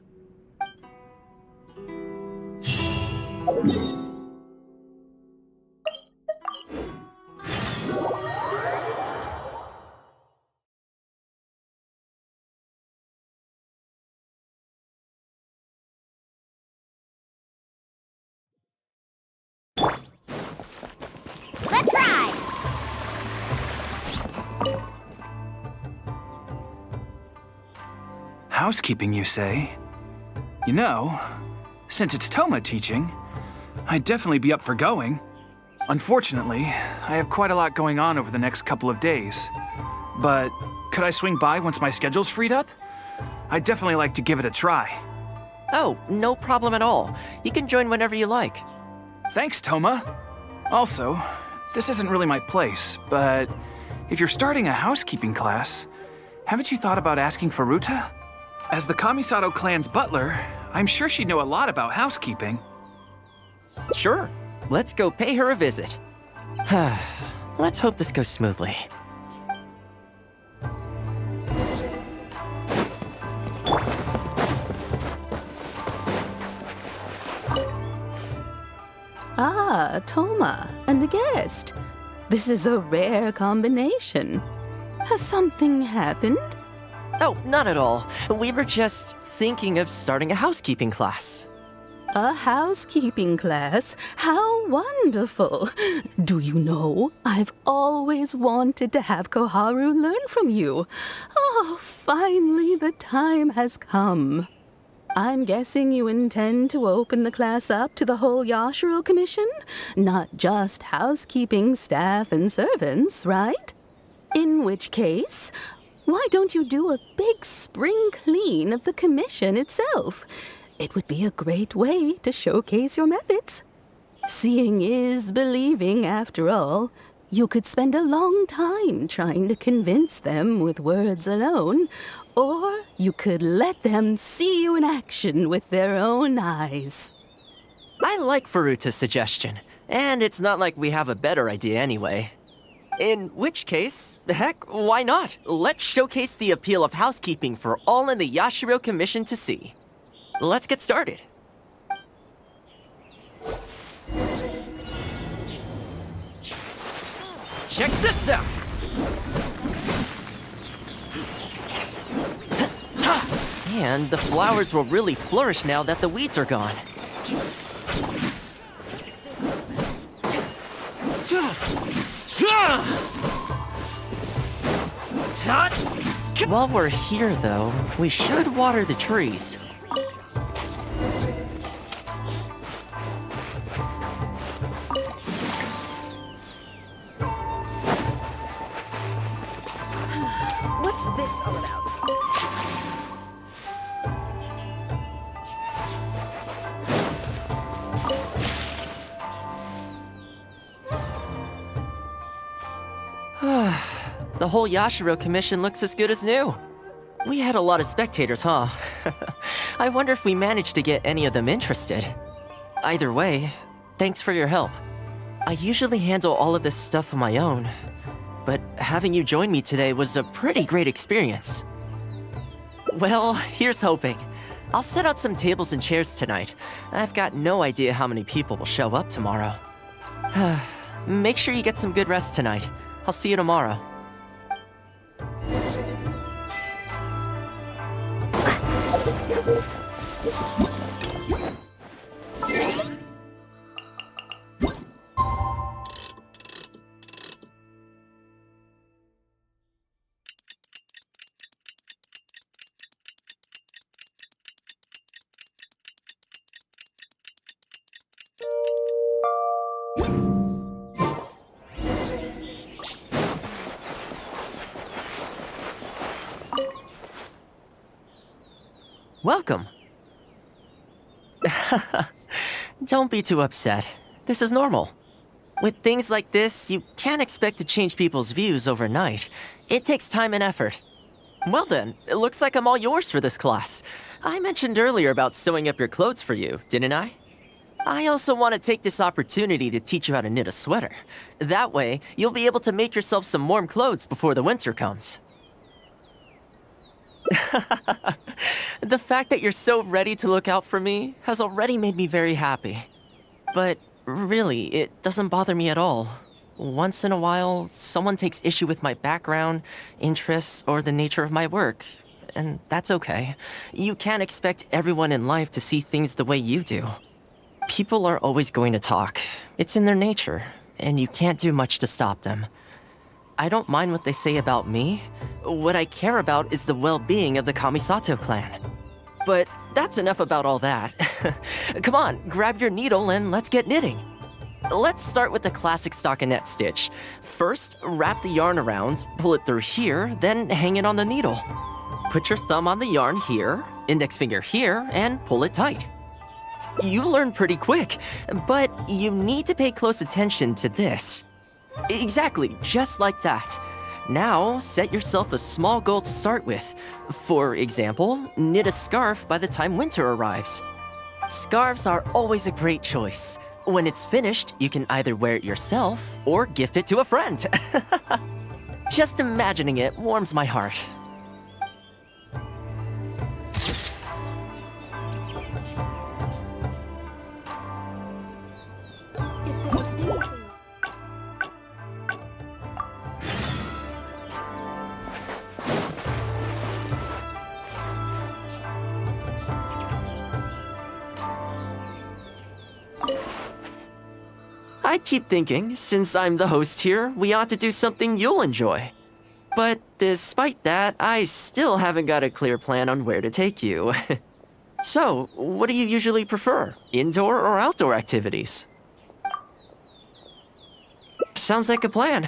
Let's ride! Housekeeping, you say? You know, since it's Toma teaching, I'd definitely be up for going. Unfortunately, I have quite a lot going on over the next couple of days. But could I swing by once my schedule's freed up? I'd definitely like to give it a try. Oh, no problem at all. You can join whenever you like. Thanks, Toma. Also, this isn't really my place, but if you're starting a housekeeping class, haven't you thought about asking Furuta? As the Kamisato clan's butler, I'm sure she'd know a lot about housekeeping. Sure. Let's go pay her a visit. Let's hope this goes smoothly. Ah, Toma, and a guest. This is a rare combination. Has something happened? Oh, not at all. We were just thinking of starting a housekeeping class. A housekeeping class? How wonderful! Do you know, I've always wanted to have Koharu learn from you. Oh, finally the time has come. I'm guessing you intend to open the class up to the whole Yashiro Commission? Not just housekeeping staff and servants, right? In which case, why don't you do a big spring clean of the commission itself? It would be a great way to showcase your methods. Seeing is believing, after all. You could spend a long time trying to convince them with words alone, or you could let them see you in action with their own eyes. I like Furuta's suggestion, and it's not like we have a better idea anyway. In which case, heck, why not? Let's showcase the appeal of housekeeping for all in the Yashiro Commission to see. Let's get started. Check this out! And the flowers will really flourish now that the weeds are gone. While we're here, though, we should water the trees. What's this all about? The whole Yashiro Commission looks as good as new. We had a lot of spectators, huh? I wonder if we managed to get any of them interested. Either way, thanks for your help. I usually handle all of this stuff on my own, but having you join me today was a pretty great experience. Well, here's hoping. I'll set out some tables and chairs tonight. I've got no idea how many people will show up tomorrow. Make sure you get some good rest tonight. I'll see you tomorrow. Welcome. Don't be too upset. This is normal. With things like this, you can't expect to change people's views overnight. It takes time and effort. Well then, it looks like I'm all yours for this class. I mentioned earlier about sewing up your clothes for you, didn't I? I also want to take this opportunity to teach you how to knit a sweater. That way, you'll be able to make yourself some warm clothes before the winter comes. The fact that you're so ready to look out for me has already made me very happy. But really, it doesn't bother me at all. Once in a while, someone takes issue with my background, interests, or the nature of my work. And that's okay. You can't expect everyone in life to see things the way you do. People are always going to talk. It's in their nature, and you can't do much to stop them. I don't mind what they say about me. What I care about is the well-being of the Kamisato clan. But that's enough about all that. Come on, grab your needle and let's get knitting. Let's start with the classic stockinette stitch. First, wrap the yarn around, pull it through here, then hang it on the needle. Put your thumb on the yarn here, index finger here, and pull it tight. You learn pretty quick, but you need to pay close attention to this. Exactly, just like that. Now, set yourself a small goal to start with. For example, knit a scarf by the time winter arrives. Scarves are always a great choice. When it's finished, you can either wear it yourself or gift it to a friend. Just imagining it warms my heart. I keep thinking, since I'm the host here, we ought to do something you'll enjoy. But despite that, I still haven't got a clear plan on where to take you. So, what do you usually prefer? Indoor or outdoor activities? Sounds like a plan.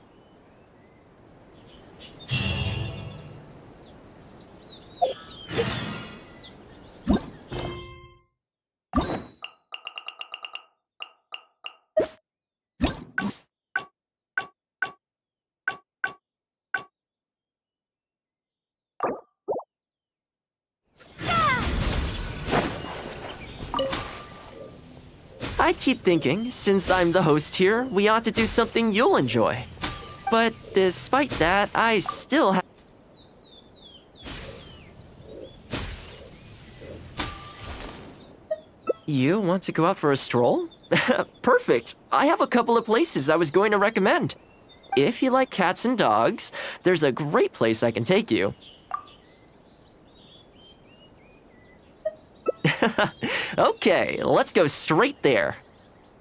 I keep thinking, since I'm the host here, we ought to do something you'll enjoy. But despite that, I still have... You want to go out for a stroll? Perfect! I have a couple of places I was going to recommend. If you like cats and dogs, there's a great place I can take you. Okay, let's go straight there.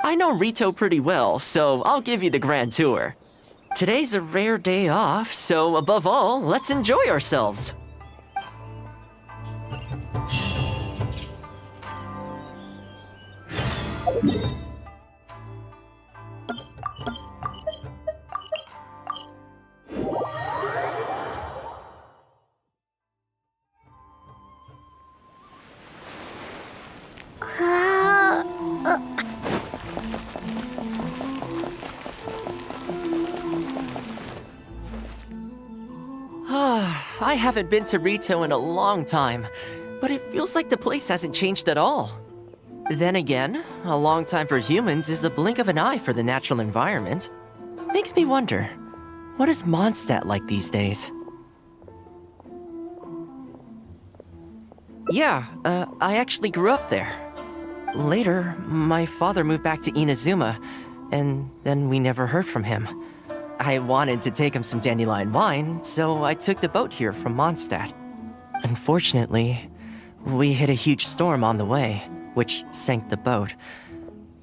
I know Rito pretty well, so I'll give you the grand tour. Today's a rare day off, so above all, let's enjoy ourselves. I haven't been to Rito in a long time, but it feels like the place hasn't changed at all. Then again, a long time for humans is a blink of an eye for the natural environment. Makes me wonder, what is Mondstadt like these days? Yeah, I actually grew up there. Later, my father moved back to Inazuma, and then we never heard from him. I wanted to take him some dandelion wine, so I took the boat here from Mondstadt. Unfortunately, we hit a huge storm on the way, which sank the boat.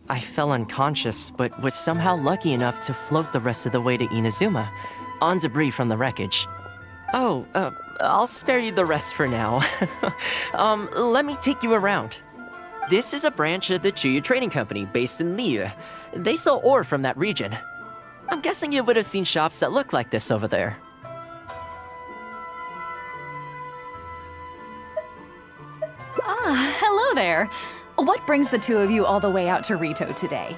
I fell unconscious, but was somehow lucky enough to float the rest of the way to Inazuma, on debris from the wreckage. Oh, I'll spare you the rest for now. Let me take you around. This is a branch of the Chuyu Trading Company based in Liyue. They sell ore from that region. I'm guessing you would have seen shops that look like this over there. Ah, hello there. What brings the two of you all the way out to Rito today?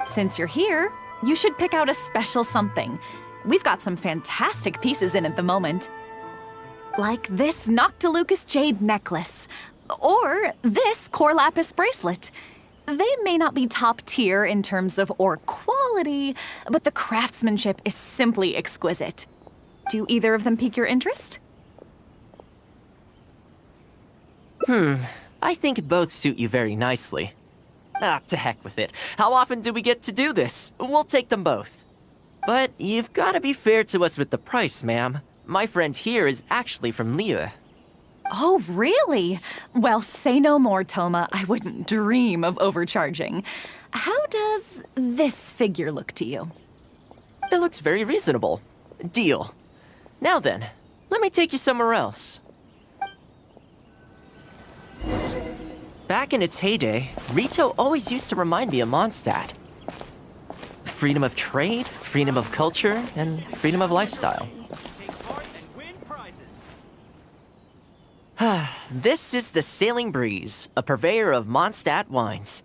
Since you're here, you should pick out a special something. We've got some fantastic pieces in at the moment. Like this Noctilucus jade necklace, or this Core Lapis bracelet. They may not be top tier in terms of ore quality, but the craftsmanship is simply exquisite. Do either of them pique your interest? I think both suit you very nicely. Ah, to heck with it. How often do we get to do this? We'll take them both. But you've got to be fair to us with the price, ma'am. My friend here is actually from Liyue. Oh, really? Well, say no more, Toma. I wouldn't dream of overcharging. How does this figure look to you? It looks very reasonable. Deal. Now then, let me take you somewhere else. Back in its heyday, Rito always used to remind me of Mondstadt. Freedom of trade, freedom of culture, and freedom of lifestyle. This is the Sailing Breeze, a purveyor of Mondstadt wines.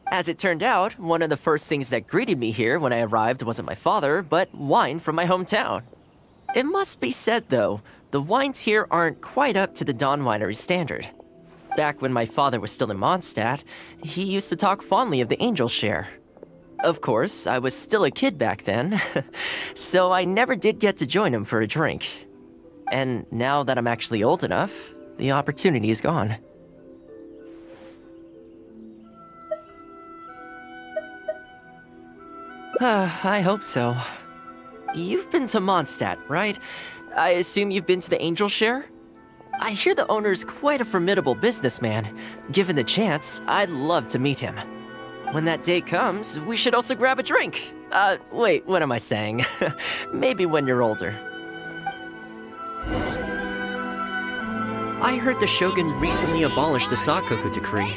As it turned out, one of the first things that greeted me here when I arrived wasn't my father, but wine from my hometown. It must be said, though, the wines here aren't quite up to the Dawn Winery standard. Back when my father was still in Mondstadt, he used to talk fondly of the Angel Share. Of course, I was still a kid back then, so I never did get to join him for a drink. And now that I'm actually old enough, the opportunity is gone. I hope so. You've been to Mondstadt, right? I assume you've been to the Angel Share? I hear the owner's quite a formidable businessman. Given the chance, I'd love to meet him. When that day comes, we should also grab a drink. Wait, what am I saying? Maybe when you're older. I heard the Shogun recently abolished the Sakoku decree,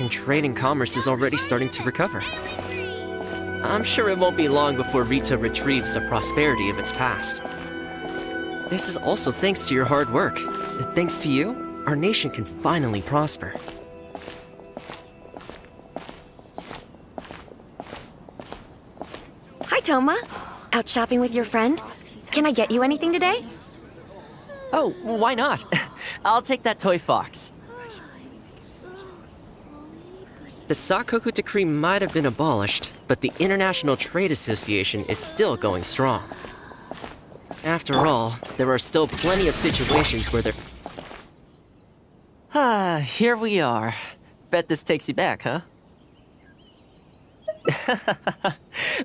and trade and commerce is already starting to recover. I'm sure it won't be long before Rito retrieves the prosperity of its past. This is also thanks to your hard work. Thanks to you, our nation can finally prosper. Hi, Toma. Out shopping with your friend? Can I get you anything today? Oh, why not? I'll take that toy fox. The Sakoku decree might have been abolished, but the International Trade Association is still going strong. After all, there are still plenty of situations where here we are. Bet this takes you back, huh?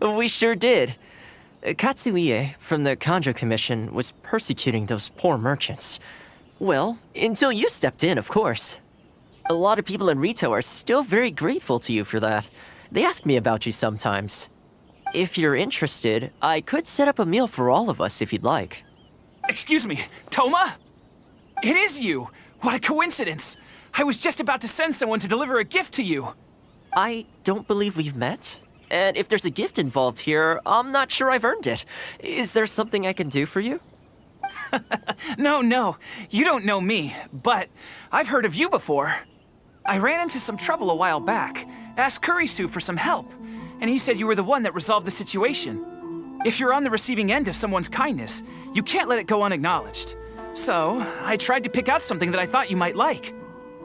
We sure did. Katsuie from the Kanjo Commission was persecuting those poor merchants. Well, until you stepped in, of course. A lot of people in Rito are still very grateful to you for that. They ask me about you sometimes. If you're interested, I could set up a meal for all of us if you'd like. Excuse me, Toma? It is you! What a coincidence! I was just about to send someone to deliver a gift to you. I don't believe we've met. And if there's a gift involved here, I'm not sure I've earned it. Is there something I can do for you? No, you don't know me, but I've heard of you before. I ran into some trouble a while back, asked Kurisu for some help, and he said you were the one that resolved the situation. If you're on the receiving end of someone's kindness, you can't let it go unacknowledged. So, I tried to pick out something that I thought you might like.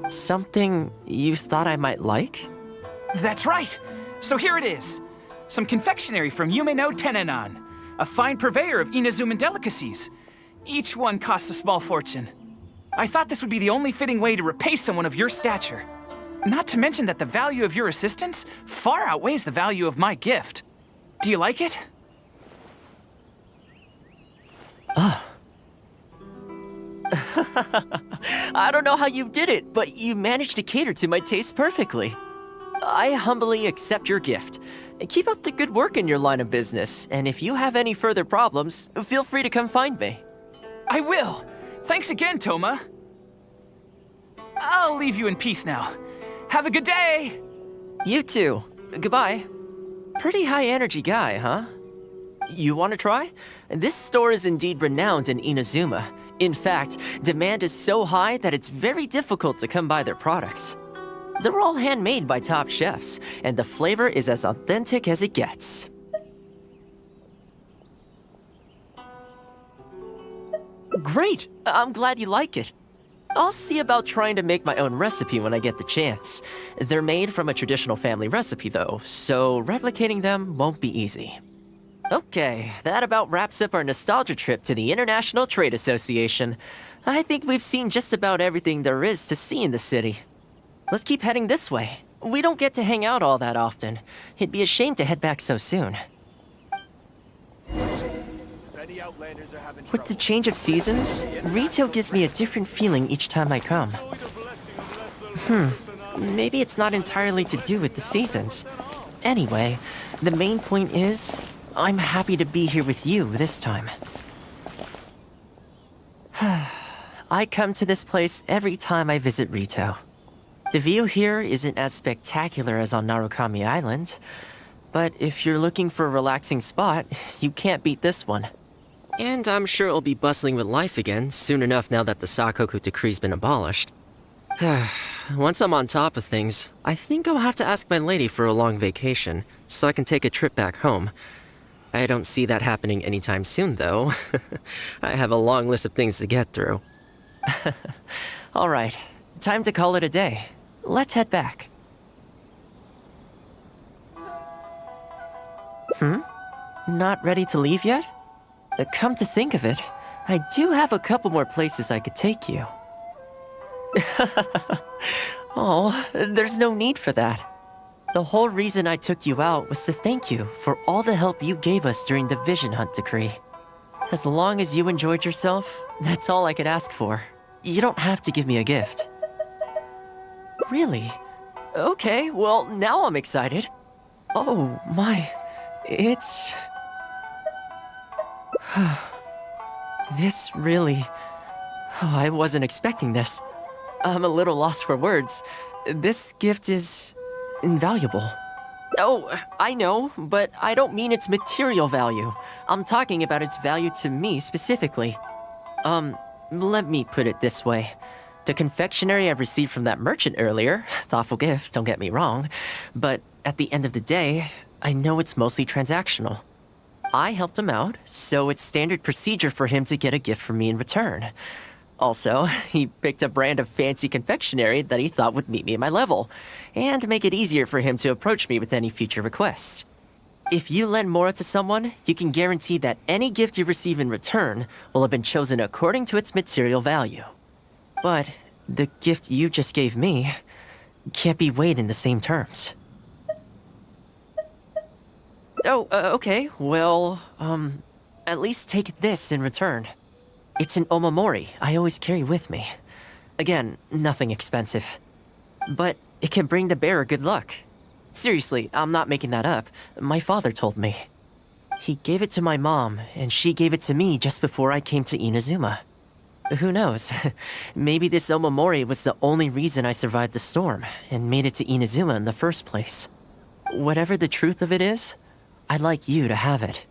Something you thought I might like? That's right! So here it is. Some confectionery from Yume no Tenenan, a fine purveyor of Inazuman delicacies. Each one costs a small fortune. I thought this would be the only fitting way to repay someone of your stature. Not to mention that the value of your assistance far outweighs the value of my gift. Do you like it? I don't know how you did it, but you managed to cater to my taste perfectly. I humbly accept your gift. Keep up the good work in your line of business, and if you have any further problems, feel free to come find me. I will! Thanks again, Toma. I'll leave you in peace now. Have a good day! You too. Goodbye. Pretty high energy guy, huh? You want to try? This store is indeed renowned in Inazuma. In fact, demand is so high that it's very difficult to come by their products. They're all handmade by top chefs, and the flavor is as authentic as it gets. Great! I'm glad you like it. I'll see about trying to make my own recipe when I get the chance. They're made from a traditional family recipe, though, so replicating them won't be easy. Okay, that about wraps up our nostalgia trip to the International Trade Association. I think we've seen just about everything there is to see in the city. Let's keep heading this way. We don't get to hang out all that often. It'd be a shame to head back so soon. With the change of seasons, Rito gives me a different feeling each time I come. Maybe it's not entirely to do with the seasons. Anyway, the main point is, I'm happy to be here with you this time. I come to this place every time I visit Rito. The view here isn't as spectacular as on Narukami Island, but if you're looking for a relaxing spot, you can't beat this one. And I'm sure it'll be bustling with life again soon enough now that the Sakoku decree's been abolished. Once I'm on top of things, I think I'll have to ask my lady for a long vacation, so I can take a trip back home. I don't see that happening anytime soon, though. I have a long list of things to get through. Alright, time to call it a day. Let's head back. Not ready to leave yet? Come to think of it, I do have a couple more places I could take you. Oh, there's no need for that. The whole reason I took you out was to thank you for all the help you gave us during the Vision Hunt decree. As long as you enjoyed yourself, that's all I could ask for. You don't have to give me a gift. Really? Okay, well, now I'm excited. Oh, my. It's... This really... Oh, I wasn't expecting this. I'm a little lost for words. This gift is... invaluable. Oh, I know, but I don't mean its material value. I'm talking about its value to me specifically. Let me put it this way. The confectionery I received from that merchant earlier, thoughtful gift, don't get me wrong, but at the end of the day, I know it's mostly transactional. I helped him out, so it's standard procedure for him to get a gift from me in return. Also, he picked a brand of fancy confectionery that he thought would meet me at my level, and make it easier for him to approach me with any future requests. If you lend Mora to someone, you can guarantee that any gift you receive in return will have been chosen according to its material value. But the gift you just gave me can't be weighed in the same terms. Oh, okay, well, at least take this in return. It's an omamori I always carry with me. Again, nothing expensive. But it can bring the bearer good luck. Seriously, I'm not making that up. My father told me. He gave it to my mom, and she gave it to me just before I came to Inazuma. Who knows? Maybe this omamori was the only reason I survived the storm and made it to Inazuma in the first place. Whatever the truth of it is, I'd like you to have it.